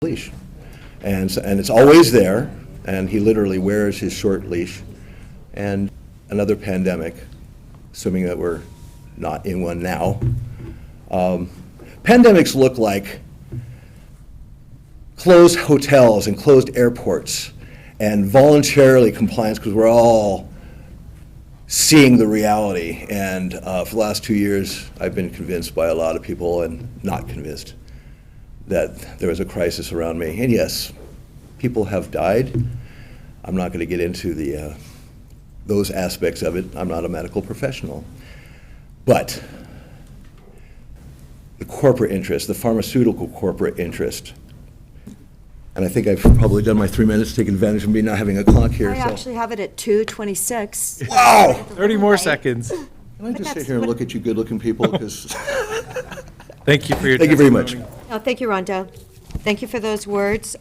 leash. And it's always there, and he literally wears his short leash. And another pandemic, assuming that we're not in one now. Pandemics look like closed hotels and closed airports and voluntarily compliance, because we're all seeing the reality. And for the last 2 years, I've been convinced by a lot of people and not convinced that there was a crisis around me. And yes, people have died. I'm not going to get into those aspects of it. I'm not a medical professional. But the corporate interest, the pharmaceutical corporate interest, and I think I've probably done my 3 minutes, taking advantage of me not having a clock here. I actually have it at 2:26. Wow! 30 more seconds. Can I just sit here and look at you good-looking people? Because Thank you for your thank you very much. testimony. No, thank you, Rhonda. Thank you for those words,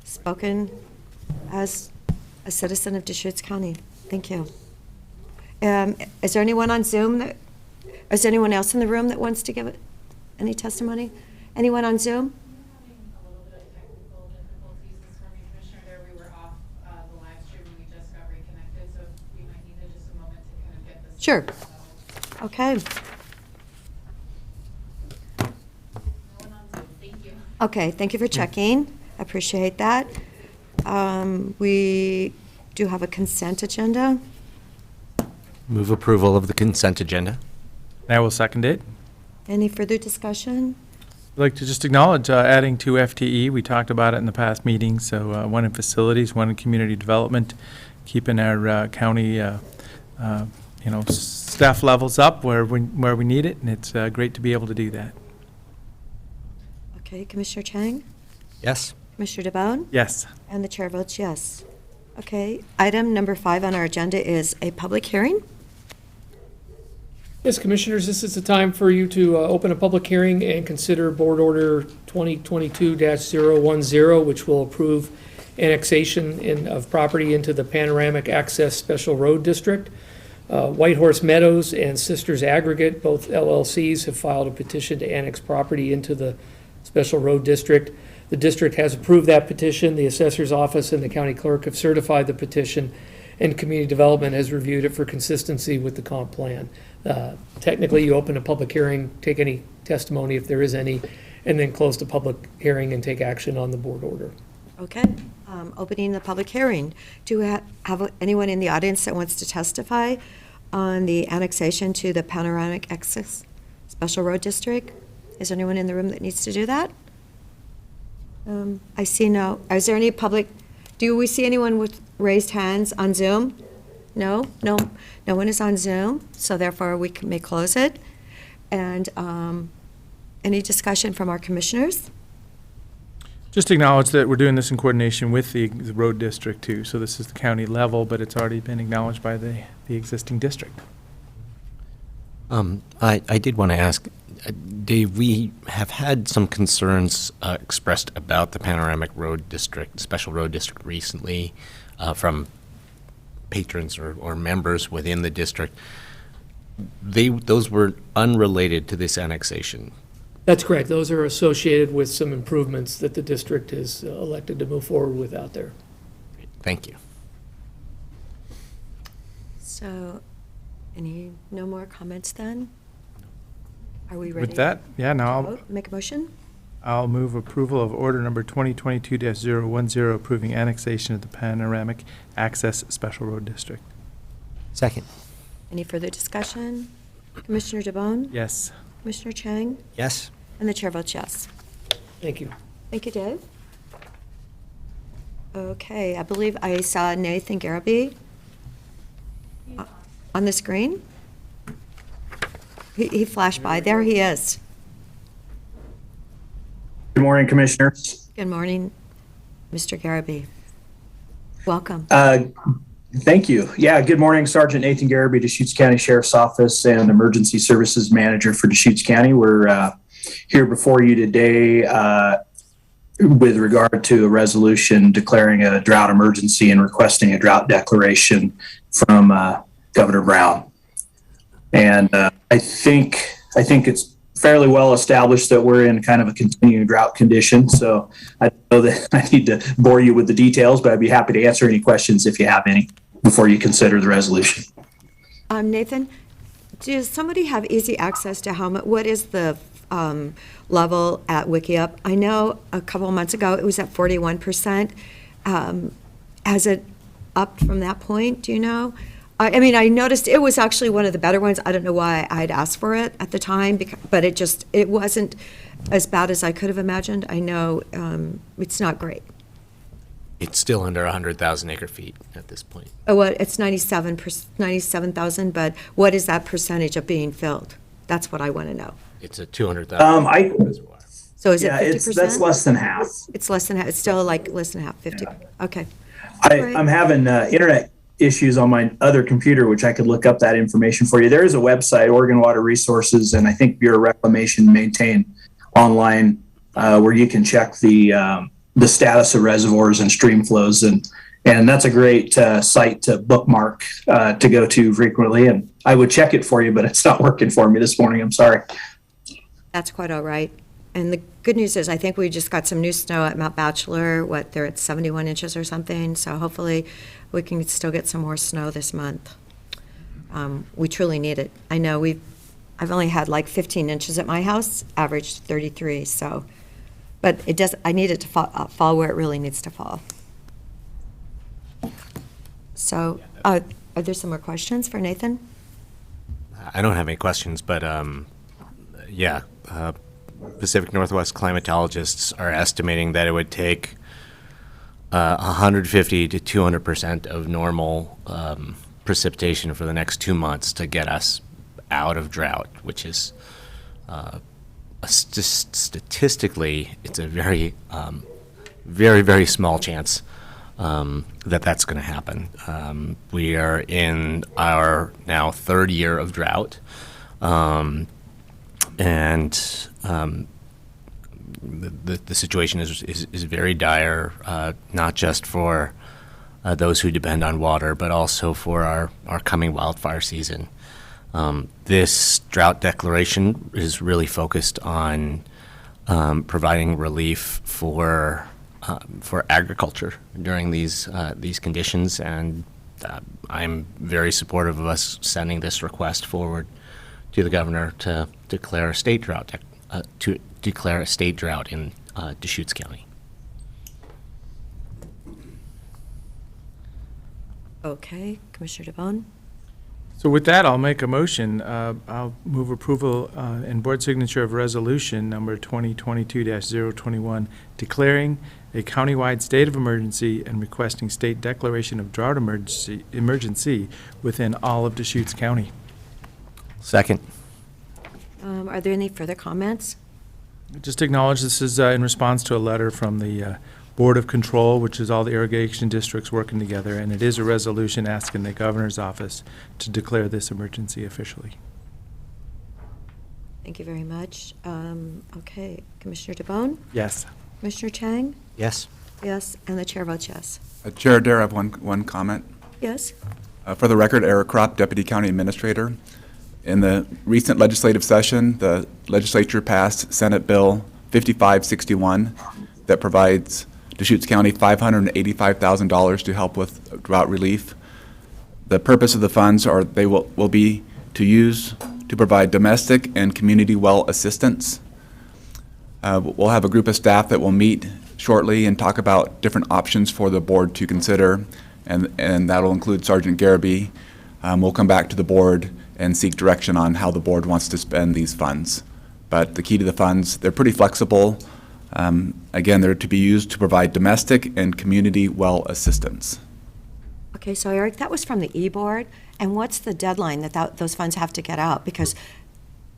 spoken as a citizen of Deschutes County. Thank you. Is there anyone on Zoom is there anyone else in the room that wants to give any testimony? Anyone on Zoom? Having a little bit of technical difficulties this morning, Commissioner. There we were off the live stream and we just got reconnected, so we might need just a moment to kind of get this. Sure. Okay. No one on Zoom. Thank you. Okay, thank you for checking. I appreciate that. We do have a consent agenda. Move approval of the consent agenda. I will second it. Any further discussion? I'd like to just acknowledge adding 2 FTE. We talked about it in the past meetings, so 1 in facilities, 1 in community development, keeping our county staff levels up where we need it, and it's great to be able to do that. Okay, Commissioner Chang? Yes. Commissioner DeBonne? Yes. And the chair votes yes. Okay, item number 5 on our agenda is a public hearing. Yes, Commissioners, this is the time for you to open a public hearing and consider Board Order 2022-010, which will approve annexation of property into the Panoramic Access Special Road District. Whitehorse Meadows and Sisters Aggregate, both LLCs, have filed a petition to annex property into the Special Road District. The district has approved that petition. The assessor's office and the county clerk have certified the petition, and community development has reviewed it for consistency with the comp plan. Technically, you open a public hearing, take any testimony if there is any, and then close the public hearing and take action on the board order. Okay, opening the public hearing. Do we have anyone in the audience that wants to testify on the annexation to the Panoramic Access Special Road District? Is there anyone in the room that needs to do that? I see no. Is there any do we see anyone with raised hands on Zoom? No one is on Zoom, so therefore we may close it. And any discussion from our commissioners? Just acknowledge that we're doing this in coordination with the road district too. So this is the county level, but it's already been acknowledged by the existing district. I did want to ask, Dave, we have had some concerns expressed about the Panoramic Road District, Special Road District recently from patrons or members within the district. Those were unrelated to this annexation. That's correct. Those are associated with some improvements that the district has elected to move forward with out there. Thank you. So, no more comments then? Are we ready? With that, yeah, now to vote? Make a motion? I'll move approval of order number 2022-010, approving annexation of the Panoramic Access Special Road District. Second. Any further discussion? Commissioner DeBonne? Yes. Commissioner Chang? Yes. And the chair votes yes. Thank you. Thank you, Dave. Okay, I believe I saw Nathan Garabee on the screen. He flashed by. There he is. Good morning, Commissioners. Good morning, Mr. Garabee. Welcome. Thank you. Yeah, good morning, Sergeant Nathan Garabee, Deschutes County Sheriff's Office and Emergency Services Manager for Deschutes County. We're here before you today with regard to a resolution declaring a drought emergency and requesting a drought declaration from Governor Brown. And I think it's fairly well established that we're in kind of a continuing drought condition. So I know that I need to bore you with the details, but I'd be happy to answer any questions if you have any before you consider the resolution. Nathan, does somebody have easy access to what is the level at WikiUp? I know a couple of months ago it was at 41%. Has it upped from that point? Do you know? I mean, I noticed it was actually one of the better ones. I don't know why I'd asked for it at the time, but it wasn't as bad as I could have imagined. I know it's not great. It's still under 100,000 acre feet at this point. Oh, well, it's 97,000, but what is that percentage of being filled? That's what I want to know. It's a 200,000 reservoir. So is it Yeah, 50%? that's less than half. It's less than half. It's still like less than half, 50. Yeah. Okay. I'm having internet issues on my other computer, which I could look up that information for you. There is a website, Oregon Water Resources, and I think Bureau of Reclamation maintain online where you can check the status of reservoirs and stream flows, and that's a great site to bookmark to go to frequently. And I would check it for you, but it's not working for me this morning. I'm sorry. That's quite all right. And the good news is I think we just got some new snow at Mount Bachelor. They're at 71 inches or something. So hopefully we can still get some more snow this month. We truly need it. I know I've only had like 15 inches at my house, averaged 33. So, but I need it to fall where it really needs to fall. So are there some more questions for Nathan? I don't have any questions, but Pacific Northwest climatologists are estimating that it would take 150 to 200% of normal precipitation for the next 2 months to get us out of drought, which is statistically, it's a very, very small chance that that's going to happen. We are in our now 3rd year of drought. And the situation is very dire, not just for those who depend on water, but also for our coming wildfire season. This drought declaration is really focused on providing relief for agriculture during these conditions, and I'm very supportive of us sending this request forward to the governor to declare a state drought in Deschutes County. Okay, Commissioner DeBonne? So with that, I'll make a motion. I'll move approval and board signature of resolution number 2022-021, declaring a countywide state of emergency and requesting state declaration of drought emergency within all of Deschutes County. Second. Are there any further comments? Just acknowledge this is in response to a letter from the Board of Control, which is all the irrigation districts working together, and it is a resolution asking the governor's office to declare this emergency officially. Thank you very much. Okay, Commissioner DeBonne? Yes. Commissioner Chang? Yes. Yes, and the chair votes yes. Chair Adair, I have one comment. Yes? For the record, Eric Kropp, Deputy County Administrator. In the recent legislative session, the legislature passed Senate Bill 5561 that provides Deschutes County $585,000 to help with drought relief. The purpose of the funds will be to use to provide domestic and community well assistance. We'll have a group of staff that will meet shortly and talk about different options for the board to consider, and that'll include Sergeant Garrity. We'll come back to the board and seek direction on how the board wants to spend these funds. But the key to the funds, they're pretty flexible. Again, they're to be used to provide domestic and community well assistance. Okay, so Eric, that was from the E-Board, and what's the deadline that those funds have to get out? Because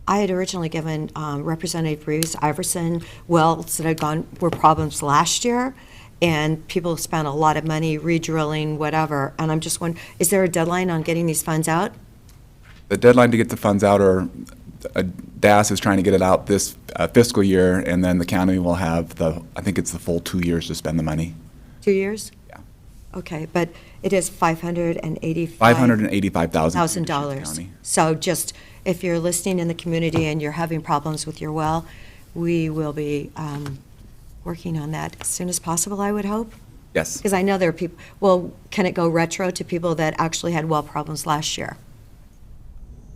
I had originally given Representative Reeves Iverson wells that were problems last year, and people spent a lot of money re-drilling, whatever, and I'm just wondering, is there a deadline on getting these funds out? The deadline to get the funds out, or DAS is trying to get it out this fiscal year, and then the county will have I think it's the full 2 years to spend the money. 2 years? Yeah. Okay, but it is $585,000. $585,000. So just, if you're listening in the community and you're having problems with your well, we will be working on that as soon as possible, I would hope. Yes. Because I know there are people, well, can it go retro to people that actually had well problems last year?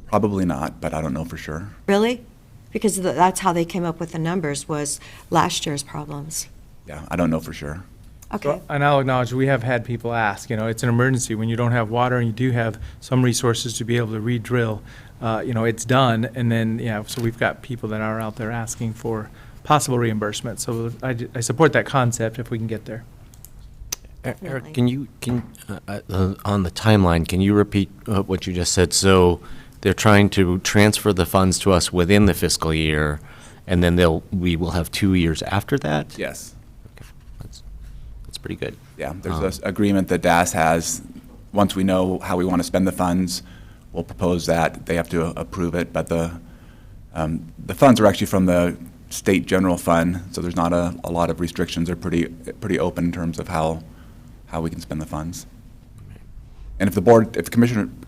Probably not, but I don't know for sure. Really? Because that's how they came up with the numbers, was last year's problems. Yeah, I don't know for sure. Okay, And I'll acknowledge, we have had people ask, it's an emergency, when you don't have water and you do have some resources to be able to re-drill, it's done, and then, so we've got people that are out there asking for possible reimbursement, so I support that concept if we can get there. Eric, can on the timeline, can you repeat what you just said? So they're trying to transfer the funds to us within the fiscal year, and then we will have 2 years after that? Yes. Okay. That's pretty good. Yeah, there's an agreement that DAS has. Once we know how we want to spend the funds, we'll propose that. They have to approve it, but the funds are actually from the state general fund, so there's not a lot of restrictions. They're pretty open in terms of how we can spend the funds. And if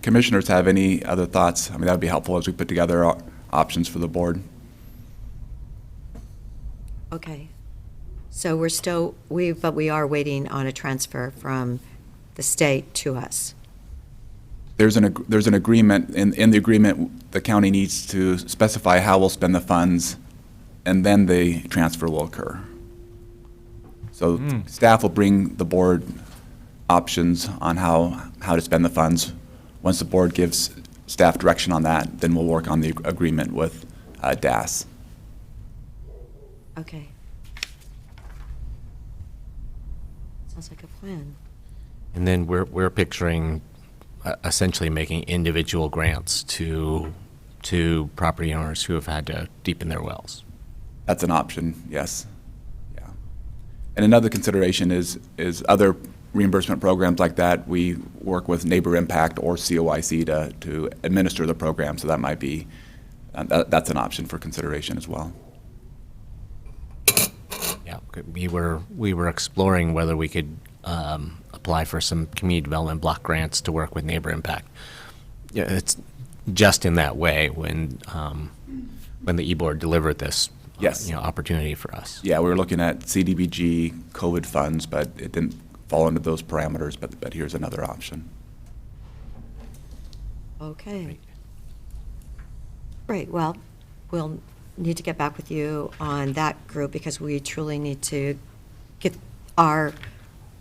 commissioners have any other thoughts, that would be helpful as we put together our options for the board. okay. So but we are waiting on a transfer from the state to us. There's an agreement. In the agreement, the county needs to specify how we'll spend the funds, and then the transfer will occur. So staff will bring the board options on how to spend the funds. Once the board gives staff direction on that, then we'll work on the agreement with DAS. Okay. Sounds like a plan. And then we're picturing essentially making individual grants to property owners who have had to deepen their wells. That's an option, yes. Yeah. And another consideration is other reimbursement programs like that. We work with Neighbor Impact or COIC to administer the program, so that might be, that's an option for consideration as well. Yeah, we were exploring whether we could apply for some community development block grants to work with Neighbor Impact. Yeah, it's just in that way when the E-Board delivered this Yes. Opportunity for us. Yeah, we were looking at CDBG COVID funds, but it didn't fall into those parameters, but here's another option. Okay. Great, well, we'll need to get back with you on that group because we truly need to get our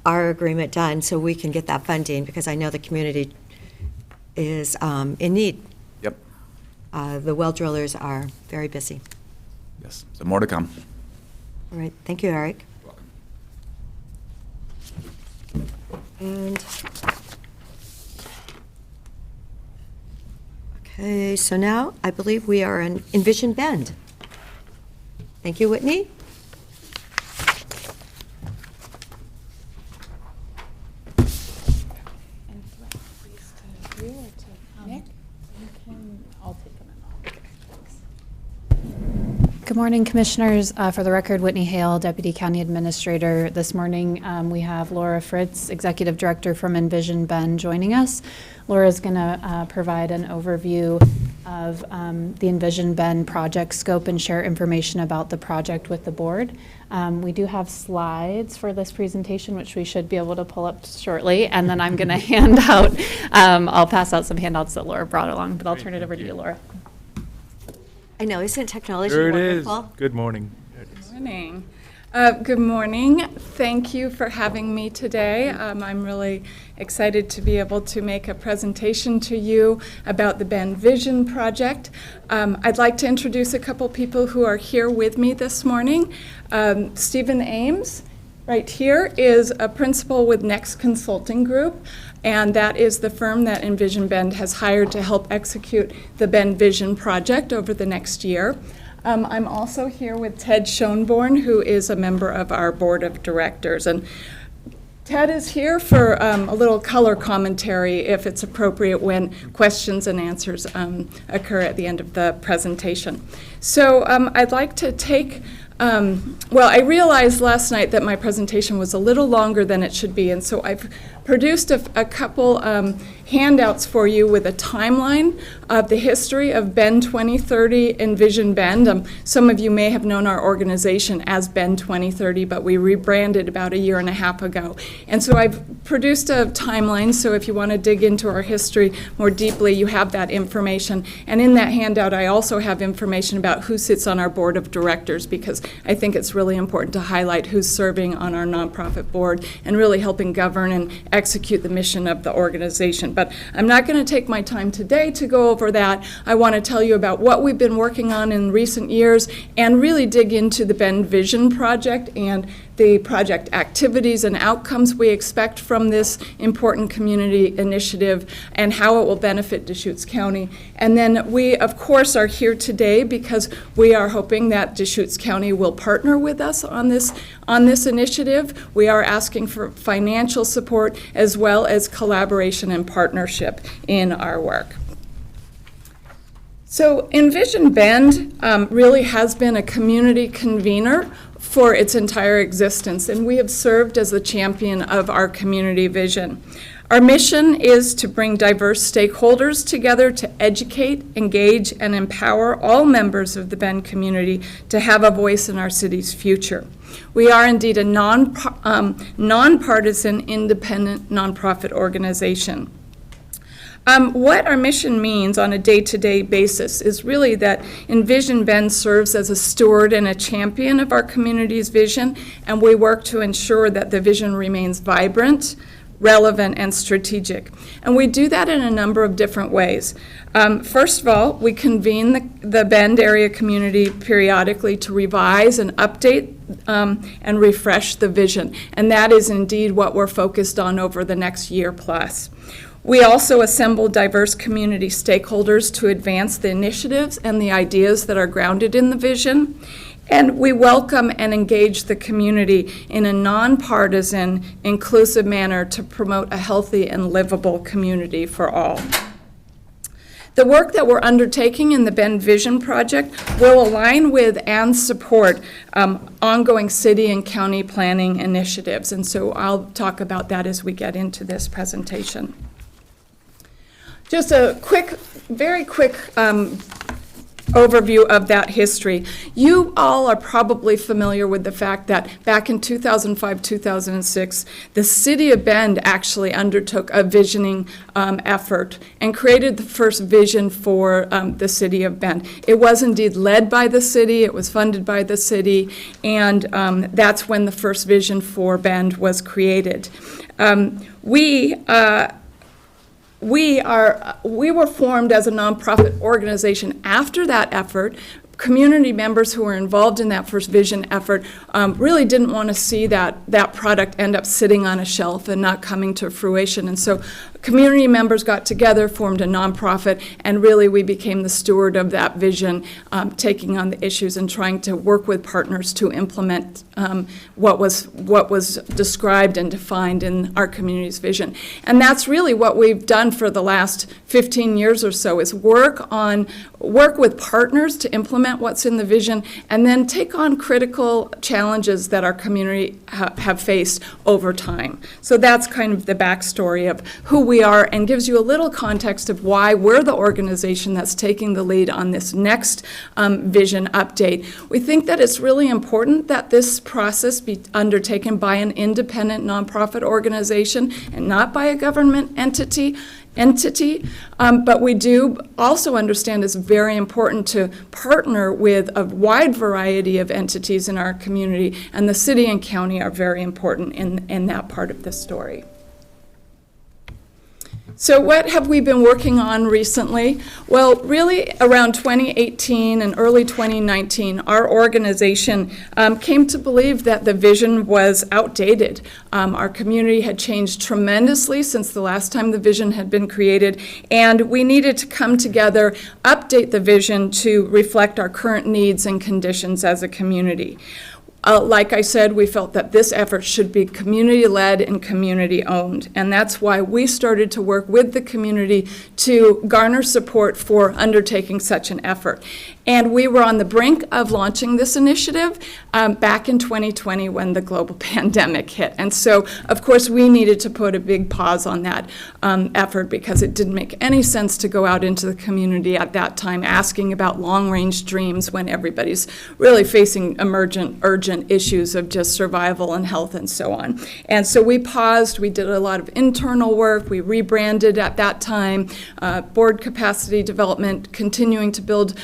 agreement done so we can get that funding, because I know the community is in need. Yep. The well drillers are very busy. Yes, so more to come. All right, thank you, Eric. And, okay, so now I believe we are in Envision Bend. Thank you, Whitney. Good morning, Commissioners. For the record, Whitney Hale, Deputy County Administrator. This morning, we have Laura Fritz, Executive Director from Envision Bend, joining us. Laura is going to provide an overview of the Envision Bend project scope and share information about the project with the board. We do have slides for this presentation, which we should be able to pull up shortly, and then I'm going to hand out, I'll pass out some handouts that Laura brought along, but I'll turn it over to you, Laura. I know, isn't technology There it is. wonderful? Good morning. Morning. Good morning. Thank you for having me today. I'm really excited to be able to make a presentation to you about the Envision project. I'd like to introduce a couple people who are here with me this morning. Stephen Ames, right here, is a principal with Next Consulting Group, and that is the firm that Envision Bend has hired to help execute the Envision project over the next year. I'm also here with Ted Schoenborn, who is a member of our board of directors. And Ted is here for a little color commentary, if it's appropriate, when questions and answers occur at the end of the presentation. So I'd like to take Well, I realized last night that my presentation was a little longer than it should be, and so I've produced a couple handouts for you with a timeline of the history of Bend 2030 Envision Bend. Some of you may have known our organization as Bend 2030, but we rebranded about a year and a half ago. And so I've produced a timeline, so if you want to dig into our history more deeply, you have that information. And in that handout, I also have information about who sits on our board of directors, because I think it's really important to highlight who's serving on our nonprofit board and really helping govern and execute the mission of the organization. But I'm not going to take my time today to go over that. I want to tell you about what we've been working on in recent years and really dig into the Bend Vision project and the project activities and outcomes we expect from this important community initiative and how it will benefit Deschutes County. And then we, of course, are here today because we are hoping that Deschutes County will partner with us on this initiative. We are asking for financial support as well as collaboration and partnership in our work. So Envision Bend really has been a community convener for its entire existence, and we have served as the champion of our community vision. Our mission is to bring diverse stakeholders together to educate, engage, and empower all members of the Bend community to have a voice in our city's future. We are indeed a nonpartisan, independent nonprofit organization. What our mission means on a day-to-day basis is really that Envision Bend serves as a steward and a champion of our community's vision, and we work to ensure that the vision remains vibrant, relevant, and strategic. And we do that in a number of different ways. First of all, we convene the Bend area community periodically to revise and update and refresh the vision, and that is indeed what we're focused on over the next year plus. We also assemble diverse community stakeholders to advance the initiatives and the ideas that are grounded in the vision. And we welcome and engage the community in a nonpartisan, inclusive manner to promote a healthy and livable community for all. The work that we're undertaking in the Bend Vision Project will align with and support ongoing city and county planning initiatives. And so I'll talk about that as we get into this presentation. Just a very quick overview of that history. You all are probably familiar with the fact that back in 2005-2006, the City of Bend actually undertook a visioning effort and created the first vision for the City of Bend. It was indeed led by the city, it was funded by the city, and that's when the first vision for Bend was created. We were formed as a nonprofit organization after that effort. Community members who were involved in that first vision effort really didn't want to see that product end up sitting on a shelf and not coming to fruition. And so community members got together, formed a nonprofit, and really we became the steward of that vision, taking on the issues and trying to work with partners to implement what was described and defined in our community's vision. And that's really what we've done for the last 15 years or so, is work with partners to implement what's in the vision, and then take on critical challenges that our community have faced over time. So that's kind of the backstory of who we are, and gives you a little context of why we're the organization that's taking the lead on this next vision update. We think that it's really important that this process be undertaken by an independent nonprofit organization and not by a government entity, but we do also understand it's very important to partner with a wide variety of entities in our community, and the city and county are very important in that part of the story. So what have we been working on recently? Well, really around 2018 and early 2019, our organization came to believe that the vision was outdated. Our community had changed tremendously since the last time the vision had been created, and we needed to come together, update the vision to reflect our current needs and conditions as a community. Like I said, we felt that this effort should be community-led and community-owned, and that's why we started to work with the community to garner support for undertaking such an effort. And we were on the brink of launching this initiative back in 2020 when the global pandemic hit. And so, of course, we needed to put a big pause on that effort because it didn't make any sense to go out into the community at that time asking about long-range dreams when everybody's really facing urgent issues of just survival and health and so on. And so we paused. We did a lot of internal work. We rebranded at that time, board capacity development, continuing to build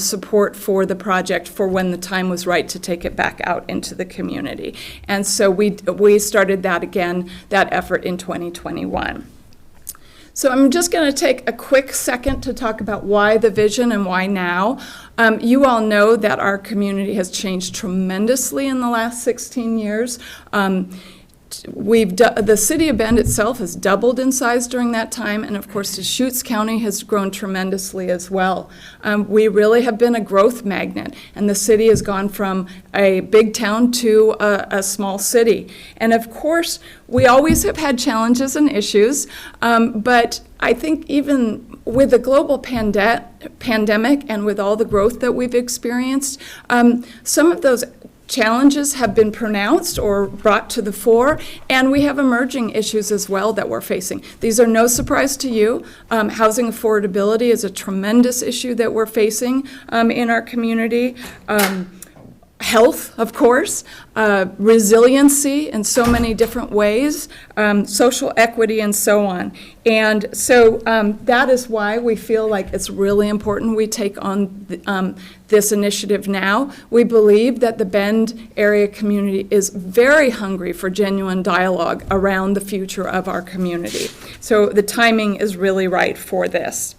support for the project for when the time was right to take it back out into the community. And so we started that again, that effort in 2021. So I'm just going to take a quick second to talk about why the vision and why now. You all know that our community has changed tremendously in the last 16 years. The city of Bend itself has doubled in size during that time, and of course Deschutes County has grown tremendously as well. We really have been a growth magnet, and the city has gone from a big town to a small city. And of course, we always have had challenges and issues, but I think even with the global pandemic and with all the growth that we've experienced, some of those challenges have been pronounced or brought to the fore, and we have emerging issues as well that we're facing. These are no surprise to you. Housing affordability is a tremendous issue that we're facing in our community. Health, of course, resiliency in so many different ways, social equity, and so on. And so that is why we feel like it's really important we take on this initiative now. We believe that the Bend area community is very hungry for genuine dialogue around the future of our community. So the timing is really right for this.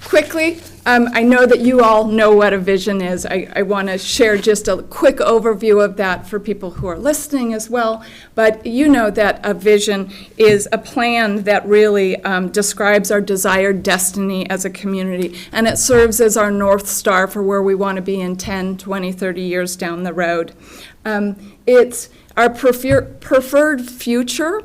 Quickly, I know that you all know what a vision is. I want to share just a quick overview of that for people who are listening as well. But you know that a vision is a plan that really describes our desired destiny as a community, and it serves as our North Star for where we want to be in 10, 20, 30 years down the road. It's our preferred future,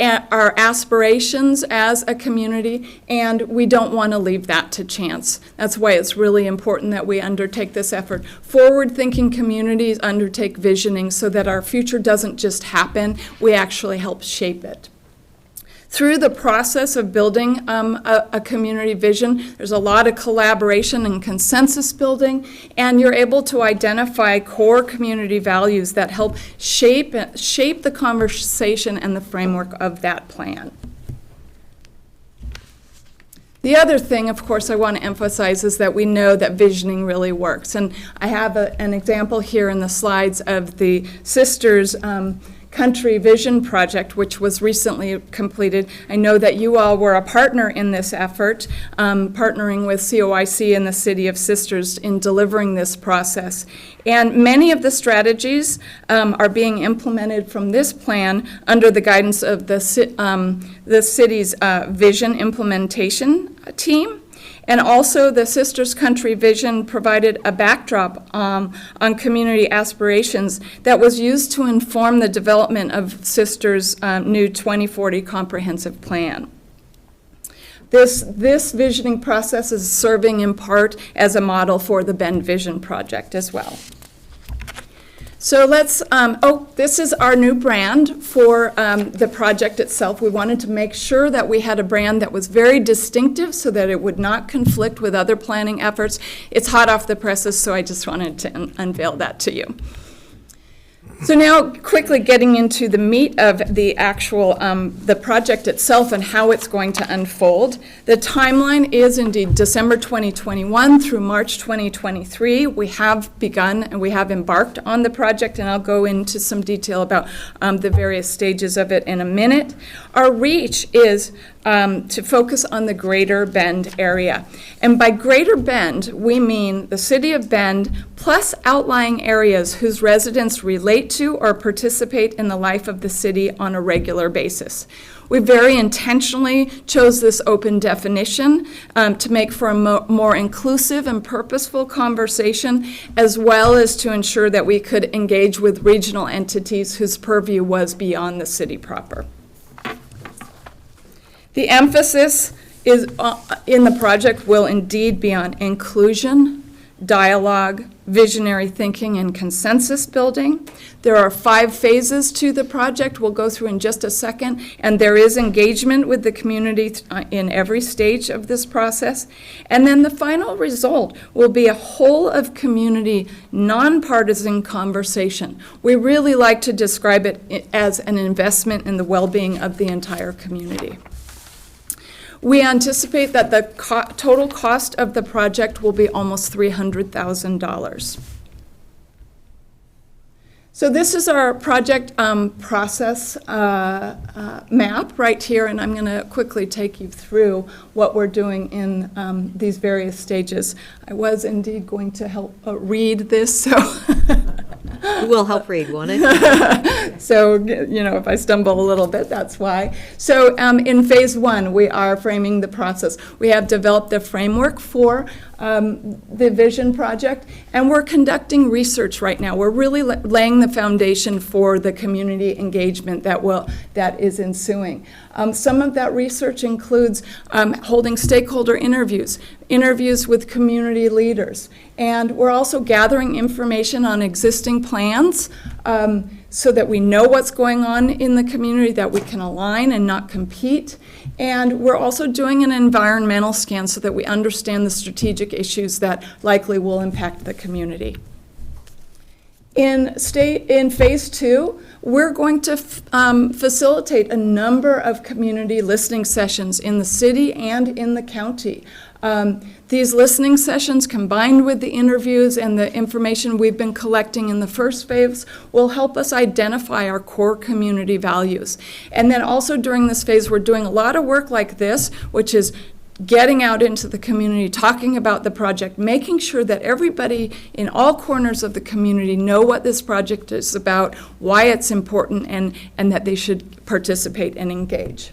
our aspirations as a community, and we don't want to leave that to chance. That's why it's really important that we undertake this effort. Forward-thinking communities undertake visioning so that our future doesn't just happen, we actually help shape it. Through the process of building a community vision, there's a lot of collaboration and consensus building, and you're able to identify core community values that help shape the conversation and the framework of that plan. The other thing, of course, I want to emphasize is that we know that visioning really works. And I have an example here in the slides of the Sisters Country Vision project, which was recently completed. I know that you all were a partner in this effort, partnering with COIC and the City of Sisters in delivering this process. And many of the strategies are being implemented from this plan under the guidance of the city's vision implementation team. And also, the Sisters Country Vision provided a backdrop on community aspirations that was used to inform the development of Sisters' new 2040 comprehensive plan. This visioning process is serving in part as a model for the Bend Vision project as well. So let's, this is our new brand for the project itself. We wanted to make sure that we had a brand that was very distinctive so that it would not conflict with other planning efforts. It's hot off the presses, so I just wanted to unveil that to you. So now, quickly getting into the meat of the actual, the project itself and how it's going to unfold. The timeline is indeed December 2021 through March 2023. We have begun and we have embarked on the project, and I'll go into some detail about the various stages of it in a minute. Our reach is to focus on the Greater Bend area. And by Greater Bend, we mean the city of Bend plus outlying areas whose residents relate to or participate in the life of the city on a regular basis. We very intentionally chose this open definition to make for a more inclusive and purposeful conversation, as well as to ensure that we could engage with regional entities whose purview was beyond the city proper. The emphasis is in the project will indeed be on inclusion, dialogue, visionary thinking, and consensus building. There are 5 phases to the project we'll go through in just a second, and there is engagement with the community in every stage of this process. And then the final result will be a whole of community, nonpartisan conversation. We really like to describe it as an investment in the well-being of the entire community. We anticipate that the total cost of the project will be almost $300,000. So this is our project process map right here, and I'm going to quickly take you through what we're doing in these various stages. I was indeed going to help read this, so We'll help read, won't it? so, you know, if I stumble a little bit, that's why. So in phase 1, we are framing the process. We have developed a framework for the Vision project, and we're conducting research right now. We're really laying the foundation for the community engagement that is ensuing. Some of that research includes holding stakeholder interviews with community leaders, and we're also gathering information on existing plans so that we know what's going on in the community, that we can align and not compete. And we're also doing an environmental scan so that we understand the strategic issues that likely will impact the community. In phase 2, we're going to facilitate a number of community listening sessions in the city and in the county. These listening sessions, combined with the interviews and the information we've been collecting in the first phase, will help us identify our core community values. And then also during this phase, we're doing a lot of work like this, which is getting out into the community, talking about the project, making sure that everybody in all corners of the community know what this project is about, why it's important, and that they should participate and engage.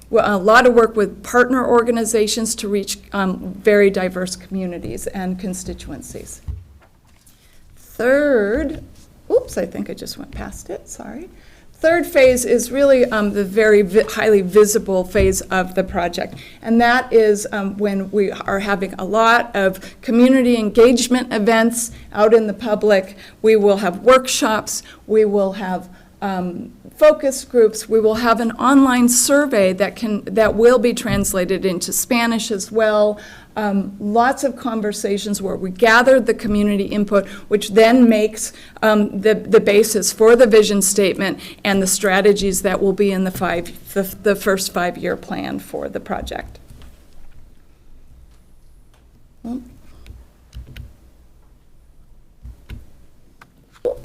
Well, a lot of work with partner organizations to reach very diverse communities and constituencies. Third, oops, I think I just went past it, sorry. Third phase is really the very highly visible phase of the project, and that is when we are having a lot of community engagement events out in the public. We will have workshops, we will have focus groups, we will have an online survey that will be translated into Spanish as well. Lots of conversations where we gather the community input, which then makes the basis for the vision statement and the strategies that will be in the first 5-year plan for the project.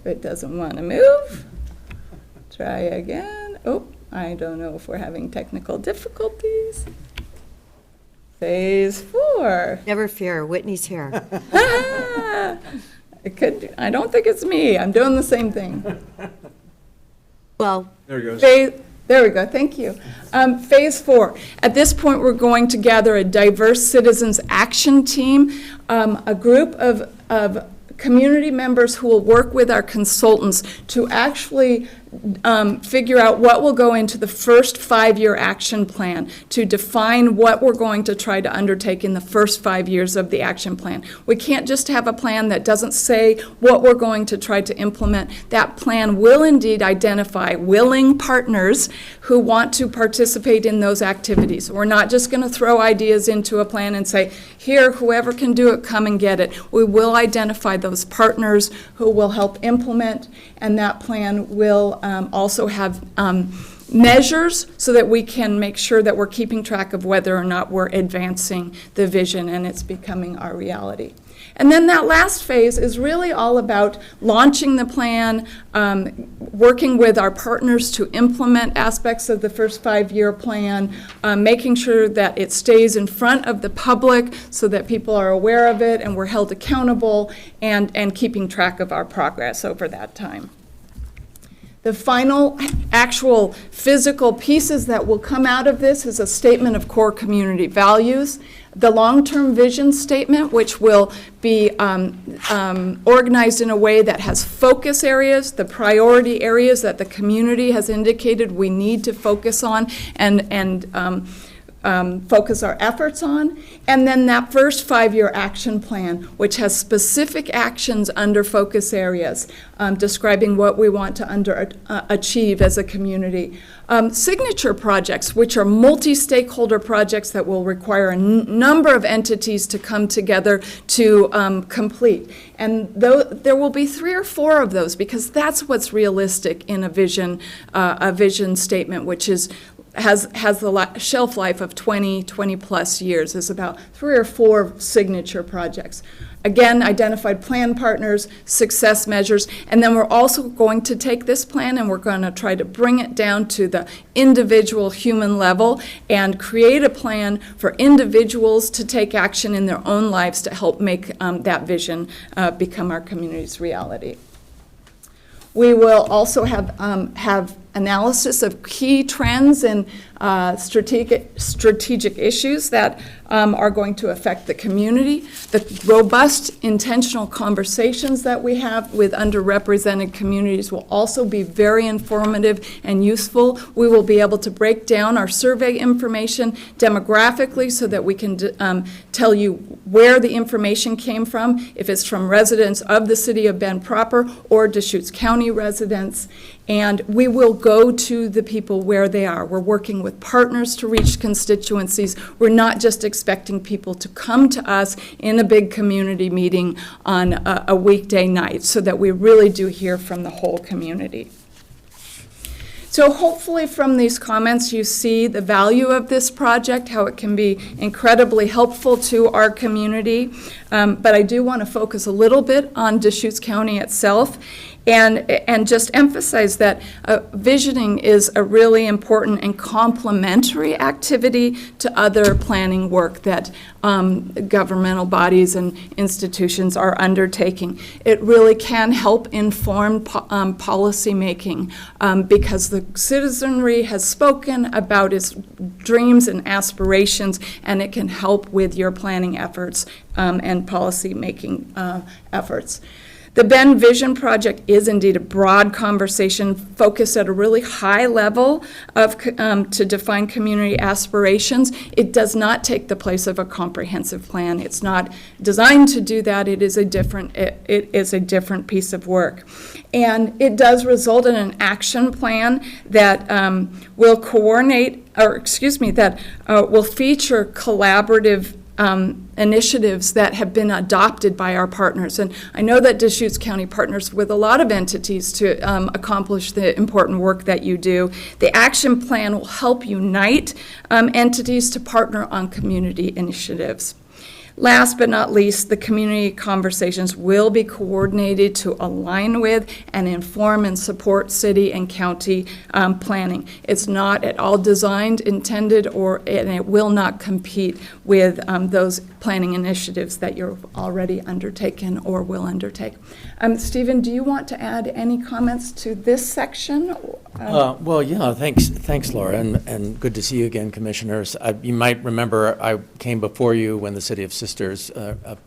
It doesn't want to move. Try again. Oh, I don't know if we're having technical difficulties. Phase 4. Never fear, Whitney's here. It could. I don't think it's me. I'm doing the same thing. Well, There it goes. There we go. Thank you. Phase 4. At this point, we're going to gather a diverse citizens action team, a group of community members who will work with our consultants to actually figure out what will go into the first 5-year action plan, to define what we're going to try to undertake in the first 5 years of the action plan. We can't just have a plan that doesn't say what we're going to try to implement. That plan will indeed identify willing partners who want to participate in those activities. We're not just going to throw ideas into a plan and say, here, whoever can do it, come and get it. We will identify those partners who will help implement, and that plan will also have measures so that we can make sure that we're keeping track of whether or not we're advancing the vision and it's becoming our reality. And then that last phase is really all about launching the plan, working with our partners to implement aspects of the first 5-year plan, making sure that it stays in front of the public so that people are aware of it and we're held accountable, and keeping track of our progress over that time. The final actual physical pieces that will come out of this is a statement of core community values, the long-term vision statement, which will be organized in a way that has focus areas, the priority areas that the community has indicated we need to focus on, and focus our efforts on. And then that first 5-year action plan, which has specific actions under focus areas, describing what we want to achieve as a community. Signature projects, which are multi-stakeholder projects that will require a number of entities to come together to complete. And there will be 3 or 4 of those, because that's what's realistic in a vision statement, which has the shelf life of 20 plus years. Is about 3 or 4 signature projects. Again, identified plan partners, success measures, and then we're also going to take this plan and we're going to try to bring it down to the individual human level and create a plan for individuals to take action in their own lives to help make that vision become our community's reality. We will also have analysis of key trends and strategic issues that are going to affect the community. The robust, intentional conversations that we have with underrepresented communities will also be very informative and useful. We will be able to break down our survey information demographically so that we can tell you where the information came from, if it's from residents of the city of Bend proper or Deschutes County residents. And we will go to the people where they are. We're working with partners to reach constituencies. We're not just expecting people to come to us in a big community meeting on a weekday night, so that we really do hear from the whole community. So hopefully from these comments you see the value of this project, how it can be incredibly helpful to our community. But I do want to focus a little bit on Deschutes County itself. And just emphasize that visioning is a really important and complementary activity to other planning work that governmental bodies and institutions are undertaking. It really can help inform policy making because the citizenry has spoken about its dreams and aspirations, and it can help with your planning efforts and policy making efforts. The Bend Vision Project is indeed a broad conversation focused at a really high level to define community aspirations. It does not take the place of a comprehensive plan. It's not designed to do that. It is a different piece of work. And it does result in an action plan that will will feature collaborative initiatives that have been adopted by our partners. And I know that Deschutes County partners with a lot of entities to accomplish the important work that you do. The action plan will help unite entities to partner on community initiatives. Last but not least, the community conversations will be coordinated to align with and inform and support city and county planning. It's not at all designed, intended, and it will not compete with those planning initiatives that you're already undertaken or will undertake. Stephen, do you want to add any comments to this section? Well, yeah, thanks, Laura, and good to see you again, commissioners. You might remember I came before you when the City of Sisters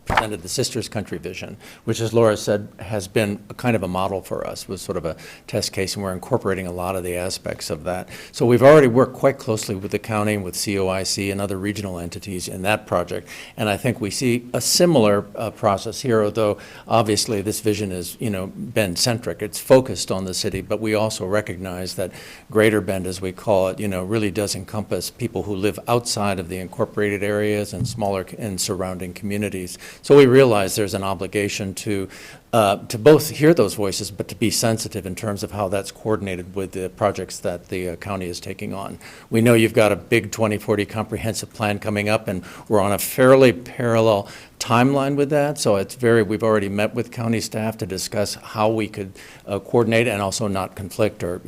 presented the Sisters Country Vision, which, as Laura said, has been a kind of a model for us, was sort of a test case, and we're incorporating a lot of the aspects of that. So we've already worked quite closely with the county and with COIC and other regional entities in that project, and I think we see a similar process here, although obviously this vision is, Bend-centric. It's focused on the city, but we also recognize that Greater Bend, as we call it, really does encompass people who live outside of the incorporated areas and smaller and surrounding communities. So we realize there's an obligation to both hear those voices, but to be sensitive in terms of how that's coordinated with the projects that the county is taking on. We know you've got a big 2040 comprehensive plan coming up, and we're on a fairly parallel timeline with that. So we've already met with county staff to discuss how we could coordinate and also not conflict or,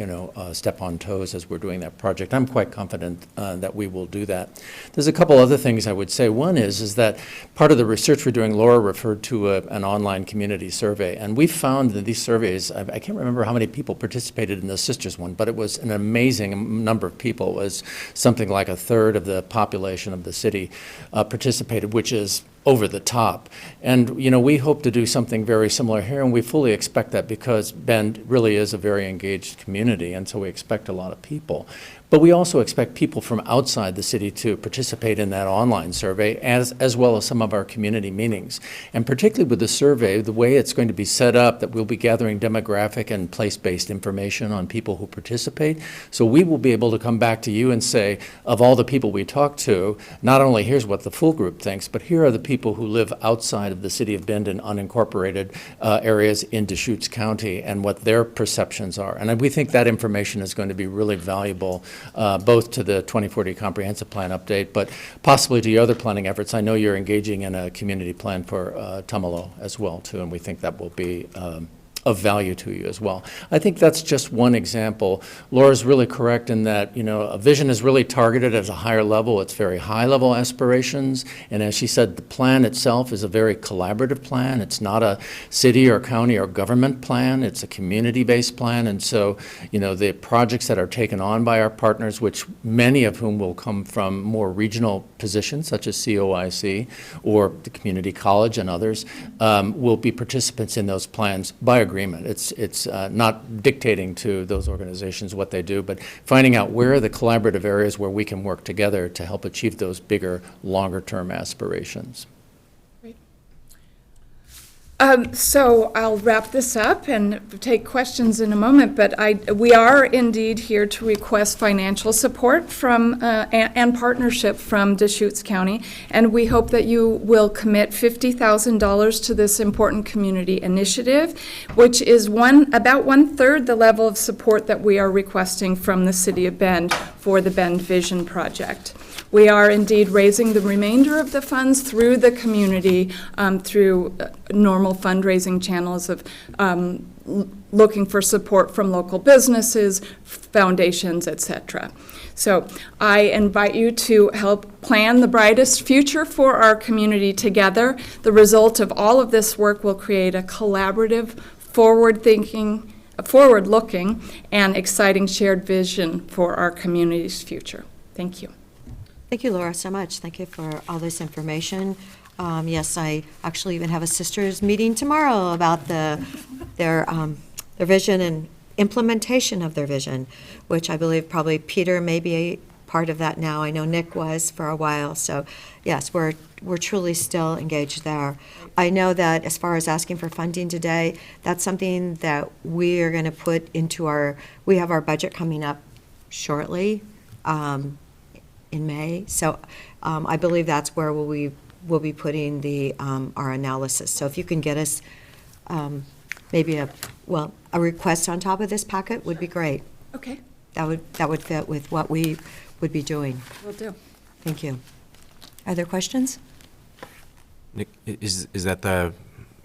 step on toes as we're doing that project. I'm quite confident that we will do that. There's a couple other things I would say. One is that part of the research we're doing, Laura referred to an online community survey, and we found that these surveys, I can't remember how many people participated in the Sisters one, but it was an amazing number of people. It was something like a third of the population of the city participated, which is over the top. And, you know, we hope to do something very similar here, and we fully expect that because Bend really is a very engaged community, and so we expect a lot of people. But we also expect people from outside the city to participate in that online survey, as well as some of our community meetings. And particularly with the survey, the way it's going to be set up, that we'll be gathering demographic and place-based information on people who participate. So we will be able to come back to you and say, of all the people we talk to, not only here's what the full group thinks, but here are the people who live outside of the city of Bend in unincorporated areas in Deschutes County and what their perceptions are. And we think that information is going to be really valuable both to the 2040 Comprehensive Plan update, but possibly to your other planning efforts. I know you're engaging in a community plan for Tumalo as well, too, and we think that will be of value to you as well. I think that's just one example. Laura's really correct in that, you know, a vision is really targeted at a higher level. It's very high-level aspirations, and as she said, the plan itself is a very collaborative plan. It's not a city or county or government plan. It's a community-based plan, and so, you know, the projects that are taken on by our partners, which many of whom will come from more regional positions, such as COIC or the community college and others, will be participants in those plans by agreement. It's not dictating to those organizations what they do, but finding out where are the collaborative areas where we can work together to help achieve those bigger, longer-term aspirations. So I'll wrap this up and take questions in a moment, but we are indeed here to request financial support from and partnership from Deschutes County, and we hope that you will commit $50,000 to this important community initiative, which is about 1/3 the level of support that we are requesting from the City of Bend for the Bend Vision project. We are indeed raising the remainder of the funds through the community, through normal fundraising channels of looking for support from local businesses, foundations, etc. So I invite you to help plan the brightest future for our community together. The result of all of this work will create a collaborative, forward-looking, and exciting shared vision for our community's future. Thank you. Thank you, Laura, so much. Thank you for all this information. Yes, I actually even have a sisters meeting tomorrow about their vision and implementation of their vision, which I believe probably Peter may be a part of that now. I know Nick was for a while. So yes, we're truly still engaged there. I know that as far as asking for funding today, that's something that we are going to put into we have our budget coming up shortly. In May, so I believe that's where we'll be putting our analysis. So if you can get us maybe a request on top of this packet would be great. Okay. That would fit with what we would be doing. Will do. Thank you. Are there questions? Nick,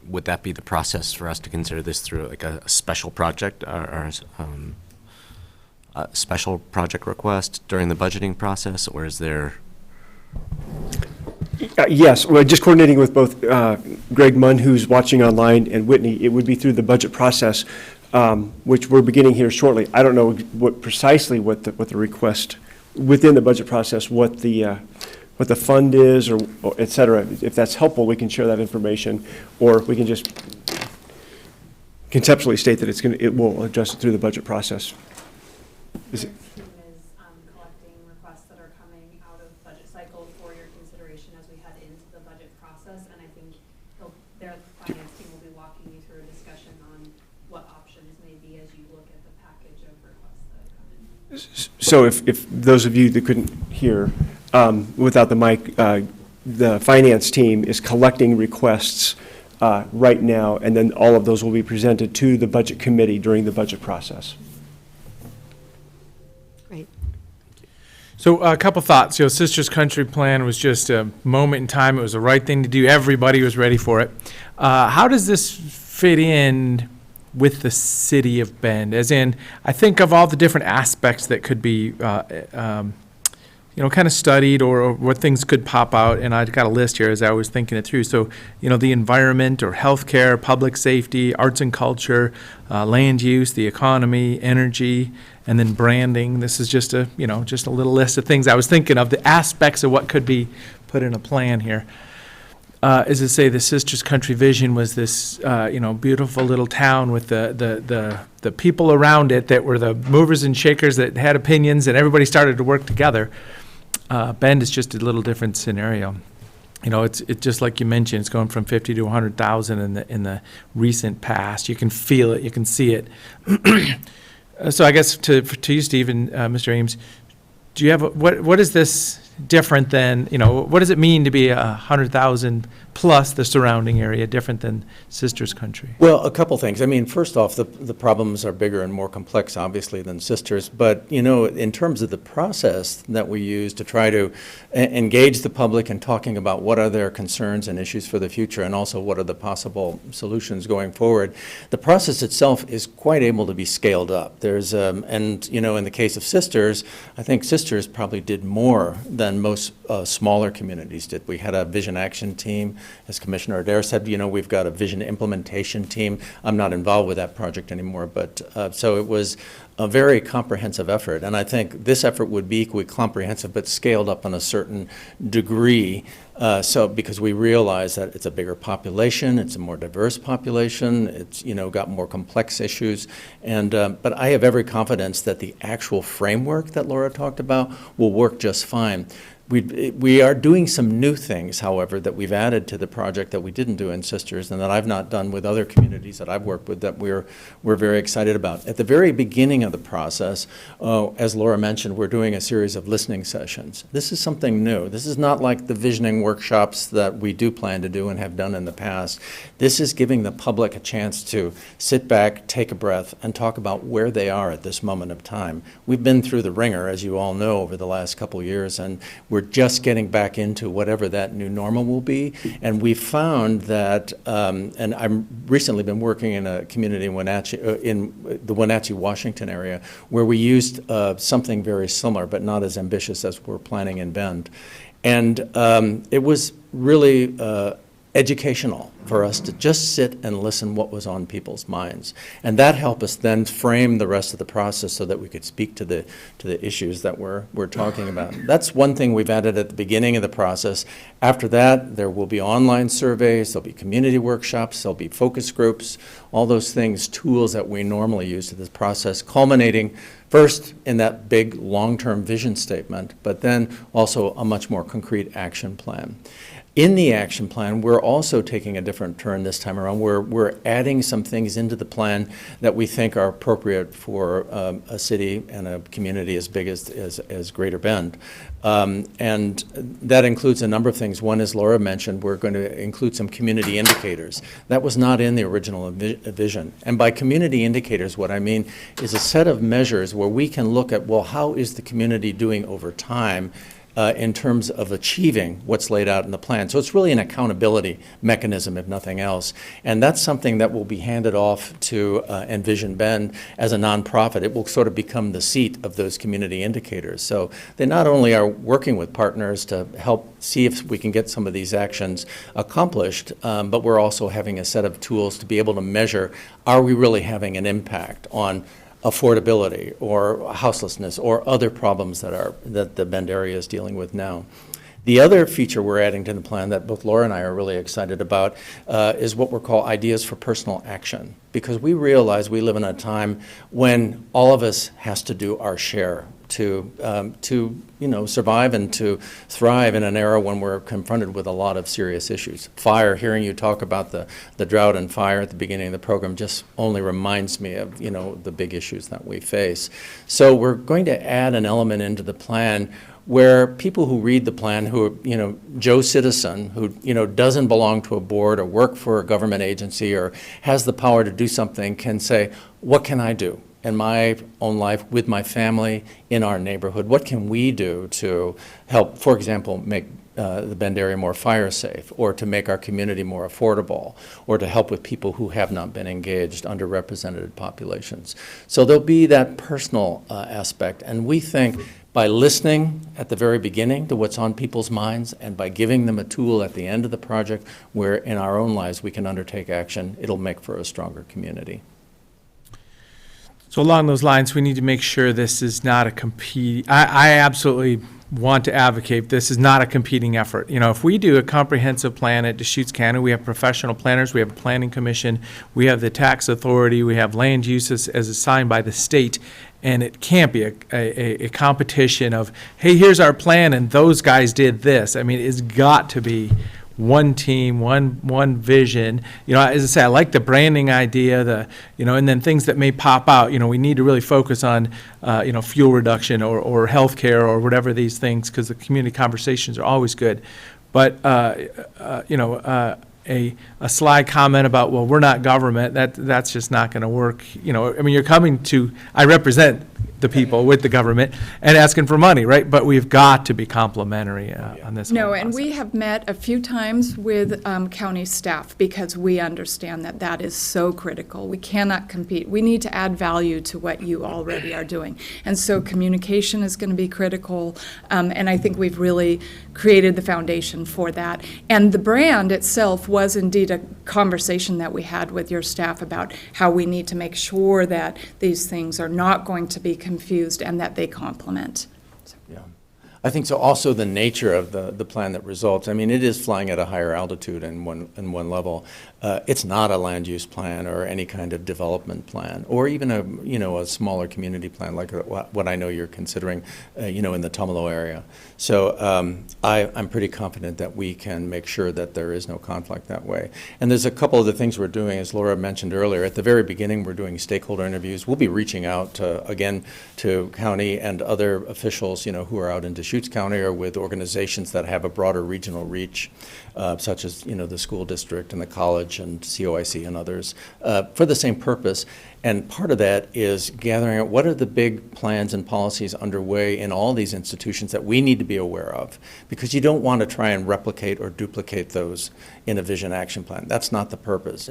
would that be the process for us to consider this through like a special project or a special project request during the budgeting process, or is there? Yes, well, just coordinating with both Greg Munn, who's watching online, and Whitney, it would be through the budget process, which we're beginning here shortly. I don't know precisely what the request within the budget process, what the fund is, or et cetera. If that's helpful, we can share that information, or we can just conceptually state that it will address it through the budget process. Is collecting requests that are coming out of budget cycle for your consideration as we head into the budget process, and I think their finance team will be walking you through a discussion on what options may be as you look at the package of requests that have come in. So if those of you that couldn't hear without the mic, the finance team is collecting requests right now, and then all of those will be presented to the budget committee during the budget process. So a couple thoughts. Sisters Country Plan was just a moment in time. It was the right thing to do. Everybody was ready for it. How does this fit in with the city of Bend? As in, I think of all the different aspects that could be, kind of studied or what things could pop out. And I've got a list here as I was thinking it through. So, the environment or healthcare, public safety, arts and culture, land use, the economy, energy, and then branding. This is just a little list of things I was thinking of, the aspects of what could be put in a plan here. as I say, the Sisters Country Vision was this, beautiful little town with the people around it that were the movers and shakers that had opinions, and everybody started to work together. Bend is just a little different scenario. It's just like you mentioned, it's going from 50 to 100,000 in the recent past. You can feel it, you can see it. So I guess to you, Steve, and Mr. Ames, do you have what is this different than, what does it mean to be 100,000 plus the surrounding area, different than Sisters Country? Well, a couple things. I mean, first off, the problems are bigger and more complex, obviously, than Sisters. But, in terms of the process that we use to try to engage the public in talking about what are their concerns and issues for the future, and also what are the possible solutions going forward, the process itself is quite able to be scaled up. There's, in the case of Sisters, I think Sisters probably did more than most smaller communities did. We had a vision action team. As Commissioner Adair said, we've got a vision implementation team. I'm not involved with that project anymore, but so it was a very comprehensive effort. And I think this effort would be equally comprehensive, but scaled up on a certain degree. Because we realize that it's a bigger population, it's a more diverse population, it's got more complex issues, but I have every confidence that the actual framework that Laura talked about will work just fine. We are doing some new things, however, that we've added to the project that we didn't do in Sisters and that I've not done with other communities that I've worked with that we're very excited about. At the very beginning of the process, as Laura mentioned, we're doing a series of listening sessions. This is something new. This is not like the visioning workshops that we do plan to do and have done in the past. This is giving the public a chance to sit back, take a breath, and talk about where they are at this moment of time. We've been through the ringer, as you all know, over the last couple of years, and we're just getting back into whatever that new normal will be. And we found that, and I've recently been working in a community in the Wenatchee, Washington area, where we used something very similar, but not as ambitious as we're planning in Bend. And it was really educational for us to just sit and listen what was on people's minds. And that helped us then frame the rest of the process so that we could speak to the issues that we're talking about. That's one thing we've added at the beginning of the process. After that, there will be online surveys, there'll be community workshops, there'll be focus groups, all those things, tools that we normally use to this process, culminating first in that big long-term vision statement, but then also a much more concrete action plan. In the action plan, we're also taking a different turn this time around. We're adding some things into the plan that we think are appropriate for a city and a community as big as Greater Bend. And that includes a number of things. One, as Laura mentioned, we're going to include some community indicators. That was not in the original vision. And by community indicators, what I mean is a set of measures where we can look at, well, how is the community doing over time in terms of achieving what's laid out in the plan. So it's really an accountability mechanism, if nothing else. And that's something that will be handed off to Envision Bend as a nonprofit. It will sort of become the seat of those community indicators. So they not only are working with partners to help see if we can get some of these actions accomplished, but we're also having a set of tools to be able to measure, are we really having an impact on affordability or houselessness or other problems that the Bend area is dealing with now. The other feature we're adding to the plan that both Laura and I are really excited about is what we're calling ideas for personal action, because we realize we live in a time when all of us has to do our share to survive and to thrive in an era when we're confronted with a lot of serious issues. Fire, hearing you talk about the drought and fire at the beginning of the program just only reminds me of, the big issues that we face. So we're going to add an element into the plan where people who read the plan, who are, Joe Citizen, who, doesn't belong to a board or work for a government agency or has the power to do something, can say, what can I do in my own life, with my family, in our neighborhood? What can we do to help, for example, make the Bend area more fire safe, or to make our community more affordable, or to help with people who have not been engaged, underrepresented populations? So there'll be that personal aspect, and we think by listening at the very beginning to what's on people's minds and by giving them a tool at the end of the project where in our own lives we can undertake action, it'll make for a stronger community. So along those lines, we need to make sure this is not a I absolutely want to advocate, this is not a competing effort. You know, if we do a comprehensive plan at Deschutes County, we have professional planners, we have a planning commission, we have the tax authority, we have land uses as assigned by the state, and it can't be a competition of, hey, here's our plan, and those guys did this. I mean, it's got to be one team, one vision. You know, as I say, I like the branding idea, and then things that may pop out. You know, we need to really focus on, fuel reduction or healthcare or whatever these things, because the community conversations are always good. But, a sly comment about, well, we're not government, that's just not going to work. You know, I mean, I represent the people with the government and asking for money, right? But we've got to be complimentary on this. No, whole and we process. have met a few times with county staff because we understand that that is so critical. We cannot compete. We need to add value to what you already are doing. And so communication is going to be critical, and I think we've really created the foundation for that. And the brand itself was indeed a conversation that we had with your staff about how we need to make sure that these things are not going to be confused and that they complement. Yeah. I think so. Also, the nature of the plan that results. I mean, it is flying at a higher altitude in one level. It's not a land use plan or any kind of development plan, or even a smaller community plan like what I know you're considering, in the Tumalo area. So I'm pretty confident that we can make sure that there is no conflict that way. And there's a couple of the things we're doing, as Laura mentioned earlier. At the very beginning, we're doing stakeholder interviews. We'll be reaching out to county and other officials, who are out in Deschutes County or with organizations that have a broader regional reach, such as the school district and the college and COIC and others, for the same purpose. And part of that is gathering out what are the big plans and policies underway in all these institutions that we need to be aware of, because you don't want to try and replicate or duplicate those in a vision action plan. That's not the purpose.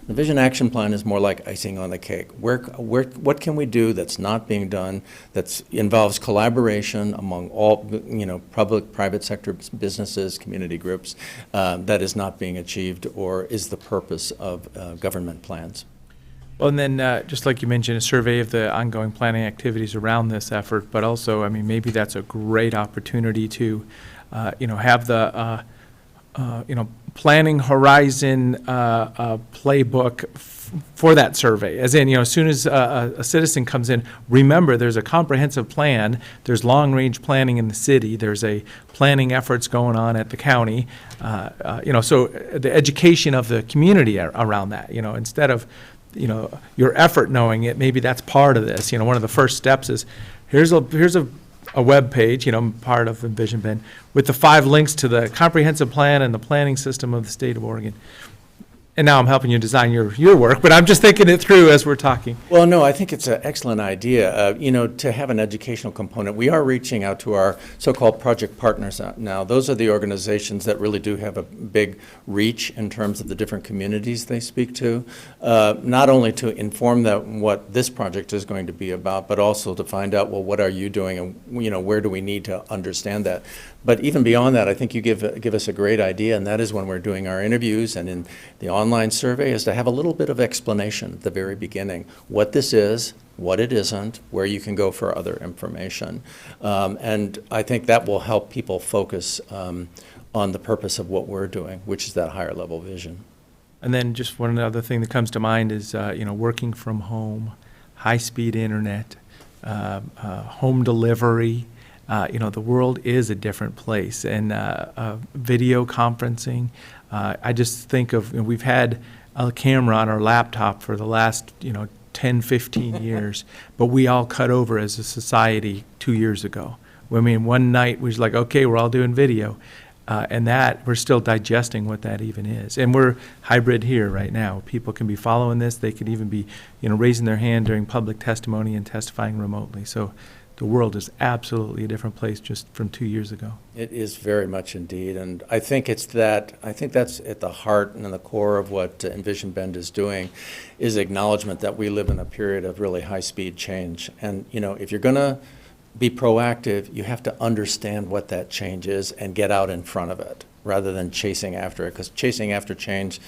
The vision action plan is more like icing on the cake. What can we do that's not being done, that involves collaboration among all, public, private sector businesses, community groups, that is not being achieved or is the purpose of government plans. Well, and then, just like you mentioned, a survey of the ongoing planning activities around this effort, but also, I mean, maybe that's a great opportunity to, have the, planning horizon playbook for that survey. As in, as soon as a citizen comes in, remember, there's a comprehensive plan, there's long-range planning in the city, there's a planning efforts going on at the county, so the education of the community around that, instead of, your effort knowing it, maybe that's part of this. One of the first steps is, here's a web page, part of Envision Ben, with the 5 links to the comprehensive plan and the planning system of the state of Oregon. And now I'm helping you design your work, but I'm just thinking it through as we're talking. Well, no, I think it's an excellent idea, to have an educational component. We are reaching out to our so-called project partners now. Those are the organizations that really do have a big reach in terms of the different communities they speak to, not only to inform them what this project is going to be about, but also to find out, well, what are you doing, and where do we need to understand that. But even beyond that, I think you give us a great idea, and that is when we're doing our interviews and in the online survey, is to have a little bit of explanation at the very beginning, what this is, what it isn't, where you can go for other information. And I think that will help people focus on the purpose of what we're doing, which is that higher level vision. And then just one other thing that comes to mind is, working from home, high-speed internet, home delivery. The world is a different place, and video conferencing. I just think of, we've had a camera on our laptop for the last, 10, 15 years, but we all cut over as a society 2 years ago. I mean, one night we was like, okay, we're all doing video, and that we're still digesting what that even is. And we're hybrid here right now. People can be following this. They could even be, raising their hand during public testimony and testifying remotely. So the world is absolutely a different place just from 2 years ago. It is very much indeed, and I think that's at the heart and the core of what Envision Bend is doing, is acknowledgement that we live in a period of really high-speed change. And if you're going to be proactive, you have to understand what that change is and get out in front of it, rather than chasing after it, because chasing after change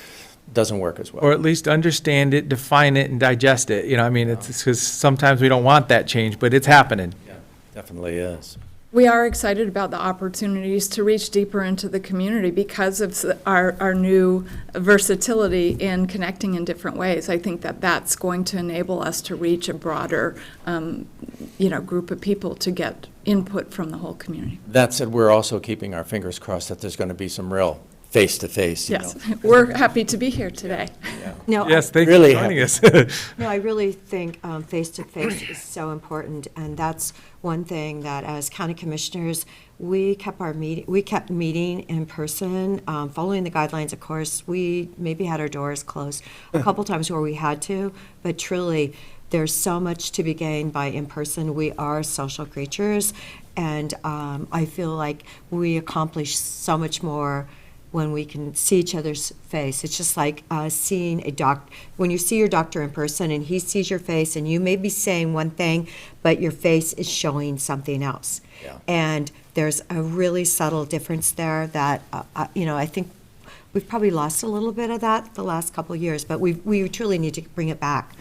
doesn't work as well. Or at least understand it, define it, and digest it. It's because sometimes we don't want that change, but it's happening. Yeah, definitely is. We are excited about the opportunities to reach deeper into the community because of our new versatility in connecting in different ways. I think that that's going to enable us to reach a broader, group of people to get input from the whole community. That said, we're also keeping our fingers crossed that there's going to be some real face-to-face, Yes, we're happy to be here today. No, Yes, thank you Really for joining us. No, I really think face-to-face is so important, and that's one thing that as county commissioners, we kept meeting in person, following the guidelines, of course. We maybe had our doors closed a couple times where we had to, but truly, there's so much to be gained by in person. We are social creatures, and I feel like we accomplish so much more when we can see each other's face. It's just like seeing when you see your doctor in person and he sees your face and you may be saying one thing, but your face is showing something else. Yeah. And there's a really subtle difference there that, I think we've probably lost a little bit of that the last couple of years, but we truly need to bring it back.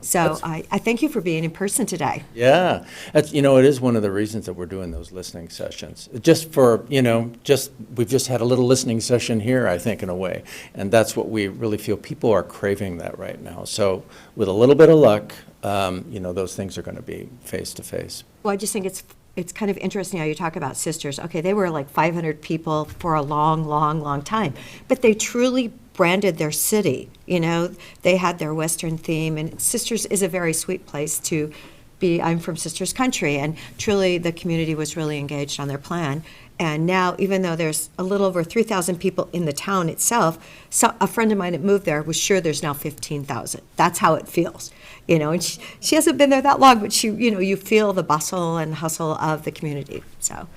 So I thank you for being in person today. Yeah, it is one of the reasons that we're doing those listening sessions. Just for, we've just had a little listening session here, I think, in a way. And that's what we really feel people are craving that right now. So with a little bit of luck, those things are going to be face to face. Well, I just think it's kind of interesting how you talk about sisters. Okay, they were like 500 people for a long, long, long time, but they truly branded their city. They had their Western theme, and Sisters is a very sweet place to be. I'm from Sisters Country, and truly the community was really engaged on their plan. And now, even though there's a little over 3,000 people in the town itself, so a friend of mine that moved there was sure there's now 15,000. That's how it feels, and she hasn't been there that long, but you feel the bustle and hustle of the community. So,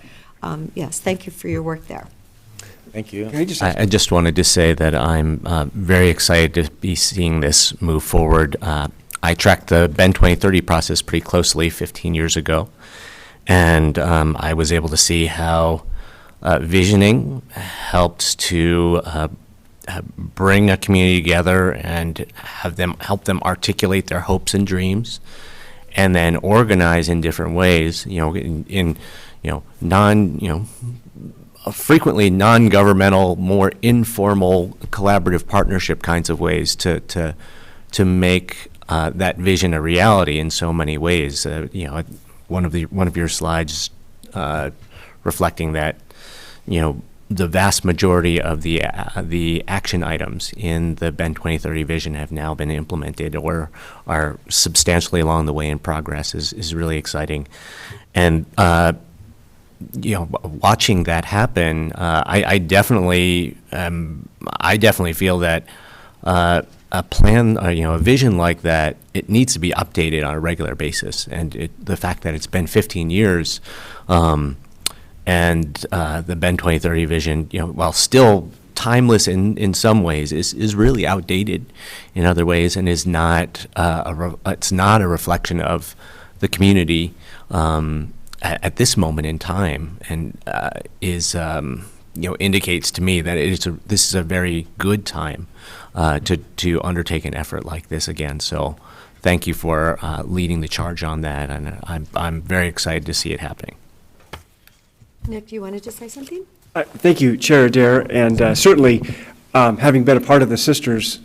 yes, thank you for your work there. Thank you. Can I just I just wanted to say that I'm very excited to be seeing this move forward. I tracked the Ben 2030 process pretty closely 15 years ago, and I was able to see how visioning helped to bring a community together and help them articulate their hopes and dreams, and then organize in different ways. Frequently non-governmental, more informal, collaborative partnership kinds of ways to make that vision a reality in so many ways. One of your slides reflecting that, the vast majority of the action items in the Ben 2030 vision have now been implemented or are substantially along the way in progress is really exciting, and. Watching that happen, I definitely feel that a plan, a vision like that, it needs to be updated on a regular basis. And the fact that it's been 15 years, and the Ben 2030 vision, while still timeless in some ways, is really outdated in other ways, and is not it's not a reflection of the community. At this moment in time, and indicates to me that this is a very good time to undertake an effort like this again. So, thank you for leading the charge on that, and I'm very excited to see it happening. Nick, you wanted to say something? Thank you, Chair Adair, and certainly having been a part of the Sisters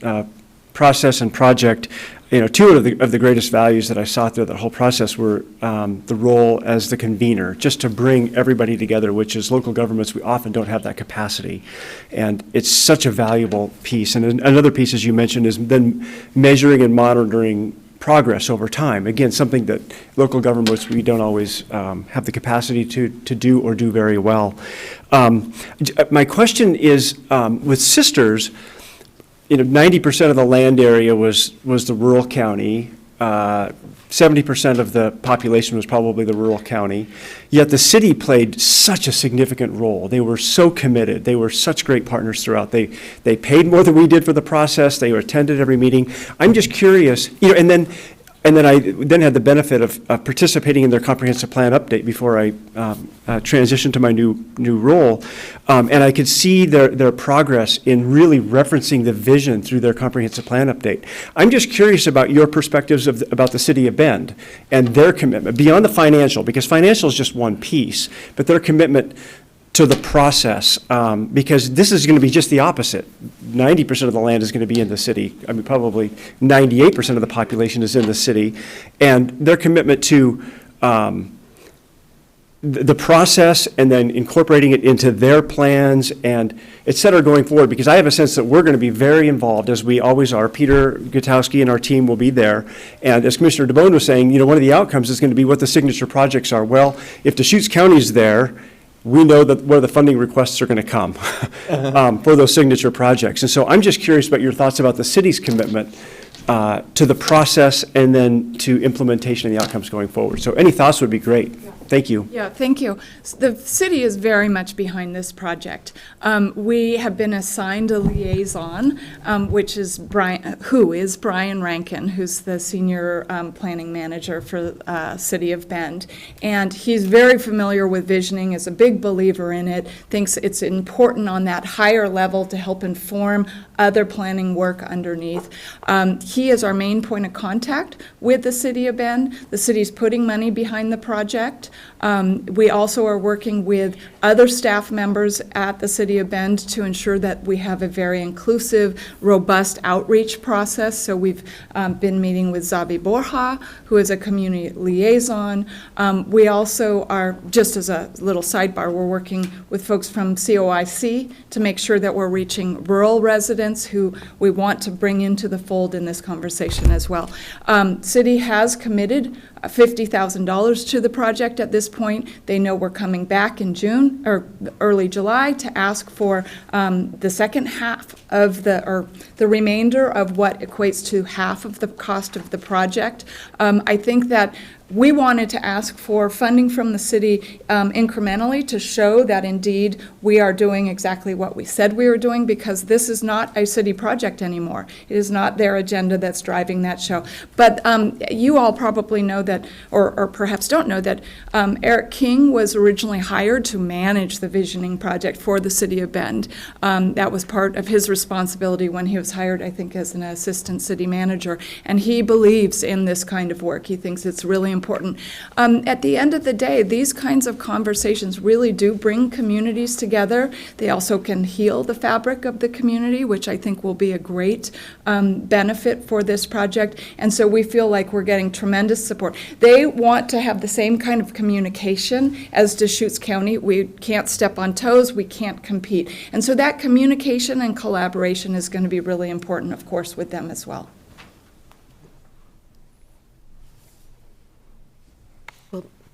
process and project, two of the greatest values that I saw through that whole process were the role as the convener, just to bring everybody together, which is local governments, we often don't have that capacity. And it's such a valuable piece. And another piece, as you mentioned, is then measuring and monitoring progress over time. Again, something that local governments, we don't always have the capacity to do or do very well. My question is, with Sisters, 90% of the land area was the rural county. 70% of the population was probably the rural county. Yet the city played such a significant role. They were so committed. They were such great partners throughout. They paid more than we did for the process. They attended every meeting. I'm just curious, and then And then I then had the benefit of participating in their comprehensive plan update before I transitioned to my new role. And I could see their progress in really referencing the vision through their comprehensive plan update. I'm just curious about your perspectives about the city of Bend and their commitment, beyond the financial, because financial is just one piece, but their commitment to the process, because this is going to be just the opposite. 90% of the land is going to be in the city. I mean, probably 98% of the population is in the city. And their commitment to the process and then incorporating it into their plans and et cetera going forward, because I have a sense that we're going to be very involved, as we always are. Peter Gutowski and our team will be there. And as Commissioner DeBone was saying, one of the outcomes is going to be what the signature projects are. Well, if Deschutes County is there, we know that where the funding requests are going to come for those signature projects. And so I'm just curious about your thoughts about the city's commitment to the process and then to implementation of the outcomes going forward. So any thoughts would be great. Thank you. Yeah, thank you. The city is very much behind this project. We have been assigned a liaison, who is Brian Rankin, who's the senior planning manager for City of Bend. And he's very familiar with visioning, is a big believer in it, thinks it's important on that higher level to help inform other planning work underneath. He is our main point of contact with the City of Bend. The city's putting money behind the project. We also are working with other staff members at the City of Bend to ensure that we have a very inclusive, robust outreach process. So we've been meeting with Zavi Borja, who is a community liaison. We also are, just as a little sidebar, we're working with folks from COIC to make sure that we're reaching rural residents who we want to bring into the fold in this conversation as well. City has committed $50,000 to the project at this point. They know we're coming back in June or early July to ask for the second half of the remainder of what equates to half of the cost of the project. I think that we wanted to ask for funding from the city incrementally to show that indeed we are doing exactly what we said we were doing, because this is not a city project anymore. It is not their agenda that's driving that show. But you all probably know that, or perhaps don't know that, Eric King was originally hired to manage the visioning project for the City of Bend. That was part of his responsibility when he was hired, I think, as an assistant city manager. And he believes in this kind of work. He thinks it's really important. At the end of the day, these kinds of conversations really do bring communities together. They also can heal the fabric of the community, which I think will be a great benefit for this project. And so we feel like we're getting tremendous support. They want to have the same kind of communication as Deschutes County. We can't step on toes. We can't compete. And so that communication and collaboration is going to be really important, of course, with them as well.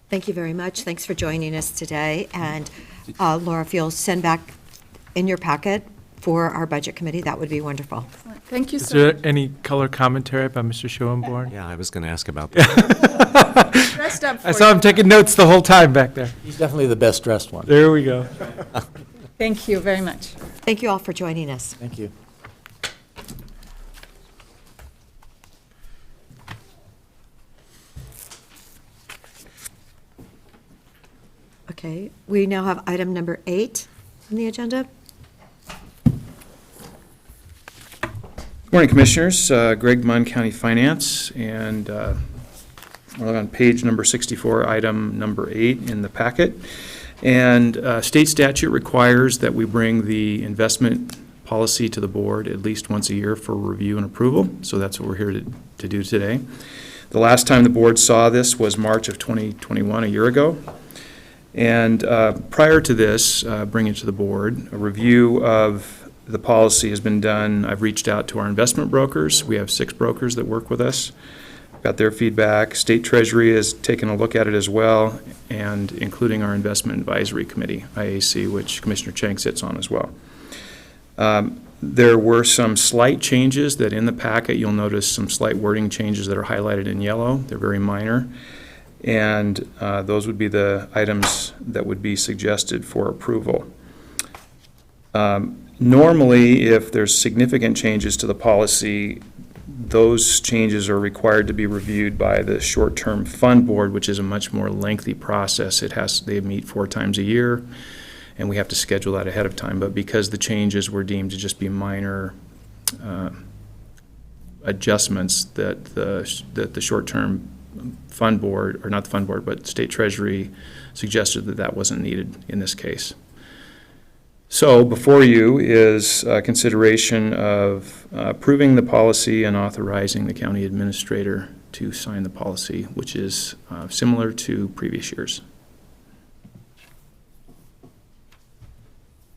Thank you very much. Thanks for joining us today. And Laura, if you'll send back in your packet for our budget committee, that would be wonderful. Thank you Is so much. there any color commentary by Mr. Schoenborn? Yeah, I was going to ask about that. Dressed up for I saw you. him taking notes the whole time back there. He's definitely the best dressed one. There we go. Thank you very much. Thank you all for joining us. Thank you. Okay, we now have item number 8 on the agenda. Good morning, Commissioners. Greg Munn, County Finance, and we're on page number 64, item number 8 in the packet. And state statute requires that we bring the investment policy to the board at least once a year for review and approval, so that's what we're here to do today. The last time the board saw this was March of 2021, a year ago. And prior to this, bringing it to the board, a review of the policy has been done. I've reached out to our investment brokers. We have 6 brokers that work with us. Got their feedback. State Treasury has taken a look at it as well, and including our Investment Advisory Committee, IAC, which Commissioner Chang sits on as well. There were some slight changes that in the packet, you'll notice some slight wording changes that are highlighted in yellow. They're very minor. And those would be the items that would be suggested for approval. Normally, if there's significant changes to the policy, those changes are required to be reviewed by the short-term fund board, which is a much more lengthy process. They meet 4 times a year, and we have to schedule that ahead of time. But because the changes were deemed to just be minor adjustments, that the short-term fund board, or not the fund board, but state treasury suggested that that wasn't needed in this case. So before you is consideration of approving the policy and authorizing the county administrator to sign the policy, which is similar to previous years.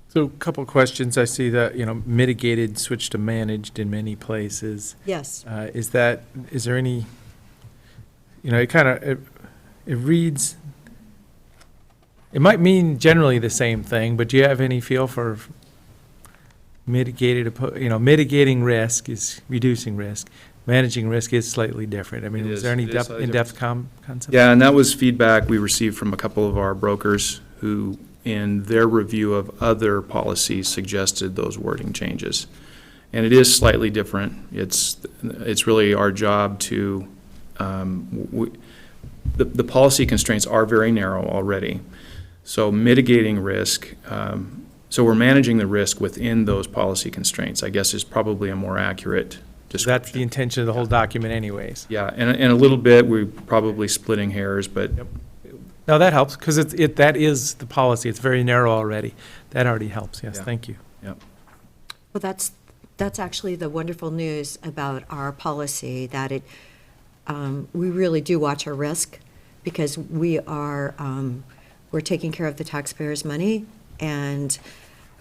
So a couple of questions. I see that, mitigated switched to managed in many places. Yes. Is there any, it reads, it might mean generally the same thing, but do you have any feel for mitigating risk is reducing risk, managing risk is slightly different. I mean, It is is. there any It is slightly in-depth concept? Yeah, and that was feedback we received from a couple of our brokers who, in their review of other policies, suggested those wording changes. And it is slightly different. It's really our job to, the policy constraints are very narrow already. So mitigating risk, so we're managing the risk within those policy constraints, I guess is probably a more accurate description. That's the intention of the whole document anyways. Yeah, and a little bit, we're probably splitting hairs, but No, that helps, because that is the policy. It's very narrow already. That already helps, yes, Yeah. thank you. Well, that's actually the wonderful news about our policy, that we really do watch our risk, because we're taking care of the taxpayers' money. And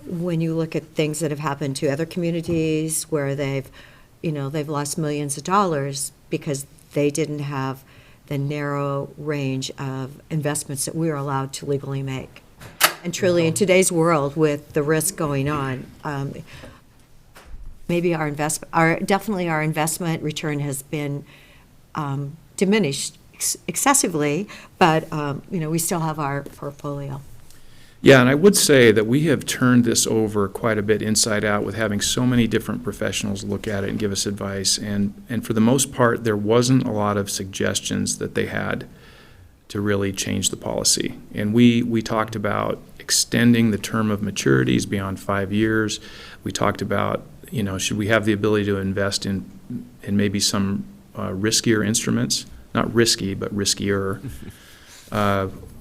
when you look at things that have happened to other communities where they've lost millions of dollars because they didn't have the narrow range of investments that we are allowed to legally make. And truly, in today's world, with the risk going on, maybe definitely our investment return has been diminished excessively, but we still have our portfolio. Yeah, and I would say that we have turned this over quite a bit inside out with having so many different professionals look at it and give us advice. And for the most part, there wasn't a lot of suggestions that they had to really change the policy. And we talked about extending the term of maturities beyond 5 years. We talked about, should we have the ability to invest in maybe some riskier instruments? Not risky, but riskier.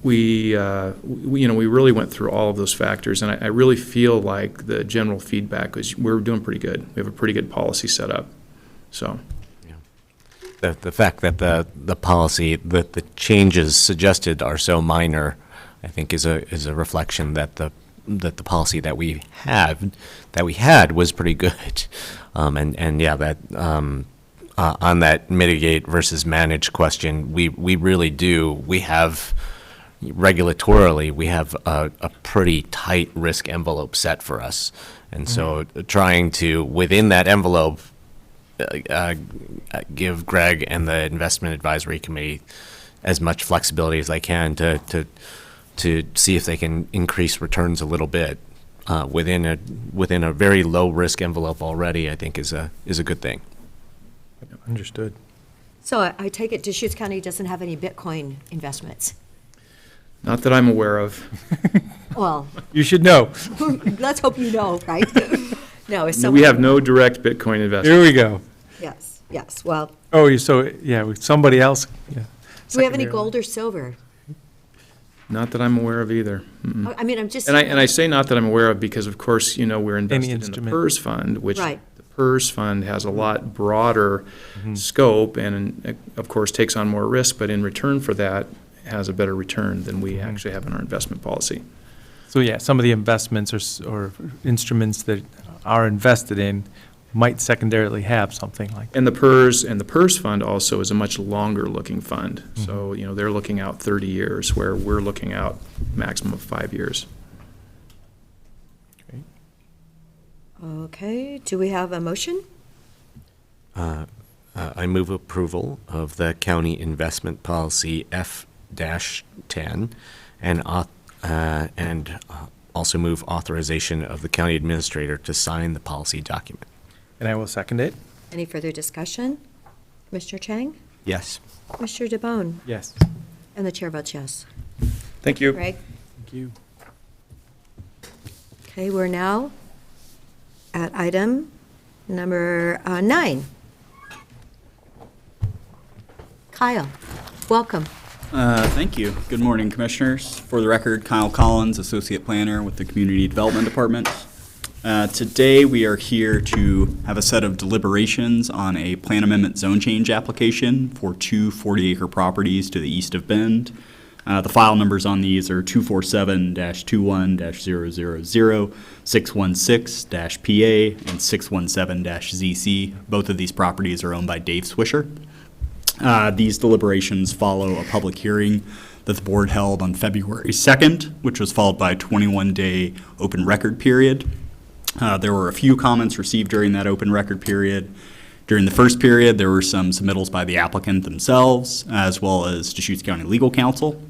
We really went through all of those factors, and I really feel like the general feedback was we're doing pretty good. We have a pretty good policy set up. So, The fact that the policy, that the changes suggested are so minor, I think is a reflection that the policy that we had was pretty good, and yeah, that on that mitigate versus manage question, we really do. We have regulatorily, we have a pretty tight risk envelope set for us, and so trying to within that envelope give Greg and the investment advisory committee as much flexibility as I can to see if they can increase returns a little bit within a very low risk envelope already, I think is a good thing. Understood. So I take it Deschutes County doesn't have any Bitcoin investments? not that I'm aware of. Well, You should know. let's hope you know, right? No, it's We have no direct Bitcoin investment. Here we go. Yes, well, Somebody else, yeah. do we have any Secondary. gold or silver? Not that I'm aware of either. Mm-mm. I mean, I'm just. And I say not that I'm aware of because, of course, we're invested in the instrument. PERS fund, which Right. the PERS fund has a lot broader scope and, of course, takes on more risk, but in return for that, has a better return than we actually have in our investment policy. So, yeah, some of the investments or instruments that are invested in might secondarily have something like that. And the PERS fund also is a much longer-looking fund. So, they're looking out 30 years, where we're looking out maximum of 5 years. Okay, do we have a motion? I move approval of the county investment policy F-10 and also move authorization of the county administrator to sign the policy document. And I will second it. Any further discussion? Commissioner Chang? Yes. Commissioner DeBonne? Yes. And the chair votes yes. Thank you. Greg? Thank you. Okay, we're now at item number 9. Kyle, welcome. Thank you. Good morning, Commissioners. For the record, Kyle Collins, Associate Planner with the Community Development Department. Today, we are here to have a set of deliberations on a plan amendment zone change application for 2 40-acre properties to the east of Bend. The file numbers on these are 247-21-000, 616-PA, and 617-ZC. Both of these properties are owned by Dave Swisher. These deliberations follow a public hearing that the board held on February 2nd, which was followed by a 21-day open record period. There were a few comments received during that open record period. During the first period, there were some submittals by the applicant themselves, as well as Deschutes County Legal Counsel.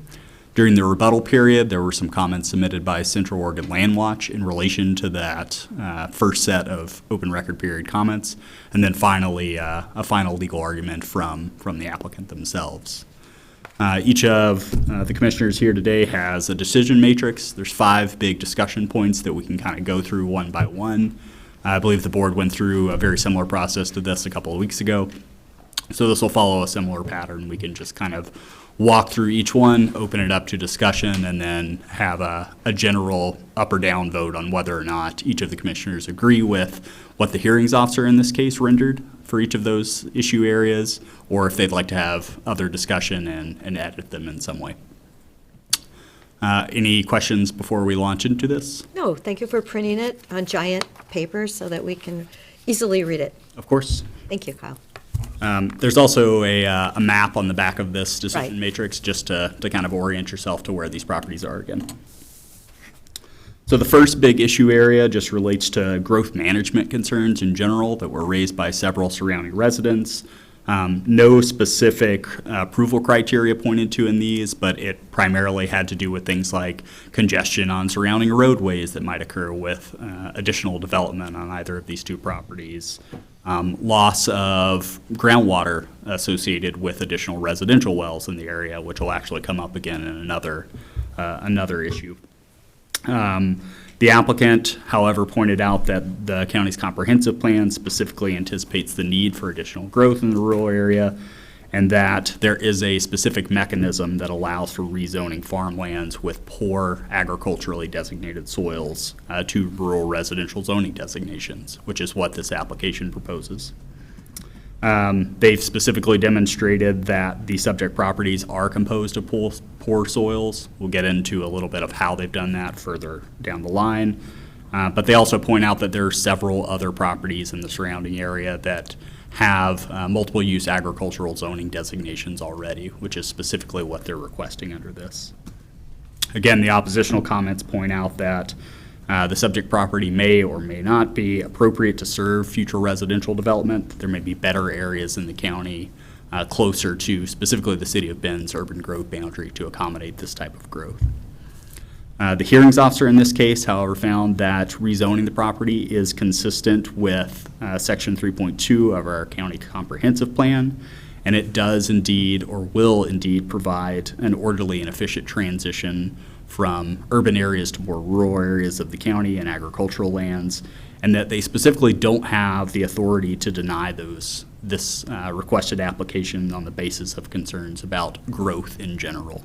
During the rebuttal period, there were some comments submitted by Central Oregon Land Watch in relation to that first set of open record period comments, and then finally a final legal argument from the applicant themselves. Each of the commissioners here today has a decision matrix. There's 5 big discussion points that we can kind of go through one by one. I believe the board went through a very similar process to this a couple of weeks ago. So this will follow a similar pattern. We can just kind of walk through each one, open it up to discussion, and then have a general up or down vote on whether or not each of the commissioners agree with what the hearings officer in this case rendered for each of those issue areas, or if they'd like to have other discussion and edit them in some way. Any questions before we launch into this? No, thank you for printing it on giant paper so that we can easily read it. Of course. Thank you, Kyle. There's also a map on the back of this decision Right. matrix just to kind of orient yourself to where these properties are again. So the first big issue area just relates to growth management concerns in general that were raised by several surrounding residents. No specific approval criteria pointed to in these, but it primarily had to do with things like congestion on surrounding roadways that might occur with additional development on either of these 2 properties. Loss of groundwater associated with additional residential wells in the area, which will actually come up again in another issue. The applicant, however, pointed out that the county's comprehensive plan specifically anticipates the need for additional growth in the rural area, and that there is a specific mechanism that allows for rezoning farmlands with poor agriculturally designated soils to rural residential zoning designations, which is what this application proposes. They've specifically demonstrated that the subject properties are composed of poor soils. We'll get into a little bit of how they've done that further down the line. But they also point out that there are several other properties in the surrounding area that have multiple use agricultural zoning designations already, which is specifically what they're requesting under this. Again, the oppositional comments point out that the subject property may or may not be appropriate to serve future residential development. There may be better areas in the county closer to specifically the city of Bend's urban growth boundary to accommodate this type of growth. The hearings officer in this case, however, found that rezoning the property is consistent with Section 3.2 of our county comprehensive plan, and it does indeed or will indeed provide an orderly and efficient transition from urban areas to more rural areas of the county and agricultural lands, and that they specifically don't have the authority to deny this requested application on the basis of concerns about growth in general.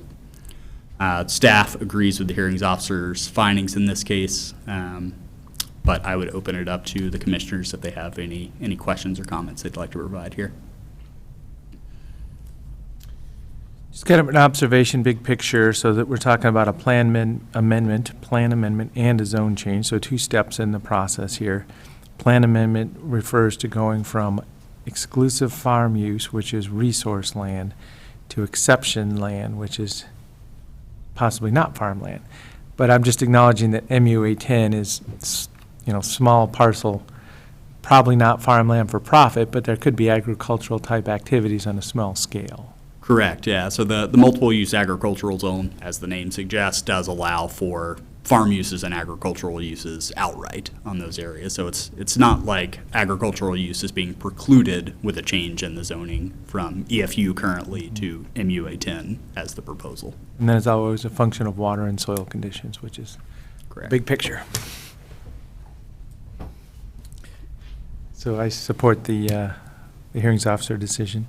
Staff agrees with the hearings officer's findings in this case, but I would open it up to the commissioners if they have any questions or comments they'd like to provide here. Just kind of an observation, big picture, so that we're talking about a plan amendment, and a zone change, so 2 steps in the process here. Plan amendment refers to going from exclusive farm use, which is resource land, to exception land, which is possibly not farmland. But I'm just acknowledging that MUA 10 is, small parcel, probably not farmland for profit, but there could be agricultural type activities on a small scale. Correct, yeah. So the multiple use agricultural zone, as the name suggests, does allow for farm uses and agricultural uses outright on those areas. So it's not like agricultural use is being precluded with a change in the zoning from EFU currently to MUA 10 as the proposal. And then it's always a function of water and soil conditions, which is Correct. big picture. So I support the hearings officer decision.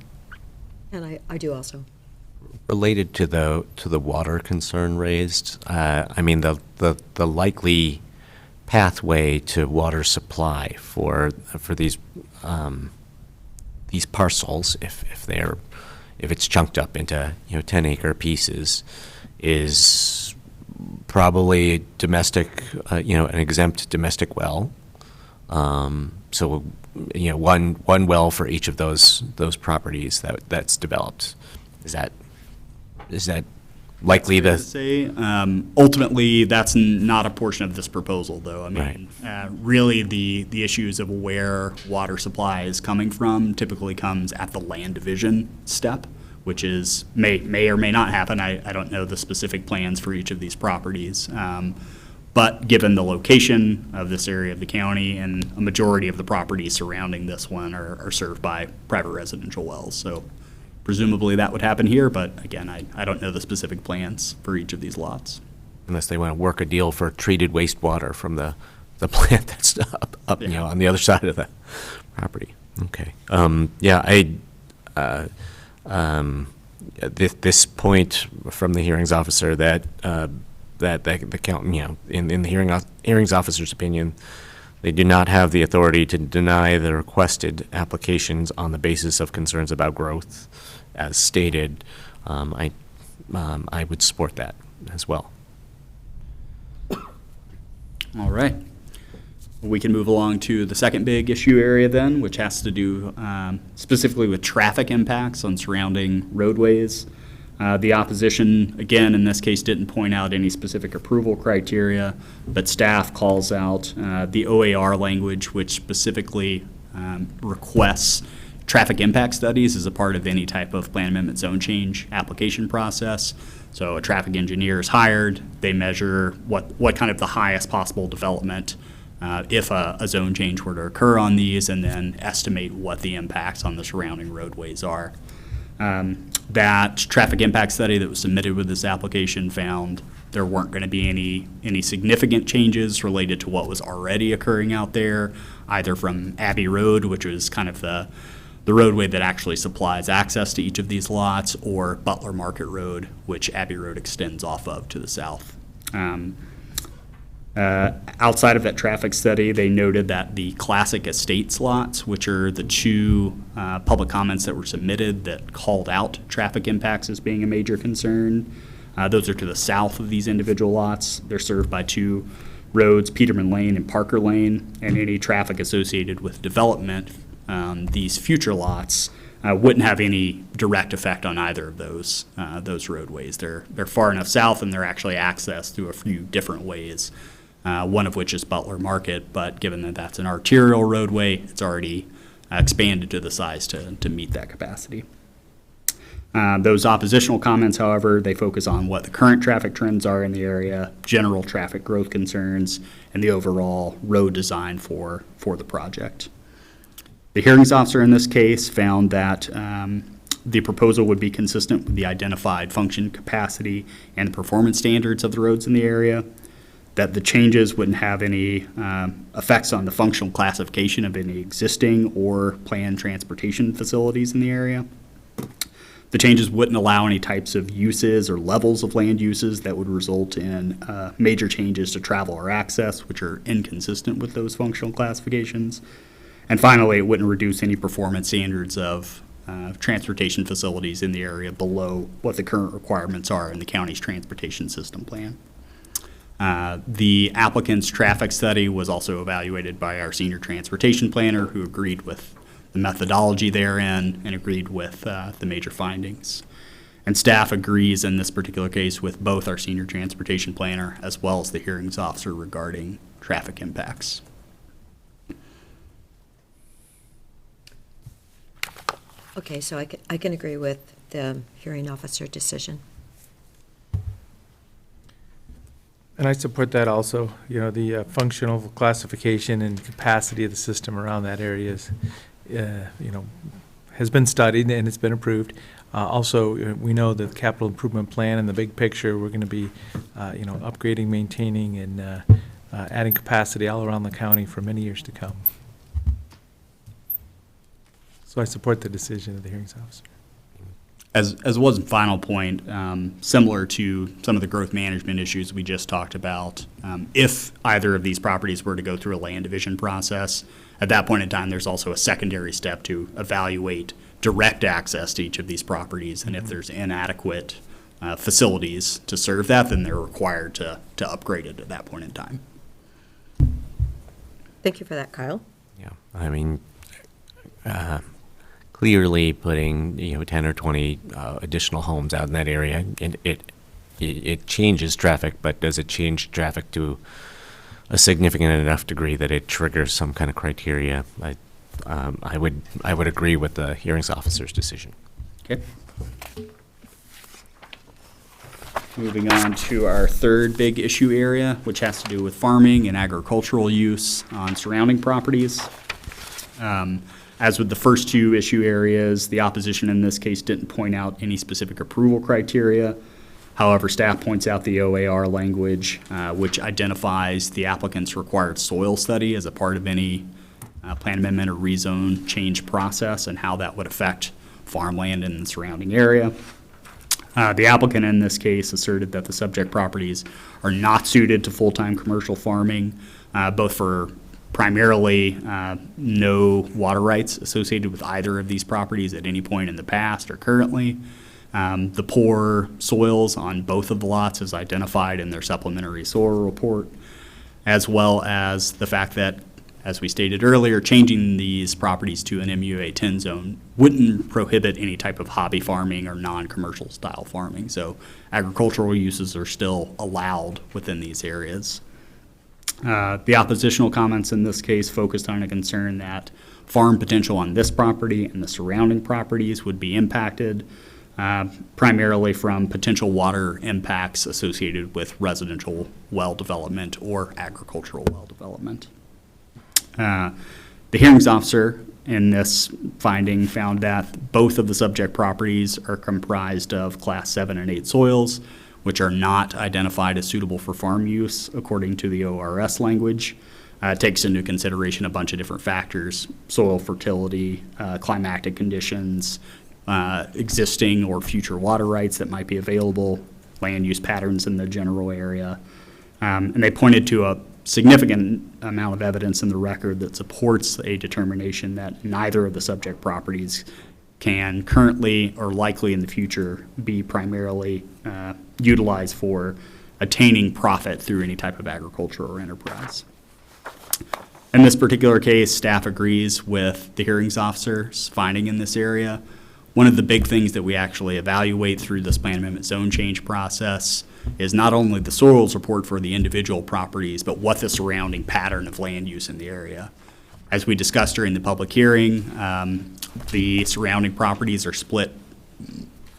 And I do also. Related to the water concern raised, I mean, the likely pathway to water supply for these parcels, if it's chunked up into 10-acre pieces, is probably domestic, an exempt domestic well. So one well for each of those properties that's developed. Is that likely Fair to say, ultimately, that's not a portion of this proposal, though. I mean, really, the issues of where water supply is coming from typically comes at the land division step, which is may or may not happen. I don't know the specific plans for each of these properties. But given the location of this area of the county and a majority of the properties surrounding this one are served by private residential wells. So presumably that would happen here, but again, I don't know the specific plans for each of these lots. Unless they want to work a deal for treated wastewater from the plant that's up on the other side of the property. Okay. This point from the hearings officer that the count, in the hearings officer's opinion, they do not have the authority to deny the requested applications on the basis of concerns about growth, as stated. I would support that as well. All right. We can move along to the second big issue area then, which has to do specifically with traffic impacts on surrounding roadways. The opposition, again, in this case, didn't point out any specific approval criteria, but staff calls out the OAR language, which specifically requests traffic impact studies as a part of any type of plan amendment zone change application process. So a traffic engineer is hired, they measure what kind of the highest possible development if a zone change were to occur on these, and then estimate what the impacts on the surrounding roadways are. That traffic impact study that was submitted with this application found there weren't going to be any significant changes related to what was already occurring out there, either from Abbey Road, which was kind of the roadway that actually supplies access to each of these lots, or Butler Market Road, which Abbey Road extends off of to the south. Outside of that traffic study, they noted that the classic estates lots, which are the two public comments that were submitted that called out traffic impacts as being a major concern, those are to the south of these individual lots. They're served by two roads, Peterman Lane and Parker Lane, and any traffic associated with development, these future lots, wouldn't have any direct effect on either of those roadways. They're far enough south, and they're actually accessed through a few different ways. One of which is Butler Market, but given that that's an arterial roadway, it's already expanded to the size to meet that capacity. Those oppositional comments, however, they focus on what the current traffic trends are in the area, general traffic growth concerns, and the overall road design for the project. The hearings officer in this case found that the proposal would be consistent with the identified function, capacity, and performance standards of the roads in the area, that the changes wouldn't have any effects on the functional classification of any existing or planned transportation facilities in the area. The changes wouldn't allow any types of uses or levels of land uses that would result in major changes to travel or access, which are inconsistent with those functional classifications. And finally, it wouldn't reduce any performance standards of transportation facilities in the area below what the current requirements are in the county's transportation system plan. The applicant's traffic study was also evaluated by our senior transportation planner, who agreed with the methodology therein and agreed with the major findings. And staff agrees in this particular case with both our senior transportation planner as well as the hearings officer regarding traffic impacts. Okay, so I can agree with the hearing officer decision. And I support that also. You know, the functional classification and capacity of the system around that area is, you know, has been studied and it's been approved. Also, we know that the capital improvement plan and the big picture, we're going to be, you know, upgrading, maintaining, and adding capacity all around the county for many years to come. So I support the decision of the hearings officer. As was a final point, similar to some of the growth management issues we just talked about, if either of these properties were to go through a land division process, at that point in time, there's also a secondary step to evaluate direct access to each of these properties. And if there's inadequate facilities to serve that, then they're required to upgrade it at that point in time. Thank you for that, Kyle. Yeah, I mean, clearly putting, 10 or 20 additional homes out in that area, it changes traffic, but does it change traffic to a significant enough degree that it triggers some kind of criteria? I would agree with the hearings officer's decision. Okay. Moving on to our third big issue area, which has to do with farming and agricultural use on surrounding properties. As with the first two issue areas, the opposition in this case didn't point out any specific approval criteria. However, staff points out the OAR language, which identifies the applicant's required soil study as a part of any plan amendment or rezone change process and how that would affect farmland in the surrounding area. The applicant in this case asserted that the subject properties are not suited to full-time commercial farming, both for primarily no water rights associated with either of these properties at any point in the past or currently. The poor soils on both of the lots is identified in their supplementary soil report, as well as the fact that, as we stated earlier, changing these properties to an MUA 10 zone wouldn't prohibit any type of hobby farming or non-commercial style farming. So agricultural uses are still allowed within these areas. The oppositional comments in this case focused on a concern that farm potential on this property and the surrounding properties would be impacted, primarily from potential water impacts associated with residential well development or agricultural well development. The hearings officer in this finding found that both of the subject properties are comprised of class 7 and 8 soils, which are not identified as suitable for farm use according to the ORS language. It takes into consideration a bunch of different factors: soil fertility, climatic conditions, existing or future water rights that might be available, land use patterns in the general area. And they pointed to a significant amount of evidence in the record that supports a determination that neither of the subject properties can currently or likely in the future be primarily utilized for attaining profit through any type of agriculture or enterprise. In this particular case, staff agrees with the hearings officer's finding in this area. One of the big things that we actually evaluate through this plan amendment zone change process is not only the soils report for the individual properties, but what the surrounding pattern of land use in the area. As we discussed during the public hearing, the surrounding properties are split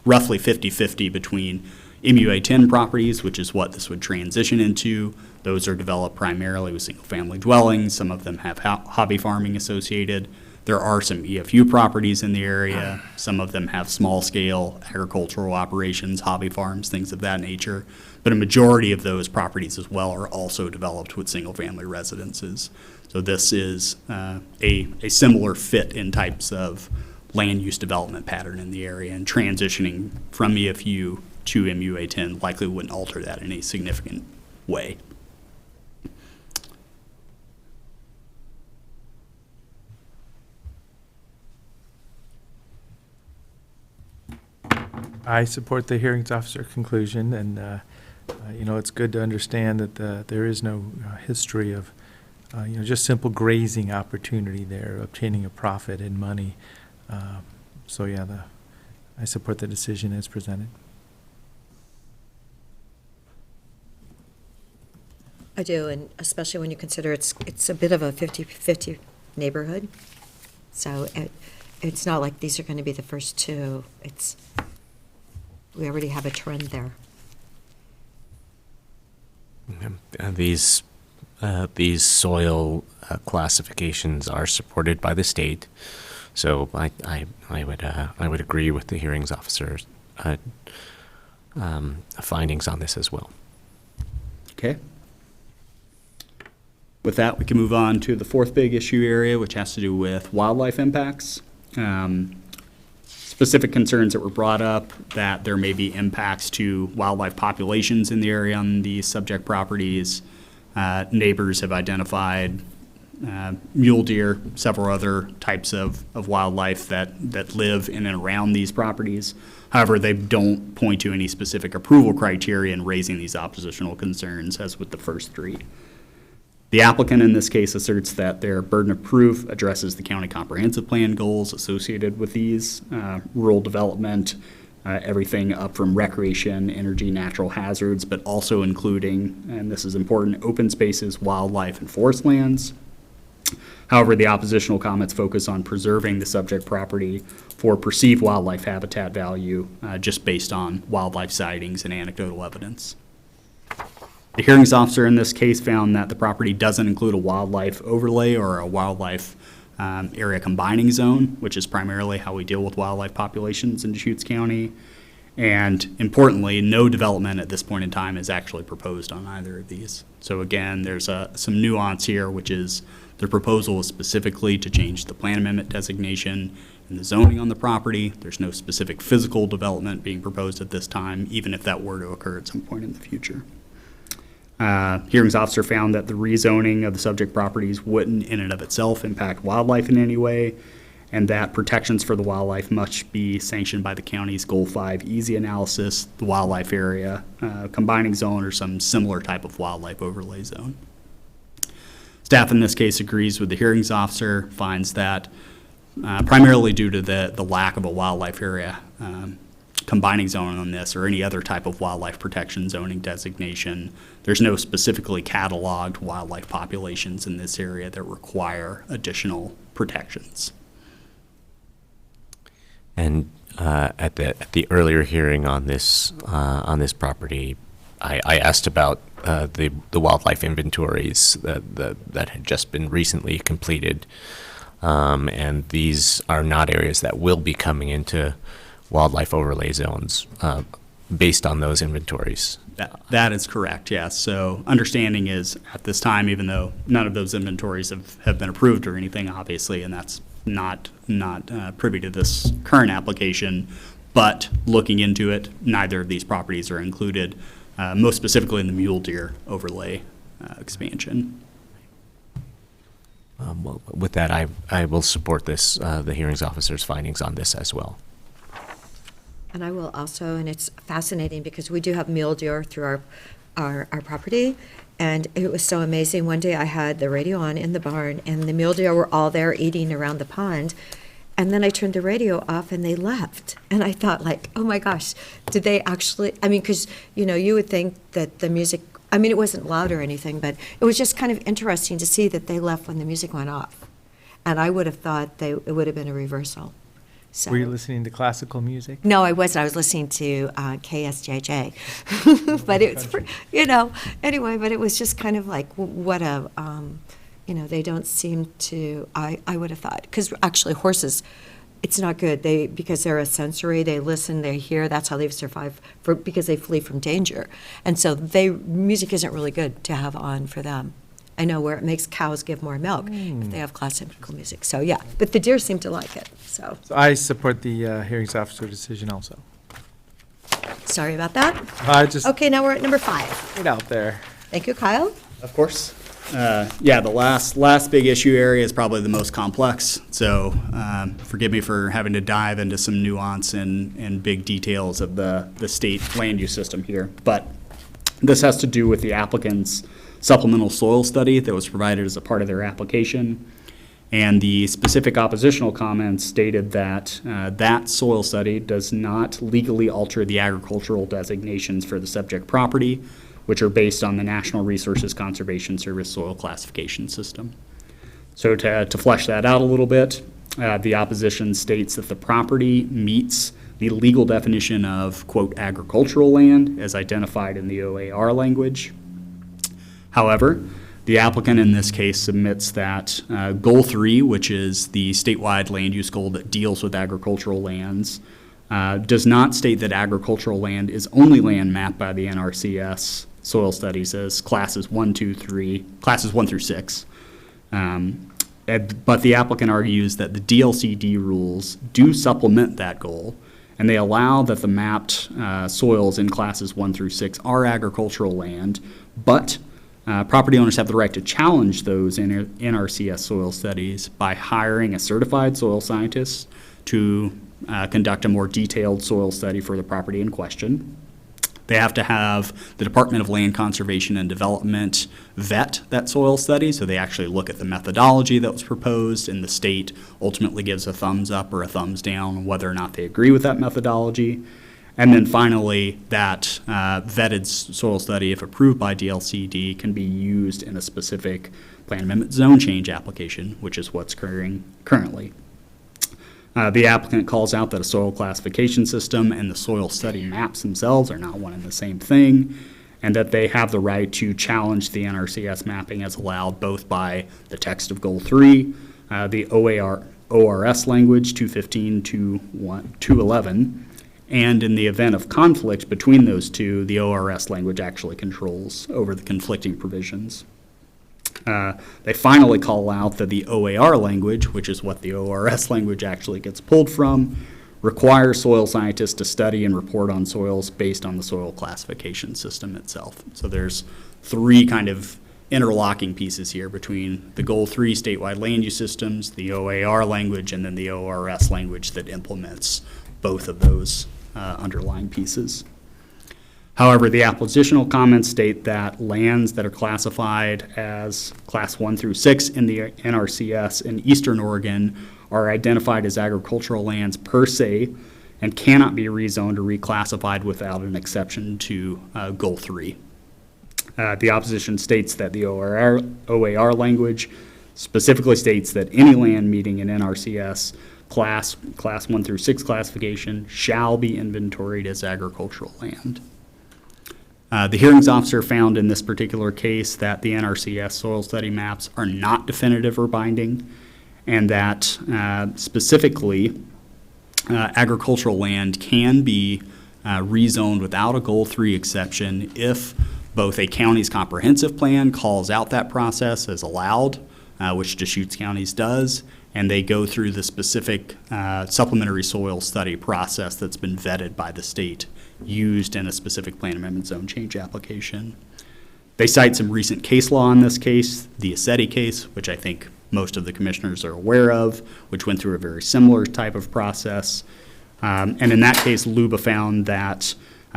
roughly 50-50 between MUA 10 properties, which is what this would transition into. Those are developed primarily with single-family dwellings. Some of them have hobby farming associated. There are some EFU properties in the area. Some of them have small-scale agricultural operations, hobby farms, things of that nature. But a majority of those properties as well are also developed with single-family residences. So this is a similar fit in types of land use development pattern in the area, and transitioning from EFU to MUA 10 likely wouldn't alter that in a significant way. I support the hearings officer conclusion, and it's good to understand that there is no history of just simple grazing opportunity there, obtaining a profit and money. I support the decision as presented. I do, and especially when you consider it's a bit of a 50-50 neighborhood. So it's not like these are going to be the first two. We already have a trend there. These soil classifications are supported by the state, so I would agree with the hearings officer's findings on this as well. Okay. With that, we can move on to the fourth big issue area, which has to do with wildlife impacts. Specific concerns that were brought up that there may be impacts to wildlife populations in the area on the subject properties. Neighbors have identified mule deer, several other types of wildlife that live in and around these properties. However, they don't point to any specific approval criteria in raising these oppositional concerns, as with the first three. The applicant in this case asserts that their burden of proof addresses the county comprehensive plan goals associated with these, rural development, everything up from recreation, energy, natural hazards, but also including, and this is important, open spaces, wildlife, and forest lands. However, the oppositional comments focus on preserving the subject property for perceived wildlife habitat value, just based on wildlife sightings and anecdotal evidence. The hearings officer in this case found that the property doesn't include a wildlife overlay or a wildlife area combining zone, which is primarily how we deal with wildlife populations in Deschutes County. And importantly, no development at this point in time is actually proposed on either of these. So again, there's some nuance here, which is the proposal is specifically to change the plan amendment designation and the zoning on the property. There's no specific physical development being proposed at this time, even if that were to occur at some point in the future. Hearings officer found that the rezoning of the subject properties wouldn't in and of itself impact wildlife in any way, and that protections for the wildlife must be sanctioned by the county's Goal 5 easy analysis, the wildlife area, combining zone, or some similar type of wildlife overlay zone. Staff in this case agrees with the hearings officer, finds that primarily due to the lack of a wildlife area combining zone on this or any other type of wildlife protection zoning designation, there's no specifically cataloged wildlife populations in this area that require additional protections. And at the earlier hearing on this property, I asked about the wildlife inventories that had just been recently completed, and these are not areas that will be coming into wildlife overlay zones based on those inventories. That is correct, yes. So understanding is at this time, even though none of those inventories have been approved or anything, obviously, and that's not privy to this current application, but looking into it, neither of these properties are included, most specifically in the mule deer overlay expansion. Well, with that, I will support this, the hearings officer's findings on this as well. And I will also, and it's fascinating because we do have mule deer through our property, and it was so amazing. One day I had the radio on in the barn, and the mule deer were all there eating around the pond, and then I turned the radio off and they left. And I thought, like, oh my gosh, did they actually, I mean, because, you would think that the music, I mean, it wasn't loud or anything, but it was just kind of interesting to see that they left when the music went off. And I would have thought it would have been a reversal. So. Were you listening to classical music? No, I wasn't. I was listening to KSJJ. But it's, anyway, but it was just kind of like, what a, they don't seem to, I would have thought, because actually horses, it's not good. Because they're a sensory, they listen, they hear, that's how they've survived, because they flee from danger. And so music isn't really good to have on for them. I know where it makes cows give more milk if they have classical music. So, yeah, but the deer seem to like it, so. So I support the hearings officer decision also. Sorry about that. Okay, now we're at number 5. Get out there. Thank you, Kyle. Of course. The last big issue area is probably the most complex. So forgive me for having to dive into some nuance and big details of the state land use system here. But this has to do with the applicant's supplemental soil study that was provided as a part of their application. And the specific oppositional comments stated that that soil study does not legally alter the agricultural designations for the subject property, which are based on the National Resources Conservation Service soil classification system. So to flesh that out a little bit, the opposition states that the property meets the legal definition of, quote, agricultural land as identified in the OAR language. However, the applicant in this case submits that Goal 3, which is the statewide land use goal that deals with agricultural lands, does not state that agricultural land is only land mapped by the NRCS soil studies as classes 1 through 6. But the applicant argues that the DLCD rules do supplement that goal, and they allow that the mapped soils in classes 1 through 6 are agricultural land, but property owners have the right to challenge those NRCS soil studies by hiring a certified soil scientist to conduct a more detailed soil study for the property in question. They have to have the Department of Land Conservation and Development vet that soil study, so they actually look at the methodology that was proposed, and the state ultimately gives a thumbs up or a thumbs down whether or not they agree with that methodology. And then finally, that vetted soil study, if approved by DLCD, can be used in a specific plan amendment zone change application, which is what's occurring currently. The applicant calls out that a soil classification system and the soil study maps themselves are not one and the same thing, and that they have the right to challenge the NRCS mapping as allowed both by the text of Goal 3, the ORS language 215 to 211, and in the event of conflict between those two, the ORS language actually controls over the conflicting provisions. They finally call out that the OAR language, which is what the ORS language actually gets pulled from, requires soil scientists to study and report on soils based on the soil classification system itself. So there's three kind of interlocking pieces here between the Goal 3 statewide land use systems, the OAR language, and then the ORS language that implements both of those underlying pieces. However, the oppositional comments state that lands that are classified as Class 1 through 6 in the NRCS in Eastern Oregon are identified as agricultural lands per se and cannot be rezoned or reclassified without an exception to Goal 3. The opposition states that the OAR language specifically states that any land meeting an NRCS Class 1 through 6 classification shall be inventoried as agricultural land. The hearings officer found in this particular case that the NRCS soil study maps are not definitive or binding, and that specifically agricultural land can be rezoned without a Goal 3 exception if both a county's comprehensive plan calls out that process as allowed, which Deschutes County does, and they go through the specific supplementary soil study process that's been vetted by the state, used in a specific plan amendment zone change application. They cite some recent case law in this case, the Assetti case, which I think most of the commissioners are aware of, which went through a very similar type of process. And in that case, LUBA found that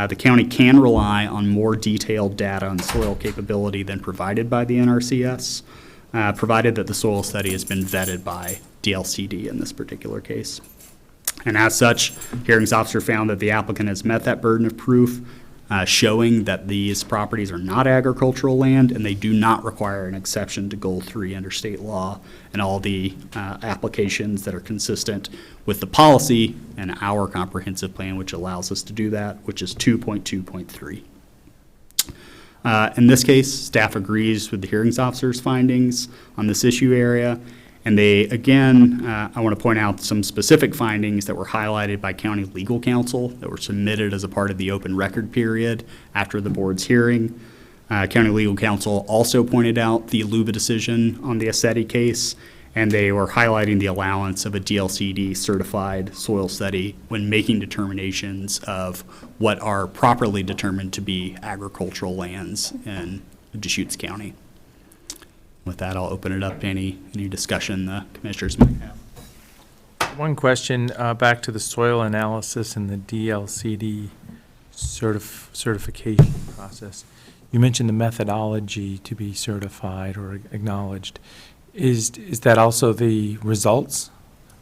the county can rely on more detailed data on soil capability than provided by the NRCS, provided that the soil study has been vetted by DLCD in this particular case. And as such, hearings officer found that the applicant has met that burden of proof, showing that these properties are not agricultural land and they do not require an exception to Goal 3 under state law, and all the applications that are consistent with the policy and our comprehensive plan, which allows us to do that, which is 2.2.3. In this case, staff agrees with the hearings officer's findings on this issue area. And they, again, I want to point out some specific findings that were highlighted by county legal counsel that were submitted as a part of the open record period after the board's hearing. County legal counsel also pointed out the LUBA decision on the Assetti case, and they were highlighting the allowance of a DLCD certified soil study when making determinations of what are properly determined to be agricultural lands in Deschutes County. With that, I'll open it up to any discussion the commissioners might have. One question, back to the soil analysis and the DLCD certification process. You mentioned the methodology to be certified or acknowledged. Is that also the results?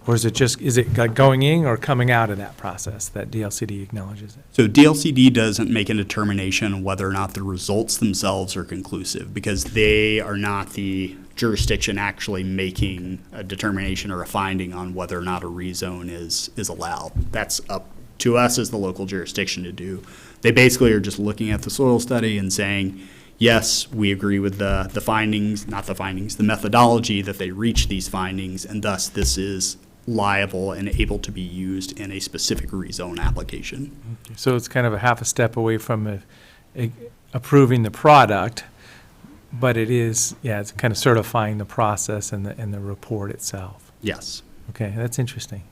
Or is it going in or coming out of that process that DLCD acknowledges it? So DLCD doesn't make a determination on whether or not the results themselves are conclusive, because they are not the jurisdiction actually making a determination or a finding on whether or not a rezone is allowed. That's up to us as the local jurisdiction to do. They basically are just looking at the soil study and saying, yes, we agree with the findings, not the findings, the methodology that they reach these findings, and thus this is liable and able to be used in a specific rezone application. So it's kind of a half a step away from approving the product, but it is, yeah, it's kind of certifying the process and the report itself. Yes. Okay, that's interesting.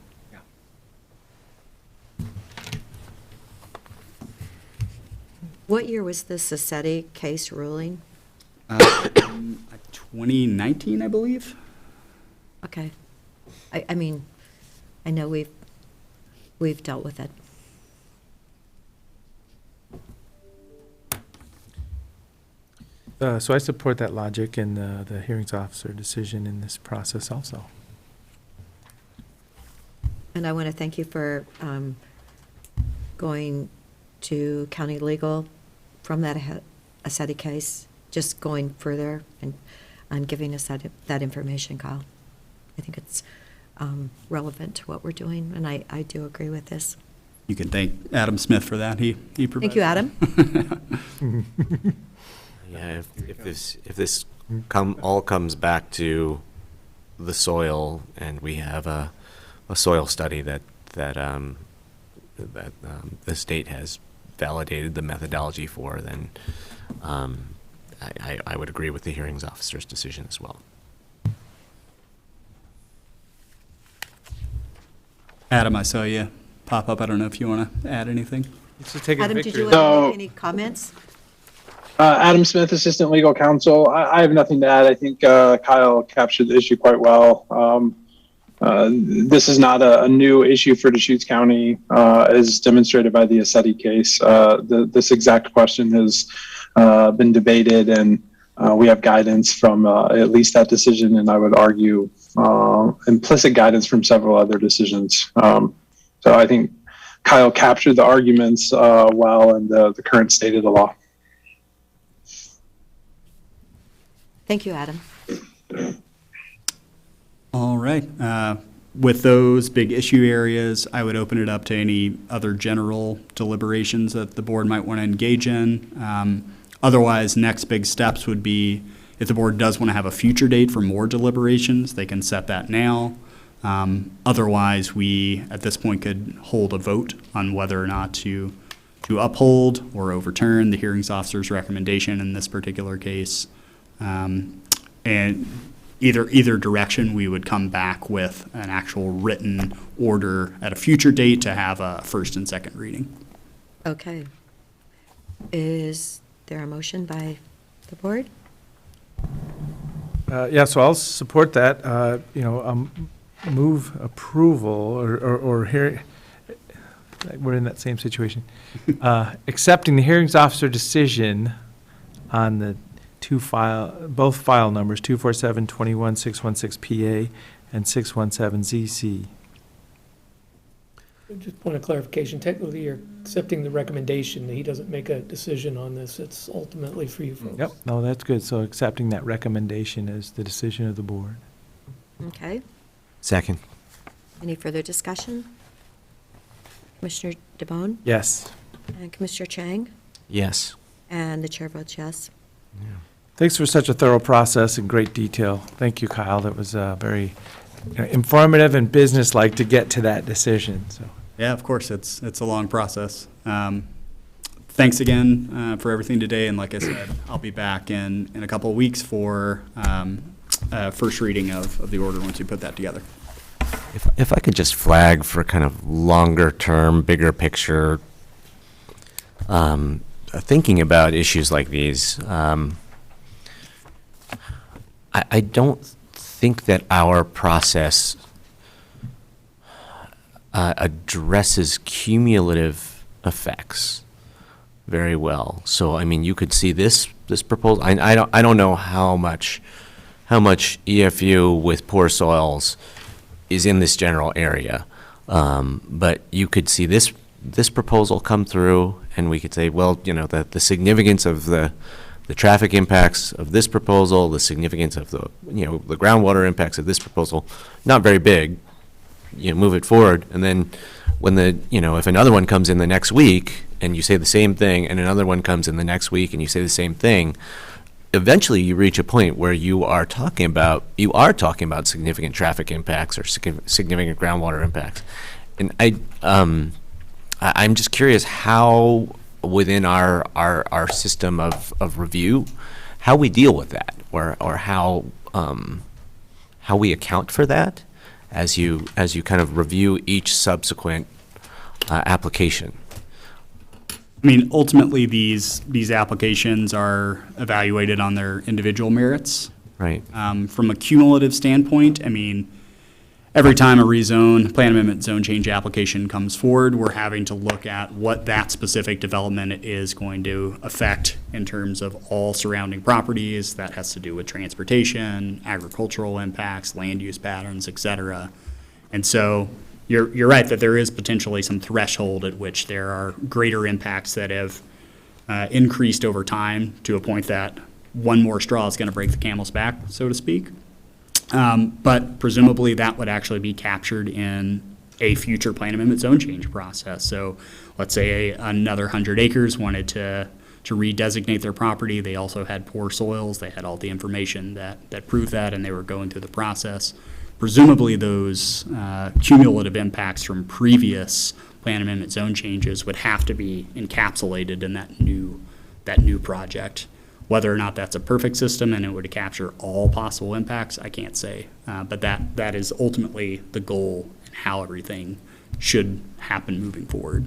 What year was the Sassetti case ruling? 2019, I believe. Okay. I mean, I know we've dealt with it. So I support that logic and the hearings officer decision in this process also. And I want to thank you for going to county legal from that Assetti case, just going further and giving us that information, Kyle. I think it's relevant to what we're doing, and I do agree with this. You can thank Adam Smith for that. He provided. Thank you, Adam. Yeah, if this all comes back to the soil, and we have a soil study that the state has validated the methodology for, then I would agree with the hearings officer's decision as well. Adam, I saw you pop up. I don't know if you want to add anything. Adam, did you want to make any comments? Adam Smith, Assistant Legal Counsel. I have nothing to add. I think Kyle captured the issue quite well. This is not a new issue for Deschutes County, as demonstrated by the Assetti case. This exact question has been debated, and we have guidance from at least that decision, and I would argue implicit guidance from several other decisions. So I think Kyle captured the arguments well in the current state of the law. Thank you, Adam. All right. With those big issue areas, I would open it up to any other general deliberations that the board might want to engage in. Otherwise, next big steps would be if the board does want to have a future date for more deliberations, they can set that now. Otherwise, we, at this point, could hold a vote on whether or not to uphold or overturn the hearings officer's recommendation in this particular case. And either direction, we would come back with an actual written order at a future date to have a first and second reading. Okay. Is there a motion by the board? Yeah, so I'll support that. Move approval or hear. We're in that same situation. Accepting the hearings officer decision on the both file numbers, 247-21-616 PA and 617 ZC. Just point of clarification, technically you're accepting the recommendation. He doesn't make a decision on this. It's ultimately for you folks. Yep, no, that's good. So accepting that recommendation as the decision of the board. Okay. Second. Any further discussion? Commissioner DeBonne? Yes. And Commissioner Chang? Yes. And the chair votes yes. Thanks for such a thorough process and great detail. Thank you, Kyle. That was very informative and businesslike to get to that decision. So. Yeah, of course, it's a long process. Thanks again for everything today, and like I said, I'll be back in a couple of weeks for first reading of the order once you put that together. If I could just flag for kind of longer term, bigger picture, thinking about issues like these, I don't think that our process addresses cumulative effects very well. So, I mean, you could see this proposal. I don't know how much EFU with poor soils is in this general area, but you could see this proposal come through, and we could say, well, the significance of the traffic impacts of this proposal, the significance of the groundwater impacts of this proposal, not very big. Move it forward, and then when if another one comes in the next week and you say the same thing, and another one comes in the next week and you say the same thing, eventually you reach a point where you are talking about significant traffic impacts or significant groundwater impacts. And I'm just curious how within our system of review, how we deal with that, or how we account for that as you kind of review each subsequent application. I mean, ultimately, these applications are evaluated on their individual merits. Right. From a cumulative standpoint, I mean, every time a rezone, plan amendment, zone change application comes forward, we're having to look at what that specific development is going to affect in terms of all surrounding properties. That has to do with transportation, agricultural impacts, land use patterns, et cetera. And so you're right that there is potentially some threshold at which there are greater impacts that have increased over time to a point that one more straw is going to break the camel's back, so to speak. But presumably that would actually be captured in a future plan amendment zone change process. So let's say another 100 acres wanted to redesignate their property. They also had poor soils. They had all the information that proved that, and they were going through the process. Presumably those cumulative impacts from previous plan amendment zone changes would have to be encapsulated in that new project. Whether or not that's a perfect system and it would capture all possible impacts, I can't say. But that is ultimately the goal and how everything should happen moving forward.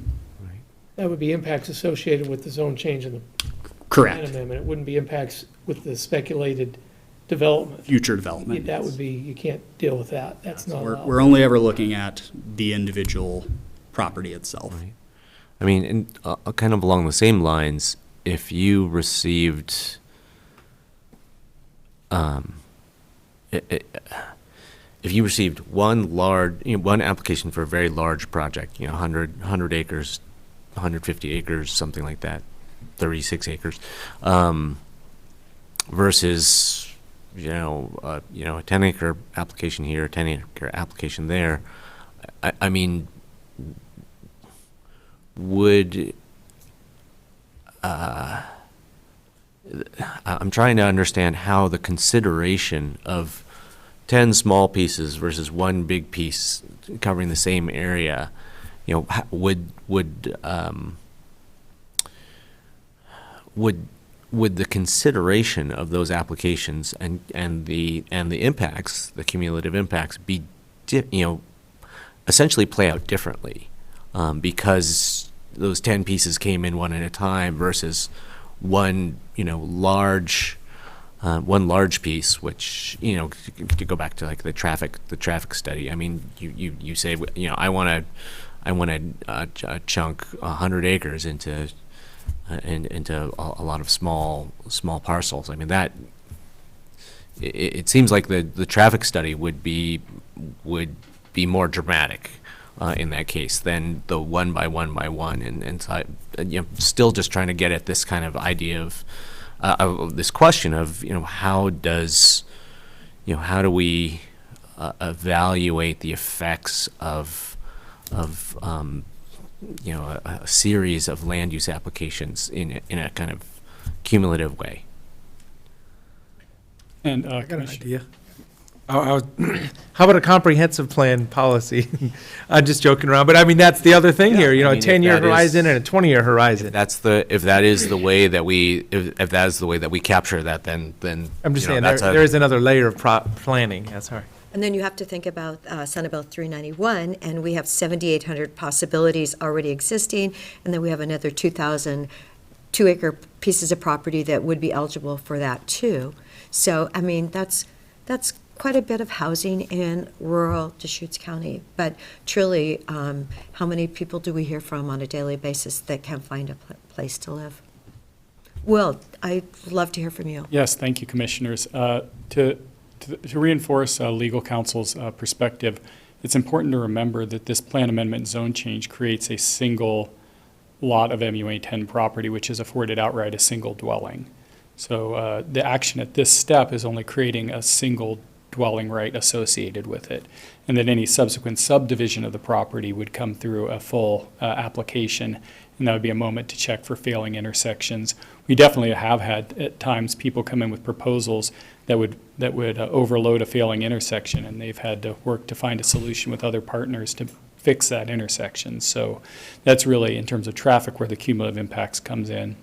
That would be impacts associated with the zone change in the Correct. plan amendment. It wouldn't be impacts with the speculated development. Future development. That would be, you can't deal with that. That's not allowed. We're only ever looking at the individual property itself. Right. I mean, and kind of along the same lines, if you received, if you received one application for a very large project, 100 acres, 150 acres, something like that, 36 acres, versus a 10-acre application here, a 10-acre application there, I mean, would I'm trying to understand how the consideration of 10 small pieces versus one big piece covering the same area, would the consideration of those applications and the impacts, the cumulative impacts, be essentially play out differently, because those 10 pieces came in one at a time versus one large piece, which to go back to like the traffic study. I mean, you say I want to chunk 100 acres into a lot of small parcels. I mean, that it seems like the traffic study would be more dramatic in that case than the one by one, and so still just trying to get at this kind of idea of this question of how do we evaluate the effects of a series of land use applications in a kind of cumulative way. And I got an idea. How about a comprehensive plan policy? I'm just joking around, but I mean, that's the other thing here, a 10-year horizon and a 20-year horizon. If that is the way that we capture that, then I'm just saying, there is another layer of planning. That's all right. And then you have to think about Senate Bill 391, and we have 7,800 possibilities already existing, and then we have another 2,000 2-acre pieces of property that would be eligible for that too. So, I mean, that's quite a bit of housing in rural Deschutes County. But truly, how many people do we hear from on a daily basis that can't find a place to live? Will, I'd love to hear from you. Yes, thank you, Commissioners. To reinforce legal counsel's perspective, it's important to remember that this plan amendment zone change creates a single lot of MUA 10 property, which is afforded outright a single dwelling. So the action at this step is only creating a single dwelling right associated with it, and then any subsequent subdivision of the property would come through a full application and that would be a moment to check for failing intersections. We definitely have had at times people come in with proposals that would overload a failing intersection, and they've had to work to find a solution with other partners to fix that intersection. So that's really, in terms of traffic, where the cumulative impacts comes in.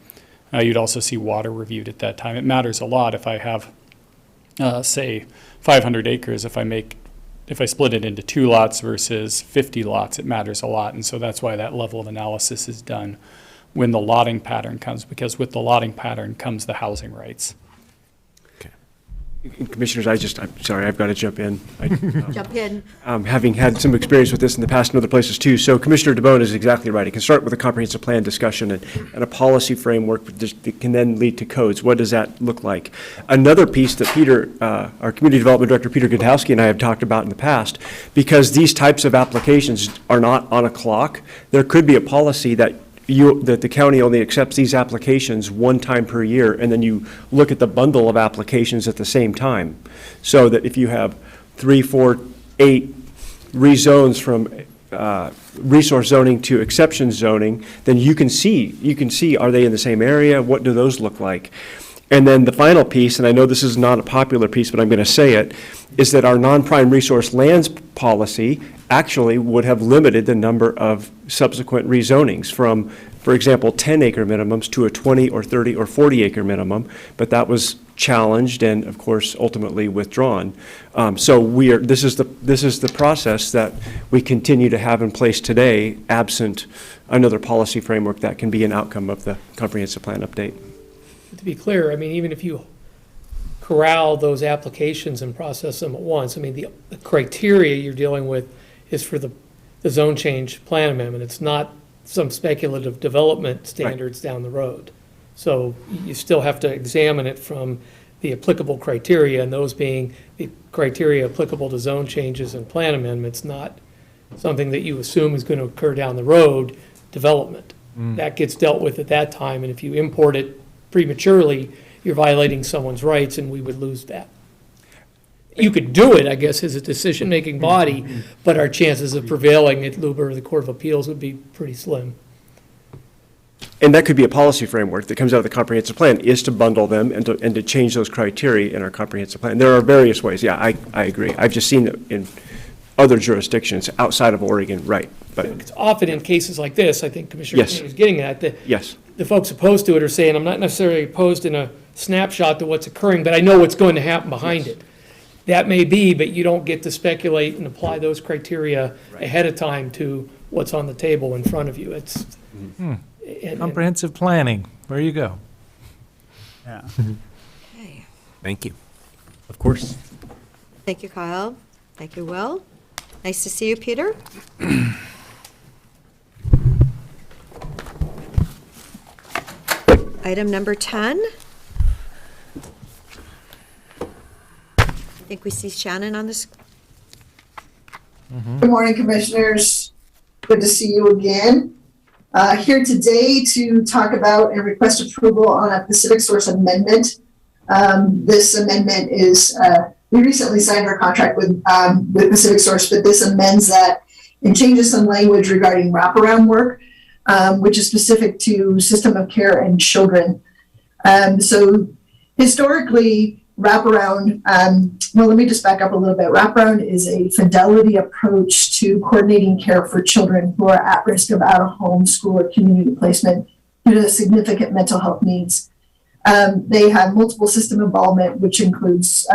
You'd also see water reviewed at that time. It matters a lot if I have, say, 500 acres. If I split it into 2 lots versus 50 lots, it matters a lot. And so that's why that level of analysis is done when the lotting pattern comes, because with the lotting pattern comes the housing rights. Commissioners, I'm sorry, I've got to jump in. Jump in. Having had some experience with this in the past in other places too. So Commissioner DeBone is exactly right. It can start with a comprehensive plan discussion and a policy framework that can then lead to codes. What does that look like? Another piece that Peter, our Community Development Director, Peter Gutowski, and I have talked about in the past, because these types of applications are not on a clock, there could be a policy that the county only accepts these applications one time per year, and then you look at the bundle of applications at the same time. So that if you have 3, 4, 8 rezones from resource zoning to exception zoning, then you can see, are they in the same area? What do those look like? And then the final piece, and I know this is not a popular piece, but I'm going to say it, is that our non-prime resource lands policy actually would have limited the number of subsequent rezonings from, for example, 10-acre minimums to a 20 or 30 or 40-acre minimum, but that was challenged and, of course, ultimately withdrawn. So this is the process that we continue to have in place today, absent another policy framework that can be an outcome of the comprehensive plan update. To be clear, I mean, even if you corral those applications and process them at once, I mean, the criteria you're dealing with is for the zone change plan amendment. It's not some speculative development standards down the road. So you still have to examine it from the applicable criteria, and those being the criteria applicable to zone changes and plan amendments, not something that you assume is going to occur down the road, development. That gets dealt with at that time, and if you import it prematurely, you're violating someone's rights, and we would lose that. You could do it, I guess, as a decision-making body, but our chances of prevailing at LUBA or the Court of Appeals would be pretty slim. And that could be a policy framework that comes out of the comprehensive plan, is to bundle them and to change those criteria in our comprehensive plan. There are various ways. Yeah, I agree. I've just seen it in other jurisdictions outside of Oregon, right? But it's often in cases like this, I think Commissioner Yes. Kennedy is getting at, that yes. the folks opposed to it are saying, I'm not necessarily opposed in a snapshot to what's occurring, but I know what's going to happen behind it. That may be, but you don't get to speculate and apply those criteria ahead of time to what's on the table in front of you. It's Comprehensive planning, where you go. Yeah. Okay. Thank you. Of course. Thank you, Kyle. Thank you, Will. Nice to see you, Peter. Item number 10. I think we see Shannon on this. Good morning, Commissioners. Good to see you again. Here today to talk about and request approval on a Pacific Source amendment. This amendment is, we recently signed our contract with Pacific Source, but this amends that and changes some language regarding wraparound work, which is specific to system of care and children. So historically, wraparound, well, let me just back up a little bit. Wraparound is a fidelity approach to coordinating care for children who are at risk of out-of-home, school, or community placement due to significant mental health needs. They have multiple system involvement, which includes,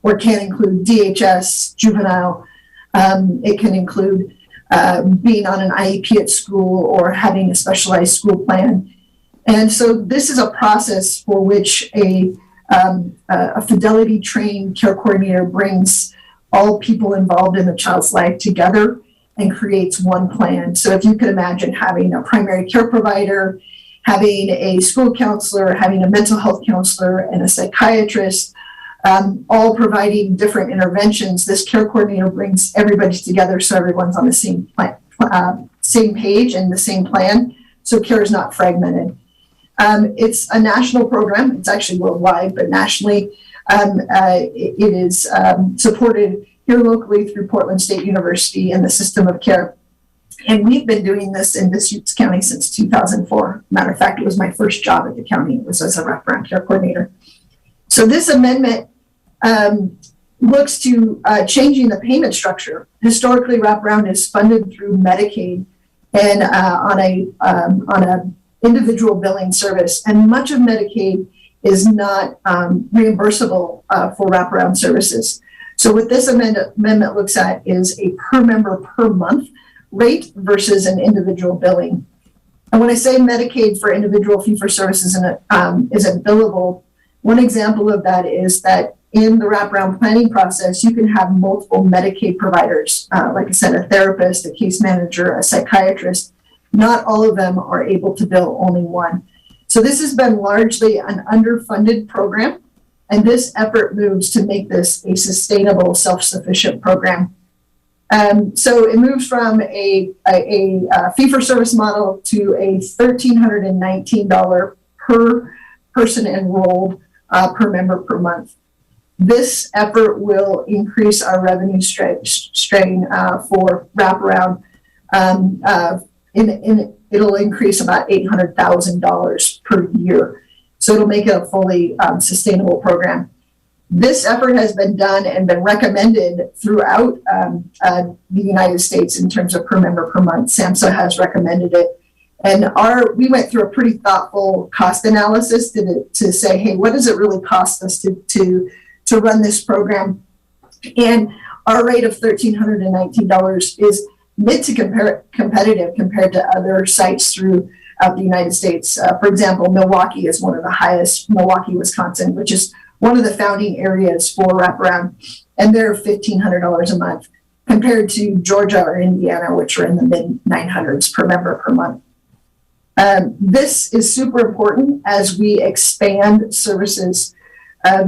or can include DHS, juvenile. It can include being on an IEP at school or having a specialized school plan. And so this is a process for which a fidelity trained care coordinator brings all people involved in the child's life together and creates one plan. So if you could imagine having a primary care provider, having a school counselor, having a mental health counselor, and a psychiatrist, all providing different interventions, this care coordinator brings everybody together so everyone's on the same plan, same page and the same plan, so care is not fragmented. It's a national program. It's actually worldwide, but nationally, it is supported here locally through Portland State University and the system of care. And we've been doing this in Deschutes County since 2004. Matter of fact, it was my first job at the county. It was as a wraparound care coordinator. So this amendment looks to changing the payment structure. Historically, wraparound is funded through Medicaid and on a individual billing service, and much of Medicaid is not reimbursable for wraparound services. So what this amendment looks at is a per member per month rate versus an individual billing. And when I say Medicaid for individual fee-for-service isn't billable, one example of that is that in the wraparound planning process, you can have multiple Medicaid providers, like I said, a therapist, a case manager, a psychiatrist. Not all of them are able to bill only one. So this has been largely an underfunded program, and this effort moves to make this a sustainable, self-sufficient program. So it moves from a fee-for-service model to a $1,319 per person enrolled per member per month. This effort will increase our revenue strain for wraparound. It'll increase about $800,000 per year. So it'll make it a fully sustainable program. This effort has been done and been recommended throughout the United States in terms of per member per month. SAMHSA has recommended it. And we went through a pretty thoughtful cost analysis to say, hey, what does it really cost us to run this program? And our rate of $1,319 is mid to competitive compared to other sites throughout the United States. For example, Milwaukee is one of the highest, Milwaukee, Wisconsin, which is one of the founding areas for wraparound, and they're $1,500 a month compared to Georgia or Indiana, which are in the mid 900s per member per month. This is super important as we expand services.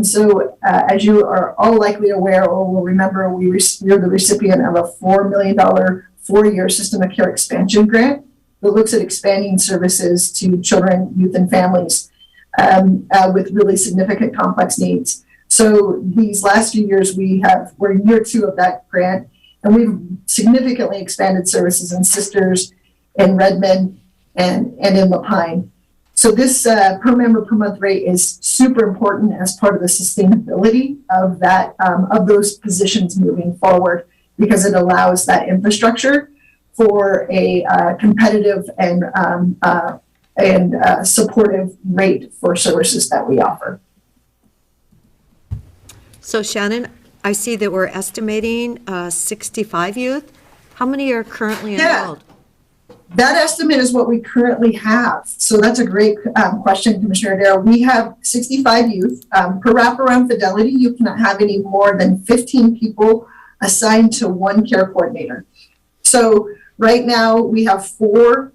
So as you are all likely aware or will remember, we're the recipient of a $4 million 4-year system of care expansion grant that looks at expanding services to children, youth, and families with really significant complex needs. So these last few years, we're in year 2 of that grant, and we've significantly expanded services in Sisters, in Redmond, and in La Pine. So this per member per month rate is super important as part of the sustainability of that of those positions moving forward, because it allows that infrastructure for a competitive and supportive rate for services that we offer. So Shannon, I see that we're estimating 65 youth. How many are currently enrolled? That estimate is what we currently have. So that's a great question, Commissioner Darrow. We have 65 youth. Per wraparound fidelity, you cannot have any more than 15 people assigned to one care coordinator. So right now we have 4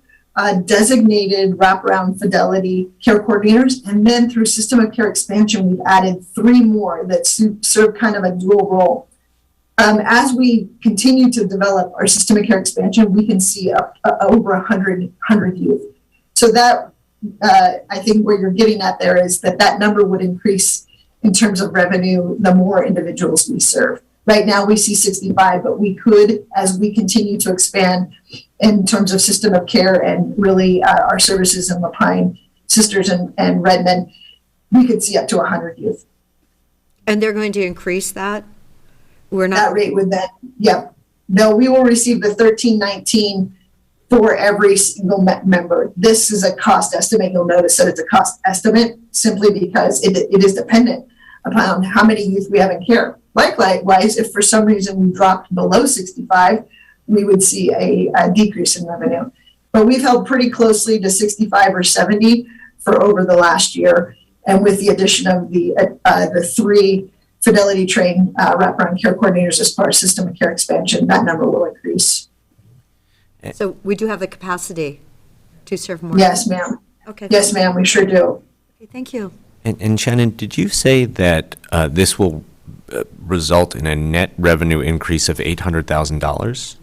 designated wraparound fidelity care coordinators, and then through system of care expansion, we've added 3 more that serve kind of a dual role. As we continue to develop our system of care expansion, we can see over 100 youth. So that, I think where you're getting at there is that number would increase in terms of revenue the more individuals we serve. Right now we see 65, but we could, as we continue to expand in terms of system of care and really our services in La Pine, Sisters, and Redmond, we could see up to 100 youth. And they're going to increase that? That rate would then, yep. No, we will receive the $1,319 for every single member. This is a cost estimate. You'll notice that it's a cost estimate simply because it is dependent upon how many youth we have in care. Likewise, if for some reason we dropped below 65, we would see a decrease in revenue. But we've held pretty closely to 65 or 70 for over the last year. And with the addition of the 3 fidelity trained wraparound care coordinators as part of system of care expansion, that number will increase. So we do have the capacity to serve more? Yes, ma'am. Okay. Yes, ma'am, we sure do. Okay, thank you. And Shannon, did you say that this will result in a net revenue increase of $800,000?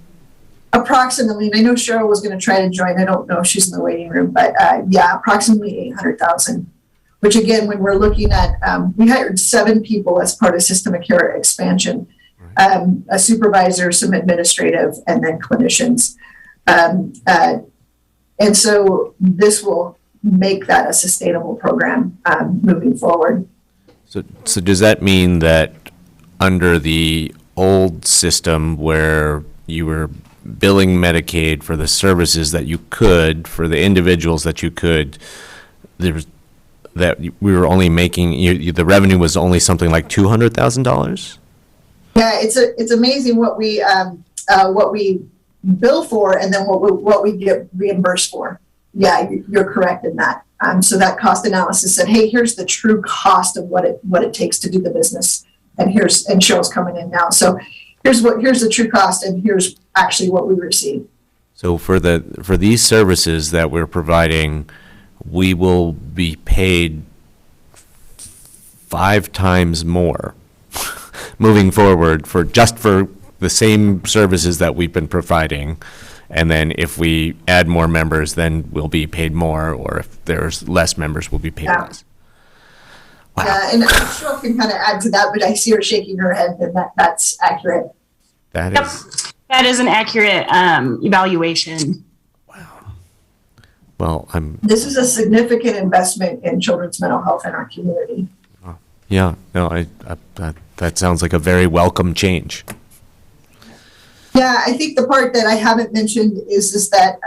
Approximately, and I know Cheryl was going to try to join. I don't know if she's in the waiting room, but yeah, approximately $800,000. Which again, when we're looking at, we hired 7 people as part of system of care expansion, a supervisor, some administrative, and then clinicians. And so this will make that a sustainable program moving forward. So does that mean that under the old system where you were billing Medicaid for the services that you could, for the individuals that you could, that we were only making, the revenue was only something like $200,000? Yeah, it's amazing what we bill for and then what we get reimbursed for. Yeah, you're correct in that. So that cost analysis said, hey, here's the true cost of what it takes to do the business, and Cheryl's coming in now. So here's the true cost, and here's actually what we receive. So for these services that we're providing, we will be paid 5 times more moving forward for the same services that we've been providing. And then if we add more members, then we'll be paid more, or if there's less members, we'll be paid less. Wow. Yeah, and Cheryl can kind of add to that, but I see her shaking her head, and that's accurate. That is an accurate evaluation. Well, This is a significant investment in children's mental health in our community. Yeah, no, that sounds like a very welcome change. Yeah, I think the part that I haven't mentioned is that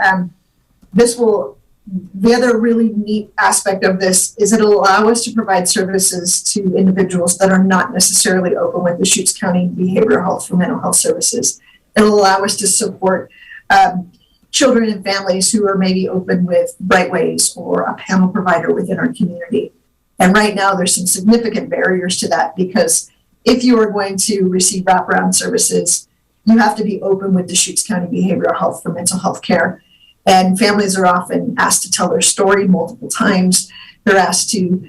the other really neat aspect of this is it'll allow us to provide services to individuals that are not necessarily open with Deschutes County Behavioral Health for Mental Health Services. It'll allow us to support children and families who are maybe open with Roadways or a panel provider within our community. And right now there's some significant barriers to that, because if you are going to receive wraparound services, you have to be open with Deschutes County Behavioral Health for mental health care. And families are often asked to tell their story multiple times. They're asked to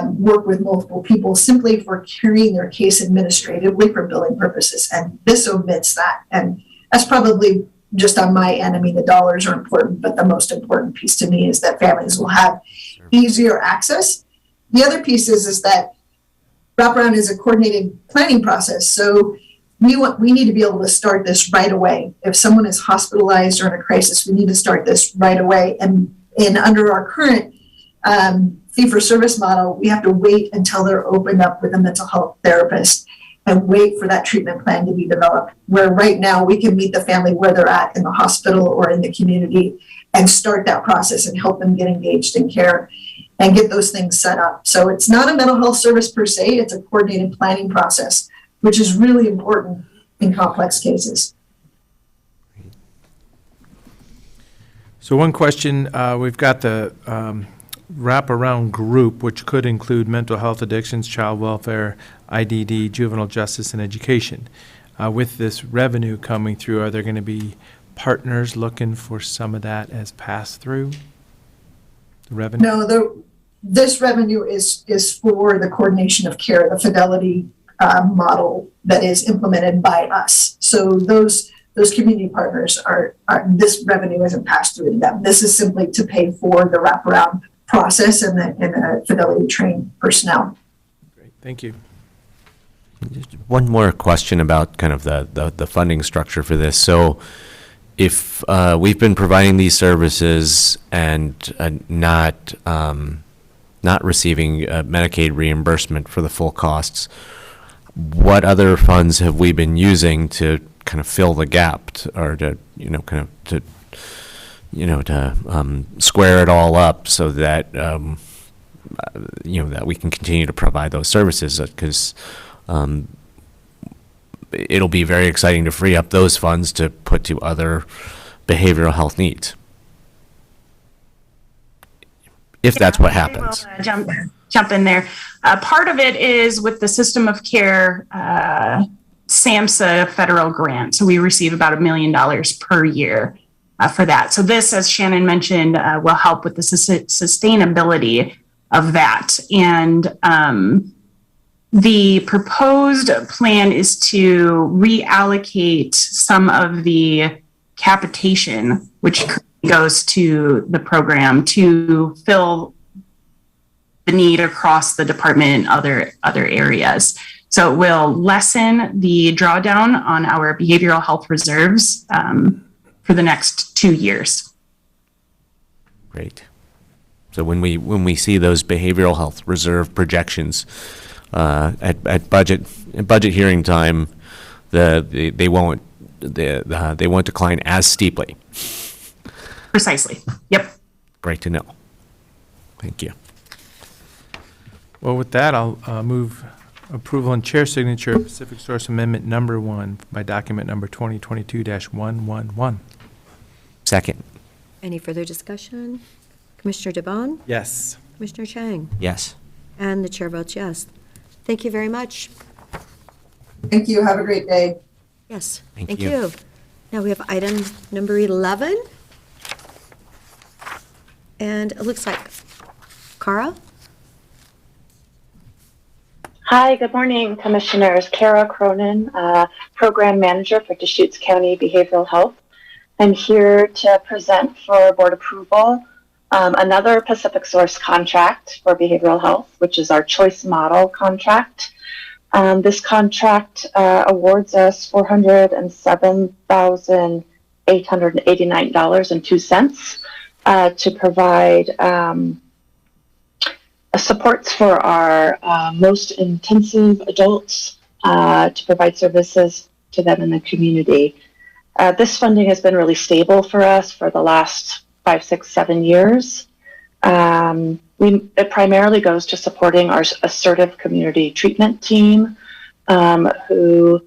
work with multiple people simply for carrying their case administratively for billing purposes. And this omits that. And that's probably just on my end. I mean, the dollars are important, but the most important piece to me is that families will have easier access. The other piece is that wraparound is a coordinated planning process. So we need to be able to start this right away. If someone is hospitalized or in a crisis, we need to start this right away. And under our current fee-for-service model, we have to wait until they're opened up with a mental health therapist and wait for that treatment plan to be developed. Where right now we can meet the family where they're at in the hospital or in the community and start that process and help them get engaged in care and get those things set up. So it's not a mental health service per se, it's a coordinated planning process, which is really important in complex cases. So one question, we've got the wraparound group, which could include mental health, addictions, child welfare, IDD, juvenile justice, and education. With this revenue coming through, are there going to be partners looking for some of that as pass-through? The revenue? No, this revenue is for the coordination of care, the fidelity model that is implemented by us. So those community partners are this revenue isn't passed through to them. This is simply to pay for the wraparound process and the fidelity trained personnel. Great, thank you. Just one more question about kind of the funding structure for this. So if we've been providing these services and not receiving Medicaid reimbursement for the full costs, what other funds have we been using to kind of fill the gap or to square it all up so that that we can continue to provide those services? Because it'll be very exciting to free up those funds to put to other behavioral health needs, if that's what happens. I will jump in there. Part of it is with the system of care SAMHSA federal grant. So we receive about $1 million per year for that. So this, as Shannon mentioned, will help with the sustainability of that. And the proposed plan is to reallocate some of the capitation, which goes to the program, to fill the need across the department and other areas. So it will lessen the drawdown on our behavioral health reserves for the next 2 years. Great. So when we see those behavioral health reserve projections at budget hearing time, they won't decline as steeply. Precisely. Yep. Great to know. Thank you. Well, with that, I'll move approval and chair signature of Pacific Source Amendment Number 1 by document number 2022-111. Second. Any further discussion? Commissioner DeBonne? Yes. Commissioner Chang? Yes. And the chair votes yes. Thank you very much. Thank you. Have a great day. Yes, Thank thank you. you. Now we have item number 11. And it looks like Cara? Hi, good morning, Commissioners. Kara Cronin, Program Manager for Deschutes County Behavioral Health. I'm here to present for board approval another Pacific Source contract for behavioral health, which is our choice model contract. This contract awards us $407,889.02 to provide supports for our most intensive adults, to provide services to them in the community. This funding has been really stable for us for the last 5, 6, 7 years. It primarily goes to supporting our assertive community treatment team, who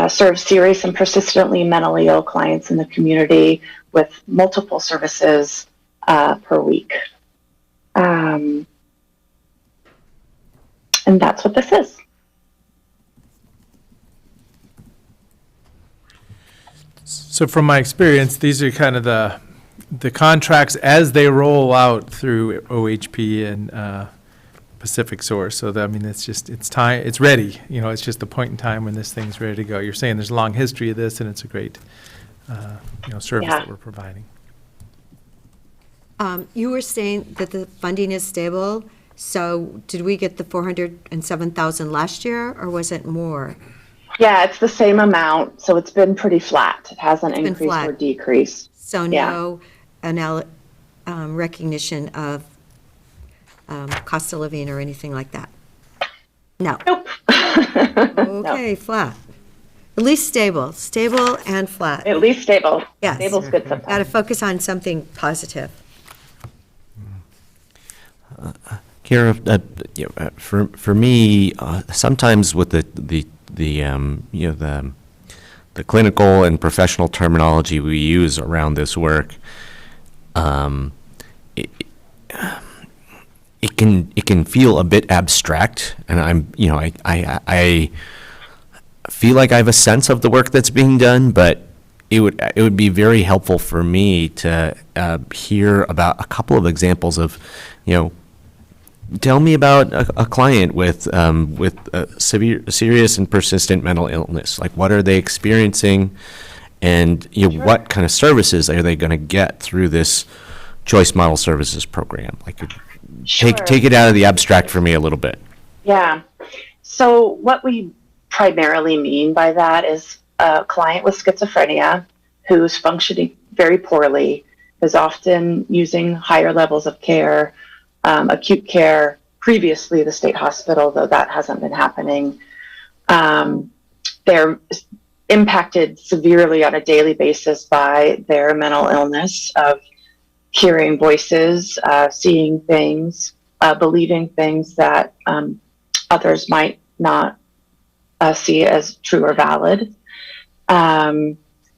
serve serious and persistently mentally ill clients in the community with multiple services per week. And that's what this is. So from my experience, these are kind of the contracts as they roll out through OHP and Pacific Source. So that, I mean, it's time, it's ready. You know, it's just the point in time when this thing's ready to go. You're saying there's a long history of this, and it's a great, service that we're providing. You were saying that the funding is stable, so did we get the 407,000 last year, or was it more? Yeah, it's the same amount, so it's been pretty flat. It hasn't It's been increased flat. or decreased. So no recognition of cost of living or anything like that? No. Nope. Okay, flat. At least stable and flat. At least stable. Yes. Stable's good sometimes. Got to focus on something positive. Kara, for me, sometimes with the clinical and professional terminology we use around this work, it can feel a bit abstract, and I feel like I have a sense of the work that's being done, but it would be very helpful for me to hear about a couple of examples of, tell me about a client with serious and persistent mental illness. Like, what are they experiencing, and what kind of services are they going to get through this choice model services program? Like, take it out of the abstract for me a little bit. Yeah. So what we primarily mean by that is a client with schizophrenia who's functioning very poorly, is often using higher levels of care, acute care, previously the state hospital, though that hasn't been happening. They're impacted severely on a daily basis by their mental illness of hearing voices, seeing things, believing things that others might not see as true or valid.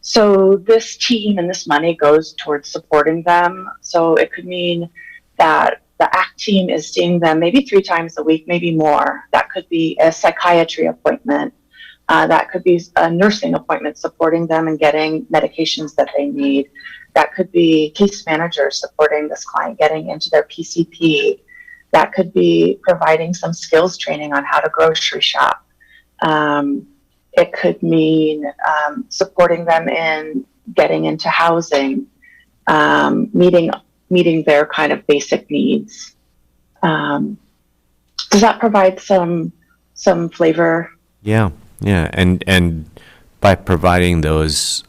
So this team and this money goes towards supporting them. So it could mean that the ACT team is seeing them maybe 3 times a week, maybe more. That could be a psychiatry appointment. That could be a nursing appointment supporting them and getting medications that they need. That could be case managers supporting this client getting into their PCP. That could be providing some skills training on how to grocery shop. It could mean supporting them in getting into housing, meeting their kind of basic needs. Does that provide some flavor? Yeah, and by providing those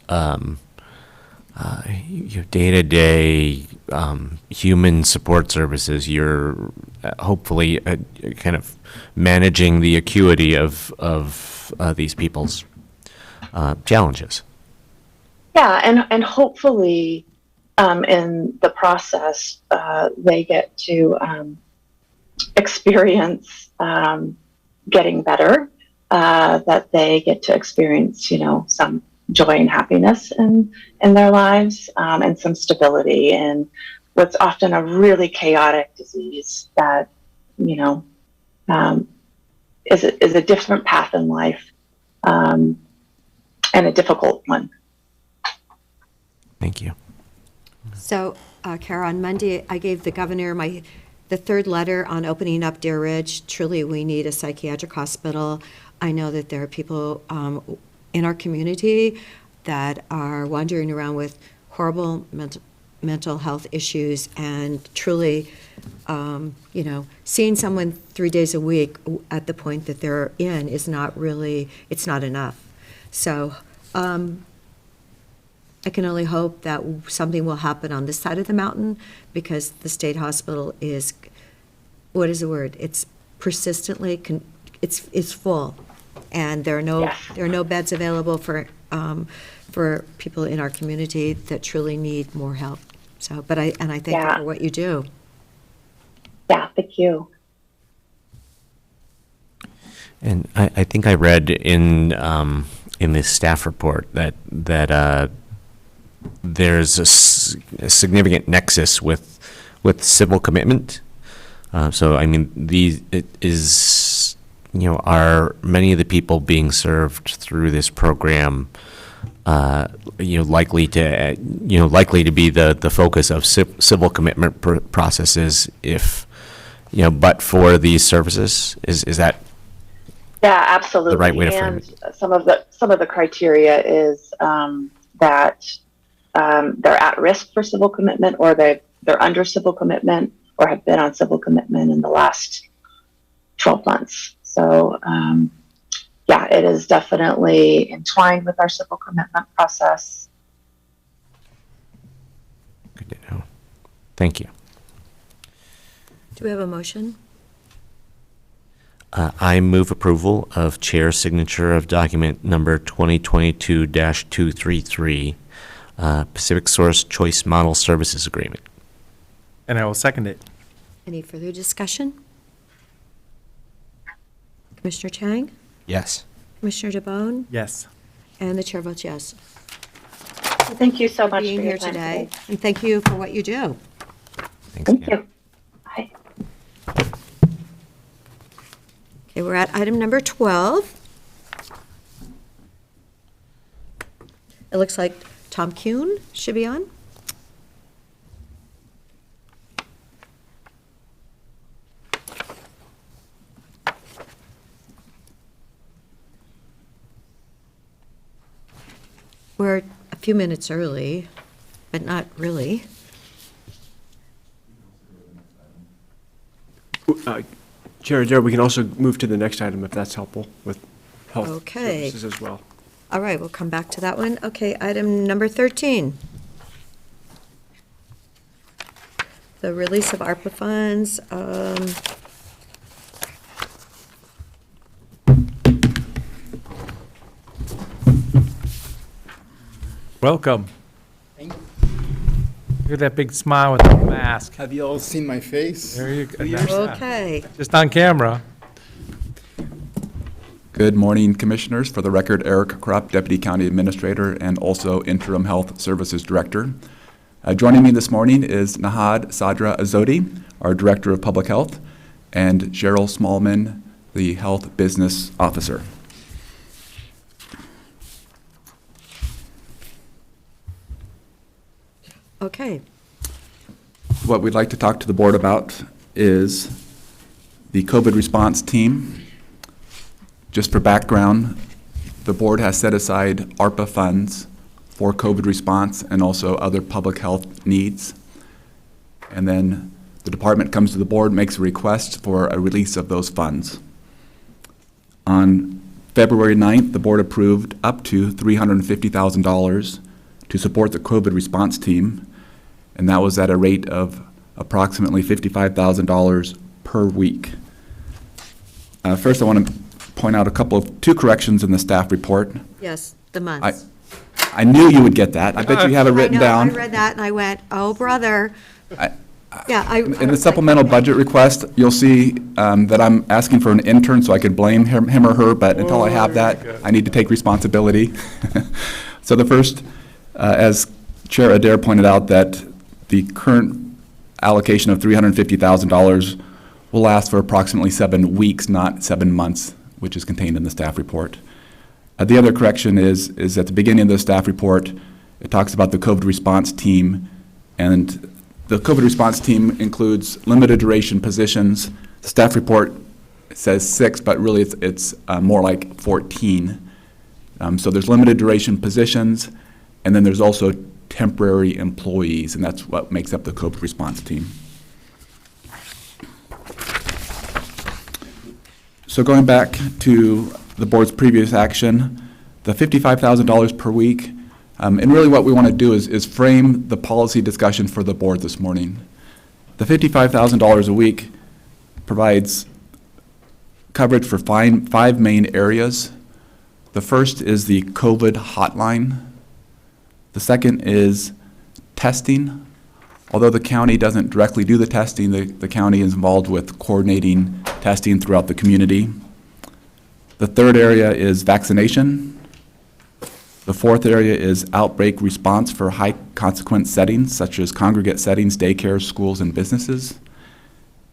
day-to-day human support services, you're hopefully kind of managing the acuity of these people's challenges. Yeah, and hopefully in the process, they get to experience getting better, that they get to experience, some joy and happiness in their lives, and some stability in what's often a really chaotic disease that, is a different path in life, and a difficult one. Thank you. So, Kara, on Monday, I gave the governor the third letter on opening up Deer Ridge. Truly, we need a psychiatric hospital. I know that there are people in our community that are wandering around with horrible mental health issues, and truly, seeing someone 3 days a week at the point that they're in is not really, it's not enough. So, I can only hope that something will happen on this side of the mountain, because the state hospital is, what is the word? It's persistently, it's full, and there are no beds available for people in our community that truly need more help. So, but I thank you for what you do. Yeah, thank you. And I think I read in this staff report that there's a significant nexus with civil commitment. So, I mean, are many of the people being served through this program, likely to be the focus of civil commitment processes if, but for these services? Is that? Yeah, absolutely. The right way to frame it. Some of the criteria is that they're at risk for civil commitment, or they're under civil commitment, or have been on civil commitment in the last 12 months. So, it is definitely entwined with our civil commitment process. Good to know. Thank you. Do we have a motion? I move approval of chair's signature of document number 2022-233, Pacific Source Choice Model Services Agreement. And I will second it. Any further discussion? Commissioner Chang? Yes. Commissioner DeBonne? Yes. And the chair votes yes. Thank you so much for being your here time today, and thank you for what you do. Thank you. Bye. Okay, we're at item number 12. It looks like Tom Kuhn should be on. We're a few minutes early, but not really. Chair Adair, we can also move to the next item if that's helpful with health Okay. services as well. All right, we'll come back to that one. Okay, item number 13. The release of ARPA funds. Welcome. Look at that big smile with the mask. Have you all seen my face? There you go. Okay. Just on camera. Good morning, Commissioners. For the record, Eric Kropp, Deputy County Administrator and also Interim Health Services Director. Joining me this morning is Nahad Sadra Azodi, our Director of Public Health, and Cheryl Smallman, the Health Business Officer. Okay. What we'd like to talk to the board about is the COVID response team. Just for background, the board has set aside ARPA funds for COVID response and also other public health needs. And then the department comes to the board, makes a request for a release of those funds. On February 9th, the board approved up to $350,000 to support the COVID response team, and that was at a rate of approximately $55,000 per week. First, I want to point out two corrections in the staff report. Yes, the months. I knew you would get that. I bet you have it written down. I read that and I went, oh, brother. In the supplemental budget request, you'll see that I'm asking for an intern so I could blame him or her, but until I have that, I need to take responsibility. So the first, as Chair Adair pointed out, that the current allocation of $350,000 will last for approximately 7 weeks, not 7 months, which is contained in the staff report. The other correction is at the beginning of the staff report, it talks about the COVID response team, and the COVID response team includes limited duration positions. The staff report says 6, but really it's more like 14. So there's limited duration positions, and then there's also temporary employees, and that's what makes up the COVID response team. So going back to the board's previous action, the $55,000 per week, and really what we want to do is frame the policy discussion for the board this morning. The $55,000 a week provides coverage for 5 main areas. The first is the COVID hotline. The second is testing. Although the county doesn't directly do the testing, the county is involved with coordinating testing throughout the community. The third area is vaccination. The fourth area is outbreak response for high consequence settings, such as congregate settings, daycares, schools, and businesses.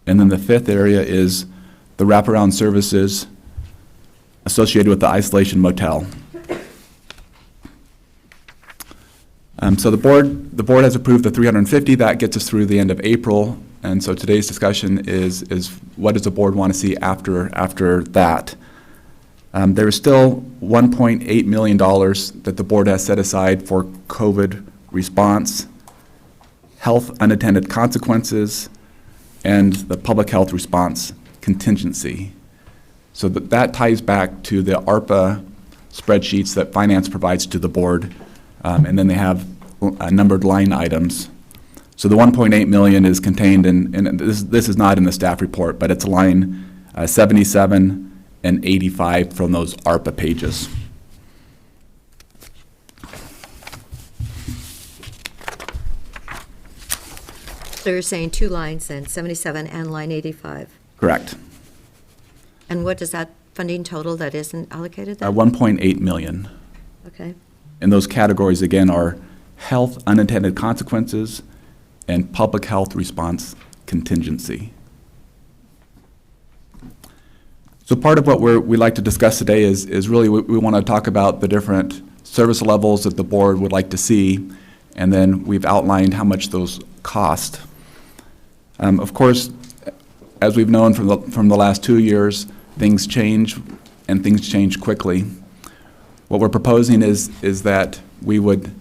And then the fifth area is the wraparound services associated with the isolation motel. So the board has approved the 350. That gets us through the end of April. And so today's discussion is what does the board want to see after that? There is still $1.8 million that the board has set aside for COVID response, health unintended consequences, and the public health response contingency. So that ties back to the Arpa spreadsheets that finance provides to the board, and then they have numbered line items. So the 1.8 million is contained in this is not in the staff report, but it's line 77 and 85 from those Arpa pages. So you're saying 2 lines then, 77 and line 85. Correct. And what is that funding total that isn't allocated then? 1.8 million. Okay. And those categories again are health unintended consequences and public health response contingency. So part of what we'd like to discuss today is really we want to talk about the different service levels that the board would like to see, and then we've outlined how much those cost. Of course, as we've known from the last 2 years, things change, and things change quickly. What we're proposing is that we would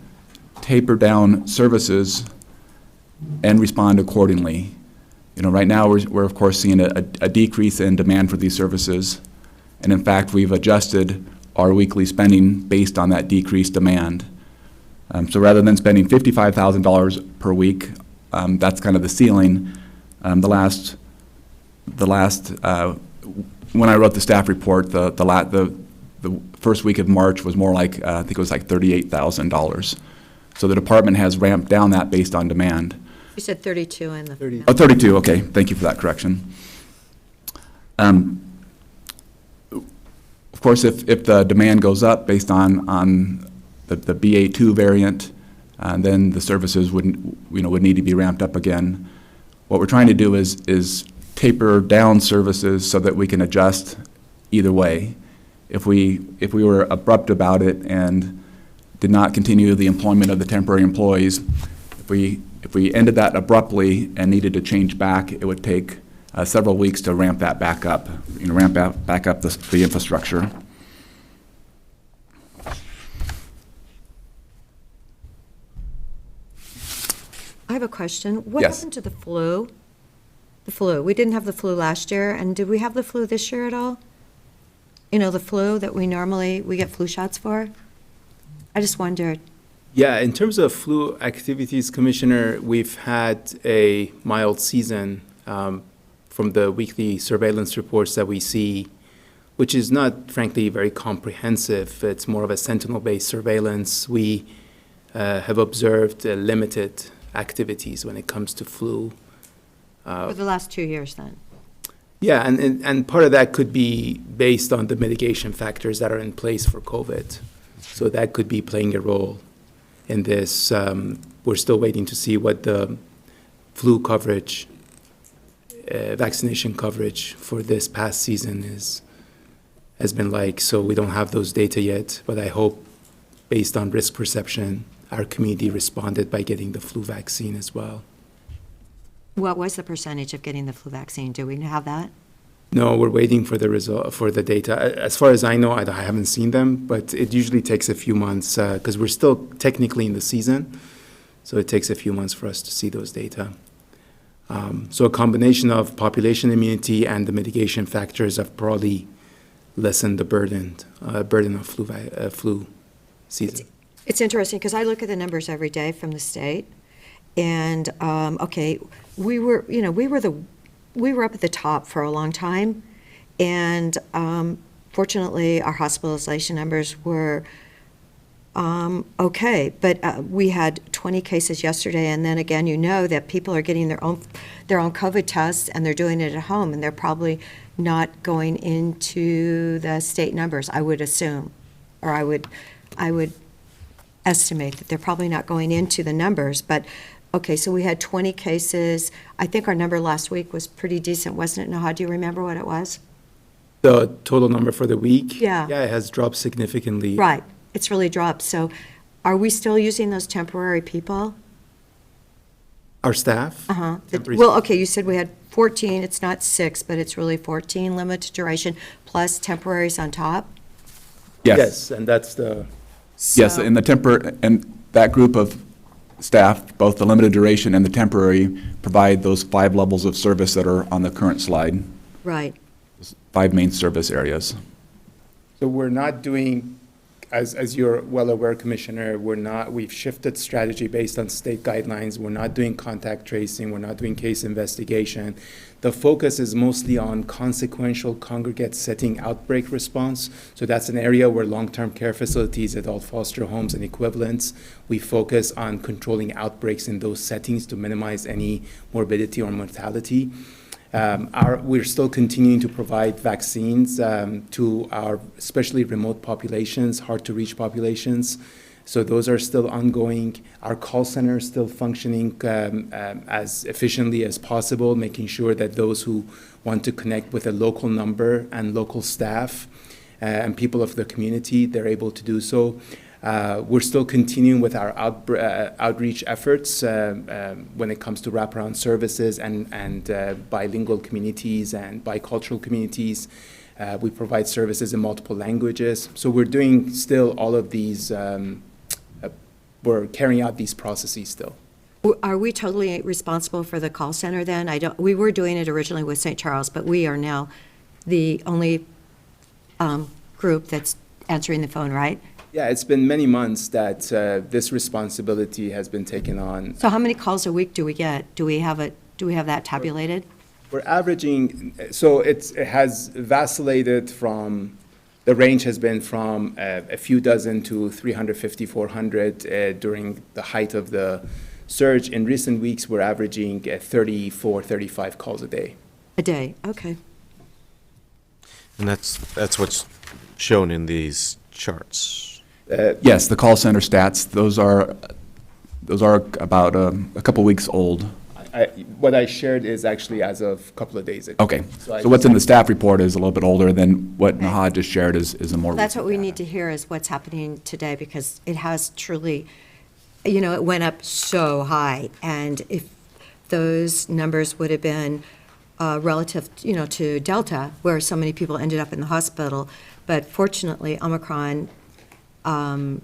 taper down services and respond accordingly. You know, right now we're of course seeing a decrease in demand for these services, and in fact we've adjusted our weekly spending based on that decreased demand. So rather than spending $55,000 per week, that's kind of the ceiling. The last when I wrote the staff report, the first week of March was more like I think it was like $38,000. So the department has ramped down that based on demand. You said 32 in the... 30. Oh, 32, okay, thank you for that correction. Of course, if the demand goes up based on the BA2 variant, then the services would need to be ramped up again. What we're trying to do is taper down services so that we can adjust either way. If we were abrupt about it and did not continue the employment of the temporary employees, if we ended that abruptly and needed to change back, it would take several weeks to ramp that back up, back up the infrastructure. I have a question. What Yes. happened to the flu? The flu. We didn't have the flu last year, and did we have the flu this year at all? the flu that we get flu shots for? I just wondered. Yeah, in terms of flu activities, Commissioner, we've had a mild season from the weekly surveillance reports that we see, which is not, frankly, very comprehensive. It's more of a sentinel-based surveillance. We have observed limited activities when it comes to flu. For the last 2 years, then? Yeah, and part of that could be based on the mitigation factors that are in place for COVID. So that could be playing a role in this. We're still waiting to see what the flu coverage, vaccination coverage for this past season has been like. So we don't have those data yet, but I hope, based on risk perception, our community responded by getting the flu vaccine as well. What was the percentage of getting the flu vaccine? Do we have that? No, we're waiting for the result, for the data. As far as I know, I haven't seen them, but it usually takes a few months because we're still technically in the season. So it takes a few months for us to see those data. So a combination of population immunity and the mitigation factors have probably lessened the burden of flu season. It's interesting because I look at the numbers every day from the state, and okay, we were up at the top for a long time, and fortunately, our hospitalization numbers were okay. But we had 20 cases yesterday, and then again, that people are getting their own COVID tests, and they're doing it at home, and they're probably not going into the state numbers. I would assume, or I would estimate that they're probably not going into the numbers, but. Okay, so we had 20 cases. I think our number last week was pretty decent, wasn't it, Naha? Do you remember what it was? The total number for the week? Yeah. Yeah, it has dropped significantly. Right. It's really dropped. So are we still using those temporary people? Our staff? Uh-huh. Temporary Well, staff. okay, you said we had 14. It's not 6, but it's really 14 limited duration plus temporaries on top? Yes, and that's the. Yes, So- in that group of staff, both the limited duration and the temporary, provide those 5 levels of service that are on the current slide, Right. 5 main service areas. So we're not doing, as you're well aware, Commissioner, we've shifted strategy based on state guidelines. We're not doing contact tracing. We're not doing case investigation. The focus is mostly on consequential congregate setting outbreak response. So that's an area where long-term care facilities, adult foster homes, and equivalents, we focus on controlling outbreaks in those settings to minimize any morbidity or mortality. We're still continuing to provide vaccines to our especially remote populations, hard-to-reach populations. So those are still ongoing. Our call center is still functioning as efficiently as possible, making sure that those who want to connect with a local number and local staff and people of the community, they're able to do so. We're still continuing with our outreach efforts when it comes to wraparound services and bilingual communities and bicultural communities. We provide services in multiple languages. So we're doing still all of these, we're carrying out these processes still. Are we totally responsible for the call center then? We were doing it originally with St. Charles, but we are now the only group that's answering the phone, right? Yeah, it's been many months that this responsibility has been taken on. So how many calls a week do we get? Do we have that tabulated? We're averaging, so it has vacillated from, the range has been from a few dozen to 350, 400 during the height of the surge. In recent weeks, we're averaging 34, 35 calls a day. A day, okay. And that's what's shown in these charts. Yes, the call center stats, those are about a couple weeks old. What I shared is actually as of a couple of days ago. Okay, so what's in the staff report is a little bit older than what Naha just shared is a more. That's what we need to hear is what's happening today, because it has truly, it went up so high. And if those numbers would have been relative, to Delta, where so many people ended up in the hospital, but fortunately, Omicron, the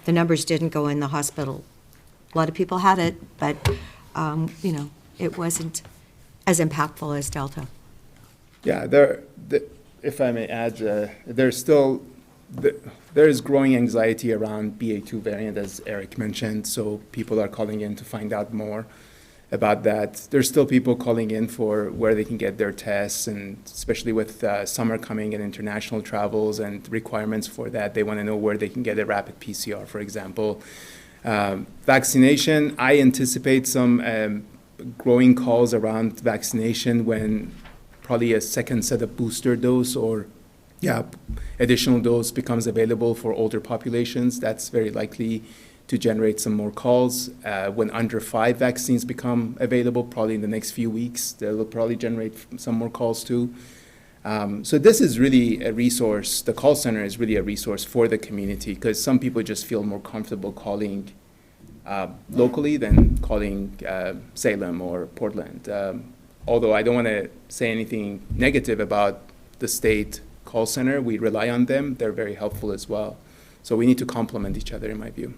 numbers didn't go in the hospital. A lot of people had it, but, it wasn't as impactful as Delta. Yeah, if I may add, there's still, there is growing anxiety around BA2 variant, as Eric mentioned, so people are calling in to find out more about that. There's still people calling in for where they can get their tests, and especially with summer coming and international travels and requirements for that, they want to know where they can get a rapid PCR, for example. Vaccination, I anticipate some growing calls around vaccination when probably a second set of booster dose or additional dose becomes available for older populations. That's very likely to generate some more calls. When under 5 vaccines become available, probably in the next few weeks, that will probably generate some more calls too. So this is really a resource. The call center is really a resource for the community because some people just feel more comfortable calling locally than calling Salem or Portland. Although I don't want to say anything negative about the state call center, we rely on them. They're very helpful as well. So we need to complement each other, in my view.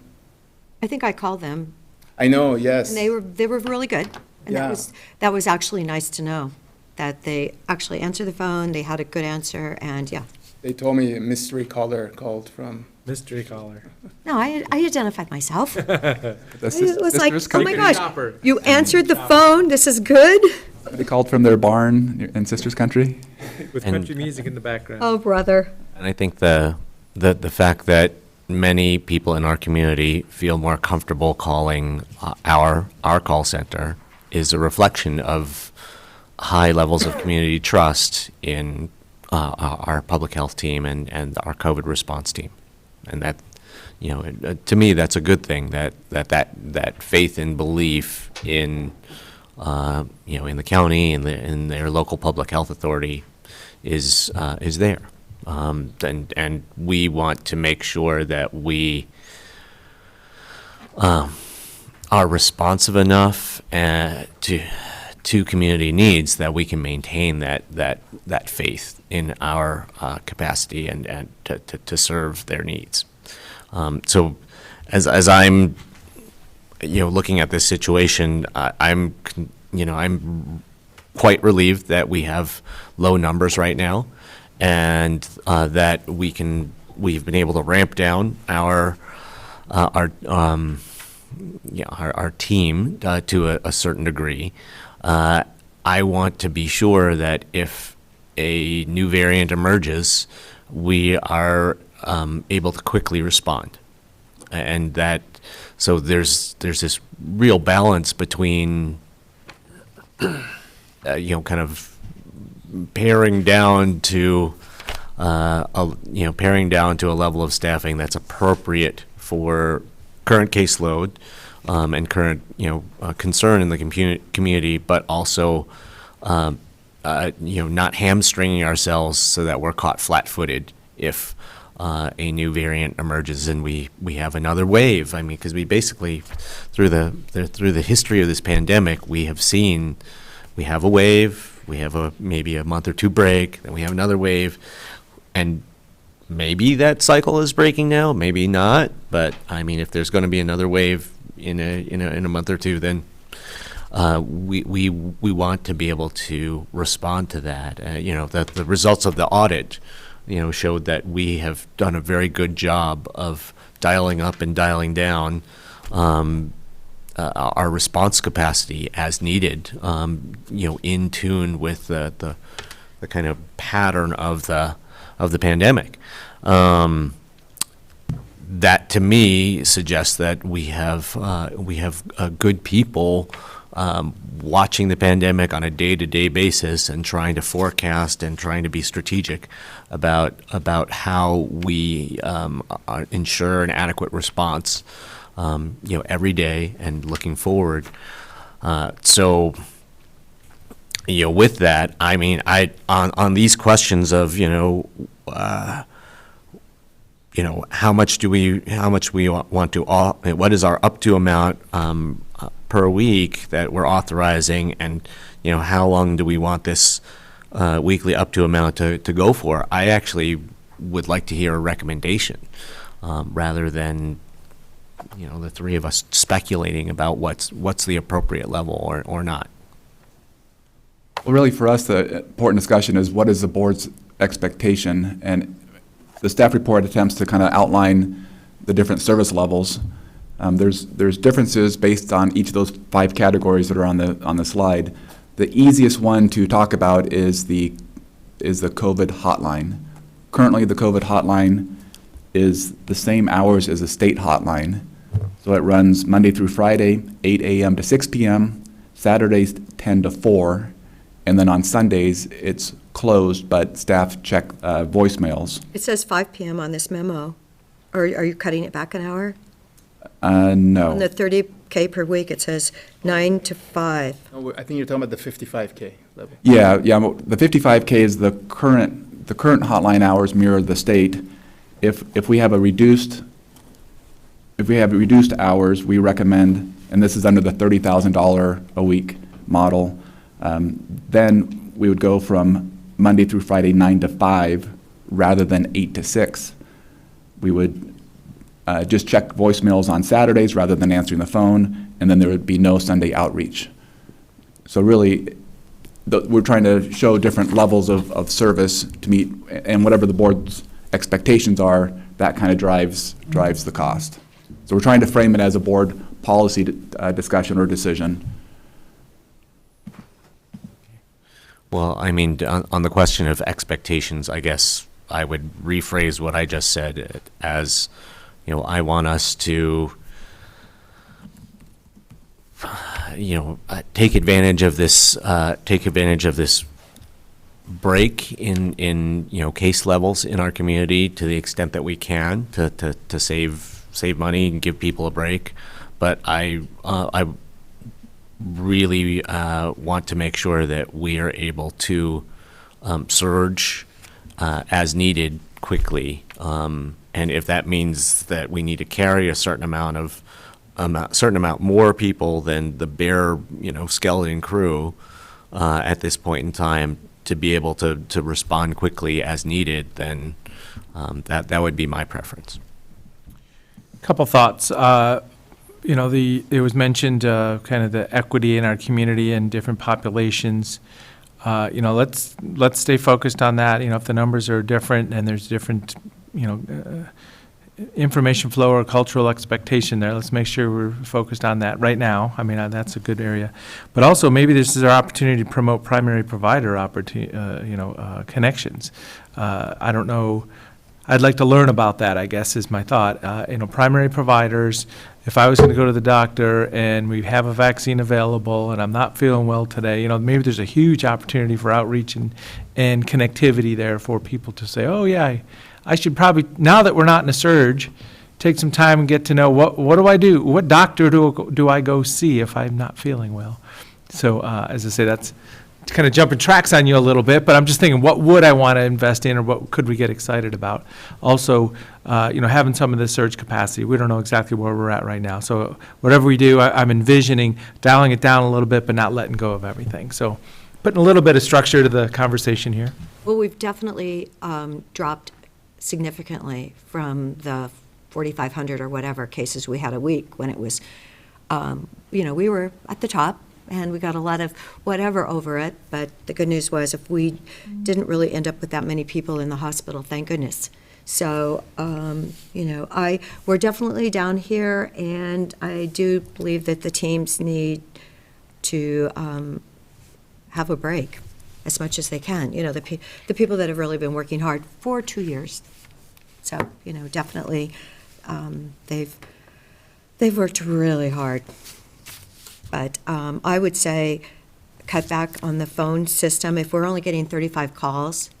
I think I called them. I know, yes. And they were really good. And Yeah. that was actually nice to know, that they actually answered the phone, they had a good answer, and yeah. They told me a mystery caller called from. Mystery caller. No, I identified myself. It That's was like, Sisters oh my Country. gosh, you answered the phone, this is good? They called from their barn in Sisters Country. With And- country music in the background. Oh, brother. And I think the fact that many people in our community feel more comfortable calling our call center is a reflection of high levels of community trust in our public health team and our COVID response team. And that, to me, that's a good thing, that faith and belief in, in the county and in their local public health authority is there. And we want to make sure that we are responsive enough to community needs that we can maintain that faith in our capacity and to serve their needs. So as I'm looking at this situation, I'm quite relieved that we have low numbers right now, and that we've been able to ramp down our team to a certain degree. I want to be sure that if a new variant emerges, we are able to quickly respond, and that so there's this real balance between kind of paring down to a level of staffing that's appropriate for current caseload and current concern in the community, but also not hamstringing ourselves so that we're caught flat-footed if a new variant emerges and we have another wave. I mean, because we basically through the history of this pandemic, we have seen we have a wave. We have maybe a month or two break, then we have another wave, and maybe that cycle is breaking now, maybe not. But I mean, if there's going to be another wave in a month or two, then we want to be able to respond to that. The results of the audit, showed that we have done a very good job of dialing up and dialing down our response capacity as needed, in tune with the kind of pattern of the pandemic. That to me suggests that we have good people watching the pandemic on a day-to-day basis and trying to forecast and trying to be strategic about how we ensure an adequate response every day and looking forward. So with that, I mean, on these questions of how much we want to, what is our up to amount per week that we're authorizing, and how long do we want this weekly up to amount to go for? I actually would like to hear a recommendation rather than the three of us speculating about what's the appropriate level or not. Well, really, for us, the important discussion is what is the board's expectation, and the staff report attempts to kind of outline the different service levels. There's differences based on each of those 5 categories that are on the slide. The easiest one to talk about is the COVID hotline. Currently, the COVID hotline is the same hours as a state hotline. So it runs Monday through Friday, 8 a.m. to 6 p.m., Saturdays 10 to 4, and then on Sundays it's closed, but staff check voicemails. It says 5 p.m. on this memo. Or are you cutting it back an hour? No. On the 30K per week, it says 9 to 5. Oh, I think you're talking about the 55K level. Yeah. The 55K is the current hotline hours mirror the state. If we have reduced hours, we recommend, and this is under the $30,000 a week model, then we would go from Monday through Friday 9 to 5 rather than 8 to 6. We would just check voicemails on Saturdays rather than answering the phone, and then there would be no Sunday outreach. So really, we're trying to show different levels of service to meet, and whatever the board's expectations are, that kind of drives the cost. So we're trying to frame it as a board policy discussion or decision. Well, I mean, on the question of expectations, I guess I would rephrase what I just said as, I want us to, take advantage of this break in case levels in our community to the extent that we can to save money and give people a break. But I really want to make sure that we are able to surge as needed quickly. And if that means that we need to carry a certain amount more people than the bare, skeleton crew at this point in time to be able to respond quickly as needed, then that would be my preference. Couple thoughts. It was mentioned kind of the equity in our community and different populations. Let's stay focused on that. If the numbers are different and there's different, information flow or cultural expectation there, let's make sure we're focused on that right now. I mean, that's a good area. But also, maybe this is our opportunity to promote primary provider connections. I don't know. I'd like to learn about that, I guess, is my thought. Primary providers, if I was going to go to the doctor and we have a vaccine available and I'm not feeling well today, maybe there's a huge opportunity for outreach and connectivity there for people to say, oh, yeah, I should probably, now that we're not in a surge, take some time and get to know what do I do? What doctor do I go see if I'm not feeling well? So, as I say, that's kind of jumping tracks on you a little bit, but I'm just thinking, what would I want to invest in, or what could we get excited about? Also, having some of the surge capacity. We don't know exactly where we're at right now. So whatever we do, I'm envisioning dialing it down a little bit, but not letting go of everything. So putting a little bit of structure to the conversation here. Well, we've definitely dropped significantly from the 4,500 or whatever cases we had a week when it was, we were at the top. And we got a lot of whatever over it, but the good news was if we didn't really end up with that many people in the hospital, thank goodness. So, we're definitely down here, and I do believe that the teams need to have a break as much as they can. The people that have really been working hard for 2 years. So, definitely they've worked really hard. But I would say cut back on the phone system. If we're only getting 35 calls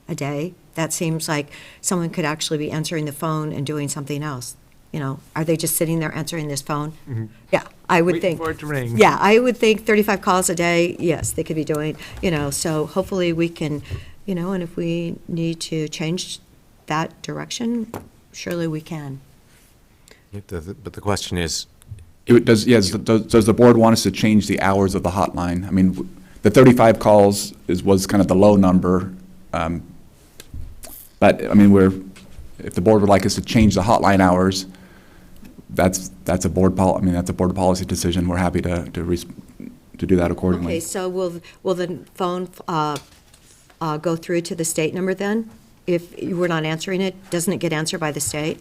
a day, that seems like someone could actually be answering the phone and doing something else. Are they just sitting there answering this phone? Mm-hmm. Yeah, I would think. For it to ring. Yeah, I would think 35 calls a day, yes, they could be doing, so hopefully we can, and if we need to change that direction, surely we can. But the question is, Does the board want us to change the hours of the hotline? I mean, the 35 calls was kind of the low number. But I mean, if the board would like us to change the hotline hours, that's a board policy decision. We're happy to do that accordingly. Okay, so will the phone go through to the state number then? If you were not answering it, doesn't it get answered by the state?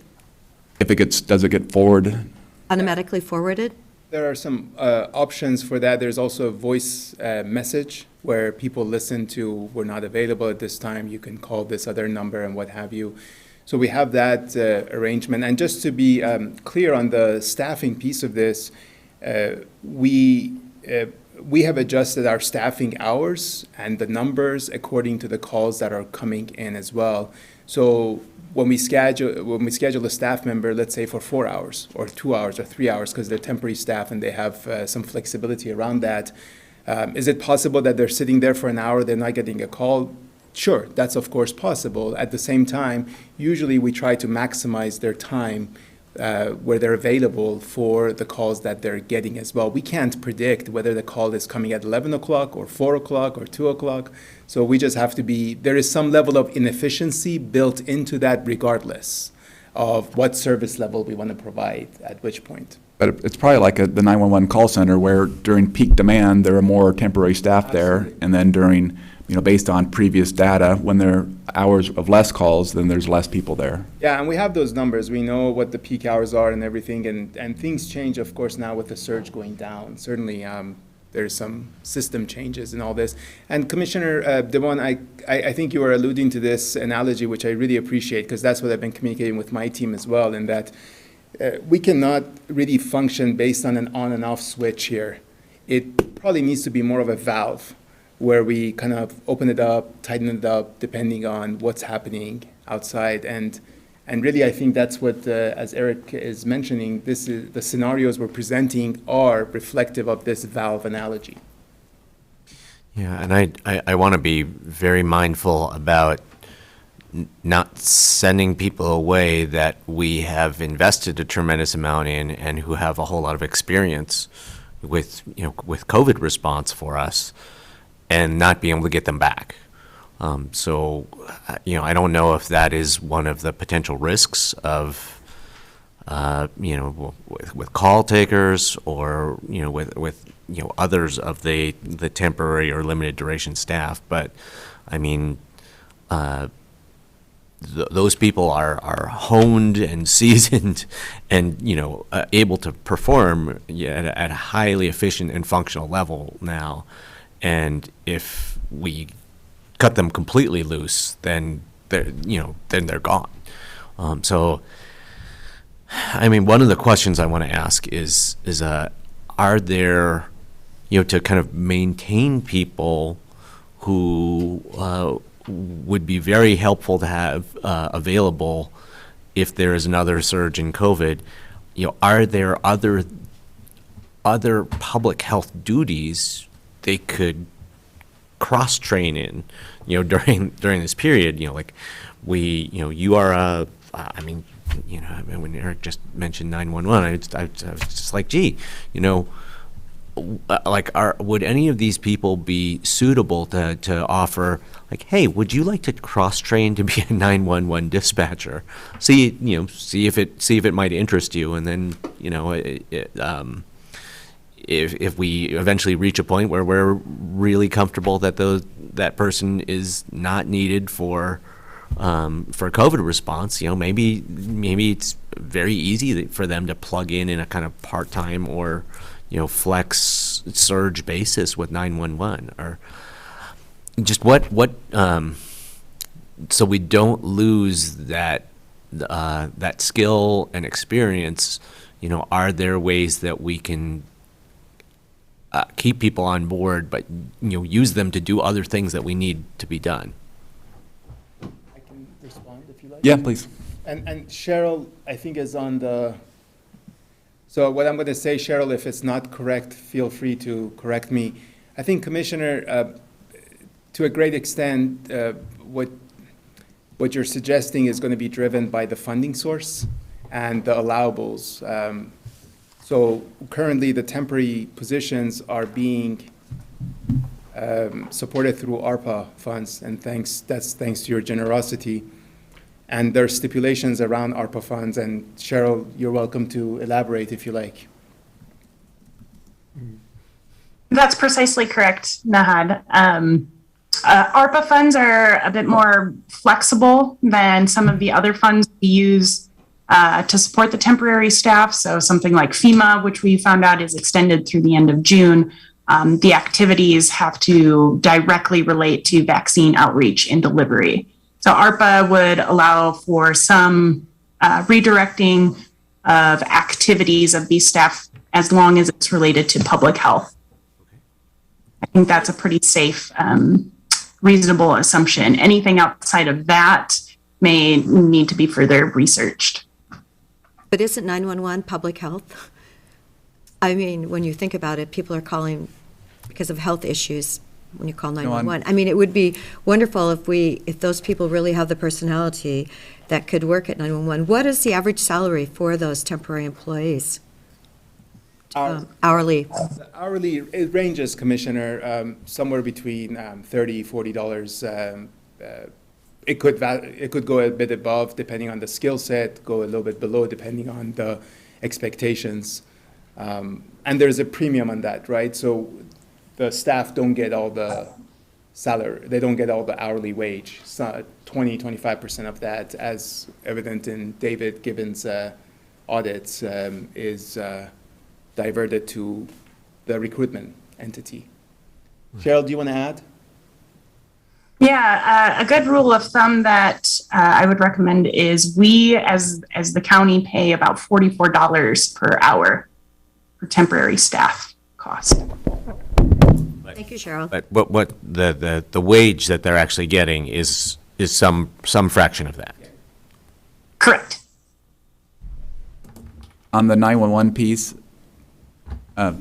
If it gets, does it get forwarded? Automatically forwarded? There are some options for that. There's also a voice message where people listen to, we're not available at this time, you can call this other number and what have you. So we have that arrangement. And just to be clear on the staffing piece of this, we have adjusted our staffing hours and the numbers according to the calls that are coming in as well. So when we schedule a staff member, let's say for 4 hours or 2 hours or 3 hours, because they're temporary staff and they have some flexibility around that, is it possible that they're sitting there for an hour, they're not getting a call? Sure, that's of course possible. At the same time, usually we try to maximize their time where they're available for the calls that they're getting as well. We can't predict whether the call is coming at 11 o'clock or 4 o'clock or 2 o'clock. So we just have to be, there is some level of inefficiency built into that regardless of what service level we want to provide at which point. But it's probably like the 911 call center where during peak demand, there are more temporary staff there. And then during, based on previous data, when there are hours of less calls, then there's less people there. Yeah, and we have those numbers. We know what the peak hours are and everything. And things change, of course, now with the surge going down. Certainly, there's some system changes in all this. And Commissioner Devon, I think you were alluding to this analogy, which I really appreciate, because that's what I've been communicating with my team as well, in that we cannot really function based on an on and off switch here. It probably needs to be more of a valve where we kind of open it up, tighten it up, depending on what's happening outside. And really, I think that's what, as Eric is mentioning, this is the scenarios we're presenting are reflective of this valve analogy. Yeah, and I want to be very mindful about not sending people away that we have invested a tremendous amount in and who have a whole lot of experience with COVID response for us, and not being able to get them back. So, I don't know if that is one of the potential risks of, with call takers or, with others of the temporary or limited duration staff. But, I mean, those people are honed and seasoned and, able to perform at a highly efficient and functional level now. And if we cut them completely loose, then they're gone. So, I mean, one of the questions I want to ask is are there, to kind of maintain people who would be very helpful to have available if there is another surge in COVID, are there other public health duties they could cross-train in, during this period, like you are when Eric just mentioned 911, I was just like, gee, would any of these people be suitable to offer, like, hey, would you like to cross-train to be a 911 dispatcher? See if it might interest you, and then, if we eventually reach a point where we're really comfortable that that person is not needed for COVID response, maybe it's very easy for them to plug in a kind of part-time or flex surge basis with 911, or just what so we don't lose that skill and experience. Are there ways that we can keep people on board, but use them to do other things that we need to be done? I can respond if you like. Yeah, please. And Cheryl, I think, is on the. So what I'm going to say, Cheryl, if it's not correct, feel free to correct me. I think, Commissioner, to a great extent, what you're suggesting is going to be driven by the funding source and the allowables. So currently, the temporary positions are being supported through Arpa funds, and that's thanks to your generosity. And there are stipulations around Arpa funds, and Cheryl, you're welcome to elaborate if you like. That's precisely correct, Nahad. ARPA funds are a bit more flexible than some of the other funds we use to support the temporary staff. So something like FEMA, which we found out is extended through the end of June. The activities have to directly relate to vaccine outreach and delivery. So ARPA would allow for some redirecting of activities of these staff as long as it's related to public health. I think that's a pretty safe, reasonable assumption. Anything outside of that may need to be further researched. But isn't 911 public health? I mean, when you think about it, people are calling because of health issues when you call 911. I mean, it would be wonderful if those people really have the personality that could work at 911. What is the average salary for those temporary employees? Hourly? Hourly, it ranges, Commissioner, somewhere between $30, $40. It could go a bit above depending on the skill set, go a little bit below depending on the expectations. And there's a premium on that, right? So the staff don't get all the salary, they don't get all the hourly wage. So 25% of that, as evident in David Gibbons' audits, is diverted to the recruitment entity. Cheryl, do you want to add? Yeah, a good rule of thumb that I would recommend is we, as the county, pay about $44 per hour for temporary staff cost. Thank you, Cheryl. But what the wage that they're actually getting is some fraction of that. Correct. On the 911 piece, I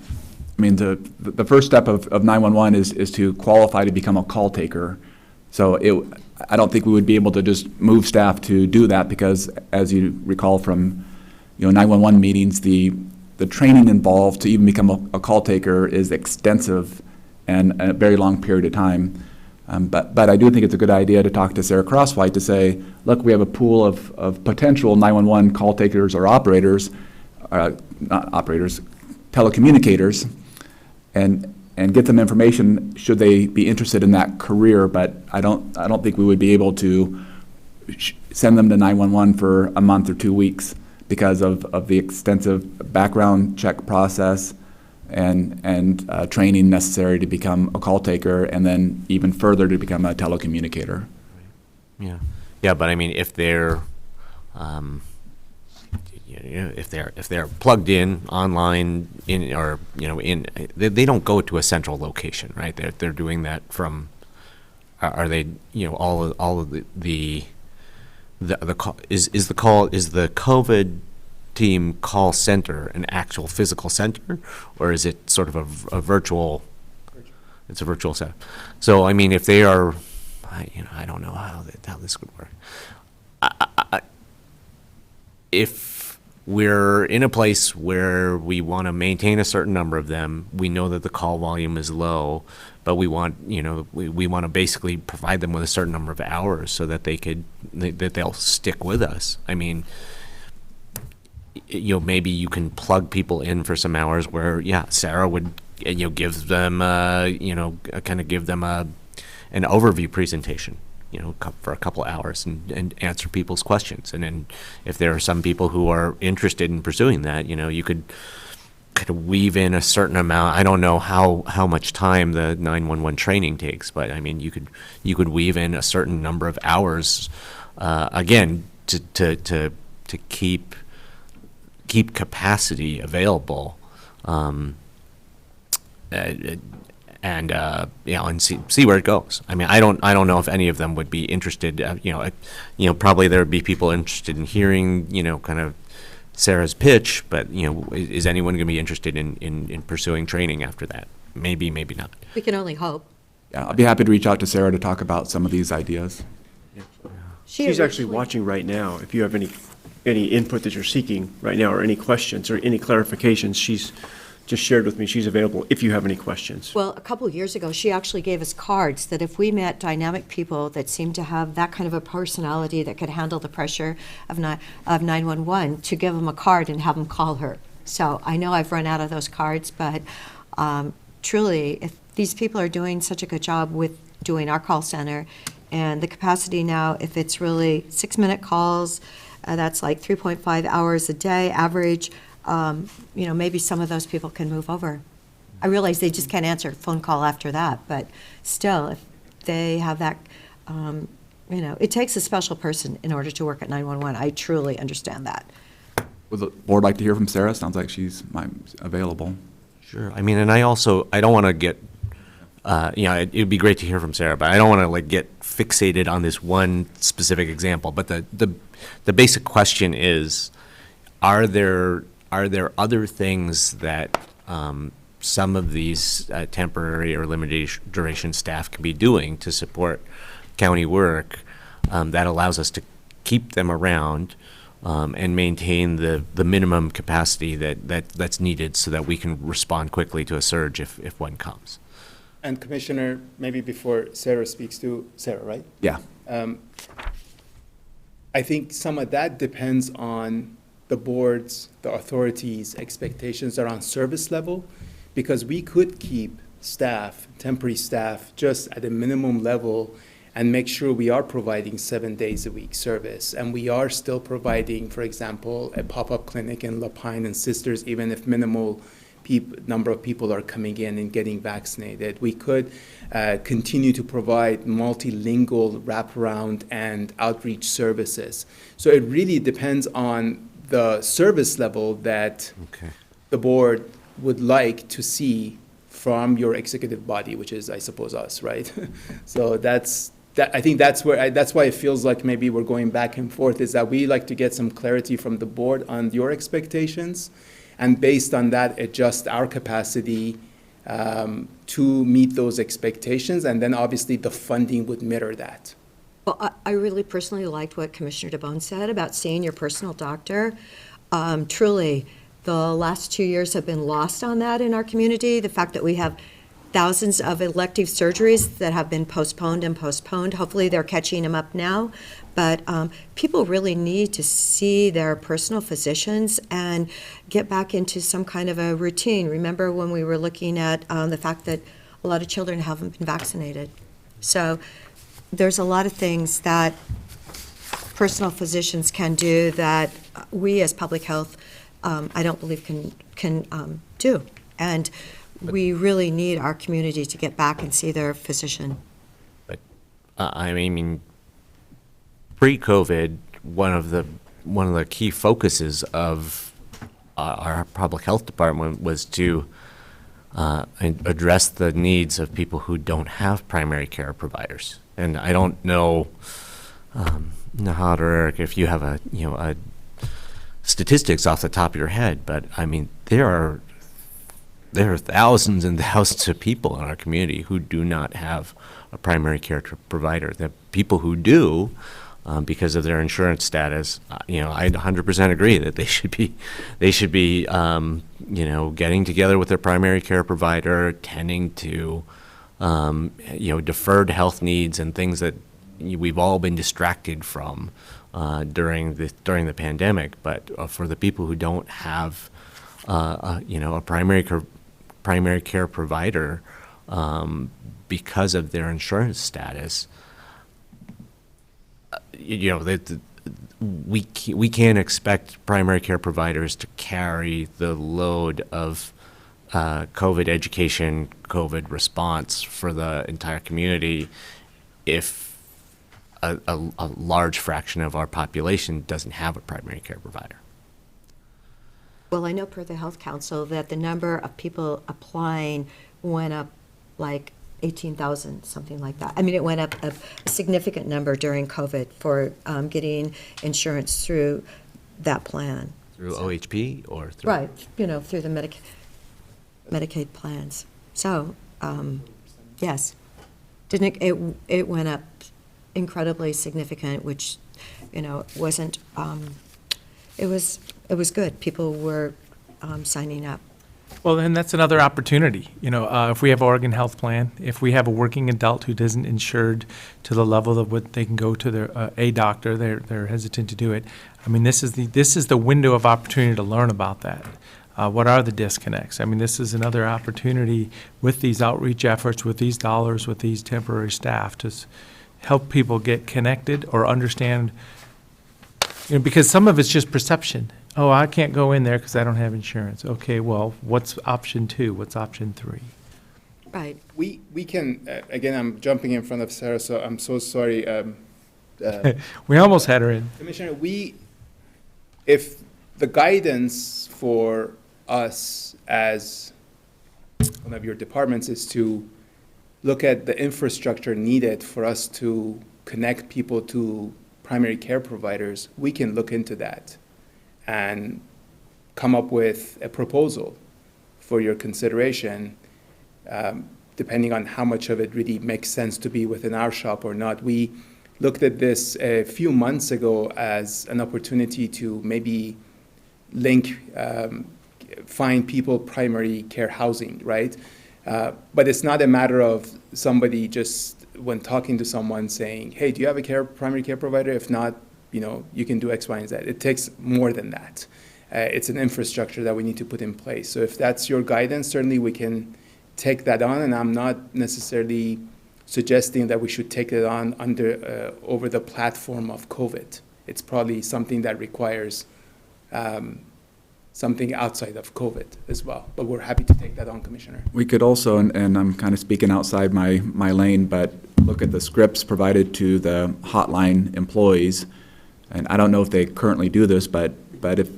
mean, the first step of 911 is to qualify to become a call taker. So I don't think we would be able to just move staff to do that because, as you recall from 911 meetings, the training involved to even become a call taker is extensive and a very long period of time. But I do think it's a good idea to talk to Sarah Crosswhite to say, look, we have a pool of potential 911 call takers or operators, not operators, telecommunicators, and get them information should they be interested in that career. But I don't think we would be able to send them to 911 for a month or 2 weeks because of the extensive background check process and training necessary to become a call taker, and then even further to become a telecommunicator. Yeah, but I mean, if they're if they're plugged in online they don't go to a central location, right? They're doing that from. Are they all of the call is the COVID team call center an actual physical center, or is it sort of a virtual? It's a virtual set. So I mean, if they are, I don't know how this would work. If we're in a place where we want to maintain a certain number of them, we know that the call volume is low, but we want we want to basically provide them with a certain number of hours so that they'll stick with us. I mean, maybe you can plug people in for some hours where, Sarah would, give them, kind of give them an overview presentation, for a couple hours and answer people's questions. And then if there are some people who are interested in pursuing that, you could kind of weave in a certain amount. I don't know how much time the 911 training takes, but I mean, you could weave in a certain number of hours, again, to keep capacity available, and see where it goes. I mean, I don't know if any of them would be interested. Probably there would be people interested in hearing, kind of Sarah's pitch. But is anyone going to be interested in pursuing training after that? Maybe, maybe not. We can only hope. Yeah, I'll be happy to reach out to Sarah to talk about some of these ideas. She's actually watching right now. If you have any input that you're seeking right now, or any questions or any clarifications, she's just shared with me she's available if you have any questions. Well, a couple of years ago, she actually gave us cards that if we met dynamic people that seemed to have that kind of a personality that could handle the pressure of 911, to give them a card and have them call her. So I know I've run out of those cards, but truly, if these people are doing such a good job with doing our call center. And the capacity now, if it's really 6-minute calls, that's like 3.5 hours a day average, maybe some of those people can move over. I realize they just can't answer a phone call after that, but still, if they have that, it takes a special person in order to work at 911. I truly understand that. Would the board like to hear from Sarah? Sounds like she's available. Sure. I mean, and I don't want to get, it'd be great to hear from Sarah, but I don't want to get fixated on this one specific example. But the basic question is, are there other things that some of these temporary or limited duration staff can be doing to support county work that allows us to keep them around and maintain the minimum capacity that's needed so that we can respond quickly to a surge if one comes? And Commissioner, maybe before Sarah speaks to, Sarah, right? Yeah. I think some of that depends on the board's, the authorities' expectations around service level, because we could keep staff, temporary staff, just at a minimum level and make sure we are providing 7 days a week service. And we are still providing, for example, a pop-up clinic in Lapine and Sisters, even if minimal number of people are coming in and getting vaccinated. We could continue to provide multilingual wraparound and outreach services. So it really depends on the service level that the board would like to see from your executive body, which is, I suppose, us, right? So I think that's why it feels like maybe we're going back and forth, is that we like to get some clarity from the board on your expectations, and based on that, adjust our capacity to meet those expectations, and then obviously the funding would mirror that. Well, I really personally liked what Commissioner DeBone said about seeing your personal doctor. Truly, the last 2 years have been lost on that in our community. The fact that we have thousands of elective surgeries that have been postponed and postponed. Hopefully, they're catching them up now. But people really need to see their personal physicians and get back into some kind of a routine. Remember when we were looking at the fact that a lot of children haven't been vaccinated. So there's a lot of things that personal physicians can do that we as public health, I don't believe can do. And we really need our community to get back and see their physician. But I mean, pre-COVID, one of the key focuses of our public health department was to address the needs of people who don't have primary care providers. And I don't know, Nahad or Eric, if you have a statistics off the top of your head, but I mean, there are thousands and thousands of people in our community who do not have a primary care provider. The people who do, because of their insurance status, I 100% agree that they should be, getting together with their primary care provider, tending to, deferred health needs and things that we've all been distracted from during the pandemic. But for the people who don't have, a primary care provider because of their insurance status, we can't expect primary care providers to carry the load of COVID education, COVID response for the entire community if a large fraction of our population doesn't have a primary care provider. Well, I know per the Health Council that the number of people applying went up like 18,000, something like that. I mean, it went up a significant number during COVID for getting insurance through that plan. Through OHP or through? Right, through the Medicaid plans. So, yes, it went up incredibly significant, which, wasn't, it was good. People were signing up. Well, then that's another opportunity. If we have Oregon Health Plan, if we have a working adult who isn't insured to the level of what they can go to their a doctor, they're hesitant to do it. I mean, this is the window of opportunity to learn about that. What are the disconnects? I mean, this is another opportunity with these outreach efforts, with these dollars, with these temporary staff to help people get connected or understand, because some of it's just perception. Oh, I can't go in there because I don't have insurance. Okay, well, what's option 2? What's option 3? Right. We can, again, I'm jumping in front of Sarah, so I'm so sorry. We almost had her in. Commissioner, if the guidance for us as one of your departments is to look at the infrastructure needed for us to connect people to primary care providers, we can look into that and come up with a proposal for your consideration, depending on how much of it really makes sense to be within our shop or not. We looked at this a few months ago as an opportunity to maybe link, find people primary care housing, right? But it's not a matter of somebody just, when talking to someone, saying, hey, do you have a primary care provider? If not, you can do X, Y, and Z. It takes more than that. It's an infrastructure that we need to put in place. So if that's your guidance, certainly we can take that on, and I'm not necessarily suggesting that we should take it on over the platform of COVID. It's probably something that requires something outside of COVID as well. But we're happy to take that on, Commissioner. We could also, and I'm kind of speaking outside my lane, but look at the scripts provided to the hotline employees. And I don't know if they currently do this, but if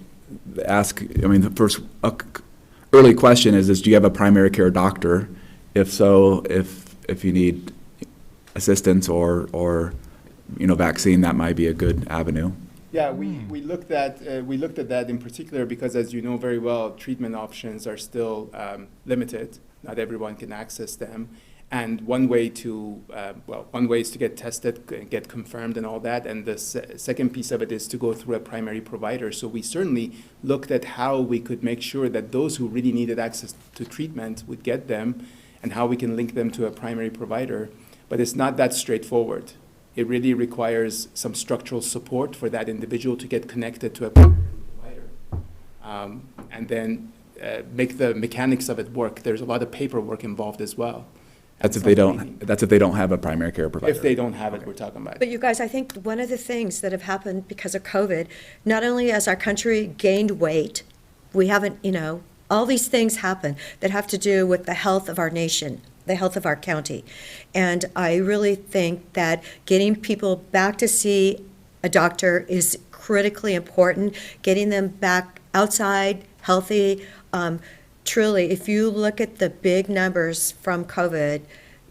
the first early question is do you have a primary care doctor? If so, if you need assistance or vaccine, that might be a good avenue. Yeah, we looked at that in particular because, as you know very well, treatment options are still limited. Not everyone can access them, and one way is to get tested, get confirmed, and all that. And the second piece of it is to go through a primary provider. So we certainly looked at how we could make sure that those who really needed access to treatment would get them, and how we can link them to a primary provider. But it's not that straightforward. It really requires some structural support for that individual to get connected to a primary provider, and then make the mechanics of it work. There's a lot of paperwork involved as well. That's if they don't have a primary care provider. If they don't have it, we're talking about. But you guys, I think one of the things that have happened because of COVID, not only has our country gained weight, we haven't, all these things happen that have to do with the health of our nation, the health of our county. And I really think that getting people back to see a doctor is critically important, getting them back outside, healthy. Truly, if you look at the big numbers from COVID,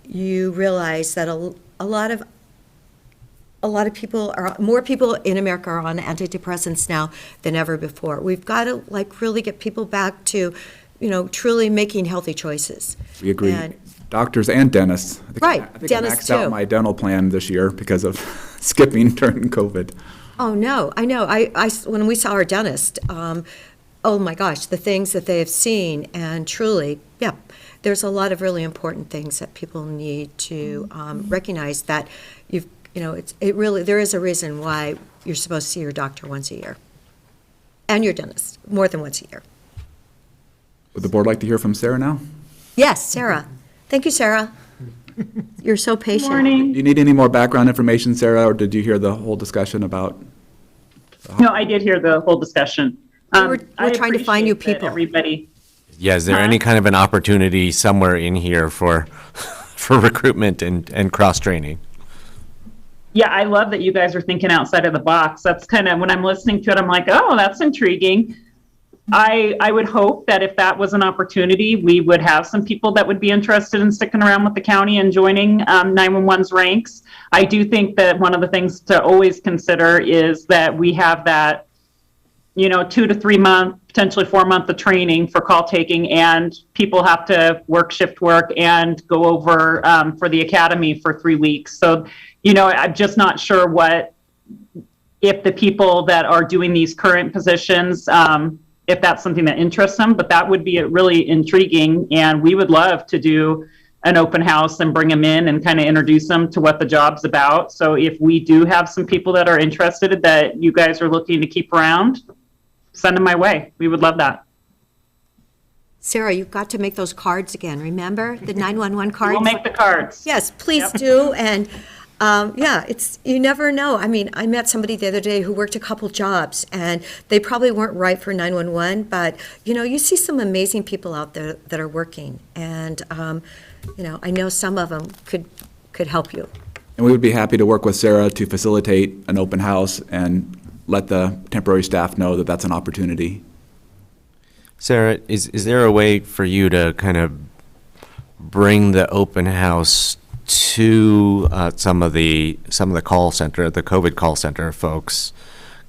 you realize that a lot of people more people in America are on antidepressants now than ever before. We've got to really get people back to, truly making healthy choices. We agree. Doctors and dentists. Right, I think dentists I maxed out too. my dental plan this year because of skipping during COVID. Oh, no, I know. When we saw our dentist, oh my gosh, the things that they have seen, and truly, yeah, there's a lot of really important things that people need to recognize that there is a reason why you're supposed to see your doctor once a year, and your dentist more than once a year. Would the board like to hear from Sarah now? Yes, Sarah. Thank you, Sarah. You're so patient. Morning. Do you need any more background information, Sarah, or did you hear the whole discussion about? No, I did hear the whole discussion. We're trying to find you appreciate that people. Everybody. Yeah, is there any kind of an opportunity somewhere in here for recruitment and cross-training? Yeah, I love that you guys are thinking outside of the box. That's kind of, when I'm listening to it, I'm like, oh, that's intriguing. I would hope that if that was an opportunity, we would have some people that would be interested in sticking around with the county and joining 911's ranks. I do think that one of the things to always consider is that we have that 2 to 3 month, potentially 4 month of training for call taking, and people have to work shift work and go over for the academy for 3 weeks. So, I'm just not sure if the people that are doing these current positions, if that's something that interests them, but that would be really intriguing, and we would love to do an open house and bring them in and kind of introduce them to what the job's about. So if we do have some people that are interested that you guys are looking to keep around, send them my way. We would love that. Sarah, you've got to make those cards again, remember? The 911 cards? We'll make the cards. Yes, please Yep. do. And yeah, you never know. I mean, I met somebody the other day who worked a couple jobs, and they probably weren't right for 911, but, you see some amazing people out there that are working. And, I know some of them could help you. And we would be happy to work with Sarah to facilitate an open house and let the temporary staff know that that's an opportunity. Sarah, is there a way for you to kind of bring the open house to some of the call center, the COVID call center folks,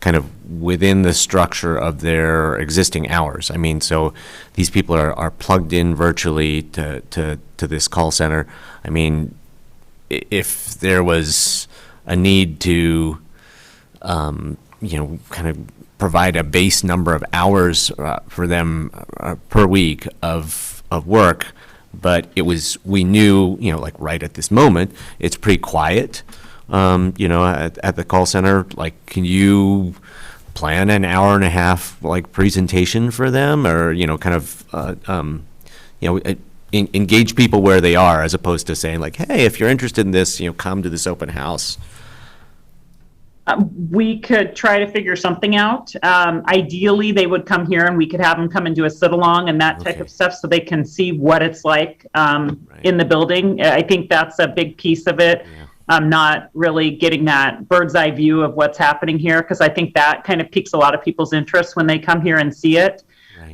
kind of within the structure of their existing hours? I mean, so these people are plugged in virtually to this call center. I mean, if there was a need to, kind of provide a base number of hours for them per week of work, but we knew, like right at this moment, it's pretty quiet, at the call center. Like, can you plan an hour and a half like presentation for them, or engage people where they are, as opposed to saying like, hey, if you're interested in this, come to this open house. We could try to figure something out. Ideally, they would come here and we could have them come and do a sit-along and that type of stuff so they can see what it's like in the building. I think that's a big piece of it. Not really getting that bird's eye view of what's happening here, because I think that kind of piques a lot of people's interest when they come here and see it.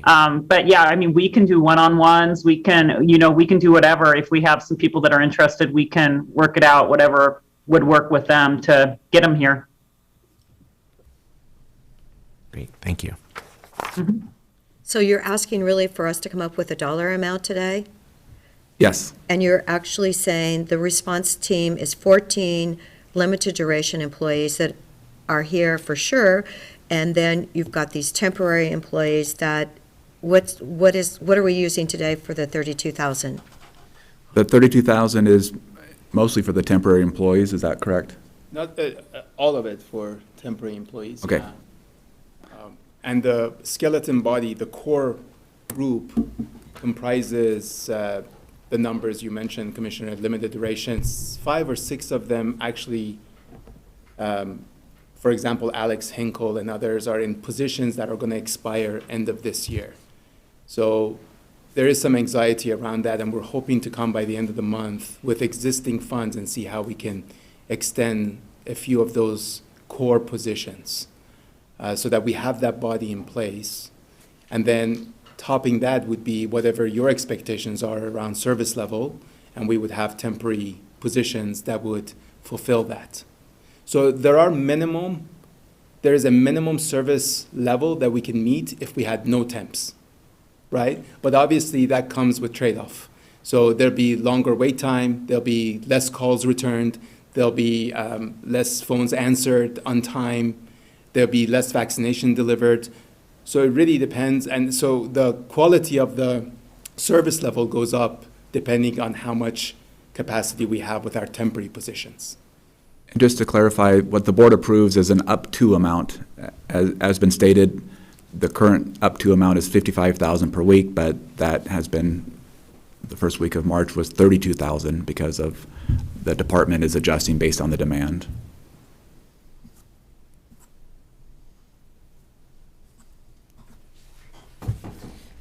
But yeah, I mean, we can do one-on-ones. We can do whatever. If we have some people that are interested, we can work it out, whatever would work with them to get them here. Great, thank you. Mm-hmm. So you're asking really for us to come up with a dollar amount today? Yes. And you're actually saying the response team is 14 limited duration employees that are here for sure, and then you've got these temporary employees that, what are we using today for the 32,000? The 32,000 is mostly for the temporary employees, is that correct? Not all of it for temporary employees. Okay. Yeah. And the skeleton body, the core group, comprises the numbers you mentioned, Commissioner, limited durations. 5 or 6 of them actually, for example, Alex Hinkle and others are in positions that are going to expire end of this year. So there is some anxiety around that, and we're hoping to come by the end of the month with existing funds and see how we can extend a few of those core positions so that we have that body in place. And then topping that would be whatever your expectations are around service level, and we would have temporary positions that would fulfill that. So there is a minimum service level that we can meet if we had no temps, right? But obviously that comes with trade-off. So there'll be longer wait time, there'll be less calls returned, there'll be less phones answered on time, there'll be less vaccination delivered. So it really depends. And so the quality of the service level goes up depending on how much capacity we have with our temporary positions. And just to clarify, what the board approves is an up to amount. As been stated, the current up to amount is 55,000 per week, but that has been, the first week of March was 32,000 because of the department is adjusting based on the demand.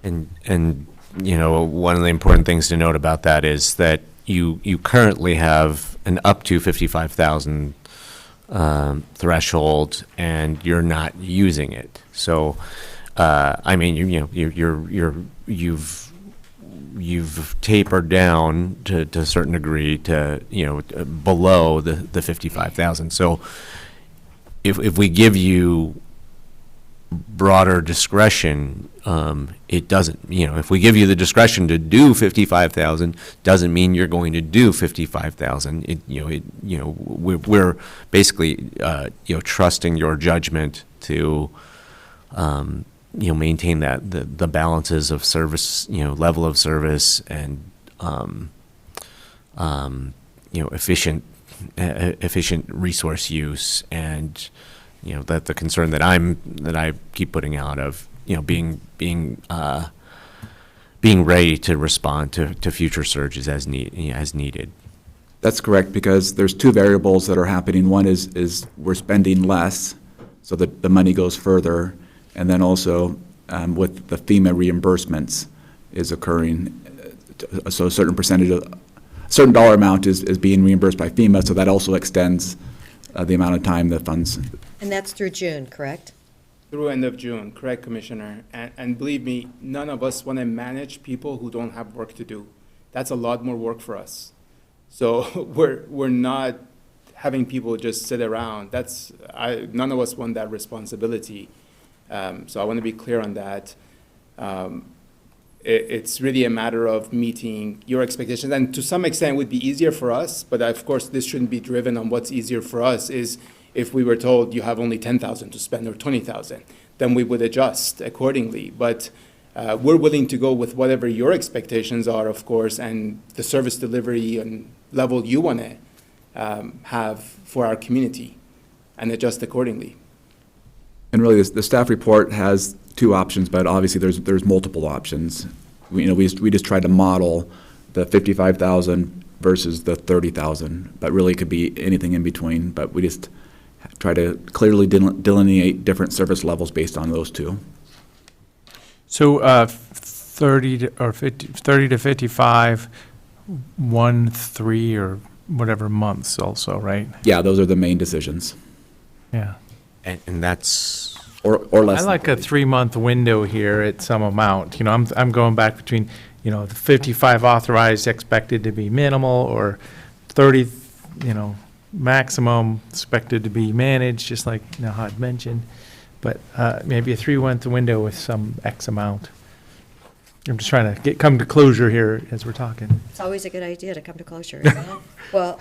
And one of the important things to note about that is that you currently have an up to 55,000 threshold, and you're not using it. So, I mean, you've tapered down to a certain degree to below the 55,000. So, if we give you broader discretion, it doesn't, if we give you the discretion to do 55,000, doesn't mean you're going to do 55,000. We're basically, trusting your judgment to, maintain that, the balances of service, level of service and, efficient resource use, and, that the concern that I keep putting out of, being being ready to respond to future surges as needed. That's correct, because there's two variables that are happening. One is we're spending less, so that the money goes further, and then also with the FEMA reimbursements is occurring, so a certain percentage of, a certain dollar amount is being reimbursed by FEMA, so that also extends the amount of time the funds. And that's through June, correct? Through end of June, correct, Commissioner. And believe me, none of us want to manage people who don't have work to do. That's a lot more work for us. So we're not having people just sit around. None of us want that responsibility. So I want to be clear on that. It's really a matter of meeting your expectations. And to some extent, it would be easier for us, but of course, this shouldn't be driven on what's easier for us. Is if we were told you have only 10,000 to spend or 20,000, then we would adjust accordingly. But we're willing to go with whatever your expectations are, of course, and the service delivery and level you want to have for our community, and adjust accordingly. And really, the staff report has two options, but obviously there's multiple options. We just tried to model the 55,000 versus the 30,000, but really it could be anything in between. But we just try to clearly delineate different service levels based on those two. So 30 to 55, 1, 3, or whatever months also, right? Yeah, those are the main decisions. Yeah. And that's... Or less. I like a 3-month window here at some amount. I'm going back between, the 55 authorized expected to be minimal, or 30, maximum expected to be managed, just like Nahad mentioned. But maybe a 3-month window with some X amount. I'm just trying to come to closure here as we're talking. It's always a good idea to come to closure, isn't it? Well,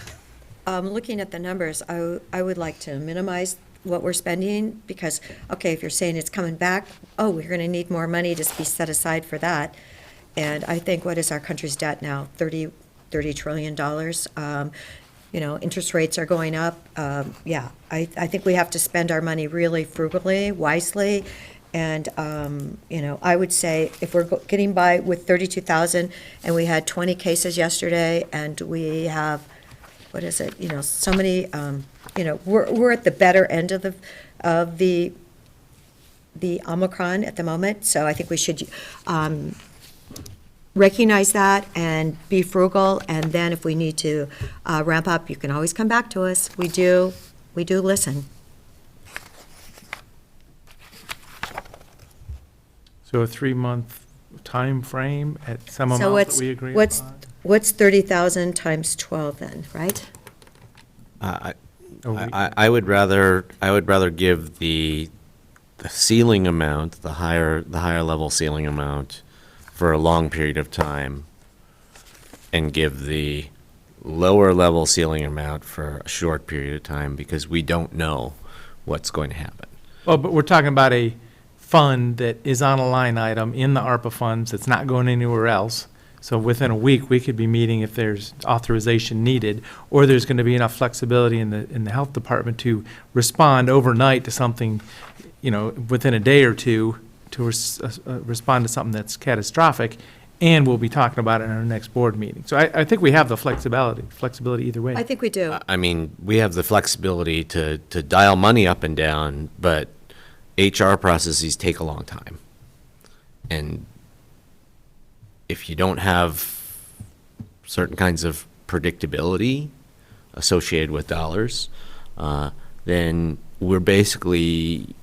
looking at the numbers, I would like to minimize what we're spending, because, okay, if you're saying it's coming back, we're going to need more money to be set aside for that. And I think, what is our country's debt now? $30 trillion. Interest rates are going up. I think we have to spend our money really frugally, wisely. And, I would say if we're getting by with 32,000 and we had 20 cases yesterday, and we have, so many, we're at the better end of the Omicron at the moment. So I think we should recognize that and be frugal. And then if we need to ramp up, you can always come back to us. We do listen. So a 3-month time frame at some amount that we agree upon? What's 30,000 times 12 then, right? I would rather give the ceiling amount, the higher level ceiling amount, for a long period of time, and give the lower level ceiling amount for a short period of time, because we don't know what's going to happen. Well, but we're talking about a fund that is on a line item in the ARPA funds that's not going anywhere else. So within a week, we could be meeting if there's authorization needed, or there's going to be enough flexibility in the health department to respond overnight to something, within a day or two, to respond to something that's catastrophic, and we'll be talking about it in our next board meeting. So I think we have the flexibility either way. I think we do. I mean, we have the flexibility to dial money up and down, but HR processes take a long time. And if you don't have certain kinds of predictability associated with dollars, then we're basically,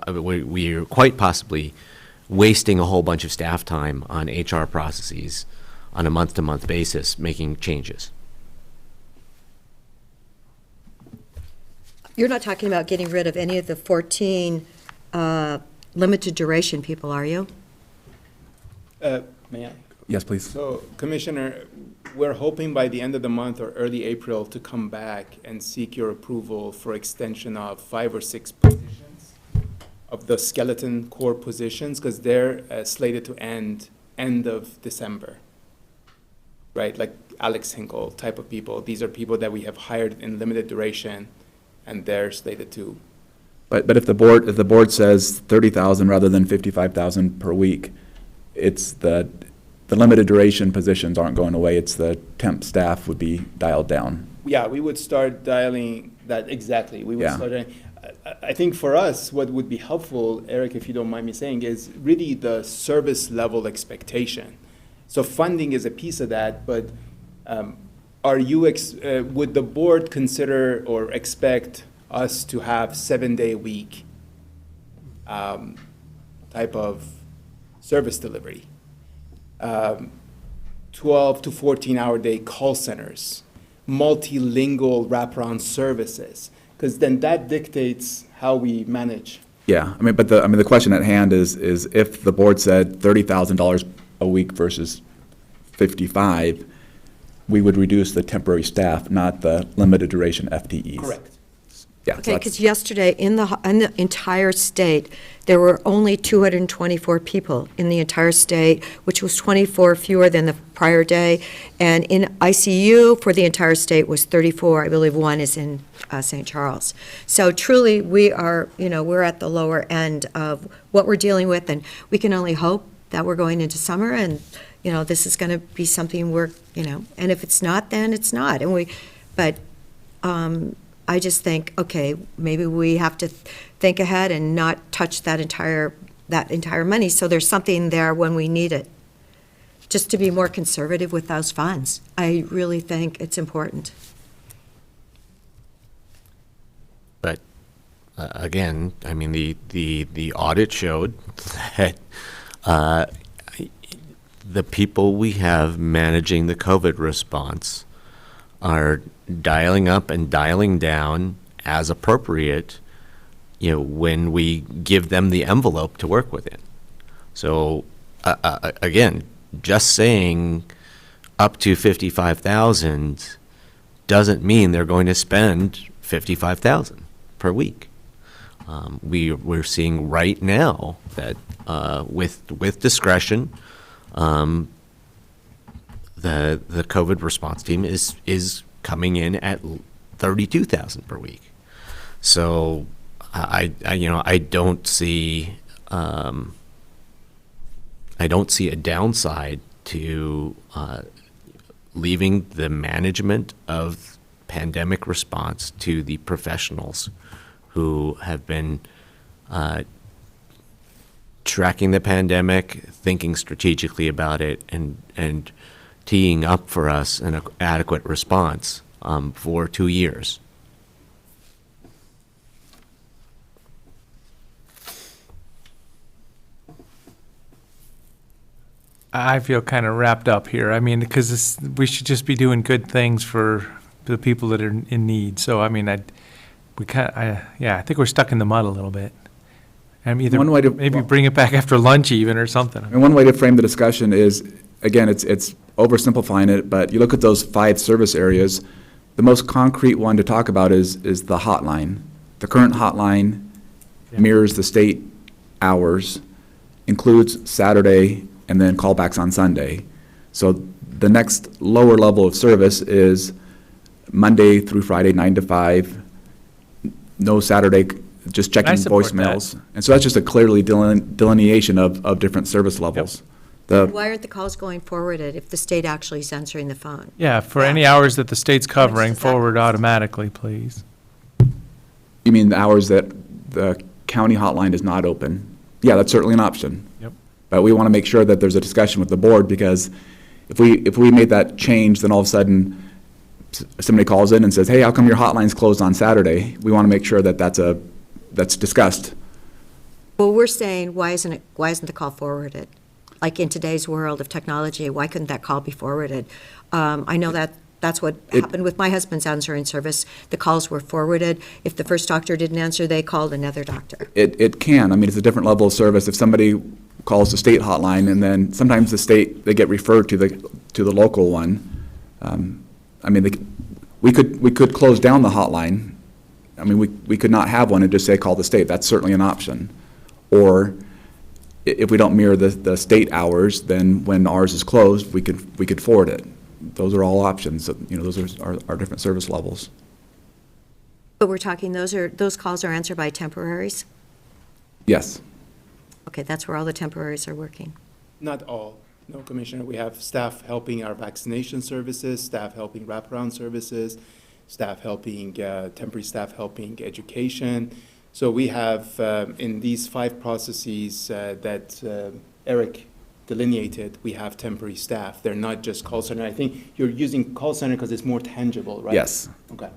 we're quite possibly wasting a whole bunch of staff time on HR processes on a month-to-month basis, making changes. You're not talking about getting rid of any of the 14 limited duration people, are you? May I? Yes, please. So, Commissioner, we're hoping by the end of the month or early April to come back and seek your approval for extension of 5 or 6 positions of the skeleton core positions, because they're slated to end of December, right? Like Alex Hinkle type of people. These are people that we have hired in limited duration, and they're slated to But if the board says 30,000 rather than 55,000 per week, it's the limited duration positions aren't going away, it's the temp staff would be dialed down. Yeah, we would start dialing that exactly. We would Yeah. start. I think for us, what would be helpful, Eric, if you don't mind me saying, is really the service level expectation. So funding is a piece of that, but would the board consider or expect us to have 7-day week type of service delivery? 12 to 14-hour day call centers, multilingual wraparound services, because then that dictates how we manage. Yeah, I mean, but the question at hand is if the board said $30,000 a week versus 55, we would reduce the temporary staff, not the limited duration FTEs. Correct. Yeah. Okay, because yesterday, in the entire state, there were only 224 people in the entire state, which was 24 fewer than the prior day. And in ICU for the entire state was 34. I believe one is in St. Charles. So truly, we are, we're at the lower end of what we're dealing with, and we can only hope that we're going into summer and, this is going to be something we're, and if it's not, then it's not. I just think, okay, maybe we have to think ahead and not touch that entire money, so there's something there when we need it. Just to be more conservative with those funds. I really think it's important. But again, I mean, the audit showed that the people we have managing the COVID response are dialing up and dialing down as appropriate, when we give them the envelope to work within. So again, just saying up to 55,000 doesn't mean they're going to spend 55,000 per week. We're seeing right now that with discretion, the COVID response team is coming in at 32,000 per week. So I don't see a downside to leaving the management of pandemic response to the professionals who have been tracking the pandemic, thinking strategically about it, and teeing up for us an adequate response for 2 years. I feel kind of wrapped up here. I mean, because we should just be doing good things for the people that are in need. So, I mean, I think we're stuck in the mud a little bit. And either maybe bring it back after lunch even or something. And one way to frame the discussion is, again, it's oversimplifying it, but you look at those 5 service areas, the most concrete one to talk about is the hotline. The current hotline mirrors the state hours, includes Saturday, and then callbacks on Sunday. So the next lower level of service is Monday through Friday, 9 to 5, no Saturday, just checking voicemails. And so that's just a clearly delineation of different service levels. Why aren't the calls going forwarded if the state actually is answering the phone? Yeah, for any hours that the state's covering, forward automatically, please. You mean the hours that the county hotline is not open? Yeah, that's certainly an option. Yep. But we want to make sure that there's a discussion with the board, because if we made that change, then all of a sudden somebody calls in and says, hey, how come your hotline's closed on Saturday? We want to make sure that that's discussed. Well, we're saying, why isn't the call forwarded? Like in today's world of technology, why couldn't that call be forwarded? I know that's what happened with my husband's answering service. The calls were forwarded. If the first doctor didn't answer, they called another doctor. It can. I mean, it's a different level of service. If somebody calls the state hotline, and then sometimes the state, they get referred to the local one. I mean, we could close down the hotline. I mean, we could not have one and just say call the state. That's certainly an option. Or if we don't mirror the state hours, then when ours is closed, we could forward it. Those are all options. Those are our different service levels. But we're talking, those calls are answered by temporaries? Yes. Okay, that's where all the temporaries are working. Not all, no, Commissioner. We have staff helping our vaccination services, staff helping wraparound services, staff helping, temporary staff helping education. So we have, in these 5 processes that Eric delineated, we have temporary staff. They're not just call center. I think you're using call center because it's more tangible, right? Yes. Okay.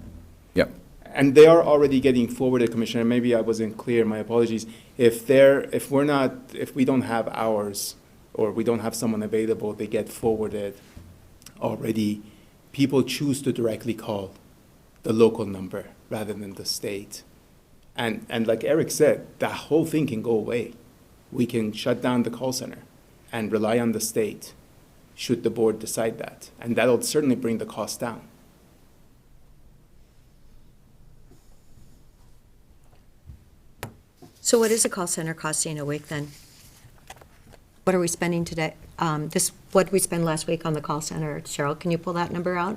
Yep. And they are already getting forwarded, Commissioner. Maybe I wasn't clear, my apologies. If we don't have hours or we don't have someone available, they get forwarded already. People choose to directly call the local number rather than the state. And like Eric said, that whole thing can go away. We can shut down the call center and rely on the state, should the board decide that. And that'll certainly bring the cost down. So what is a call center costing a week then? What are we spending today? What did we spend last week on the call center? Cheryl, can you pull that number out?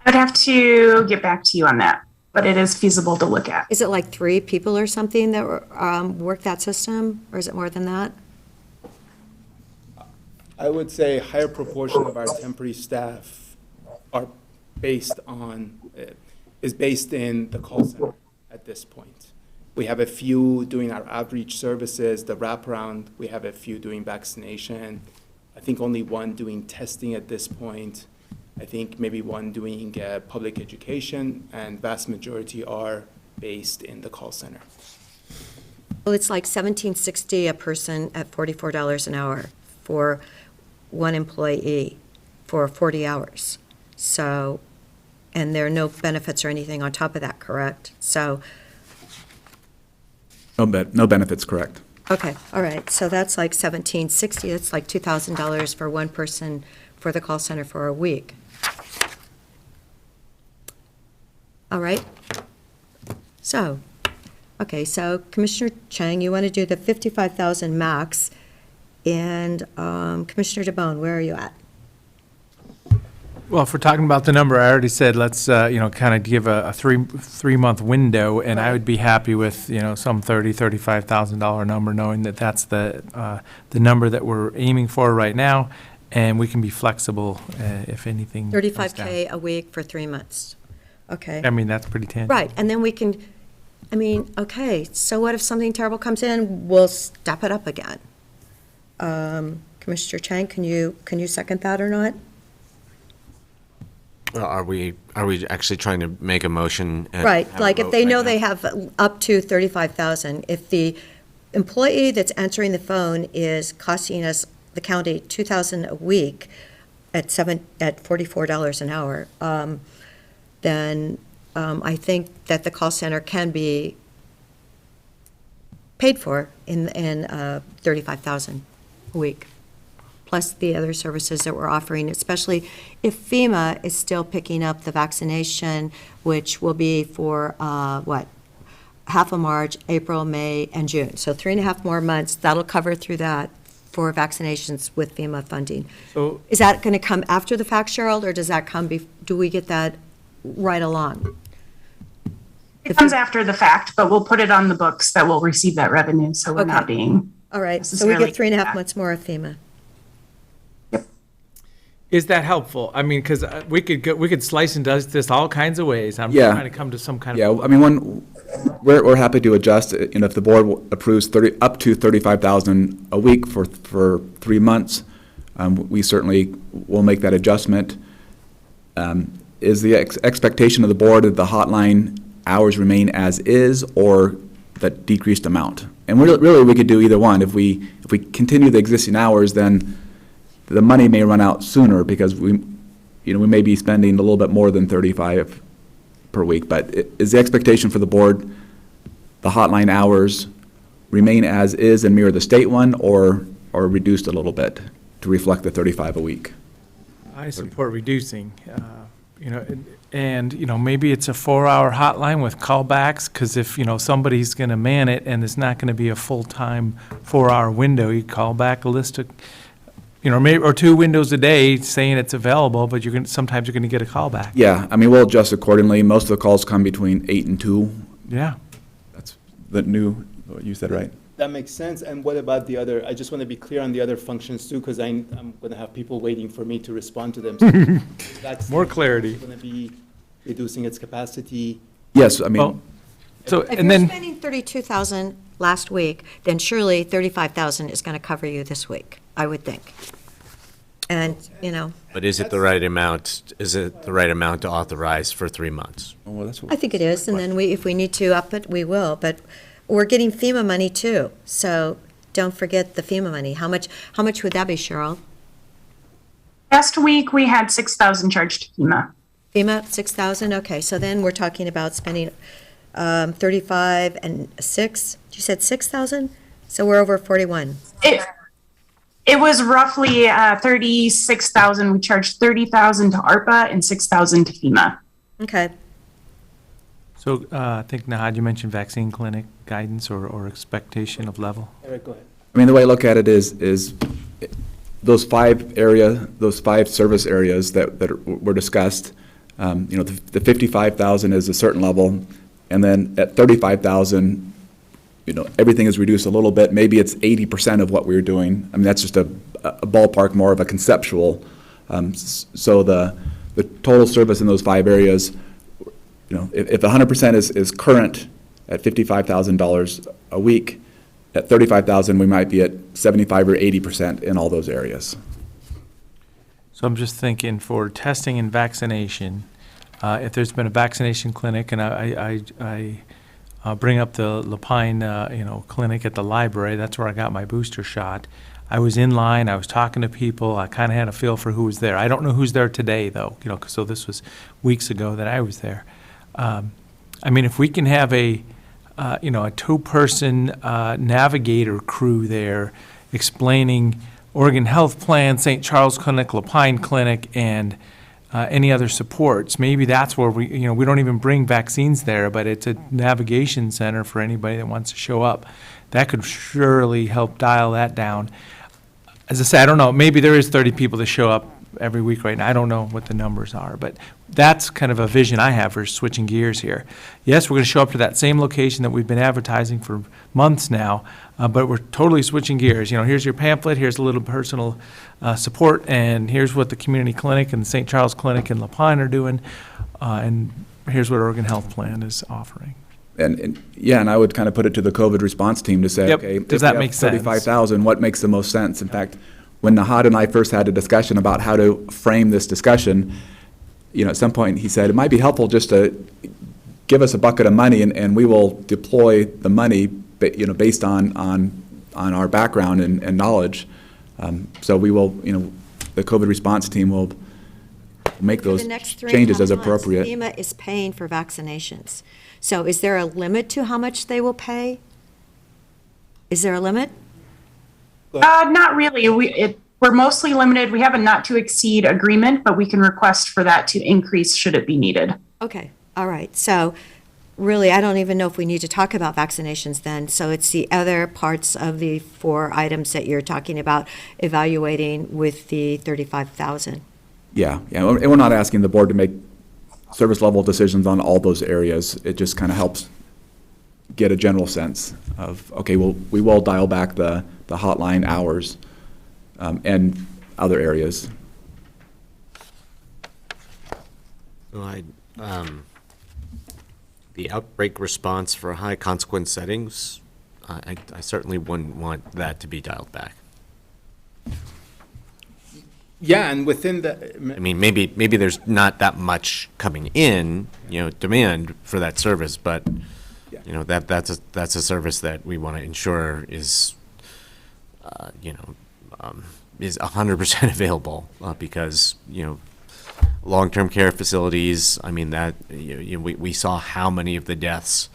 I'd have to get back to you on that, but it is feasible to look at. Is it like 3 people or something that work that system, or is it more than that? I would say a higher proportion of our temporary staff are based in the call center at this point. We have a few doing our outreach services, the wraparound. We have a few doing vaccination. I think only 1 doing testing at this point. I think maybe 1 doing public education, and vast majority are based in the call center. Well, it's like $17.60 a person at $44 an hour for 1 employee for 40 hours. So, and there are no benefits or anything on top of that, correct? So, No benefits, correct. okay, all right, so that's like $17.60, that's like $2,000 for 1 person for the call center for a week. All right. So, okay, so Commissioner Chang, you want to do the 55,000 max, and Commissioner DeBonne, where are you at? Well, if we're talking about the number, I already said, let's, kind of give a three-month window, and I would be happy with, some $35,000 number, knowing that that's the number that we're aiming for right now, and we can be flexible if anything comes down. $35K a week for 3 months. Okay. I mean, that's pretty tangible. Right, and then we can, okay, so what if something terrible comes in? We'll step it up again. Commissioner Chang, can you second that or not? Are we actually trying to make a motion? And Right, have a like if vote they right know now? they have up to 35,000, if the employee that's answering the phone is costing us, the county, $2,000 a week at $44 an hour, then I think that the call center can be paid for in $35,000 a week, plus the other services that we're offering, especially if FEMA is still picking up the vaccination, which will be for, half of March, April, May, and June. So 3.5 more months, that'll cover through that for vaccinations with FEMA funding. So, Is that going to come after the fact, Cheryl, or does that come, do we get that right along? It comes after the fact, but we'll put it on the books that we'll receive that revenue, so we're not Okay. being. All right, so we get 3.5 months more of FEMA. is that helpful? I mean, because we could slice and dice this all kinds of ways. I'm Yeah. trying to come to some kind of. Yeah, I mean, we're happy to adjust, if the board approves up to 35,000 a week for 3 months, we certainly will make that adjustment. Is the expectation of the board that the hotline hours remain as is, or that decreased amount? And really, we could do either one. If we continue the existing hours, then the money may run out sooner, because we may be spending a little bit more than 35 per week. But is the expectation for the board the hotline hours remain as is and mirror the state one, or reduced a little bit to reflect the 35 a week? I support reducing, and maybe it's a 4-hour hotline with callbacks, because if, somebody's going to man it and it's not going to be a full-time 4-hour window, you call back a list of maybe, or 2 windows a day saying it's available, but sometimes you're gonna get a call back. Yeah, I mean, we'll adjust accordingly. Most of the calls come between 8 and 2. Yeah. That's the new, what you said, right? That makes sense. And what about the other, I just want to be clear on the other functions too, because I'm going to have people waiting for me to respond to them. So that's More clarity. going to be reducing its capacity. Yes, I mean, Well, so, If and you're then, spending 32,000 last week, then surely 35,000 is going to cover you this week, I would think. And, But is it the right amount, is it the right amount to authorize for 3 months? oh, well, that's what. I think it is, and then if we need to up it, we will, but we're getting FEMA money too, so don't forget the FEMA money. How much would that be, Cheryl? Last week, we had 6,000 charged to FEMA. FEMA, 6,000, okay, so then we're talking about spending 35 and 6, you said 6,000? So we're over 41. It was roughly 36,000. We charged 30,000 to Arpa and 6,000 to FEMA. Okay. so I think, Nahad, you mentioned vaccine clinic guidance or expectation of level. Eric, go ahead. I mean, the way I look at it is those 5 service areas that were discussed, the 55,000 is a certain level, and then at 35,000, everything is reduced a little bit. Maybe it's 80% of what we were doing. I mean, that's just a ballpark, more of a conceptual. So the total service in those 5 areas, if 100% is current at $55,000 a week, at 35,000, we might be at 75 or 80% in all those areas. So I'm just thinking for testing and vaccination, if there's been a vaccination clinic, and I bring up the Lapine, clinic at the library, that's where I got my booster shot. I was in line, I was talking to people, I kind of had a feel for who was there. I don't know who's there today, though, so this was weeks ago that I was there. I mean, if we can have a 2-person navigator crew there explaining Oregon Health Plan, St. Charles Clinic, Lapine Clinic, and any other supports. Maybe that's where we don't even bring vaccines there, but it's a navigation center for anybody that wants to show up. That could surely help dial that down. As I say, I don't know, maybe there is 30 people that show up every week right now. I don't know what the numbers are, but that's kind of a vision I have for switching gears here. Yes, we're going to show up to that same location that we've been advertising for months now, but we're totally switching gears. Here's your pamphlet, here's a little personal support, and here's what the community clinic and the St. Charles Clinic and Lapine are doing, and here's what Oregon Health Plan is offering. And I would kind of put it to the COVID response team to say, Yep. okay, Does if that we have make sense? 35,000, what makes the most sense? In fact, when Nahad and I first had a discussion about how to frame this discussion, at some point he said, it might be helpful just to give us a bucket of money and we will deploy the money, based on our background and knowledge. So we will, the COVID response team will make For those the next 3.5 changes as months, appropriate. FEMA is paying for vaccinations. So is there a limit to how much they will pay? Is there a limit? Not really. We're mostly limited. We have a not to exceed agreement, but we can request for that to increase should it be needed. Okay, all right. So really, I don't even know if we need to talk about vaccinations then. So it's the other parts of the 4 items that you're talking about evaluating with the 35,000. Yeah, and we're not asking the board to make service level decisions on all those areas. It just kind of helps get a general sense of, okay, well, we will dial back the hotline hours and other areas. So the outbreak response for high consequence settings, I certainly wouldn't want that to be dialed back. Yeah, and within the, I mean, maybe there's not that much coming in, demand for that service, but that's a service that we want to ensure is, is 100% available because long-term care facilities. I mean that we saw how many of the deaths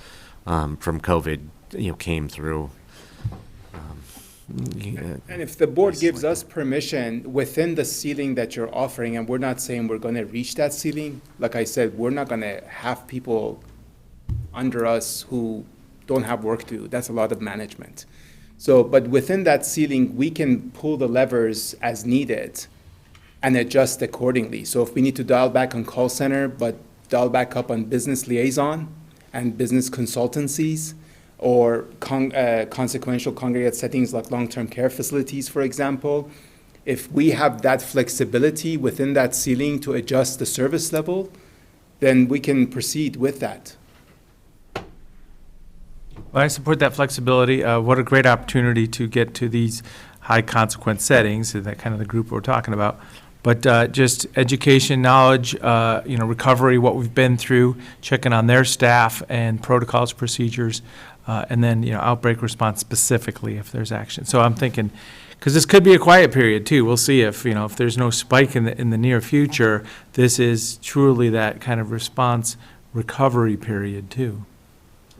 from COVID came through. and if the board gives us permission within the ceiling that you're offering, and we're not saying we're going to reach that ceiling, like I said, we're not going to have people under us who don't have work to do. That's a lot of management. So, but within that ceiling, we can pull the levers as needed and adjust accordingly. So if we need to dial back on call center, but dial back up on business liaison and business consultancies, or consequential congregate settings like long-term care facilities, for example, if we have that flexibility within that ceiling to adjust the service level, then we can proceed with that. Well, I support that flexibility. What a great opportunity to get to these high consequence settings, is that kind of the group we're talking about. But just education, knowledge, recovery, what we've been through, checking on their staff and protocols, procedures, and then, outbreak response specifically if there's action. So I'm thinking, because this could be a quiet period too. We'll see if there's no spike in the near future, this is truly that kind of response recovery period too.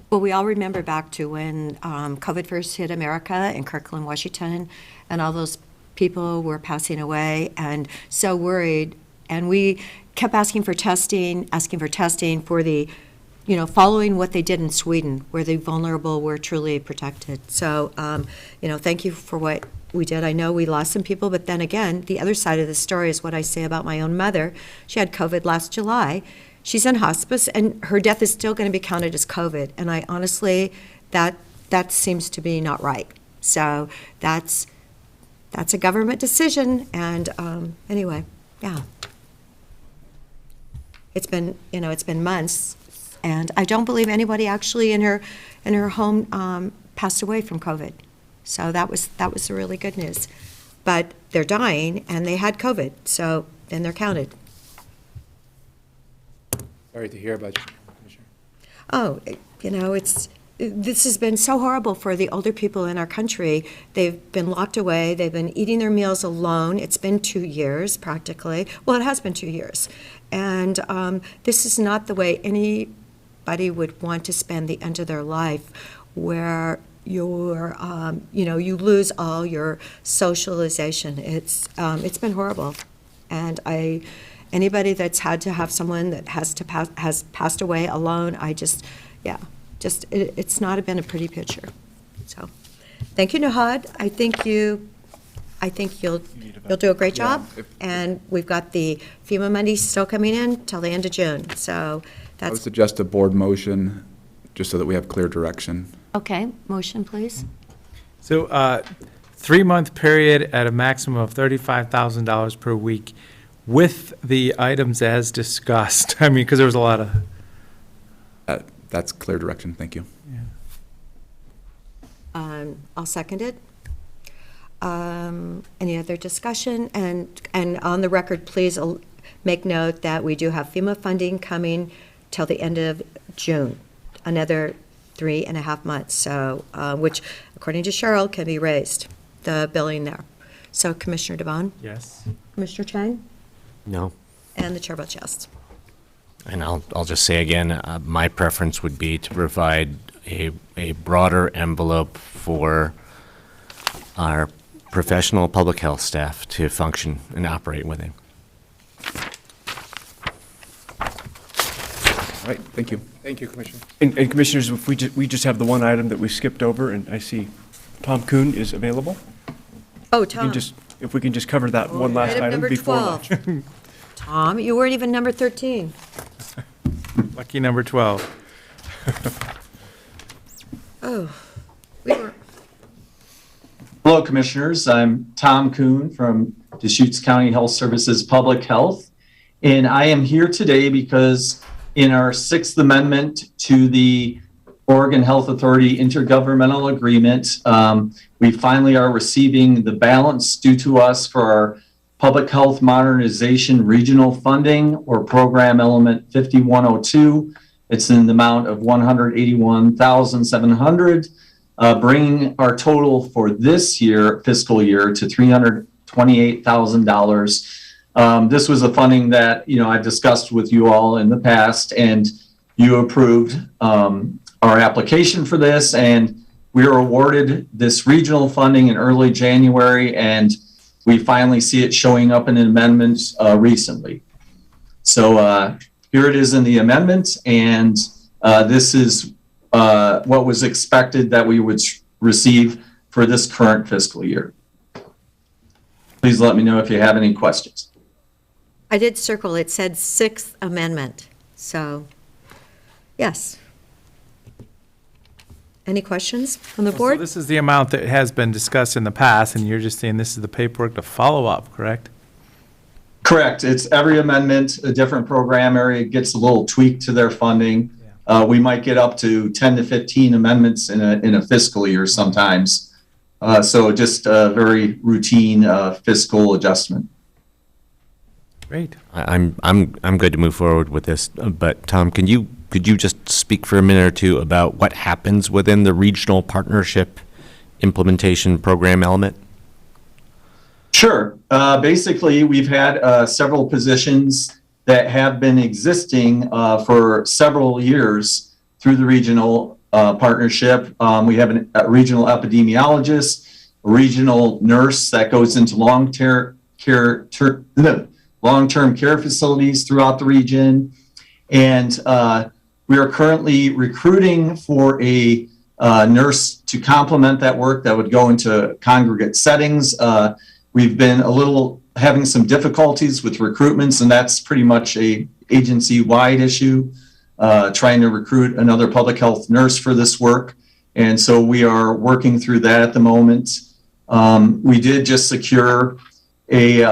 Well, we all remember back to when COVID first hit America in Kirkland, Washington, and all those people were passing away and so worried. And we kept asking for testing for the, following what they did in Sweden, where the vulnerable were truly protected. So, thank you for what we did. I know we lost some people, but then again, the other side of the story is what I say about my own mother. She had COVID last July. She's in hospice, and her death is still going to be counted as COVID. And I honestly, that seems to be not right. So that's a government decision. And anyway, yeah, it's been months, and I don't believe anybody actually in her home passed away from COVID. So that was the really good news. But they're dying, and they had COVID, so then they're counted. Sorry to hear about you, Commissioner. Oh, this has been so horrible for the older people in our country. They've been locked away. They've been eating their meals alone. It's been 2 years, practically. Well, it has been 2 years. And this is not the way anybody would want to spend the end of their life, where you're, you lose all your socialization. It's been horrible. And anybody that's had to have someone that has passed away alone, it's not been a pretty picture. So, thank you, Nahad. I think you'll do a great job. And we've got the FEMA money still coming in till the end of June. So I would suggest a board motion, just so that we have clear direction. Okay, motion, please. So 3-month period at a maximum of $35,000 per week with the items as discussed. I mean, because there was a lot of... That's clear direction. Thank you. Yeah. I'll second it. Any other discussion? And on the record, please make note that we do have FEMA funding coming till the end of June, another 3.5 months. So, which, according to Cheryl, can be raised, the billing there. So, Commissioner DeVon? Yes. Commissioner Chang? No. And the chair votes yes. And I'll just say again, my preference would be to provide a broader envelope for our professional public health staff to function and operate within. All right, thank you. Thank you, Commissioner. And Commissioners, if we just have the one item that we skipped over, and I see Tom Kuhn is available. Oh, Tom. If we can just cover that one last Item item number before 12. lunch. Tom, you weren't even number 13. Lucky number 12. Oh, we were. Hello, Commissioners. I'm Tom Kuhn from Deschutes County Health Services Public Health, and I am here today because in our 6th Amendment to the Oregon Health Authority Intergovernmental Agreement, we finally are receiving the balance due to us for our Public Health Modernization Regional Funding, or Program Element 5102. It's in the amount of $181,700, bringing our total for this year, fiscal year, to $328,000. This was a funding that I've discussed with you all in the past, and you approved our application for this, and we were awarded this regional funding in early January, and we finally see it showing up in an amendment recently. So here it is in the amendment, and this is what was expected that we would receive for this current fiscal year. Please let me know if you have any questions. I did circle, it said Sixth Amendment, so, yes. Any questions from the So board? this is the amount that has been discussed in the past, and you're just saying this is the paperwork to follow up, correct? Correct. It's every amendment, a different program area gets a little tweak to their funding. We might get up to 10 to 15 amendments in a fiscal year sometimes. So just a very routine fiscal adjustment. Great. I'm good to move forward with this, but Tom, could you just speak for a minute or two about what happens within the regional partnership implementation program element? Sure. Basically, we've had several positions that have been existing for several years through the regional partnership. We have a regional epidemiologist, a regional nurse that goes into long-term care facilities throughout the region. And we are currently recruiting for a nurse to complement that work that would go into congregate settings. We've been having some difficulties with recruitments, and that's pretty much a agency-wide issue, trying to recruit another public health nurse for this work. And so we are working through that at the moment. We did just secure a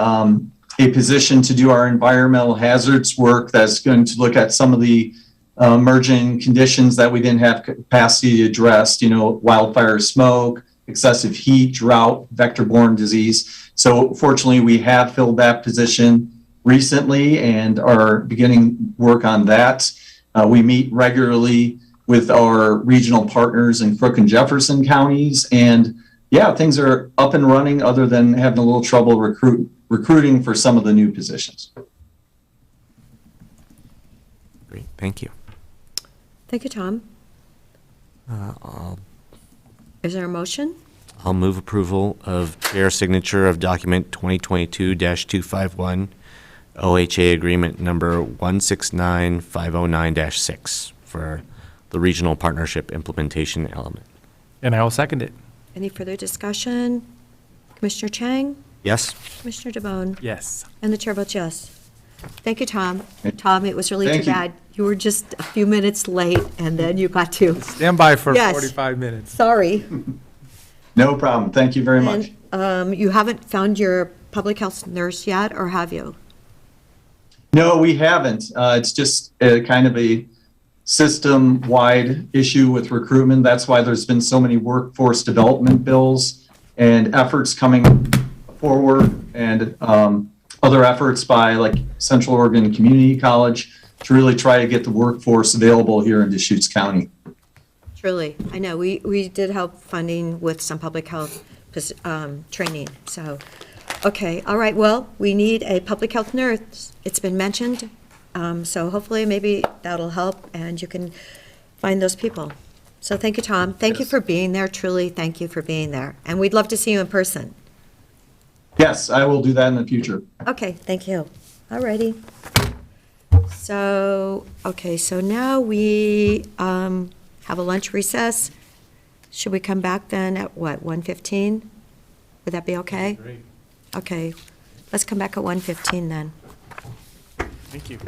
position to do our environmental hazards work that's going to look at some of the emerging conditions that we didn't have capacity to address, wildfire smoke, excessive heat, drought, vector-borne disease. So fortunately, we have filled that position recently and are beginning work on that. We meet regularly with our regional partners in Crook and Jefferson counties. And yeah, things are up and running other than having a little trouble recruiting for some of the new positions. Great, thank you. Thank you, Tom. Is there a motion? I'll move approval of chair signature of document 2022-251, OHA agreement number 169509-6 for the regional partnership implementation element. And I will second it. Any further discussion? Commissioner Chang? Yes? Commissioner DeBonne? Yes. And the chair votes yes. Thank you, Tom. Tom, it was really Thank too you. bad. You were just a few minutes late, and then you got to. Stand by for Yes. 45 minutes. Sorry. No problem. Thank you very much. And you haven't found your public health nurse yet, or have you? No, we haven't. It's just kind of a system-wide issue with recruitment. That's why there's been so many workforce development bills and efforts coming forward, and other efforts by like Central Oregon Community College to really try to get the workforce available here in Deschutes County. Truly, I know. We did help funding with some public health training, so. Okay, all right, well, we need a public health nurse. It's been mentioned, so hopefully maybe that'll help and you can find those people. So thank you, Tom. Thank you for being there, truly, thank you for being there. And we'd love to see you in person. Yes, I will do that in the future. Okay, thank you. All righty. So, okay, so now we have a lunch recess. Should we come back then at what, 1:15? Would that be okay? Great. Okay, let's come back at 1:15 then. Thank you.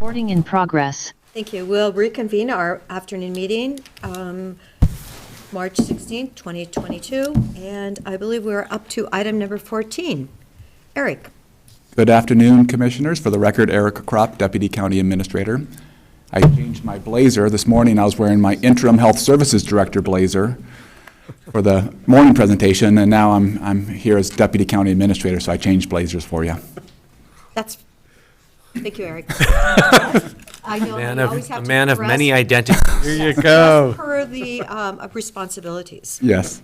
Recording in progress. Thank you. We'll reconvene our afternoon meeting, March 16th, 2022, and I believe we're up to item number 14. Eric. Good afternoon, Commissioners. For the record, Eric Kropp, Deputy County Administrator. I changed my blazer. This morning I was wearing my Interim Health Services Director blazer for the morning presentation, and now I'm here as Deputy County Administrator, so I changed blazers for you. Thank you, Eric. I know you always have a to man of dress- many identities. Here you go. Per the responsibilities. Yes.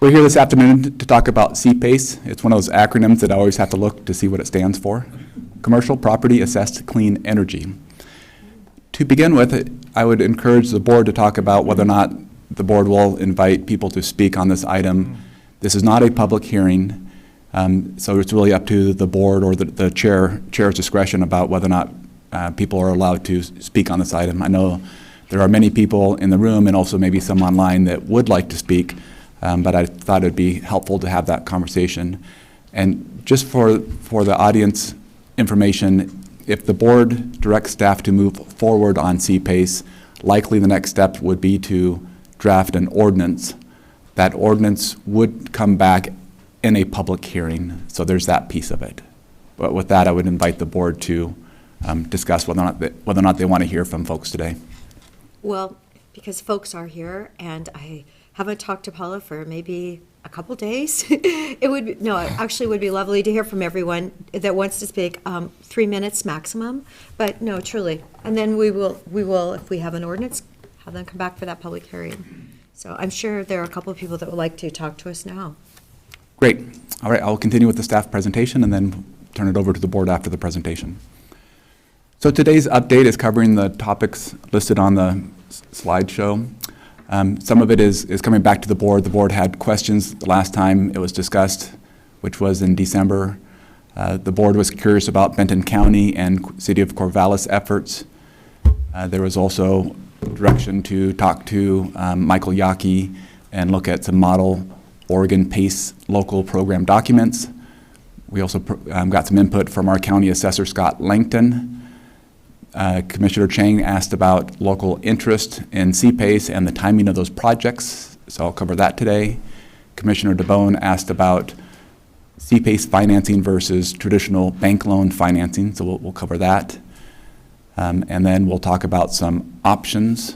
We're here this afternoon to talk about CPACE. It's one of those acronyms that I always have to look to see what it stands for. Commercial Property Assessed Clean Energy. To begin with, I would encourage the board to talk about whether or not the board will invite people to speak on this item. This is not a public hearing, so it's really up to the board or the chair's discretion about whether or not people are allowed to speak on this item. I know there are many people in the room and also maybe some online that would like to speak, but I thought it'd be helpful to have that conversation. And just for the audience information, if the board directs staff to move forward on CPACE, likely the next step would be to draft an ordinance. That ordinance would come back in a public hearing, so there's that piece of it. But with that, I would invite the board to discuss whether or not they want to hear from folks today. Well, because folks are here, and I haven't talked to Paula for maybe a couple days, it would be lovely to hear from everyone that wants to speak, 3 minutes maximum, but no, truly. And then we will, if we have an ordinance, have them come back for that public hearing. So I'm sure there are a couple of people that would like to talk to us now. Great. All right, I'll continue with the staff presentation and then turn it over to the board after the presentation. So today's update is covering the topics listed on the slideshow. Some of it is coming back to the board. The board had questions the last time it was discussed, which was in December. The board was curious about Benton County and City of Corvallis efforts. There was also direction to talk to Michael Yaki and look at some model Oregon PACE local program documents. We also got some input from our county assessor, Scott Langton. Commissioner Chang asked about local interest in CPACE and the timing of those projects, so I'll cover that today. Commissioner DeBone asked about CPACE financing versus traditional bank loan financing, so we'll cover that. And then we'll talk about some options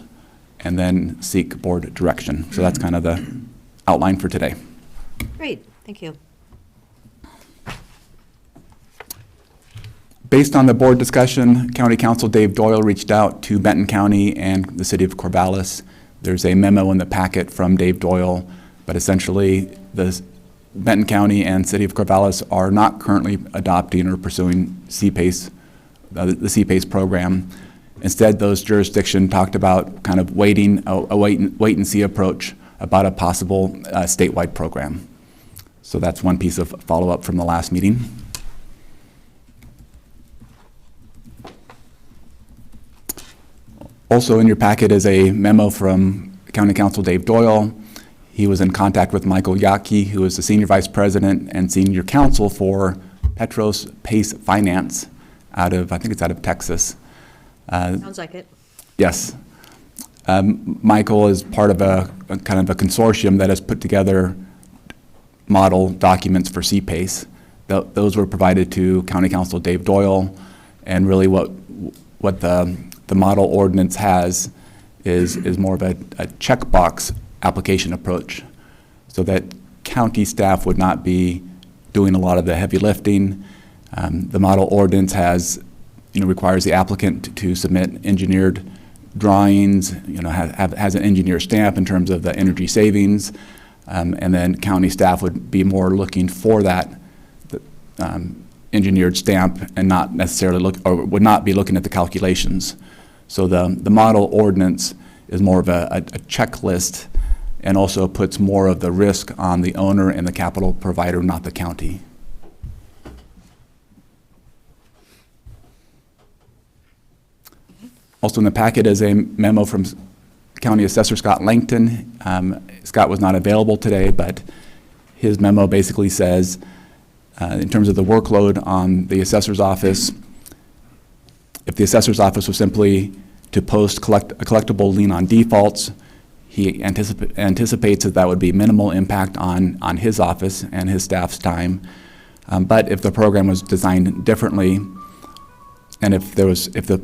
and then seek board direction. So that's kind of the outline for today. Great, thank you. Based on the board discussion, County Counsel Dave Doyle reached out to Benton County and the City of Corvallis. There's a memo in the packet from Dave Doyle, but essentially the Benton County and City of Corvallis are not currently adopting or pursuing CPACE, the CPACE program. Instead, those jurisdictions talked about kind of wait and see approach about a possible statewide program. So that's one piece of follow-up from the last meeting. Also in your packet is a memo from County Counsel Dave Doyle. He was in contact with Michael Yaki, who is the Senior Vice President and Senior Counsel for Petros Pace Finance out of, I think it's out of Texas. Sounds like it. Yes. Michael is part of a kind of a consortium that has put together model documents for CPACE. Those were provided to County Counsel Dave Doyle, and really what the model ordinance has is more of a checkbox application approach, so that county staff would not be doing a lot of the heavy lifting. The model ordinance requires the applicant to submit engineered drawings, has an engineer stamp in terms of the energy savings, and then county staff would be more looking for that engineered stamp and not necessarily would not be looking at the calculations. So the model ordinance is more of a checklist, and also puts more of the risk on the owner and the capital provider, not the county. Also in the packet is a memo from County Assessor Scott Langton. Scott was not available today, but his memo basically says, in terms of the workload on the assessor's office, if the assessor's office was simply to post a collectible lien on defaults, he anticipates that that would be minimal impact on his office and his staff's time. But if the program was designed differently, and if the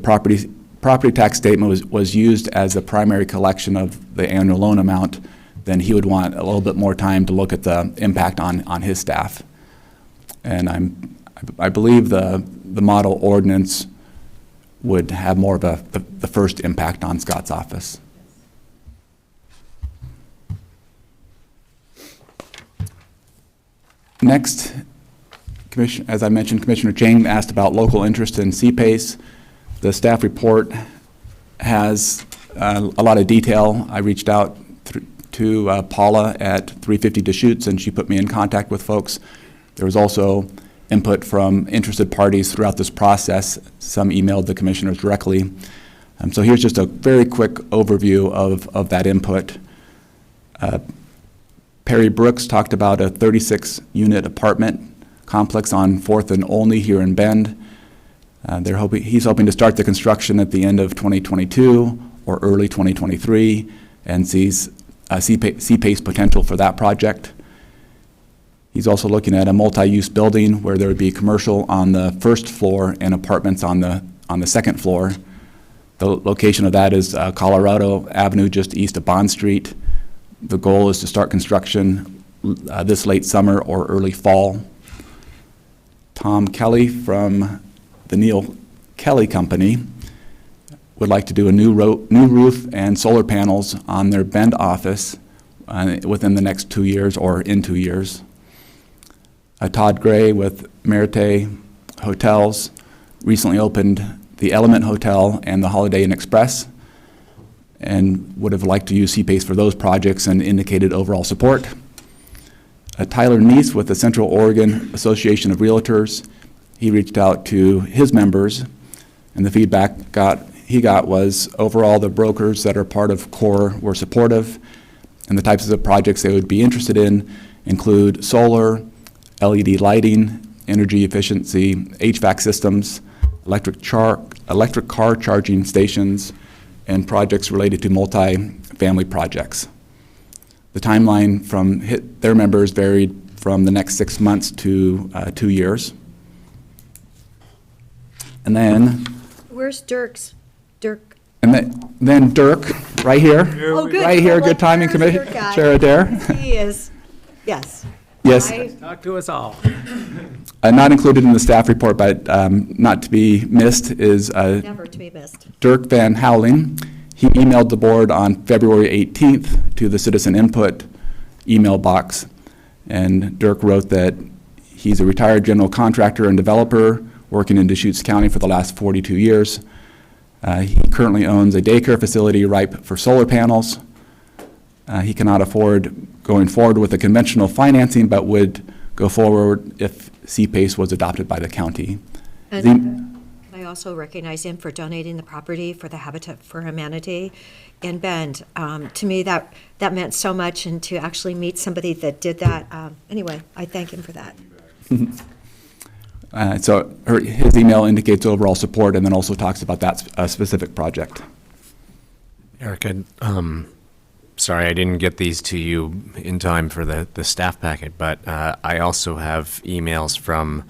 property tax statement was used as the primary collection of the annual loan amount, then he would want a little bit more time to look at the impact on his staff. And I believe the model ordinance would have more of the first impact on Scott's office. Next, as I mentioned, Commissioner Chang asked about local interest in CPACE. The staff report has a lot of detail. I reached out to Paula at 350 Deschutes, and she put me in contact with folks. There was also input from interested parties throughout this process. Some emailed the commissioners directly. So here's just a very quick overview of that input. Perry Brooks talked about a 36-unit apartment complex on 4th and Olney here in Bend. He's hoping to start the construction at the end of 2022 or early 2023, and sees CPACE potential for that project. He's also looking at a multi-use building where there would be commercial on the first floor and apartments on the second floor. The location of that is Colorado Avenue, just east of Bond Street. The goal is to start construction this late summer or early fall. Tom Kelly from the Neil Kelly Company would like to do a new roof and solar panels on their Bend office within the next 2 years or in 2 years. Todd Gray with Merite Hotels recently opened the Element Hotel and the Holiday Inn Express, and would have liked to use CPACE for those projects and indicated overall support. Tyler Neese with the Central Oregon Association of Realtors, he reached out to his members, and the feedback he got was overall the brokers that are part of CORE were supportive, and the types of projects they would be interested in include solar, LED lighting, energy efficiency, HVAC systems, electric car charging stations, and projects related to multi-family projects. The timeline from their members varied from the next 6 months to 2 years. And then... Where's Dirk's? Dirk. And then Dirk, right here. Oh, good. Right here, good timing, Commissioner Chair Adair. He is, yes. Yes. Talk to us all. Not included in the staff report, but not to be missed is Never to be missed. Dirk Van Howling. He emailed the board on February 18th to the citizen input email box. And Dirk wrote that he's a retired general contractor and developer working in Deschutes County for the last 42 years. He currently owns a daycare facility ripe for solar panels. He cannot afford going forward with the conventional financing, but would go forward if CPACE was adopted by the county. And I also recognize him for donating the property for the Habitat for Humanity in Bend. To me, that meant so much, and to actually meet somebody that did that. Anyway, I thank him for that. So his email indicates overall support and then also talks about that specific project. Erica, sorry I didn't get these to you in time for the staff packet, but I also have emails from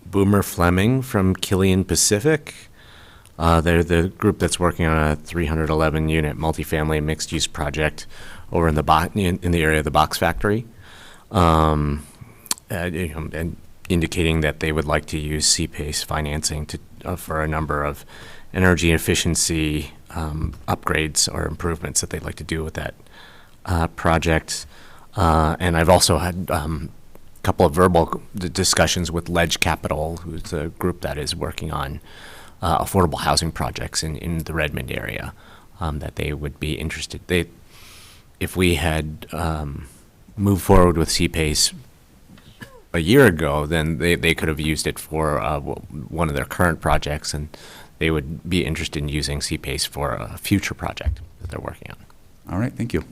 Boomer Fleming from Killian Pacific. They're the group that's working on a 311-unit multifamily mixed-use project over in the area of the box factory, and indicating that they would like to use CPACE financing for a number of energy efficiency upgrades or improvements that they'd like to do with that project. And I've also had a couple of verbal discussions with Ledge Capital, who's a group that is working on affordable housing projects in the Redmond area, that they would be interested. If we had moved forward with CPACE a year ago, then they could have used it for one of their current projects, and they would be interested in using CPACE for a future project that they're working on. All right, thank you.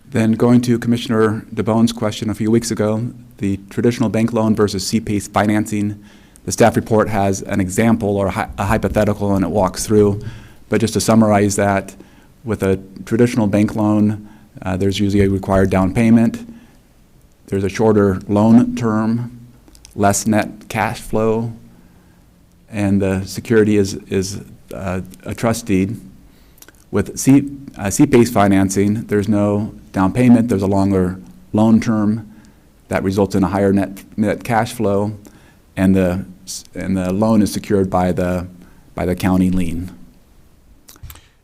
Then going to Commissioner DeBone's question a few weeks ago, the traditional bank loan versus CPACE financing. The staff report has an example or a hypothetical, and it walks through. But just to summarize that, with a traditional bank loan, there's usually a required down payment. There's a shorter loan term, less net cash flow, and the security is a trust deed. With C-PACE financing, there's no down payment. There's a longer loan term that results in a higher net cash flow, and the loan is secured by the county lien.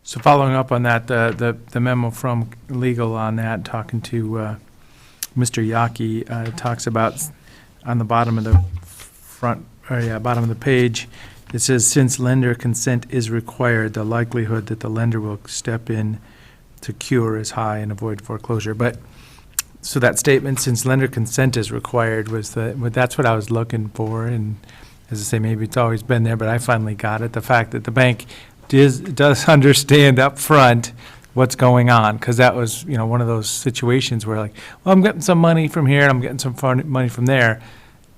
So following up on that, the memo from legal on that, talking to Mr. Yaki, talks about on the bottom of the bottom of the page, it says, since lender consent is required, the likelihood that the lender will step in to cure is high and avoid foreclosure. But, so that statement, since lender consent is required, that's what I was looking for. And as I say, maybe it's always been there, but I finally got it. The fact that the bank does understand up front what's going on, because that was, one of those situations where, like, well, I'm getting some money from here and I'm getting some money from there,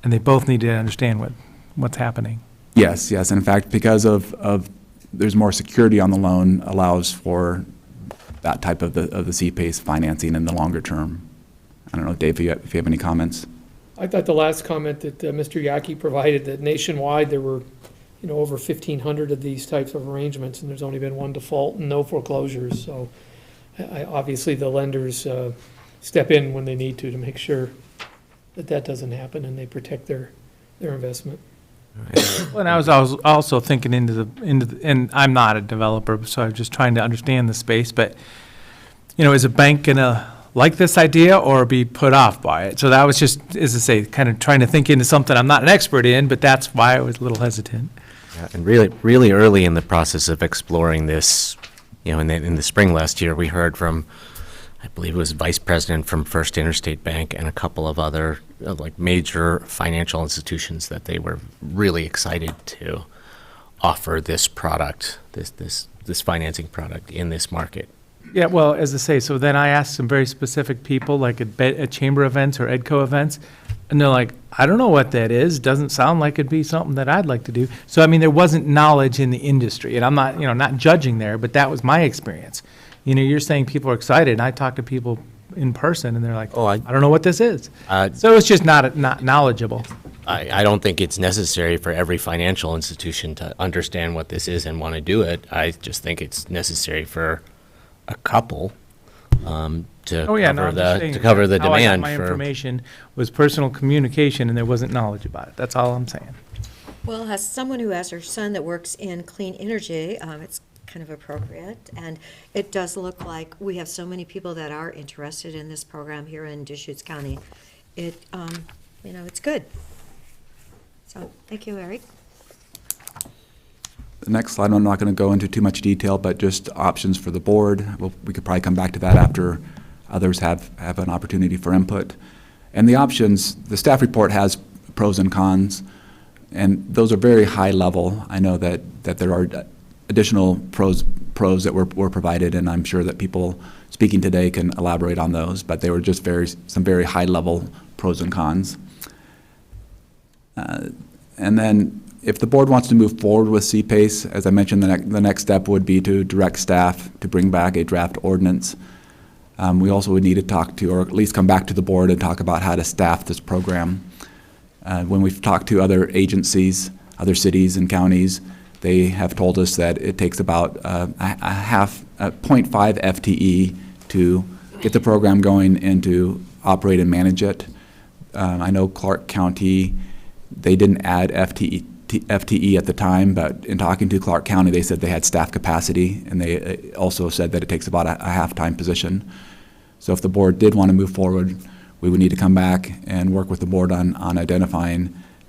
and they both need to understand what's happening. Yes. In fact, because of there's more security on the loan, allows for that type of the C-PACE financing in the longer term. I don't know, Dave, if you have any comments. I thought the last comment that Mr. Yaki provided, that nationwide there were, over 1,500 of these types of arrangements, and there's only been one default and no foreclosures. So obviously the lenders step in when they need to make sure that doesn't happen, and they protect their investment. Well, and I was also thinking into the, and I'm not a developer, so I'm just trying to understand the space, but, is a bank gonna like this idea or be put off by it? So that was just, as I say, kind of trying to think into something I'm not an expert in, but that's why I was a little hesitant. Yeah, and really early in the process of exploring this, in the spring last year, we heard from, I believe it was vice president from First Interstate Bank and a couple of other major financial institutions, that they were really excited to offer this product, this financing product in this market. Yeah, well, as I say, so then I asked some very specific people, like at chamber events or EDCO events, and they're like, I don't know what that is. Doesn't sound like it'd be something that I'd like to do. So, I mean, there wasn't knowledge in the industry, and I'm not, not judging there, but that was my experience. You're saying people are excited, and I talk to people in person, and they're like, I don't know what this is. So it's just not knowledgeable. I don't think it's necessary for every financial institution to understand what this is and want to do it. I just think it's necessary for a couple to cover the how I got demand. my information was personal communication, and there wasn't knowledge about it. That's all I'm saying. Well, as someone who has her son that works in clean energy, it's kind of appropriate, and it does look like we have so many people that are interested in this program here in Deschutes County. It's good. So, thank you, Eric. The next slide, I'm not going to go into too much detail, but just options for the board. We could probably come back to that after others have an opportunity for input. And the options, the staff report has pros and cons, and those are very high level. I know that there are additional pros that were provided, and I'm sure that people speaking today can elaborate on those, but they were just some very high level pros and cons. And then if the board wants to move forward with C-PACE, as I mentioned, the next step would be to direct staff to bring back a draft ordinance. We also would need to talk to, or at least come back to the board and talk about how to staff this program. When we've talked to other agencies, other cities and counties, they have told us that it takes about a 0.5 FTE to get the program going and to operate and manage it. I know Clark County, they didn't add FTE at the time, but in talking to Clark County, they said they had staff capacity, and they also said that it takes about a half-time position. So if the board did want to move forward, we would need to come back and work with the board on identifying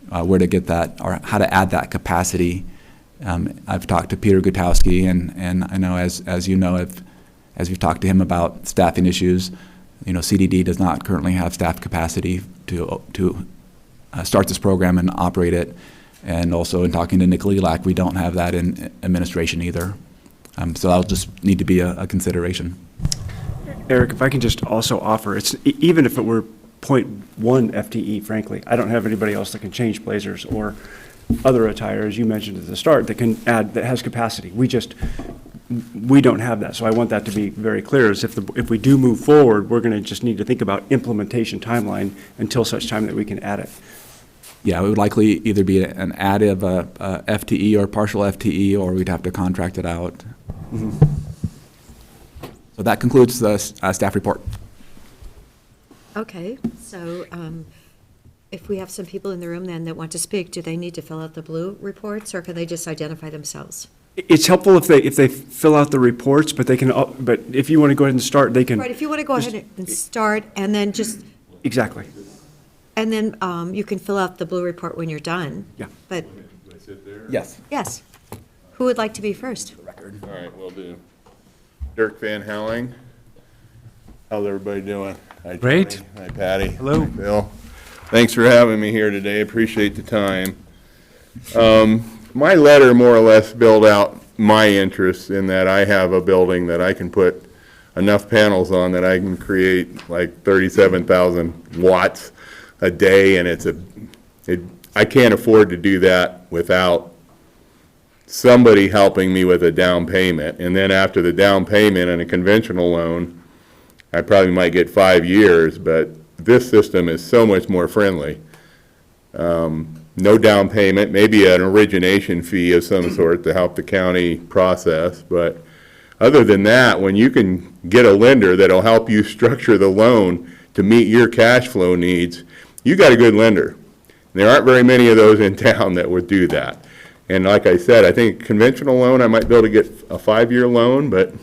where to get that, or how to add that capacity. I've talked to Peter Gutowski, and I know, as you know, as we've talked to him about staffing issues, CDD does not currently have staff capacity to start this program and operate it. And also in talking to Nick Lelak, we don't have that in administration either. So that'll just need to be a consideration. Eric, if I can just also offer, even if it were 0.1 FTE, frankly, I don't have anybody else that can change blazers or other attire, as you mentioned at the start, that can add, that has capacity. We don't have that, so I want that to be very clear, is if we do move forward, we're gonna just need to think about implementation timeline until such time that we can add it. Yeah, it would likely either be an additive FTE or partial FTE, or we'd have to contract it out. So that concludes the staff report. Okay, so if we have some people in the room then that want to speak, do they need to fill out the blue reports, or can they just identify themselves? It's helpful if they fill out the reports, but they can, but if you want to go ahead and start, they can. Right, if you want to go ahead and start, and then just, Exactly. and then you can fill out the blue report when you're done. Yeah. But, Yes. yes. Who would like to be first? All right, will do. Dirk Van Helling. How's everybody doing? Hi, Great. Tony. Hi, Patty. Hello. Hi, Bill. Thanks for having me here today. Appreciate the time. My letter more or less spelled out my interests in that I have a building that I can put enough panels on that I can create like 37,000 watts a day, and I can't afford to do that without somebody helping me with a down payment. And then after the down payment and a conventional loan, I probably might get 5 years, but this system is so much more friendly. No down payment, maybe an origination fee of some sort to help the county process, but other than that, when you can get a lender that'll help you structure the loan to meet your cash flow needs, you got a good lender. There aren't very many of those in town that would do that. And like I said, I think conventional loan, I might be able to get a 5-year loan, but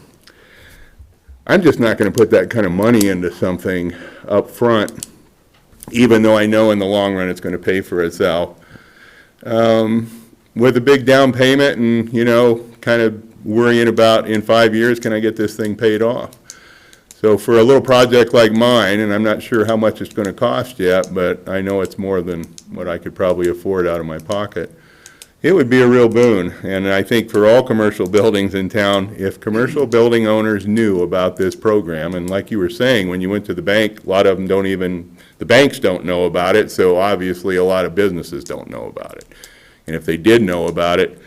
I'm just not going to put that kind of money into something up front, even though I know in the long run it's going to pay for itself. With a big down payment and, you know, kind of worrying about in 5 years, can I get this thing paid off? So for a little project like mine, and I'm not sure how much it's going to cost yet, but I know it's more than what I could probably afford out of my pocket, it would be a real boon. And I think for all commercial buildings in town, if commercial building owners knew about this program, and like you were saying, when you went to the bank, a lot of them don't even, the banks don't know about it, so obviously a lot of businesses don't know about it. And if they did know about it,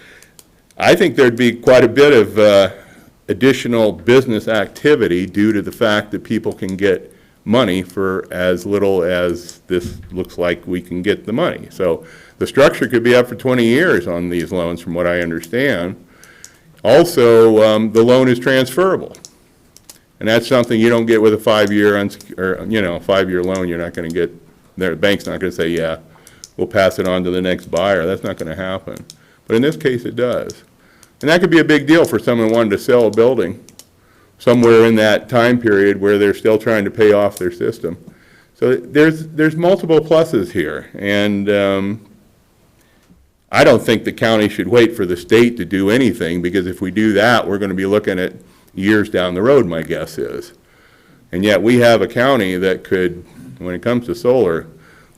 I think there'd be quite a bit of additional business activity due to the fact that people can get money for as little as this looks like we can get the money. So the structure could be up for 20 years on these loans, from what I understand. Also, the loan is transferable. And that's something you don't get with a 5-year, or, you know, 5-year loan. You're not going to get, the bank's not going to say, yeah, we'll pass it on to the next buyer. That's not going to happen. But in this case, it does. And that could be a big deal for someone wanting to sell a building somewhere in that time period where they're still trying to pay off their system. So there's multiple pluses here. And I don't think the county should wait for the state to do anything, because if we do that, we're going to be looking at years down the road, my guess is. And yet we have a county that could, when it comes to solar,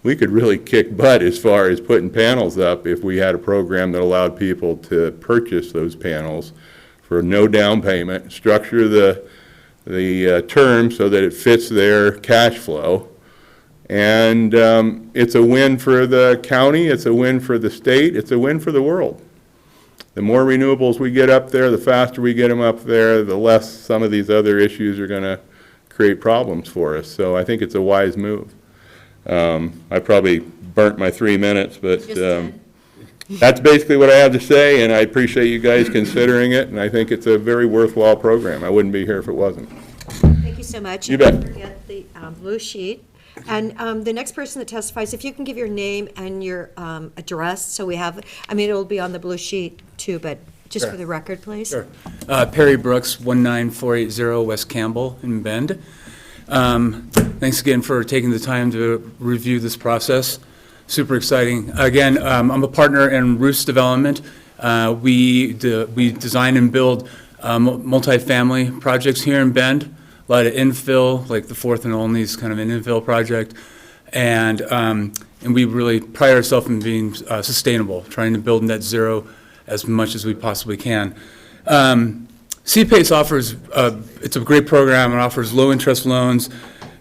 we could really kick butt as far as putting panels up if we had a program that allowed people to purchase those panels for no down payment, structure the term so that it fits their cash flow. And it's a win for the county, it's a win for the state, it's a win for the world. The more renewables we get up there, the faster we get them up there, the less some of these other issues are going to create problems for us. So I think it's a wise move. I probably burnt my 3 minutes, but that's basically what I have to say, and I appreciate you guys considering it, and I think it's a very worthwhile program. I wouldn't be here if it wasn't. Thank you so much. You bet. Don't forget the blue sheet. And the next person that testifies, if you can give your name and your address, so we have, I mean, it'll be on the blue sheet too, but just Sure. for the record, please. Sure. Perry Brooks, 19480 West Campbell in Bend. Thanks again for taking the time to review this process. Super exciting. Again, I'm a partner in Roof's development. We design and build multifamily projects here in Bend. A lot of infill, like the Fourth and Only's kind of an infill project. And we really pride ourselves in being sustainable, trying to build net zero as much as we possibly can. CPACE offers, it's a great program. It offers low interest loans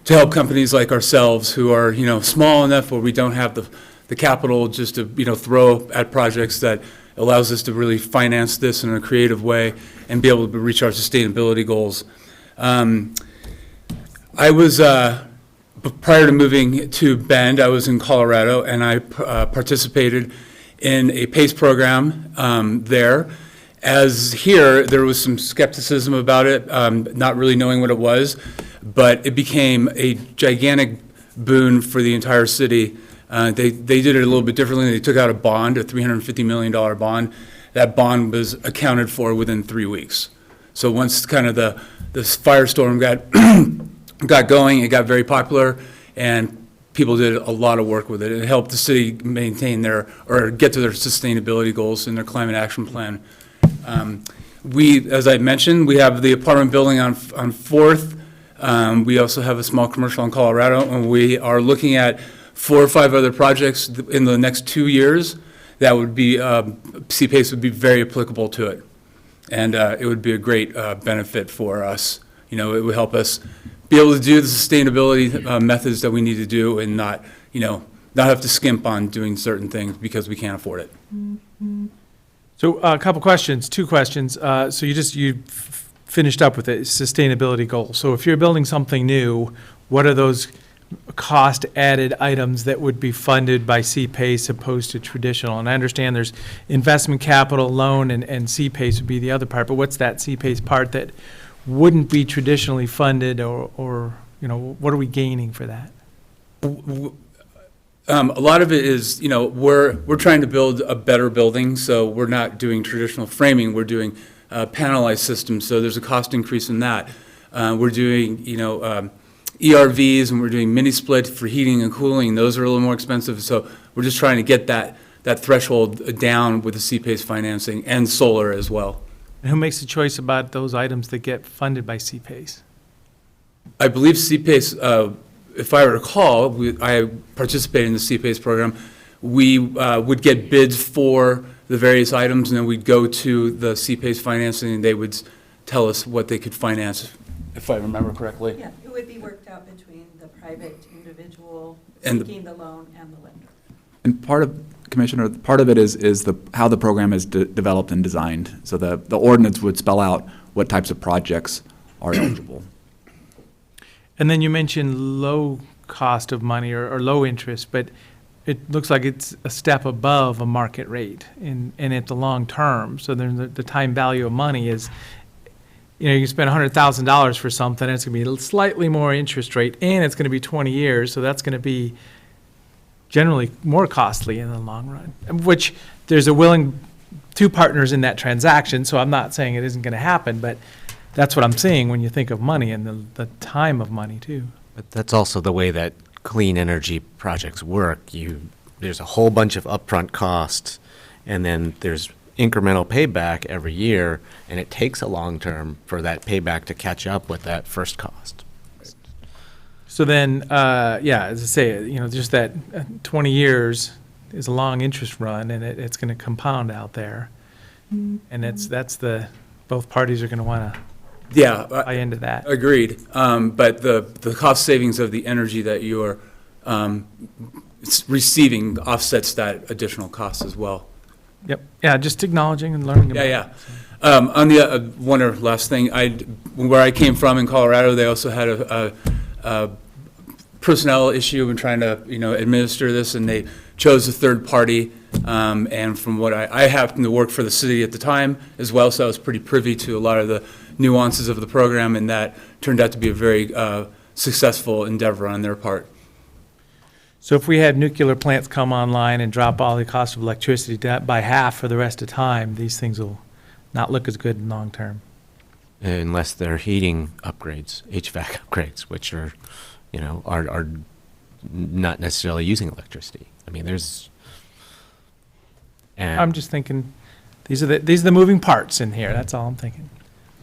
to help companies like ourselves who are, you know, small enough where we don't have the capital just to, throw at projects that allows us to really finance this in a creative way and be able to reach our sustainability goals. I was, prior to moving to Bend, I was in Colorado, and I participated in a PACE program there. As here, there was some skepticism about it, not really knowing what it was, but it became a gigantic boon for the entire city. They did it a little bit differently. They took out a bond, a $350 million bond. That bond was accounted for within 3 weeks. So once kind of the firestorm got going, it got very popular, and people did a lot of work with it. It helped the city maintain or get to their sustainability goals in their climate action plan. As I mentioned, we have the apartment building on 4th. We also have a small commercial in Colorado, and we are looking at 4 or 5 other projects in the next 2 years that would be, CPACE would be very applicable to it. And it would be a great benefit for us. It would help us be able to do the sustainability methods that we need to do and not have to skimp on doing certain things because we can't afford it. So a couple questions, 2 questions. So you finished up with a sustainability goal. So if you're building something new, what are those cost added items that would be funded by CPACE opposed to traditional? And I understand there's investment capital, loan, and CPACE would be the other part, but what's that CPACE part that wouldn't be traditionally funded, or what are we gaining for that? A lot of it is, we're trying to build a better building, so we're not doing traditional framing, we're doing panelized systems, so there's a cost increase in that. We're doing, ERVs, and we're doing mini split for heating and cooling. Those are a little more expensive, so we're just trying to get that threshold down with the CPACE financing and solar as well. And who makes the choice about those items that get funded by CPACE? I believe CPACE, if I recall, I participated in the CPACE program. We would get bids for the various items, and then we'd go to the CPACE financing, and they would tell us what they could finance, if I remember correctly. Yeah, it would be worked out between the private individual And seeking the loan and the lender. And Commissioner, part of it is how the program is developed and designed. So the ordinance would spell out what types of projects are eligible. And then you mentioned low cost of money or low interest, but it looks like it's a step above a market rate and at the long term. So then the time value of money is, you spend $100,000 for something, and it's going to be slightly more interest rate, and it's going to be 20 years, so that's going to be generally more costly in the long run, which there's a willing 2 partners in that transaction, so I'm not saying it isn't going to happen, but that's what I'm seeing when you think of money and the time of money, too. But that's also the way that clean energy projects work. There's a whole bunch of upfront costs, and then there's incremental payback every year, and it takes a long term for that payback to catch up with that first cost. So then, as I say, just that 20 years is a long interest run, and it's going to compound out there. And both parties are going to want to buy into that. Agreed. But the cost savings of the energy that you are receiving offsets that additional cost as well. Yep. Yeah, just acknowledging and learning about it. On the one or last thing, where I came from in Colorado, they also had a personnel issue in trying to administer this, and they chose a third party. And from what I happened to work for the city at the time as well, so I was pretty privy to a lot of the nuances of the program, and that turned out to be a very successful endeavor on their part. So if we had nuclear plants come online and drop all the cost of electricity by half for the rest of the time, these things will not look as good in long term. Unless they're heating upgrades, HVAC upgrades, which are not necessarily using electricity. I mean, I'm just thinking, these are the moving parts in here. That's all I'm thinking.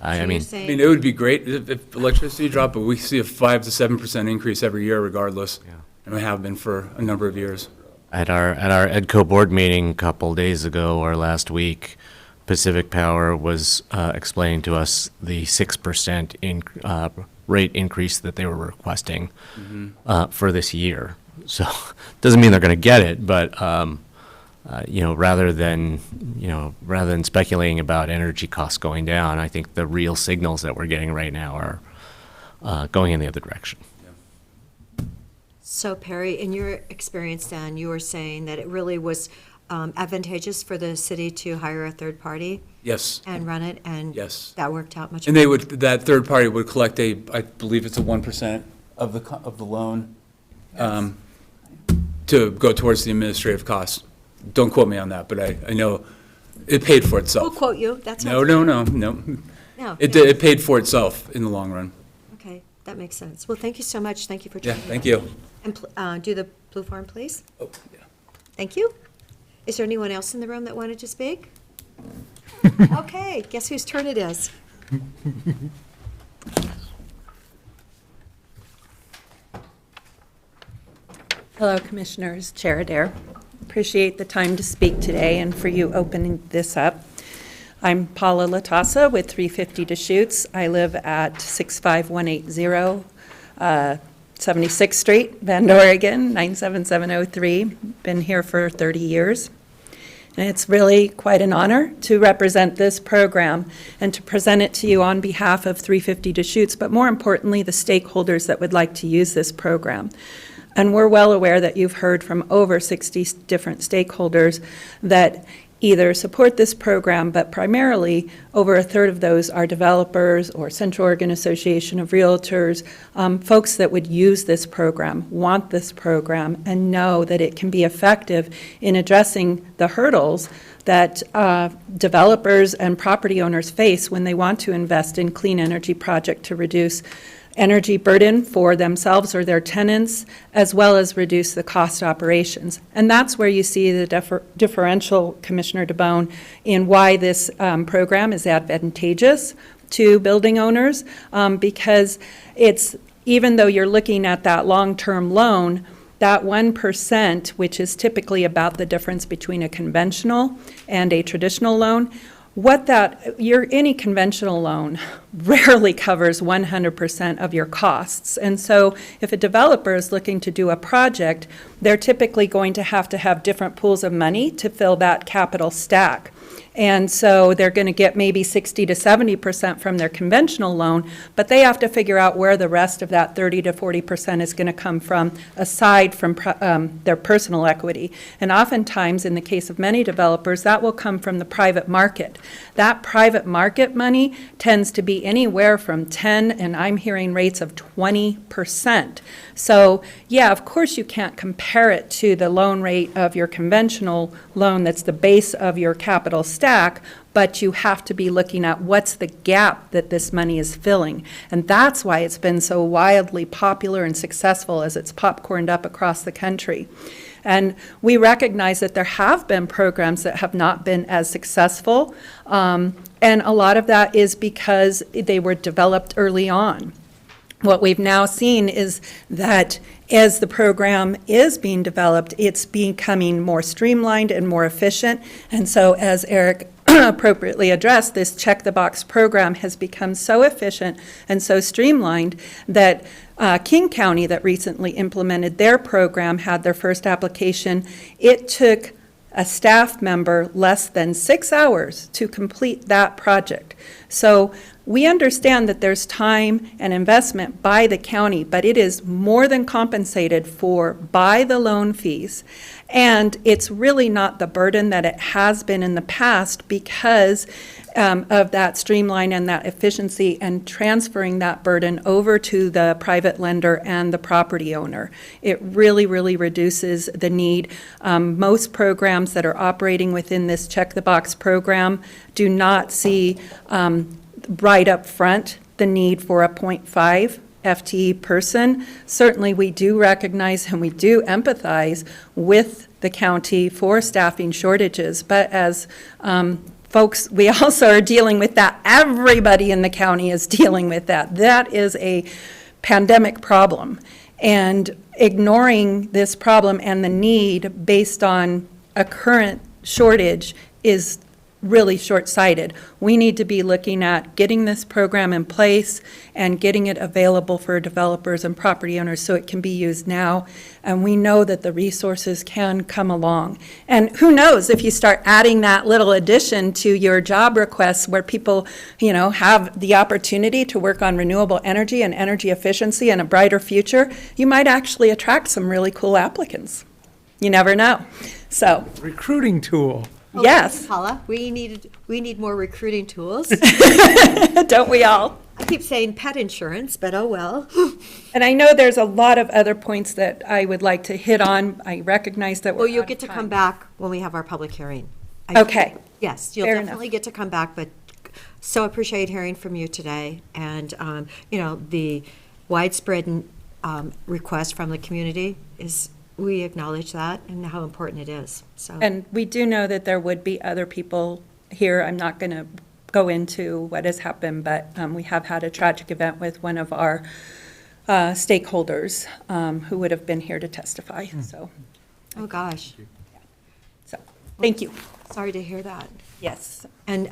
I mean, it would be great if electricity dropped, but we see a 5 to 7% increase every year regardless. Yeah. And we have been for a number of years. At our EDCO board meeting a couple days ago or last week, Pacific Power was explaining to us the 6% rate increase that they were requesting for this year. So, doesn't mean they're going to get it, but, rather than speculating about energy costs going down, I think the real signals that we're getting right now are going in the other direction. So Perry, in your experience, Dan, you were saying that it really was advantageous for the city to hire a third party Yes. and run it, and Yes. that worked out much And better. that third party would collect I believe it's a 1% of the loan to go towards the administrative costs. Don't quote me on that, but I know it paid for We'll itself. quote you, that's No. No, It paid for itself in the long run. Okay, that makes sense. Well, thank you so much. Thank you for Yeah, joining. thank you. And do the blue form, please. Oh, yeah. Thank you. Is there anyone else in the room that wanted to speak? Okay, guess whose turn it is? Hello, Commissioners, Chair Adair. Appreciate the time to speak today and for you opening this up. I'm Paula Latassa with 350 Deschutes. I live at 65180 76th Street, Bend, Oregon, 97703. Been here for 30 years. And it's really quite an honor to represent this program and to present it to you on behalf of 350 Deschutes, but more importantly, the stakeholders that would like to use this program. And we're well aware that you've heard from over 60 different stakeholders that either support this program, but primarily over a third of those are developers or Central Oregon Association of Realtors, folks that would use this program, want this program, and know that it can be effective in addressing the hurdles that developers and property owners face when they want to invest in clean energy project to reduce energy burden for themselves or their tenants, as well as reduce the cost operations. And that's where you see the differential, Commissioner DeBone, in why this program is advantageous to building owners, because it's, even though you're looking at that long-term loan, that 1%, which is typically about the difference between a conventional and a traditional loan, any conventional loan rarely covers 100% of your costs. And so if a developer is looking to do a project, they're typically going to have different pools of money to fill that capital stack. And so they're going to get maybe 60 to 70% from their conventional loan, but they have to figure out where the rest of that 30 to 40% is going to come from, aside from their personal equity. And oftentimes, in the case of many developers, that will come from the private market. That private market money tends to be anywhere from 10, and I'm hearing rates of 20%. So, yeah, of course you can't compare it to the loan rate of your conventional loan that's the base of your capital stack, but you have to be looking at what's the gap that this money is filling. And that's why it's been so wildly popular and successful as it's popcorned up across the country. And we recognize that there have been programs that have not been as successful, and a lot of that is because they were developed early on. What we've now seen is that as the program is being developed, it's becoming more streamlined and more efficient. And so, as Eric appropriately addressed, this check-the-box program has become so efficient and so streamlined that King County, that recently implemented their program, had their first application. It took a staff member less than 6 hours to complete that project. So we understand that there's time and investment by the county, but it is more than compensated for by the loan fees. And it's really not the burden that it has been in the past because of that streamline and that efficiency and transferring that burden over to the private lender and the property owner. It really, really reduces the need. Most programs that are operating within this check-the-box program do not see right up front the need for a 0.5 FTE person. Certainly we do recognize and we do empathize with the county for staffing shortages, but as folks, we also are dealing with that. Everybody in the county is dealing with that. That is a pandemic problem. And ignoring this problem and the need based on a current shortage is really short-sighted. We need to be looking at getting this program in place and getting it available for developers and property owners so it can be used now. And we know that the resources can come along. And who knows, if you start adding that little addition to your job requests where people, have the opportunity to work on renewable energy and energy efficiency and a brighter future, you might actually attract some really cool applicants. You never know. So, Recruiting tool. yes. Paula, we need more recruiting tools. Don't we all? I keep saying pet insurance, but oh well. And I know there's a lot of other points that I would like to hit on. I recognize that we're Well, you'll out get of to come time. back when we have our public hearing. Okay. Yes, you'll Fair enough. definitely get to come back, but so appreciate hearing from you today. And, the widespread request from the community we acknowledge that and how important it is, so. And we do know that there would be other people here. I'm not going to go into what has happened, but we have had a tragic event with one of our stakeholders who would have been here to testify, so. Oh, gosh. So, thank you. Sorry to hear that. Yes. And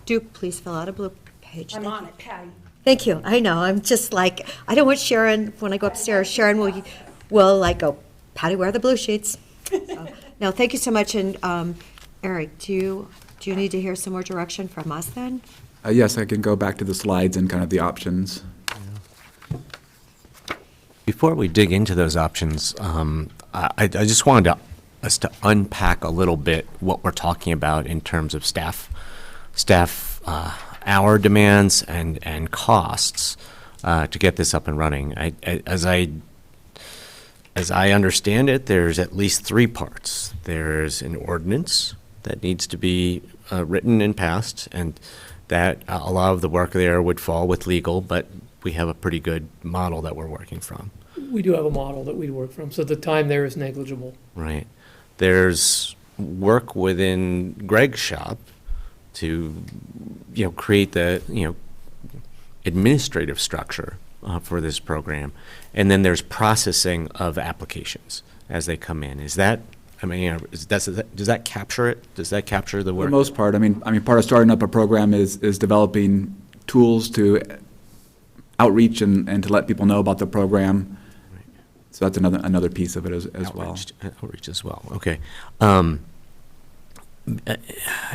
do please fill out a blue page. I'm Thank on you. it, Patty. Thank you. I know. I'm just like, I don't want Sharon, when I go upstairs, Sharon will like go, Patty, where are the blue sheets? So, no, thank you so much. And Eric, do you need to hear some more direction from us then? Yes, I can go back to the slides and kind of the options. Before we dig into those options, I just wanted us to unpack a little bit what we're talking about in terms of staff hour demands and costs to get this up and running. As I understand it, there's at least three parts. There's an ordinance that needs to be written and passed, and that a lot of the work there would fall with legal, but we have a pretty good model that we're working from. We do have a model that we work from, so the time there is negligible. Right. There's work within Greg's shop to, create the, administrative structure for this program. And then there's processing of applications as they come in. Is that, does that capture it? Does that capture the For work? the most part, part of starting up a program is developing tools to outreach and to let people know about the program. So that's another piece of it as well. Outreach as well, okay.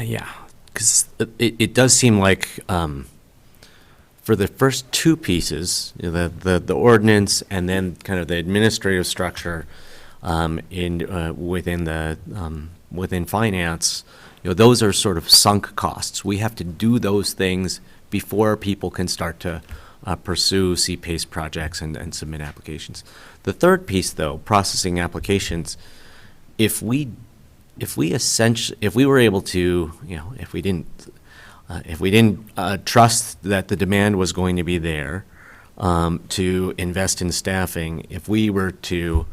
Yeah, because it does seem like for the first two pieces, the ordinance and then kind of the administrative structure within finance, those are sort of sunk costs. We have to do those things before people can start to pursue C-PACE projects and submit applications. The third piece, though, processing applications, if we were able to, if we didn't trust that the demand was going to be there to invest in staffing, if we were to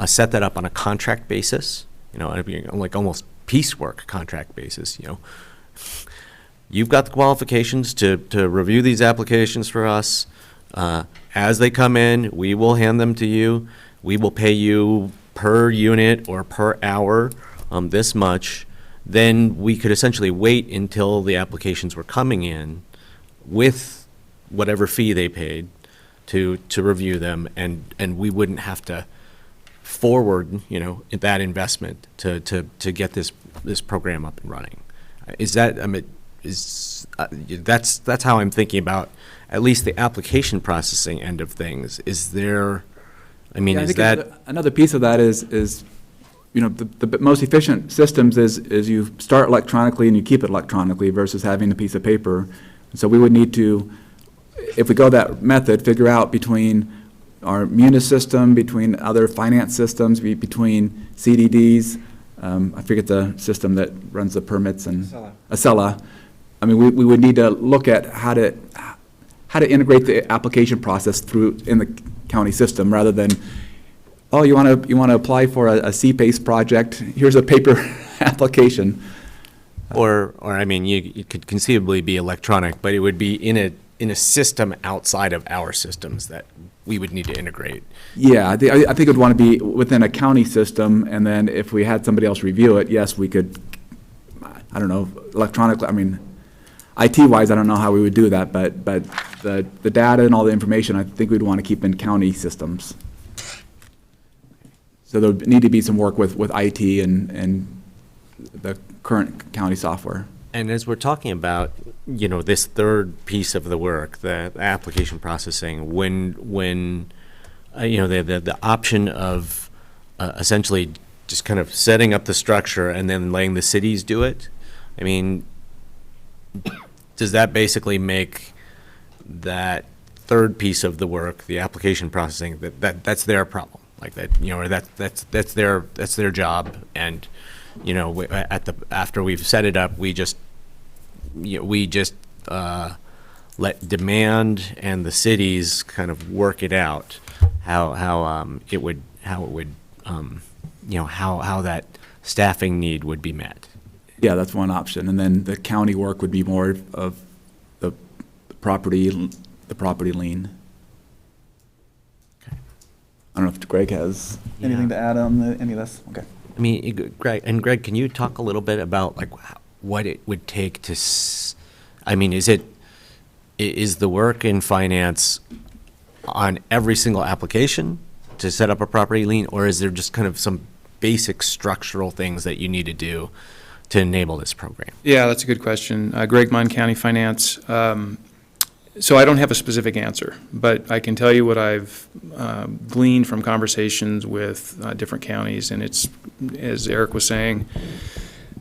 set that up on a contract basis, like almost piecework contract basis, you've got the qualifications to review these applications for us. As they come in, we will hand them to you. We will pay you per unit or per hour this much. Then we could essentially wait until the applications were coming in with whatever fee they paid to review them, and we wouldn't have to forward, that investment to get this program up and running. Is that, that's how I'm thinking about at least the application processing end of things. Is there, I is think that? another piece of that is the most efficient systems is you start electronically and you keep it electronically versus having a piece of paper. So we would need to, if we go that method, figure out between our Munis system, between other finance systems, between CDDs, I forget the system that runs the permits and Acela. We would need to look at how to integrate the application process through in the county system rather than, oh, you want to apply for a C-PACE project, here's a paper application. Or it could conceivably be electronic, but it would be in a system outside of our systems that we would need to integrate. Yeah, I think it would want to be within a county system, and then if we had somebody else review it, yes, we could. I don't know, electronically, I mean, IT-wise, I don't know how we would do that, but the data and all the information, I think we'd want to keep in county systems. So there would need to be some work with IT and the current county software. And as we're talking about, you know, this third piece of the work, the application processing, when you know, the option of essentially just kind of setting up the structure and then letting the cities do it, I mean, does that basically make that third piece of the work, the application processing, that's their problem? Like that, you know, or that's their job, and you know, after we've set it up, we just let demand and the cities kind of work it out, how that staffing need would be met. Yeah, that's one option, and then the county work would be more of the property lien. I don't know if Greg has anything to add on any of this. Okay. I mean, Greg, can you talk a little bit about like what it would take to? I mean, is the work in finance on every single application to set up a property lien, or is there just kind of some basic structural things that you need to do to enable this program? Yeah, that's a good question. Greg Munn, County Finance. So I don't have a specific answer, but I can tell you what I've gleaned from conversations with different counties, and it's, as Eric was saying,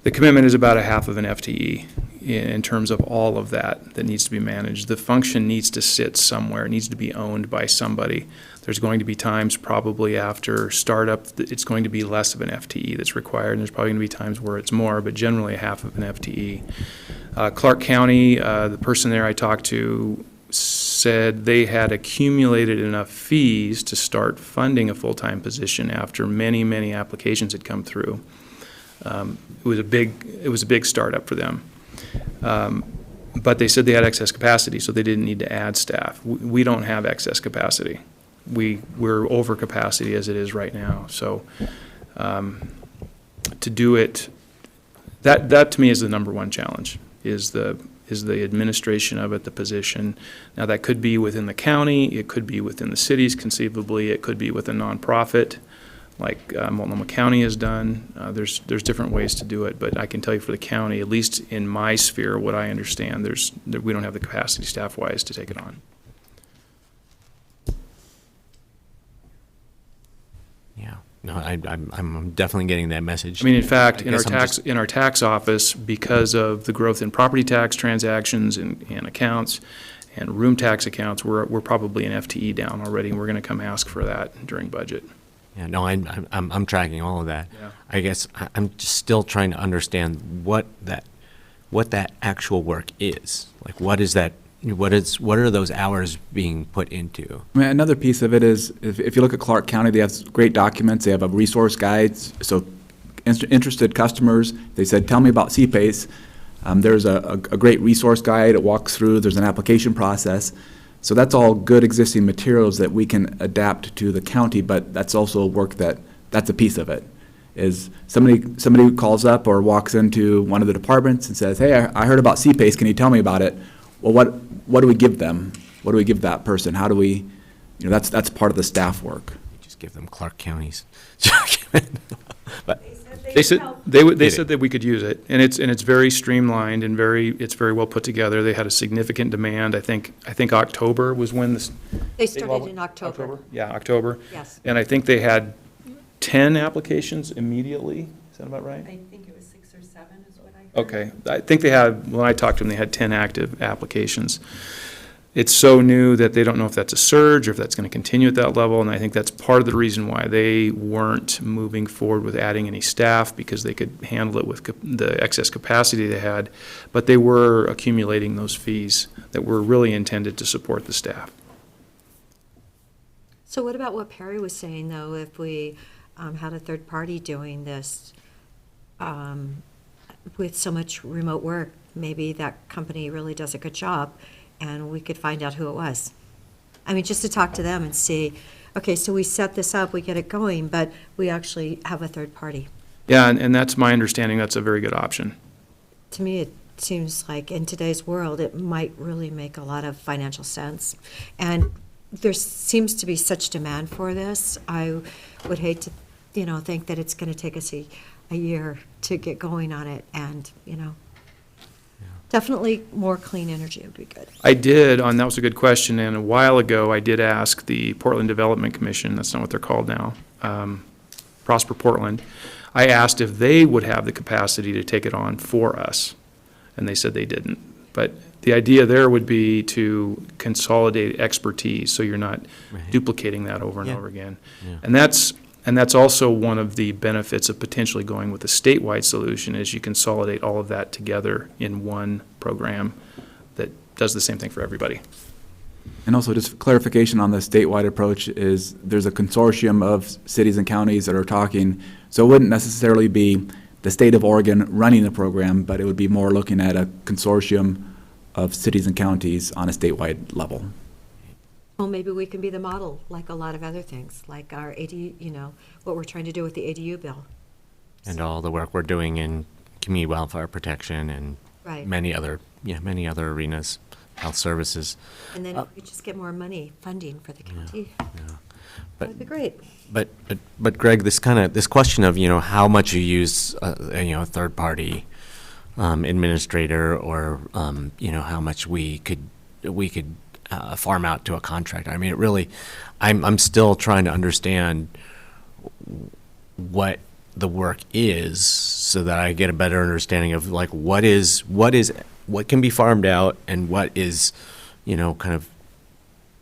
the commitment is about a half of an FTE in terms of all of that needs to be managed. The function needs to sit somewhere. It needs to be owned by somebody. There's going to be times probably after startup that it's going to be less of an FTE that's required, and there's probably going to be times where it's more, but generally a half of an FTE. Clark County, the person there I talked to said they had accumulated enough fees to start funding a full-time position after many, many applications had come through. It was a big startup for them. But they said they had excess capacity, so they didn't need to add staff. We don't have excess capacity. We're over capacity as it is right now. So to do it, that to me is the number one challenge, is the administration of it, the position. Now that could be within the county, it could be within the cities conceivably, it could be with a nonprofit like Multnomah County has done. There's different ways to do it, but I can tell you for the county, at least in my sphere, what I understand, we don't have the capacity staff-wise to take it on. Yeah, no, I'm definitely getting that message. I mean, in fact, in our tax office, because of the growth in property tax transactions and accounts and room tax accounts, we're probably an FTE down already, and we're going to come ask for that during budget. Yeah, no, I'm tracking all of that. Yeah. I guess I'm just still trying to understand what that actual work is. Like, what is that? What are those hours being put into? I mean, another piece of it is, if you look at Clark County, they have great documents. They have a resource guides. So interested customers, they said, tell me about CPACE. There's a great resource guide. It walks through. There's an application process. So that's all good existing materials that we can adapt to the county, but that's also work that's a piece of it. Is somebody who calls up or walks into one of the departments and says, hey, I heard about CPACE, can you tell me about it? Well, what do we give them? What do we give that person? How do we, that's part of the staff work. Just give them Clark County's. But They said that we could use it, and it's very streamlined and it's very well put together. They had a significant demand. I think October was when this. They started in October. Yeah, October. Yes. And I think they had 10 applications immediately. Is that about right? I think it was 6 or 7 is what I heard. Okay. I think when I talked to them, they had 10 active applications. It's so new that they don't know if that's a surge or if that's going to continue at that level, and I think that's part of the reason why they weren't moving forward with adding any staff, because they could handle it with the excess capacity they had, but they were accumulating those fees that were really intended to support the staff. So what about what Perry was saying, though, if we had a third party doing this with so much remote work, maybe that company really does a good job, and we could find out who it was. I mean, just to talk to them and see, okay, so we set this up, we get it going, but we actually have a third party. Yeah, and that's my understanding. That's a very good option. to me, it seems like in today's world, it might really make a lot of financial sense. And there seems to be such demand for this. I would hate to, think that it's going to take us a year to get going on it. And, definitely more clean energy would be good. I did, that was a good question, and a while ago, I did ask the Portland Development Commission, that's not what they're called now, Prosper Portland. I asked if they would have the capacity to take it on for us, and they said they didn't. But the idea there would be to consolidate expertise, so you're not duplicating that over and over again. Yeah. And that's also one of the benefits of potentially going with a statewide solution, is you consolidate all of that together in one program that does the same thing for everybody. And also, just clarification on the statewide approach is there's a consortium of cities and counties that are talking, so it wouldn't necessarily be the state of Oregon running the program, but it would be more looking at a consortium of cities and counties on a statewide level. Well, maybe we can be the model, like a lot of other things, like our ADU, what we're trying to do with the ADU bill. And all the work we're doing in community wildfire protection and Right. many other arenas, health services. And then if we just get more money, funding for the county, But- that'd be great. But Greg, this question of, how much you use, a third party administrator, or, how much we could farm out to a contractor. I mean, it really, I'm still trying to understand what the work is, so that I get a better understanding of like what can be farmed out, and what is, kind of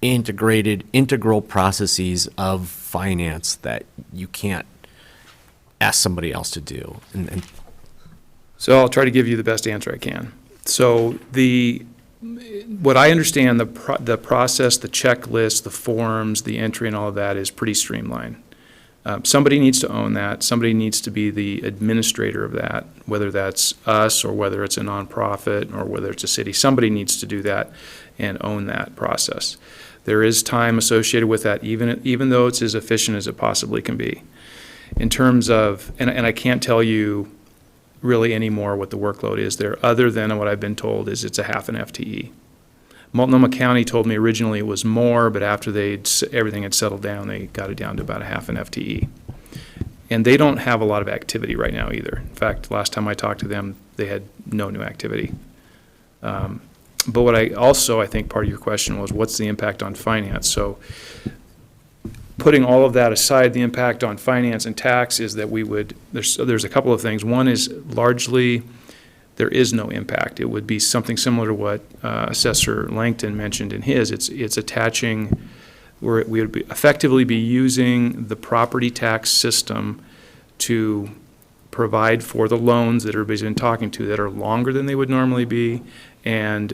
integral processes of finance that you can't ask somebody else to do. And So I'll try to give you the best answer I can. So what I understand, the process, the checklist, the forms, the entry and all of that is pretty streamlined. Somebody needs to own that. Somebody needs to be the administrator of that, whether that's us or whether it's a nonprofit or whether it's a city. Somebody needs to do that and own that process. There is time associated with that, even though it's as efficient as it possibly can be. In terms of, and I can't tell you really anymore what the workload is there, other than what I've been told is it's a half an FTE. Multnomah County told me originally it was more, but after everything had settled down, they got it down to about a half an FTE. And they don't have a lot of activity right now either. In fact, last time I talked to them, they had no new activity. But what I think part of your question was, what's the impact on finance? So putting all of that aside, the impact on finance and tax is that there's a couple of things. One is largely, there is no impact. It would be something similar to what Assessor Langton mentioned in his. It's attaching, where we would effectively be using the property tax system to provide for the loans that everybody's been talking to that are longer than they would normally be and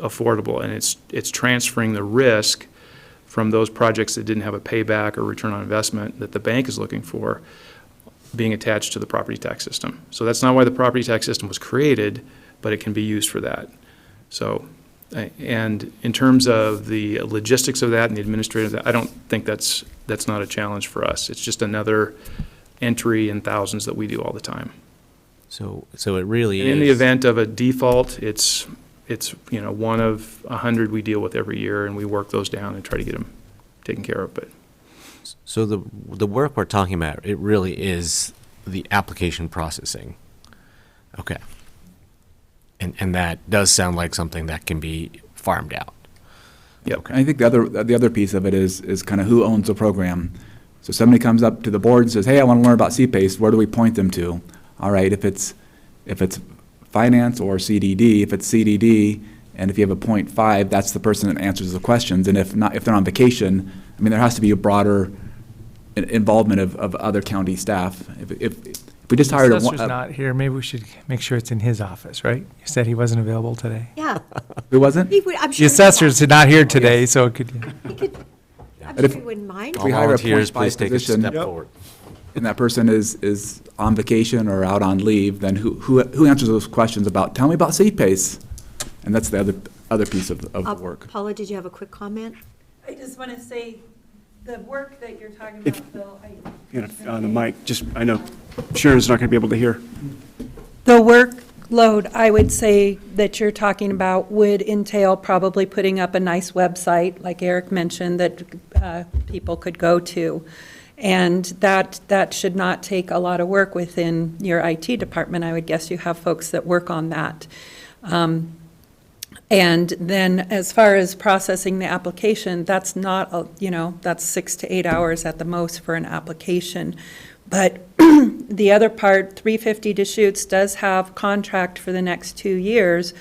affordable. And it's transferring the risk from those projects that didn't have a payback or return on investment that the bank is looking for, being attached to the property tax system. So that's not why the property tax system was created, but it can be used for that. So, and in terms of the logistics of that and the administrative, I don't think that's not a challenge for us. It's just another entry in thousands that we do all the time. So it really is. In the event of a default, it's one of 100 we deal with every year, and we work those down and try to get them taken care of. But So the work we're talking about, it really is the application processing. Okay. And that does sound like something that can be farmed out. Yeah, okay. I think the other piece of it is kind of who owns the program. So somebody comes up to the board and says, hey, I want to learn about CPACE, where do we point them to? All right, if it's finance or CDD, if it's CDD, and if you have a 0.5, that's the person that answers the questions. And if they're on vacation, I mean, there has to be a broader involvement of other county staff. If we just hired Assessor's not here, maybe we should make sure it's in his office, right? You said he wasn't available today. Yeah. Who wasn't? I'm The sure assessor's not here today, so it could. I'm sure he wouldn't mind. If we hire a Volunteers, 0.5 please take a position, step forward. and that person is on vacation or out on leave, then who answers those questions about, tell me about CPACE? And that's the other piece of the work. Paula, did you have a quick comment? I just want to say, the work that you're talking about, Bill, On the mic, I know Sharon's not going to be able to hear. the work load, I would say that you're talking about would entail probably putting up a nice website, like Eric mentioned, that people could go to. And that should not take a lot of work within your IT department. I would guess you have folks that work on that. And then as far as processing the application, that's not, that's 6 to 8 hours at the most for an application. But the other part, 350 Deschutes does have contract for the next 2 years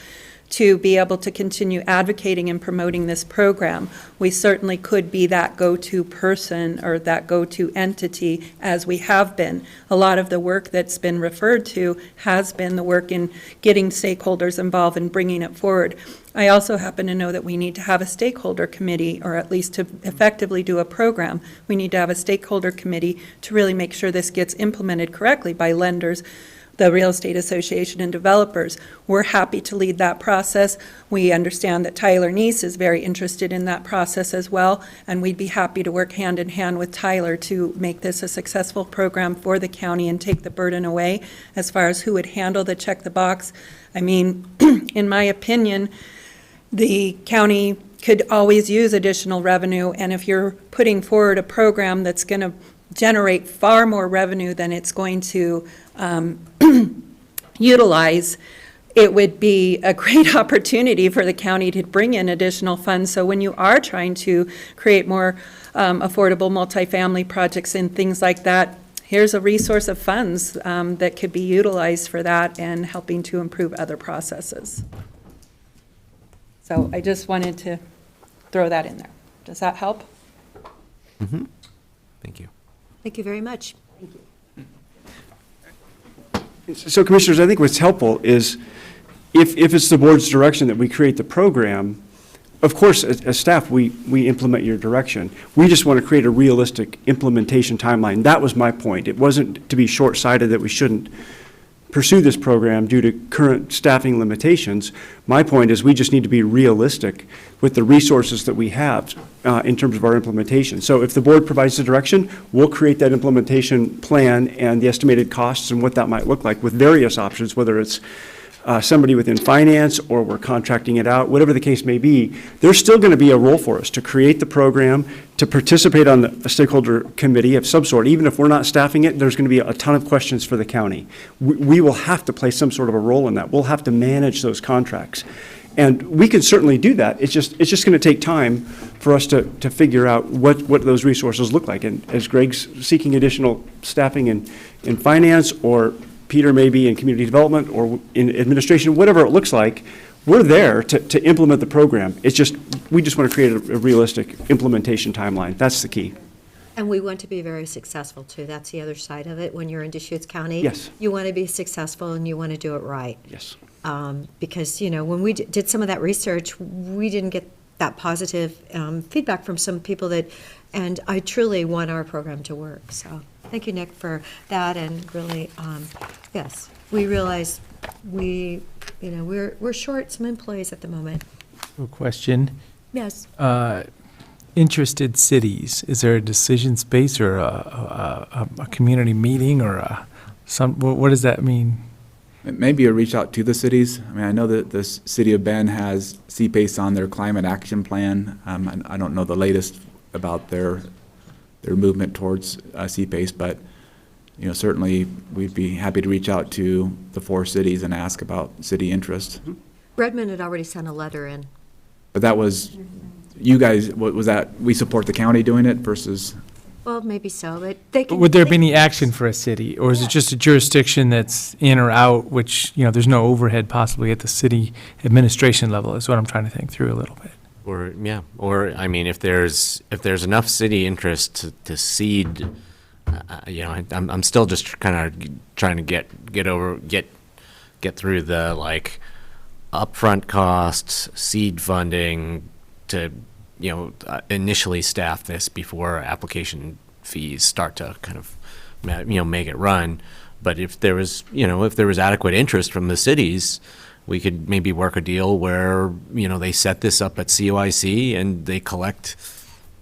to be able to continue advocating and promoting this program. We certainly could be that go-to person or that go-to entity, as we have been. A lot of the work that's been referred to has been the work in getting stakeholders involved and bringing it forward. I also happen to know that we need to have a stakeholder committee, or at least to effectively do a program, we need to have a stakeholder committee to really make sure this gets implemented correctly by lenders, the Real Estate Association, and developers. We're happy to lead that process. We understand that Tyler Neese is very interested in that process as well, and we'd be happy to work hand in hand with Tyler to make this a successful program for the county and take the burden away. As far as who would handle the check the box, I mean, in my opinion, the county could always use additional revenue, and if you're putting forward a program that's going to generate far more revenue than it's going to utilize, it would be a great opportunity for the county to bring in additional funds. So when you are trying to create more affordable multifamily projects and things like that, here's a resource of funds that could be utilized for that and helping to improve other processes. So I just wanted to throw that in there. Does that help? Mm-hmm. Thank you. Thank you very much. So Commissioners, I think what's helpful is if it's the board's direction that we create the program, of course, as staff, we implement your direction. We just want to create a realistic implementation timeline. That was my point. It wasn't to be short-sighted that we shouldn't pursue this program due to current staffing limitations. My point is we just need to be realistic with the resources that we have in terms of our implementation. So if the board provides the direction, we'll create that implementation plan and the estimated costs and what that might look like with various options, whether it's somebody within finance or we're contracting it out, whatever the case may be. There's still going to be a role for us to create the program, to participate on a stakeholder committee of some sort. Even if we're not staffing it, there's going to be a ton of questions for the county. We will have to play some sort of a role in that. We'll have to manage those contracts. And we can certainly do that. It's just going to take time for us to figure out what those resources look like. And as Greg's seeking additional staffing in finance, or Peter may be in community development or in administration, whatever it looks like, we're there to implement the program. It's just, we just want to create a realistic implementation timeline. That's the key. And we want to be very successful too. That's the other side of it. When you're in Deschutes County, yes, you want to be successful and you want to do it right. Yes. Because, when we did some of that research, we didn't get that positive feedback from some people and I truly want our program to work. So thank you, Nick, for that. And really, yes, we realize we're short some employees at the moment. A question. Yes. Interested cities, is there a decision space or a community meeting or what does that mean? Maybe a reach out to the cities. I mean, I know that the city of Bend has CPACE on their climate action plan. I don't know the latest about their movement towards CPACE, but certainly we'd be happy to reach out to the 4 cities and ask about city interest. Redmond had already sent a letter in. But that was, you guys, what was that? We support the county doing it versus? Well, maybe so, but they can. Would there be any action for a city, or is it just a jurisdiction that's in or out, which, there's no overhead possibly at the city administration level, is what I'm trying to think through a little bit. Or I mean, if there's enough city interest to seed, I'm still just kind of trying to get through the upfront costs, seed funding to initially staff this before application fees start to kind of make it run. But if there was adequate interest from the cities, we could maybe work a deal where they set this up at COIC and they collect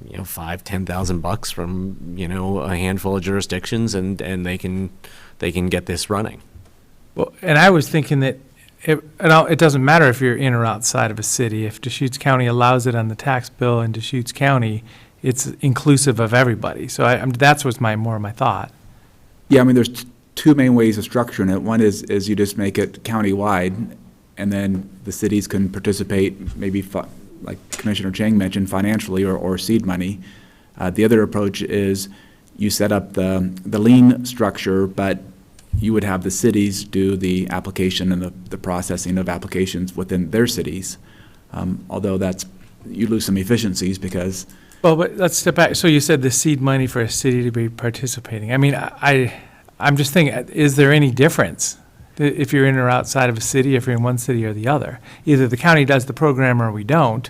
$5,000-$10,000 from a handful of jurisdictions and they can get this running. Well, and I was thinking that it doesn't matter if you're in or outside of a city. If Deschutes County allows it on the tax bill in Deschutes County, it's inclusive of everybody. So that's what's more of my thought. Yeah, I mean, there's two main ways of structuring it. One is you just make it countywide, and then the cities can participate, maybe like Commissioner Chang mentioned, financially or seed money. The other approach is you set up the lien structure, but you would have the cities do the application and the processing of applications within their cities. Although you lose some efficiencies because. Well, but let's step back. So you said the seed money for a city to be participating. I mean, I'm just thinking, is there any difference if you're in or outside of a city, if you're in one city or the other? Either the county does the program or we don't.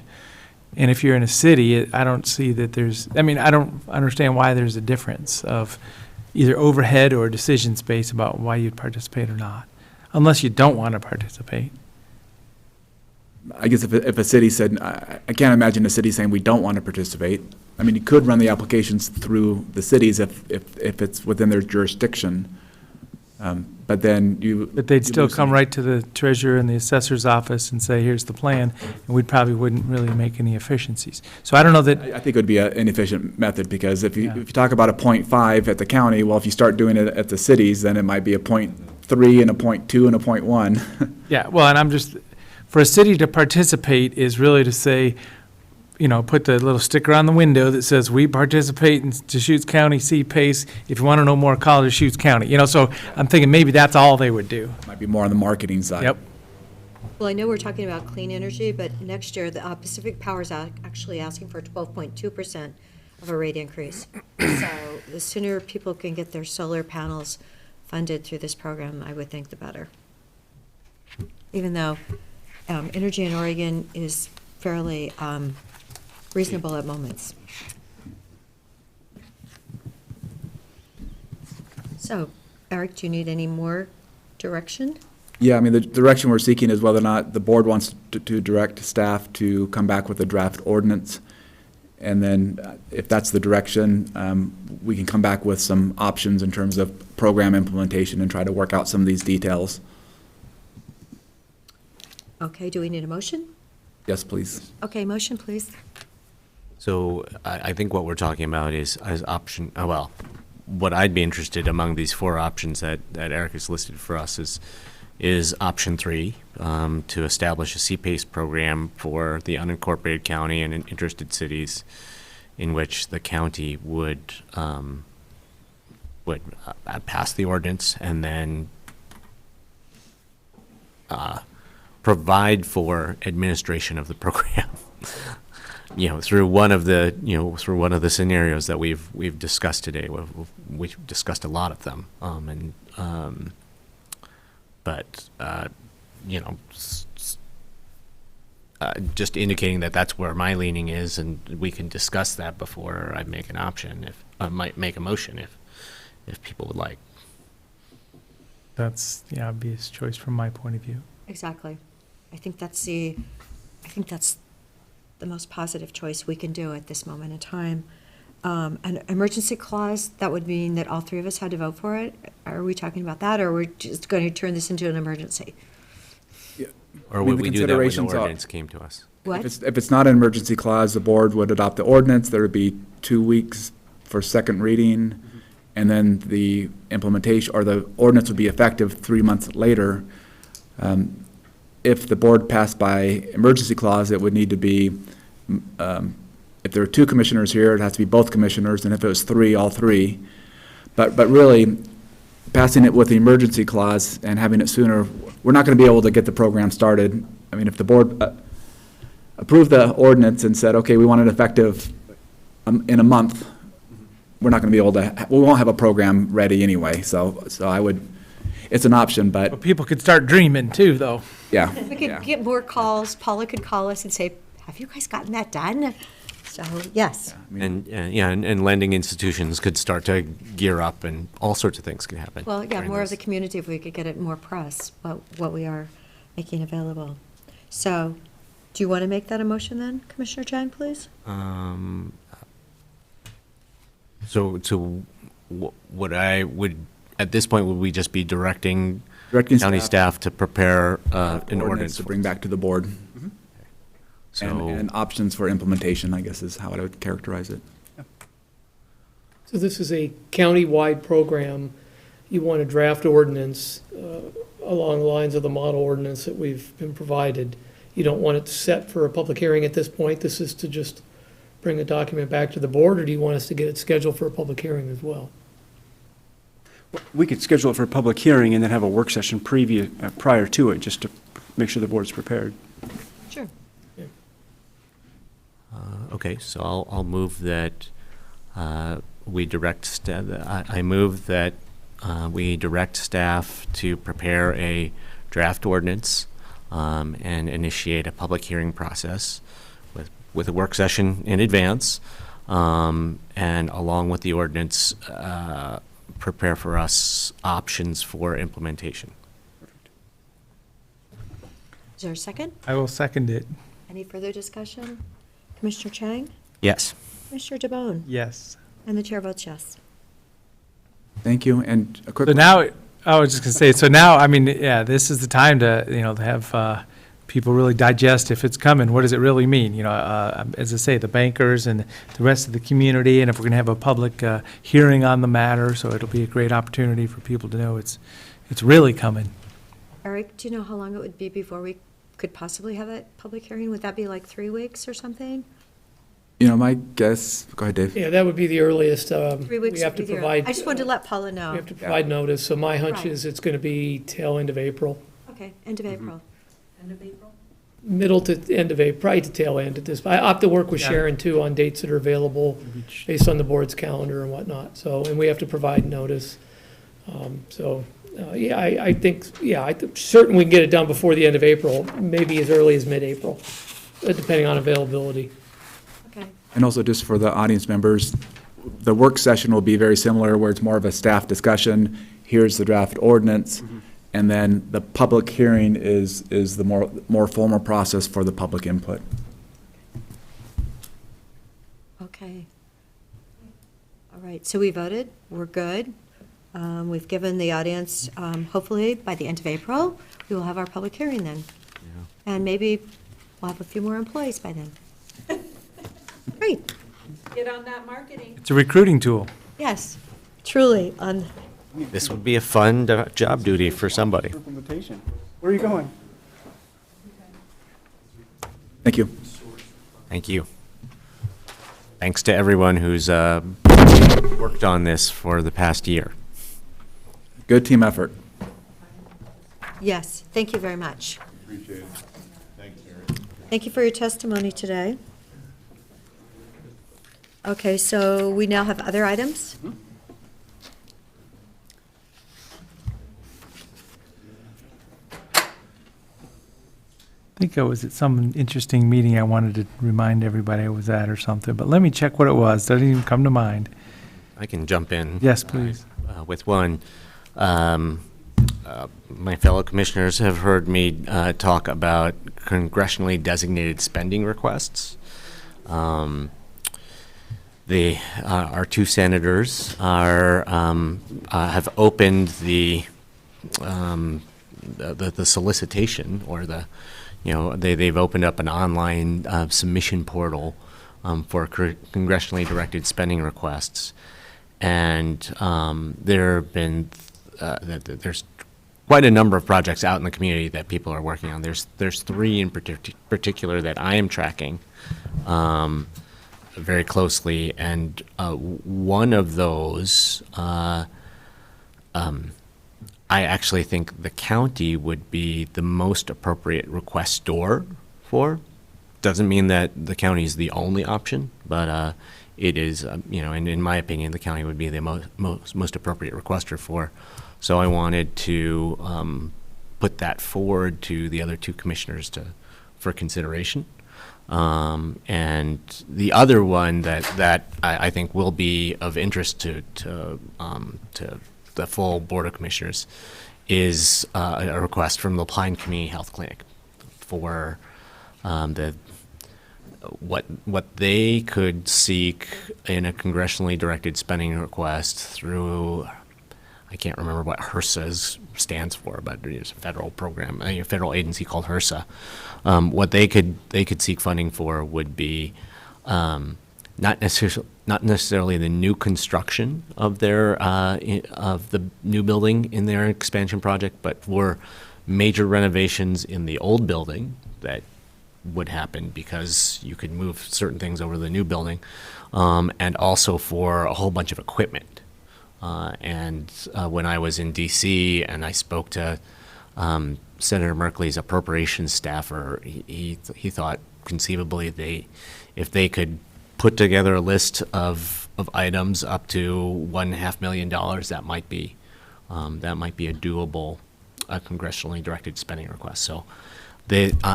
And if you're in a city, I don't see that I don't understand why there's a difference of either overhead or decision space about why you'd participate or not, unless you don't want to participate. I guess if a city said, I can't imagine a city saying we don't want to participate. I mean, you could run the applications through the cities if it's within their jurisdiction. But then But they'd still come right to the treasurer and the assessor's office and say, here's the plan, and we probably wouldn't really make any efficiencies. So I don't know that. I think it would be an inefficient method, because if you talk about a 0.5 at the county, well, if you start doing it at the cities, then it might be a 0.3 and a 0.2 and a 0.1. Yeah, well, and for a city to participate is really to say, put the little sticker on the window that says, we participate in Deschutes County CPACE. If you want to know more, call Deschutes County. So I'm thinking maybe that's all they would do. Might be more on the marketing side. Yep. Well, I know we're talking about clean energy, but next year, the Pacific Power's actually asking for 12.2% of a rate increase. So the sooner people can get their solar panels funded through this program, I would think the better. Even though energy in Oregon is fairly reasonable at moments. So, Eric, do you need any more direction? Yeah, I mean, the direction we're seeking is whether or not the board wants to direct staff to come back with a draft ordinance. And then if that's the direction, we can come back with some options in terms of program implementation and try to work out some of these details. Okay, do we need a motion? Yes, please. Okay, motion, please. So I think what we're talking about is option, what I'd be interested among these four options that Eric has listed for us is option 3, to establish a CPACE program for the unincorporated county and interested cities, in which the county would pass the ordinance and then provide for administration of the program. Through one of the scenarios that we've discussed today. We've discussed a lot of them, just indicating that that's where my leaning is, and we can discuss that before I make an option. If I might make a motion, if people would like. That's the obvious choice from my point of view. Exactly. I think that's the most positive choice we can do at this moment in time. An emergency clause, that would mean that all three of us had to vote for it? Are we talking about that, or are we just going to turn this into an emergency? Yeah. Or would we do that when the ordinance came to us? What? If it's not an emergency clause, the board would adopt the ordinance. There would be 2 weeks for second reading, and then the implementation, or the ordinance would be effective 3 months later. If the board passed by emergency clause, it would need to be, if there are 2 commissioners here, it has to be both commissioners, and if it was 3, all 3. But really, passing it with the emergency clause and having it sooner, we're not going to be able to get the program started. I mean, if the board approved the ordinance and said, okay, we want it effective in a month, we're not going to be able to, we won't have a program ready anyway. So I would, it's an option, but people could start dreaming too, though. Yeah. If we could get more calls, Paula could call us and say, have you guys gotten that done? So, yes. And lending institutions could start to gear up, and all sorts of things could happen. Well, yeah, more of the community, if we could get it more press, what we are making available. So, do you want to make that a motion then, Commissioner Chang, please? So what I would, at this point, would we just be directing Directing county staff to prepare an ordinance. to bring back to the board. So- And options for implementation, I guess, is how I would characterize it. So this is a county-wide program. You want a draft ordinance along the lines of the model ordinance that we've been provided. You don't want it set for a public hearing at this point. This is to just bring the document back to the board, or do you want us to get it scheduled for a public hearing as well? We could schedule it for a public hearing and then have a work session prior to it, just to make sure the board's prepared. Sure. Okay, so I'll move that we direct I move that we direct staff to prepare a draft ordinance and initiate a public hearing process with a work session in advance, and along with the ordinance, prepare for us options for implementation. Is there a second? I will second it. Any further discussion? Commissioner Chang? Yes. Commissioner DeBonne? Yes. And the chair votes yes. Thank you, and a quick. So now, I was just gonna say, so now, I mean, yeah, this is the time to, to have people really digest if it's coming, what does it really mean? As I say, the bankers and the rest of the community, and if we're gonna have a public hearing on the matter, so it'll be a great opportunity for people to know it's really coming. Eric, do you know how long it would be before we could possibly have a public hearing? Would that be like 3 weeks or something? My guess, go ahead, Dave. Yeah, that would be the earliest. 3 weeks We have would to be the provide. I just wanted to let Paula know. We have to provide notice, so my hunch Right. is it's going to be tail end of April. Okay, end of April. Middle to end of April, probably to tail end at this. I have to work with Yeah. Sharon too on dates that are available based on the board's calendar and whatnot. So, and we have to provide notice. I think certain we can get it done before the end of April, maybe as early as mid-April, depending on availability. Okay. And also, just for the audience members, the work session will be very similar, where it's more of a staff discussion. Here's the draft ordinance. And then the public hearing is the more formal process for the public input. Okay. All right, so we voted, we're good. We've given the audience, hopefully by the end of April, we will have our public hearing then. And maybe we'll have a few more employees by then. Great, Get on that marketing. It's a recruiting tool. yes, truly, This would be a fun job duty for somebody. Implementation. Where are you going? Thank you. Thank you. Thanks to everyone who's worked on this for the past year. Good team effort. yes, thank you very much. Appreciate it. Thanks, Eric. Thank you for your testimony today. Okay, so we now have other items? I think I was at some interesting meeting I wanted to remind everybody I was at or something, but let me check what it was. Doesn't even come to mind. I can jump in. Yes, please. With one. My fellow commissioners have heard me talk about congressionally designated spending requests. Our two senators have opened the solicitation, or they've opened up an online submission portal for congressionally directed spending requests, and there have been there's quite a number of projects out in the community that people are working on. There's three in particular that I am tracking very closely, and one of those I actually think the county would be the most appropriate requestor for. Doesn't mean that the county is the only option, but it is, and in my opinion, the county would be the most appropriate requester for. So I wanted to put that forward to the other two commissioners for consideration. And the other one that I think will be of interest to the full Board of Commissioners is a request from the Pine Community Health Clinic for what they could seek in a congressionally directed spending request through, I can't remember what HRSA stands for, but it's a federal program, a federal agency called HRSA. What they could seek funding for would be not necessarily the new construction of their of the new building in their expansion project, but for major renovations in the old building that would happen because you could move certain things over to the new building, and also for a whole bunch of equipment. When I was in DC and I spoke to Senator Merkley's appropriations staffer, he thought conceivably if they could put together a list of items up to $1.5 million, that might be a doable congressionally directed spending request. So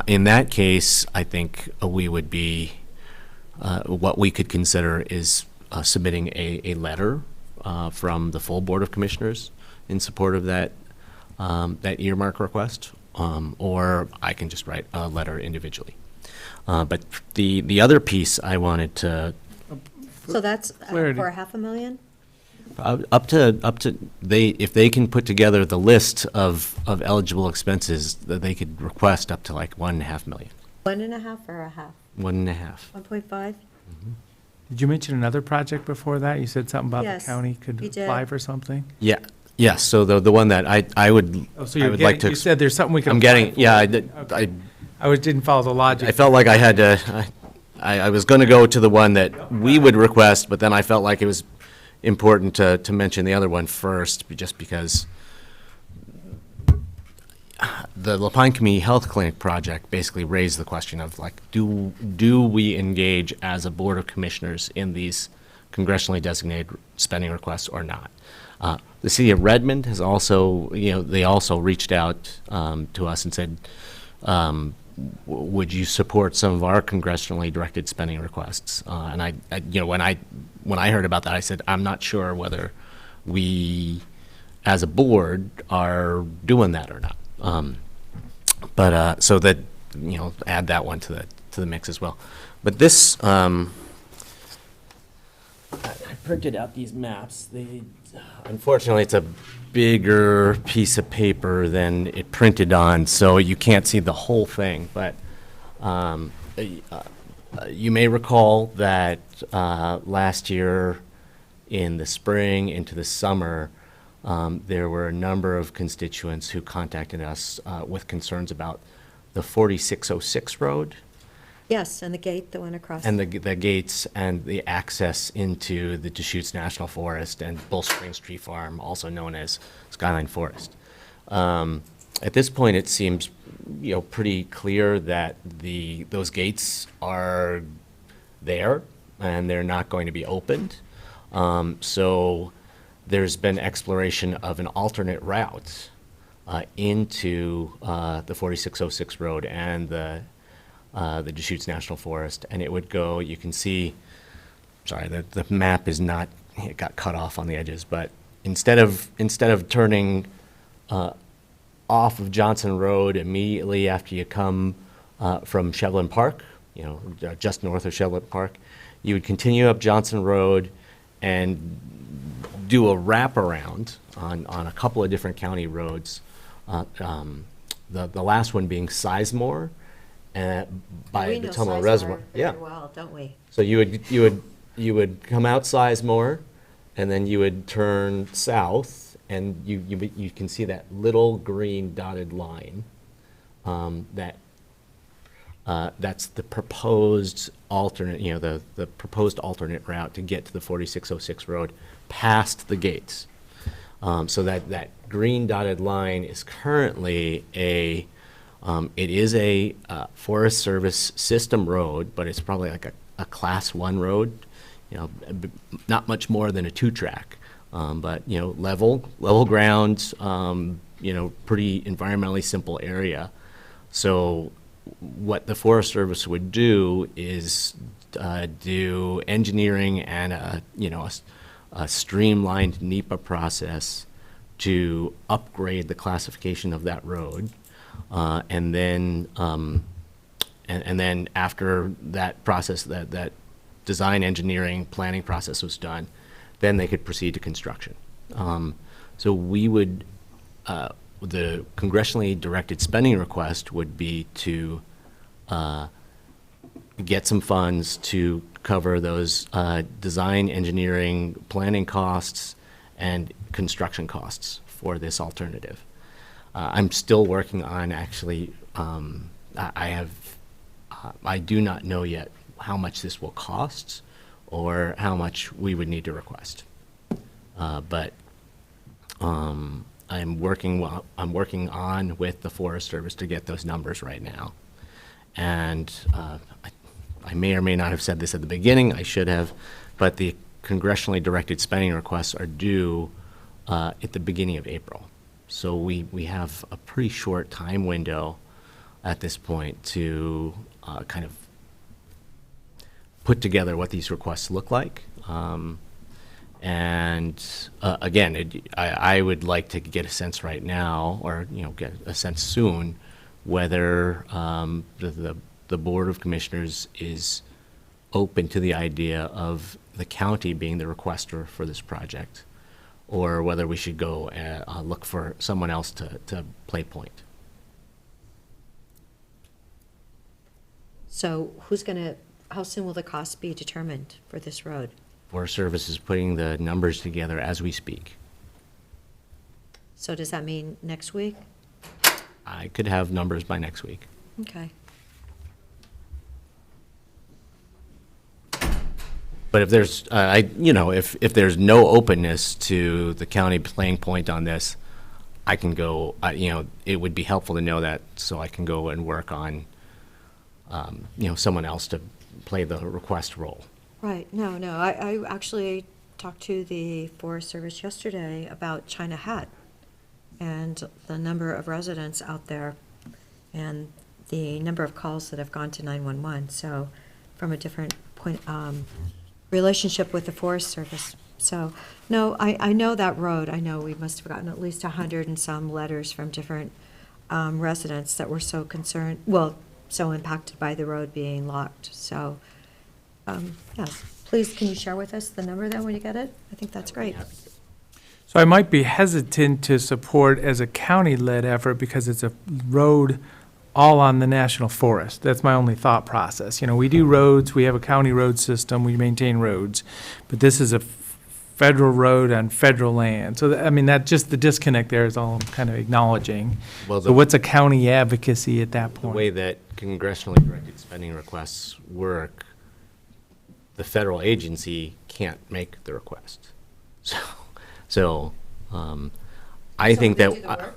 in that case, I think we would be what we could consider is submitting a letter from the full Board of Commissioners in support of that earmark request, or I can just write a letter individually. But the other piece I wanted to So that's Clarity. for $500,000? up to if they can put together the list of eligible expenses, that they could request up to like $1.5 million. 1.5 or a half? 1.5. 1.5? Did you mention another project before that? You said something about Yes, the county could we did. apply for something? Yeah. Yes. So the one that I would Oh, so I you're would like getting, to. you said there's something we can I'm apply getting. for. Yeah. I did. Okay. I didn't follow the logic. I felt like I had to. I was going to go to the one that we would request, but then I felt like it was important to mention the other one first, just because the La Pine Community Health Clinic project basically raised the question of like, do we engage as a Board of Commissioners in these congressionally designated spending requests or not? The city of Redmond has also, they also reached out to us and said, would you support some of our congressionally directed spending requests? And I when I heard about that, I said, I'm not sure whether we, as a board, are doing that or not. But so that add that one to the mix as well. But this, I printed out these maps. Unfortunately, it's a bigger piece of paper than it printed on, so you can't see the whole thing. But you may recall that last year in the spring into the summer, there were a number of constituents who contacted us with concerns about the 4606 road. Yes, and the gate that went across. And the gates and the access into the Deschutes National Forest and Bull Springs Tree Farm, also known as Skyline Forest. At this point, it seems pretty clear that those gates are there and they're not going to be opened. So there's been exploration of an alternate route into the 4606 road and the Deschutes National Forest, and it would go, you can see, sorry, the map is not, it got cut off on the edges, but instead of turning off of Johnson Road immediately after you come from Shevlin Park, just north of Shevlin Park, you would continue up Johnson Road and do a wraparound on a couple of different county roads. The last one being Sizemore, by We the know Tunnel Sizemore Reservoir. very well, don't we? So you would come out Sizemore, and then you would turn south, and you can see that little green dotted line. That's the proposed alternate, the proposed alternate route to get to the 4606 road past the gates. So that green dotted line is currently it is a Forest Service system road, but it's probably like a Class 1 road, not much more than a 2-track, but level ground, pretty environmentally simple area. So what the Forest Service would do is do engineering and a streamlined NEPA process to upgrade the classification of that road. And then after that process, that design, engineering, planning process was done, then they could proceed to construction. So we would, the congressionally directed spending request would be to get some funds to cover those design, engineering, planning costs, and construction costs for this alternative. I'm still working on actually, I do not know yet how much this will cost or how much we would need to request. But I'm working on with the Forest Service to get those numbers right now. And I may or may not have said this at the beginning, I should have, but the congressionally directed spending requests are due at the beginning of April. So we have a pretty short time window at this point to kind of put together what these requests look like. Again, I would like to get a sense right now, or get a sense soon, whether the Board of Commissioners is open to the idea of the county being the requester for this project, or whether we should go look for someone else to play point. So how soon will the cost be determined for this road? Forest Service is putting the numbers together as we speak. So does that mean next week? I could have numbers by next week. Okay. But if there's, if there's no openness to the county playing point on this, I can go, it would be helpful to know that, so I can go and work on, someone else to play the request role. Right, no, I actually talked to the Forest Service yesterday about China Hat and the number of residents out there and the number of calls that have gone to 911, so from a different point, relationship with the Forest Service. So, no, I know that road. I know we must have gotten at least 100 and some letters from different residents that were so concerned, so impacted by the road being locked. So, yes, please, can you share with us the number then when you get it? I think that's great. So I might be hesitant to support as a county-led effort because it's a road all on the national forest. That's my only thought process. We do roads, we have a county road system, we maintain roads, but this is a federal road on federal land. So, that just the disconnect there is all I'm kind of acknowledging. Well, So what's a county advocacy at that The point? way that congressionally directed spending requests work, the federal agency can't make the request. So I think they that. do the work?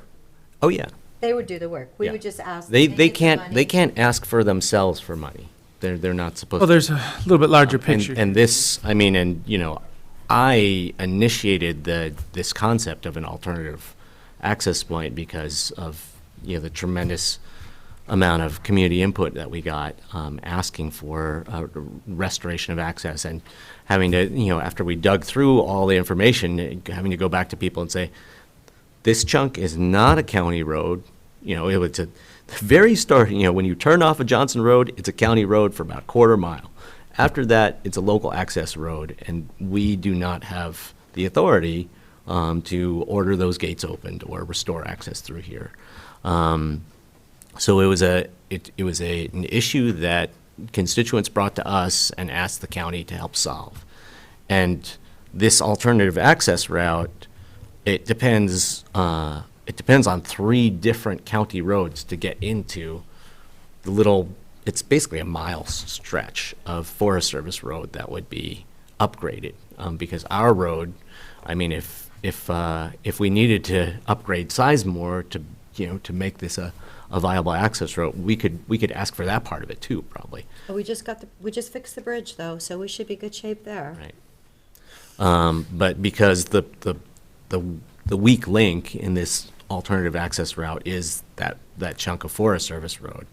Oh yeah. They would do the work. We Yeah. would just ask. They get the money. can't ask for themselves for money. They're not supposed. Well, there's a little bit larger And- picture. And this, I initiated this concept of an alternative access point because of the tremendous amount of community input that we got asking for restoration of access, and having to, after we dug through all the information, having to go back to people and say, this chunk is not a county road. It was the very start, when you turn off of Johnson Road, it's a county road for about a quarter mile. After that, it's a local access road, and we do not have the authority to order those gates opened or restore access through here. So it was an issue that constituents brought to us and asked the county to help solve. And this alternative access route, it depends on 3 different county roads to get into the little. It's basically a mile stretch of Forest Service road that would be upgraded, because our road, if we needed to upgrade Sizemore to make this a viable access road, we could ask for that part of it too, probably. We just fixed the bridge though, so we should be good shape there. Right. But because the weak link in this alternative access route is that chunk of Forest Service road,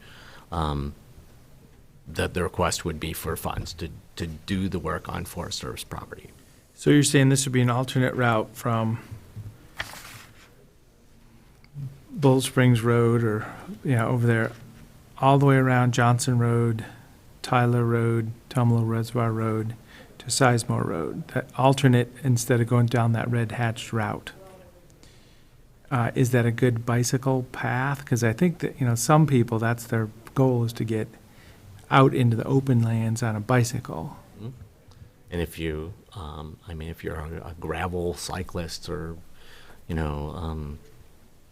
that the request would be for funds to do the work on Forest Service property. So you're saying this would be an alternate route from Bull Springs Road or, over there, all the way around Johnson Road, Tyler Road, Tumalo Reservoir Road to Sizemore Road, that alternate instead of going down that red hatched route. is that a good bicycle path? Because I think that, some people, that's their goal, is to get out into the open lands on a bicycle. And if you, if you're a gravel cyclist or,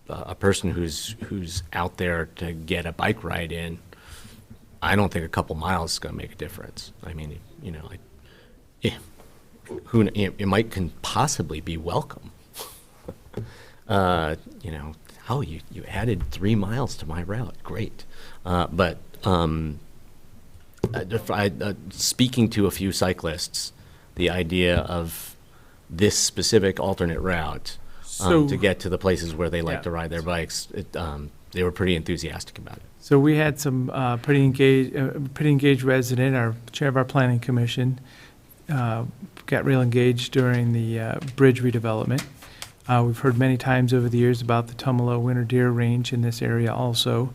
a person who's out there to get a bike ride in, I don't think a couple miles is going to make a difference. I mean, it might can possibly be welcome. You added 3 miles to my route. Great. Speaking to a few cyclists, the idea of this specific alternate route to get to the places where they like to ride their bikes, they were pretty enthusiastic about it. So we had some pretty engaged resident, our chair of our planning commission, got real engaged during the bridge redevelopment. We've heard many times over the years about the Tumalo Winter Deer Range in this area also.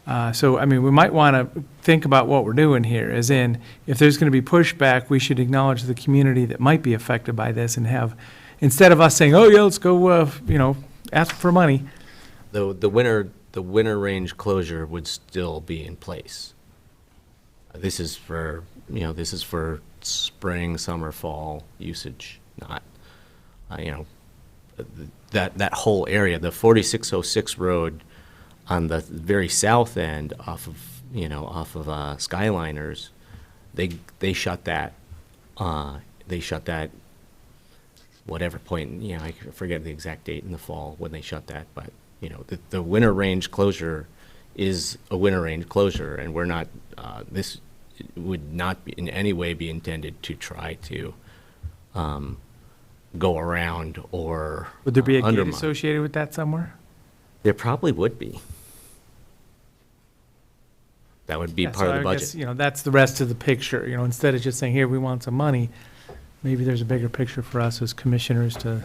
We might want to think about what we're doing here, as in, if there's going to be pushback, we should acknowledge the community that might be affected by this and have, instead of us saying, oh, yeah, let's go, ask for money. The winter range closure would still be in place. This is for spring, summer, fall usage, not, that whole area, the 4606 road on the very south end off of Skyliners, they shut that, whatever point, I forget the exact date in the fall when they shut that, but, the winter range closure is a winter range closure, and we're not, this would not be in any way be intended to try to go around or Would there be a gate undermine. associated with that somewhere? There probably would be. That would be Yeah, part so of the I budget. guess, that's the rest of the picture, instead of just saying, here, we want some money, maybe there's a bigger picture for us as commissioners to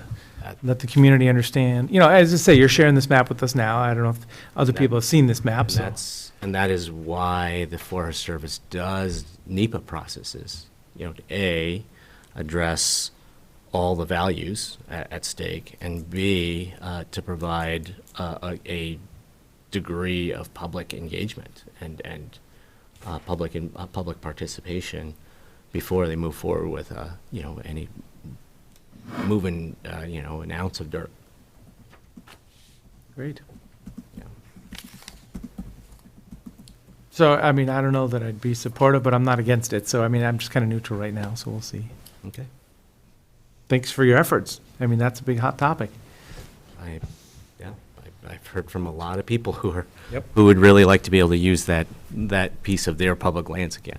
let the community understand. As I say, you're sharing this map with us now. I don't know if other people have seen this map, so. And that is why the Forest Service does NEPA processes, to address all the values at stake, and B, to provide a degree of public engagement and public participation before they move forward with any moving an ounce of dirt. Great. So, I don't know that I'd be supportive, but I'm not against it. So, I'm just kind of neutral right now, so we'll see. Okay. Thanks for your efforts. That's a big hot topic. I've heard from a lot of people who Yep. who would really like to be able to use that piece of their public lands again.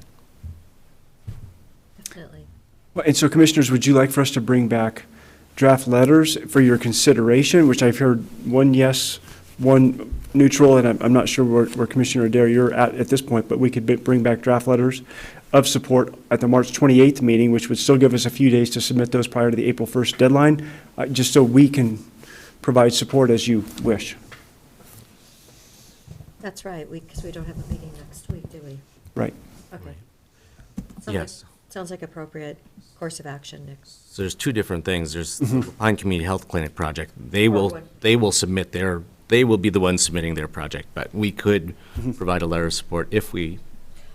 Definitely. Well, and so, commissioners, would you like for us to bring back draft letters for your consideration, which I've heard one yes, one neutral, and I'm not sure where Commissioner Adair you're at this point, but we could bring back draft letters of support at the March 28th meeting, which would still give us a few days to submit those prior to the April 1st deadline, just so we can provide support as you wish. That's right, because we don't have a meeting next week, do we? Right. Okay. Yes. Sounds like appropriate course of action next. So there's two different things. There's the Pine Community Health Clinic project. They will submit they will be the ones submitting their project, but we could provide a letter of support if we.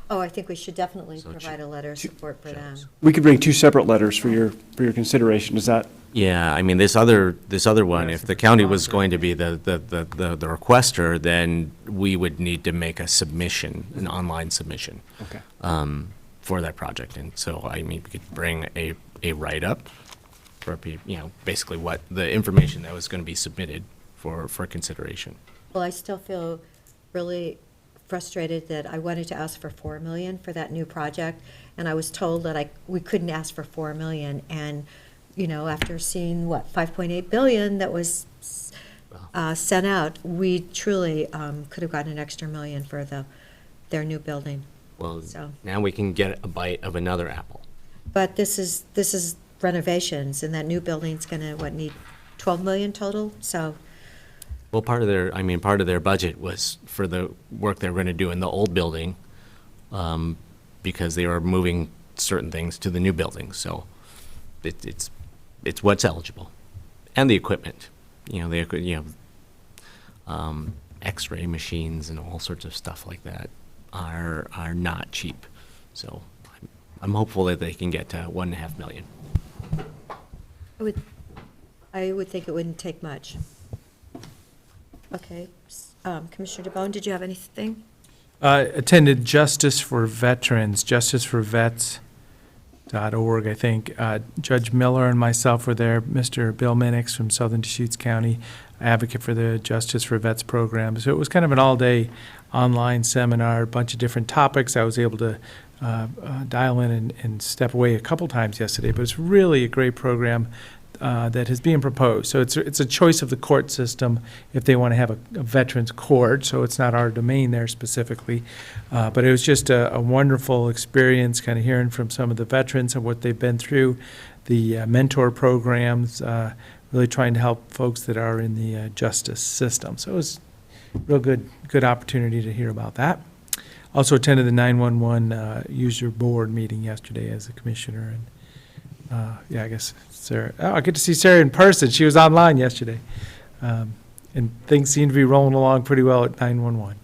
Oh, I think we should definitely provide a letter of support for them. We could bring two separate letters for your consideration. Is that? Yeah, this other one, if the county was going to be the requester, then we would need to make a submission, an online submission. Okay. For that project. And so, we could bring a write-up for, basically what the information that was going to be submitted for consideration. Well, I still feel really frustrated that I wanted to ask for $4 million for that new project, and I was told that we couldn't ask for $4 million, and, after seeing, $5.8 billion that was sent out, we truly could have gotten an extra $1 million for their new building. Well, now we can get a bite of another apple. But this is renovations, and that new building's gonna, need $12 million total, so. Well, part of their budget was for the work they were going to do in the old building, because they were moving certain things to the new building. So it's what's eligible, and the equipment. X-ray machines and all sorts of stuff like that are not cheap. So I'm hopeful that they can get to 1.5 million. I would think it wouldn't take much. Okay. Commissioner DeBonne, did you have anything? Attended Justice for Veterans, justiceforvets.org, I think. Judge Miller and myself were there. Mr. Bill Minix from Southern Deschutes County, advocate for the Justice for Vets program. So it was kind of an all-day online seminar, a bunch of different topics. I was able to dial in and step away a couple times yesterday, but it's really a great program that is being proposed. So it's a choice of the court system if they want to have a veterans court, so it's not our domain there specifically. But it was just a wonderful experience, kind of hearing from some of the veterans and what they've been through, the mentor programs, really trying to help folks that are in the justice system. So it was a real good opportunity to hear about that. Also attended the 911 user board meeting yesterday as a commissioner, and yeah, I guess Sarah. Oh, I get to see Sarah in person. She was online yesterday, and things seem to be rolling along pretty well at 911,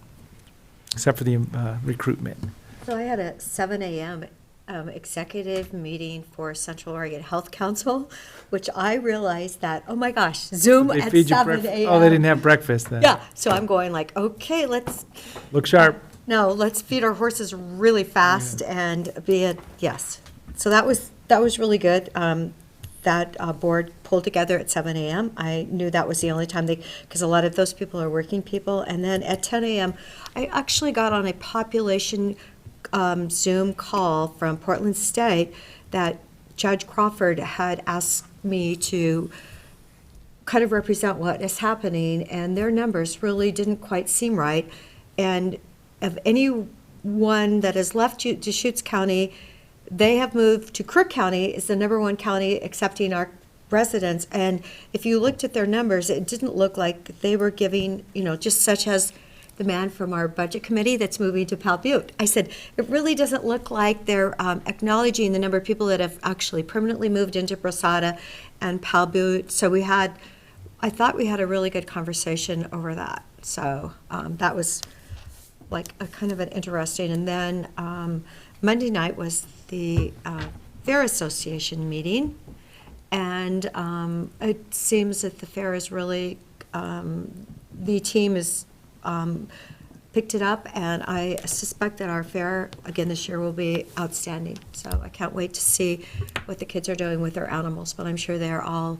except for the recruitment. So I had a 7 a.m. Executive meeting for Central Oregon Health Council, which I realized that, oh my gosh, Zoom They at feed you 7 a.m. Oh, they didn't have breakfast then. Yeah, so I'm going like, okay, let's. Look sharp. No, let's feed our horses really fast and be it, yes. So that was really good. That board pulled together at 7 a.m. I knew that was the only time because a lot of those people are working people. And then at 10 a.m., I actually got on a population Zoom call from Portland State that Judge Crawford had asked me to kind of represent what is happening, and their numbers really didn't quite seem right. And of anyone that has left Deschutes County, they have moved to Crook County is the #1 county accepting our residents. And if you looked at their numbers, it didn't look like they were giving, just such as the man from our budget committee that's moving to Pal Butte. I said, it really doesn't look like they're acknowledging the number of people that have actually permanently moved into Brasada and Pal Butte. So I thought we had a really good conversation over that. So that was like a kind of an interesting. And then Monday night was the Fair Association meeting, and it seems that the fair is really, the team has picked it up, and I suspect that our fair again this year will be outstanding. So I can't wait to see what the kids are doing with their animals, but I'm sure they're all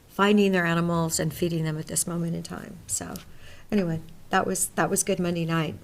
finding their animals and feeding them at this moment in time. So anyway, that was good Monday night.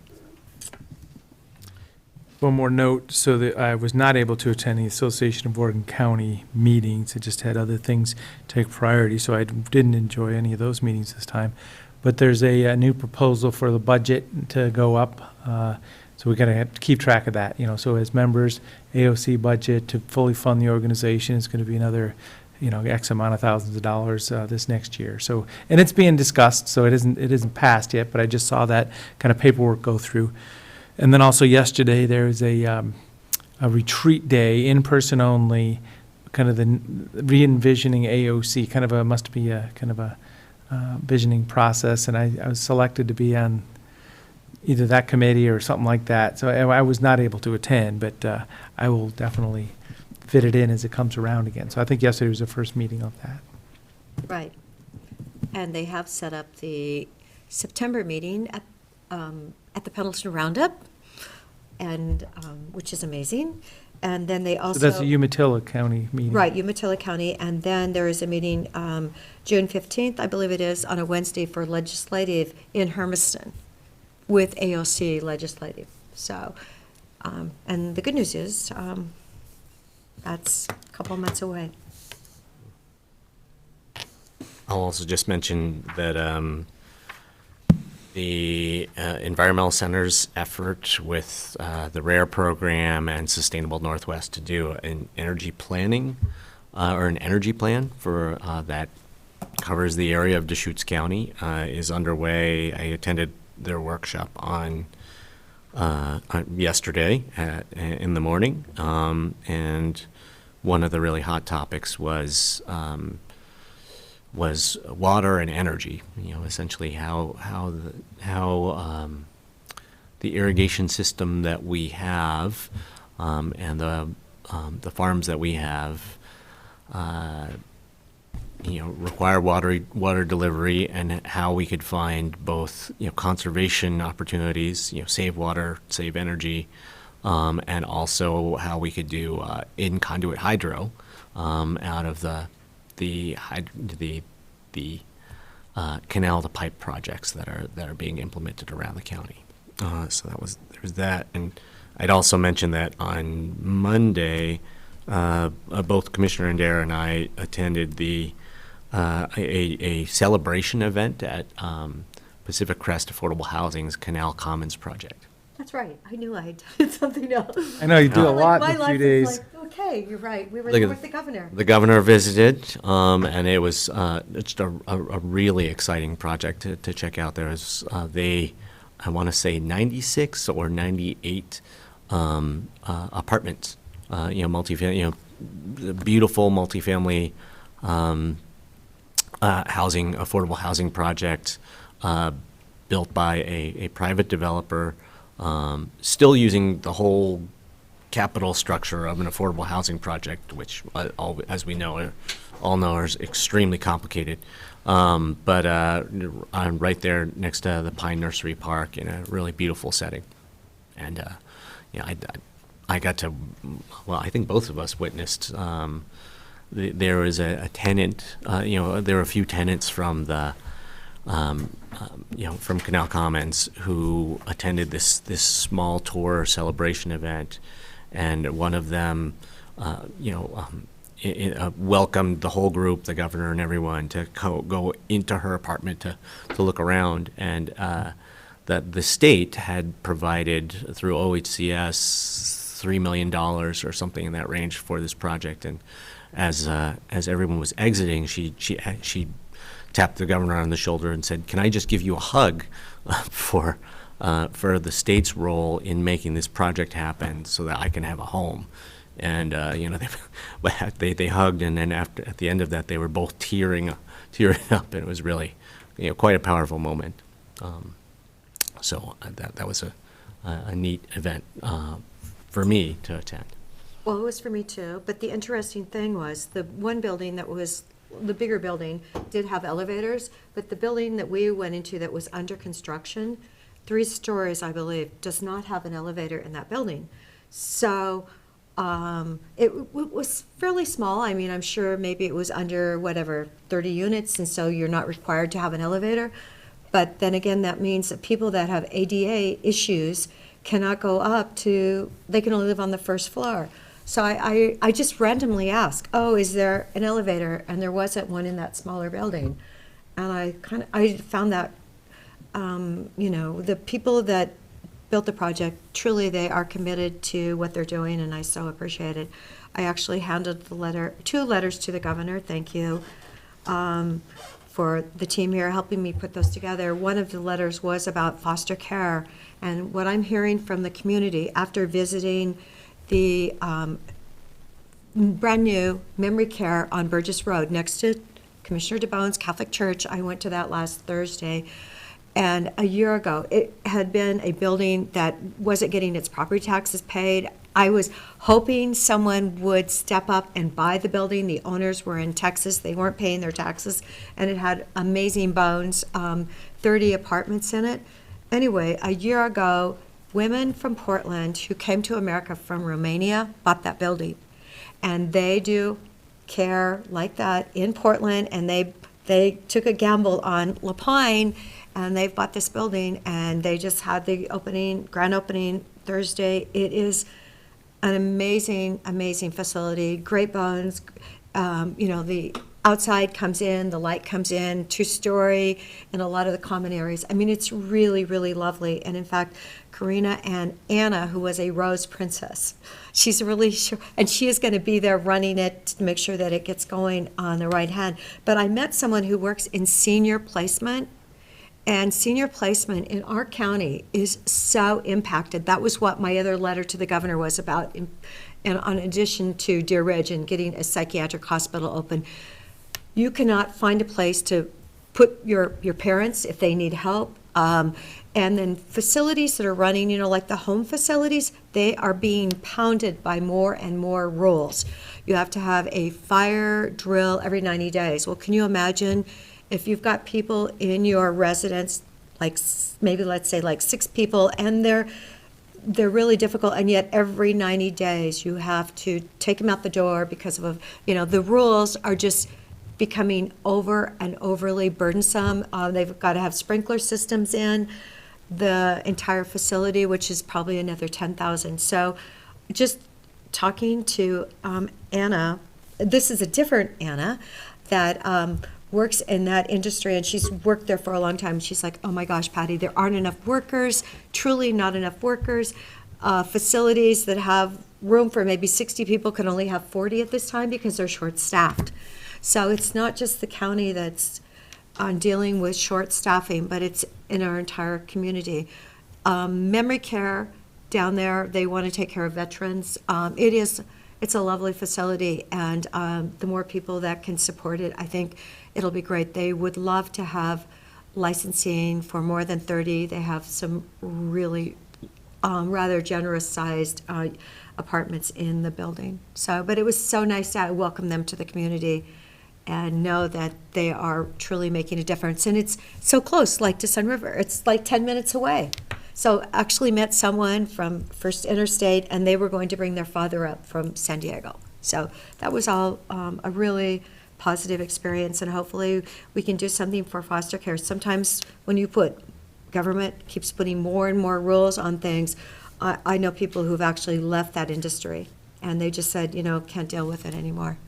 One more note, so that I was not able to attend the Association of Oregon County meetings. I just had other things take priority, so I didn't enjoy any of those meetings this time. But there's a new proposal for the budget to go up, so we got to have to keep track of that. So as members, AOC budget to fully fund the organization is going to be another, X amount of thousands of dollars this next year. So, and it's being discussed, so it isn't passed yet. But I just saw that kind of paperwork go through. And then also yesterday, there was a retreat day, in-person only, kind of the re-envisioning AOC, kind of must be a kind of a visioning process. And I was selected to be on either that committee or something like that. So I was not able to attend, but I will definitely fit it in as it comes around again. So I think yesterday was the first meeting of that. Right. And they have set up the September meeting at the Pendleton Roundup, and which is amazing. And then they also. So that's the Umatilla County meeting. Right, Umatilla County. And then there is a meeting June 15th, I believe it is, on a Wednesday for legislative in Hermiston with AOC legislative. So, and the good news is that's a couple months away. I'll also just mention that the Environmental Center's effort with the RARE program and Sustainable Northwest to do an energy planning or an energy plan for that covers the area of Deschutes County is underway. I attended their workshop on yesterday in the morning, and one of the really hot topics was was water and energy. Essentially how the irrigation system that we have and the farms that we have, require water delivery, and how we could find both conservation opportunities, save water, save energy, and also how we could do in conduit hydro out of the canal to pipe projects that are being implemented around the county. So there's that, and I'd also mention that on Monday, both Commissioner Adair and I attended a celebration event at Pacific Crest Affordable Housing's Canal Commons project. That's right. I knew I did something else. I know you do a lot My in a life few is days. like, okay, you're right. We were there with the governor. The governor visited, and it was just a really exciting project to check out. There was I want to say 96 or 98 apartments, multifamily, beautiful multifamily housing, affordable housing project built by a private developer, still using the whole capital structure of an affordable housing project, which, as we know, all know is extremely complicated. But I'm right there next to the Pine Nursery Park in a really beautiful setting. And, I got to, well, I think both of us witnessed, there was a tenant, there were a few tenants from the, from Canal Commons who attended this small tour celebration event, and one of them, welcomed the whole group, the governor and everyone, to go into her apartment to look around, and that the state had provided through OHCS $3 million or something in that range for this project, and as everyone was exiting, she tapped the governor on the shoulder and said, "Can I just give you a hug for the state's role in making this project happen so that I can have a home?" And they hugged, and then at the end of that, they were both tearing up, and it was really quite a powerful moment. So that was a neat event for me to attend. Well, it was for me too, but the interesting thing was the one building that was the bigger building did have elevators, but the building that we went into that was under construction, 3 stories, I believe, does not have an elevator in that building. So it was fairly small. I mean, I'm sure maybe it was under 30 units, and so you're not required to have an elevator. But then again, that means that people that have ADA issues cannot go up to, they can only live on the first floor. So I just randomly asked, "Oh, is there an elevator?" And there wasn't one in that smaller building. And I found that, the people that built the project, truly they are committed to what they're doing, and I so appreciate it. I actually handed 2 letters to the governor, thank you, for the team here helping me put those together. One of the letters was about foster care, and what I'm hearing from the community after visiting the brand new memory care on Burgess Road next to Commissioner DeBone's Catholic Church. I went to that last Thursday, and a year ago it had been a building that wasn't getting its property taxes paid. I was hoping someone would step up and buy the building. The owners were in Texas, they weren't paying their taxes, and it had amazing bones, 30 apartments in it. Anyway, a year ago, women from Portland who came to America from Romania bought that building. And they do care like that in Portland, and they took a gamble on Lapine, and they've bought this building, and they just had the grand opening Thursday. It is an amazing, amazing facility, great bones. The outside comes in, the light comes in, 2-story, and a lot of the common areas. I mean, it's really, really lovely. And in fact, Karina and Anna, who was a Rose Princess, she's really sure, and she is going to be there running it to make sure that it gets going on the right hand. But I met someone who works in senior placement, and senior placement in our county is so impacted. That was what my other letter to the governor was about, and in addition to Deer Ridge and getting a psychiatric hospital open. you cannot find a place to put your parents if they need help. And then facilities that are running, like the home facilities, they are being pounded by more and more rules. You have to have a fire drill every 90 days. Well, can you imagine if you've got people in your residence, like maybe let's say like 6 people, and they're really difficult, and yet every 90 days you have to take them out the door because of, the rules are just becoming over and overly burdensome. They've got to have sprinkler systems in the entire facility, which is probably another $10,000. So just talking to Anna, this is a different Anna that works in that industry, and she's worked there for a long time. She's like, oh my gosh, Patty, there aren't enough workers, truly not enough workers. Facilities that have room for maybe 60 people can only have 40 at this time because they're short-staffed. So it's not just the county that's dealing with short staffing, but it's in our entire community. Memory care down there, they want to take care of veterans. It's a lovely facility, and the more people that can support it, I think it'll be great. They would love to have licensing for more than 30. They have some really rather generous-sized apartments in the building. So, but it was so nice to welcome them to the community and know that they are truly making a difference. And it's so close, like to Sun River. It's like 10 minutes away. So actually met someone from First Interstate, and they were going to bring their father up from San Diego. So that was all a really positive experience, and hopefully we can do something for foster care. Sometimes when government keeps putting more and more rules on things, I know people who've actually left that industry, and they just said, can't deal with it anymore.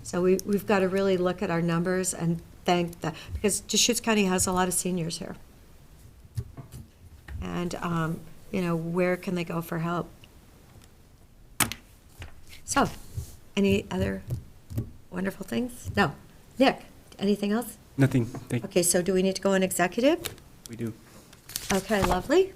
So we've got to really look at our numbers and thank that, because Deschutes County has a lot of seniors here. And, where can they go for help? So, any other wonderful things? No. Nick, anything else? Nothing, thank you. Okay, so do we need to go in executive? We do. Okay, lovely.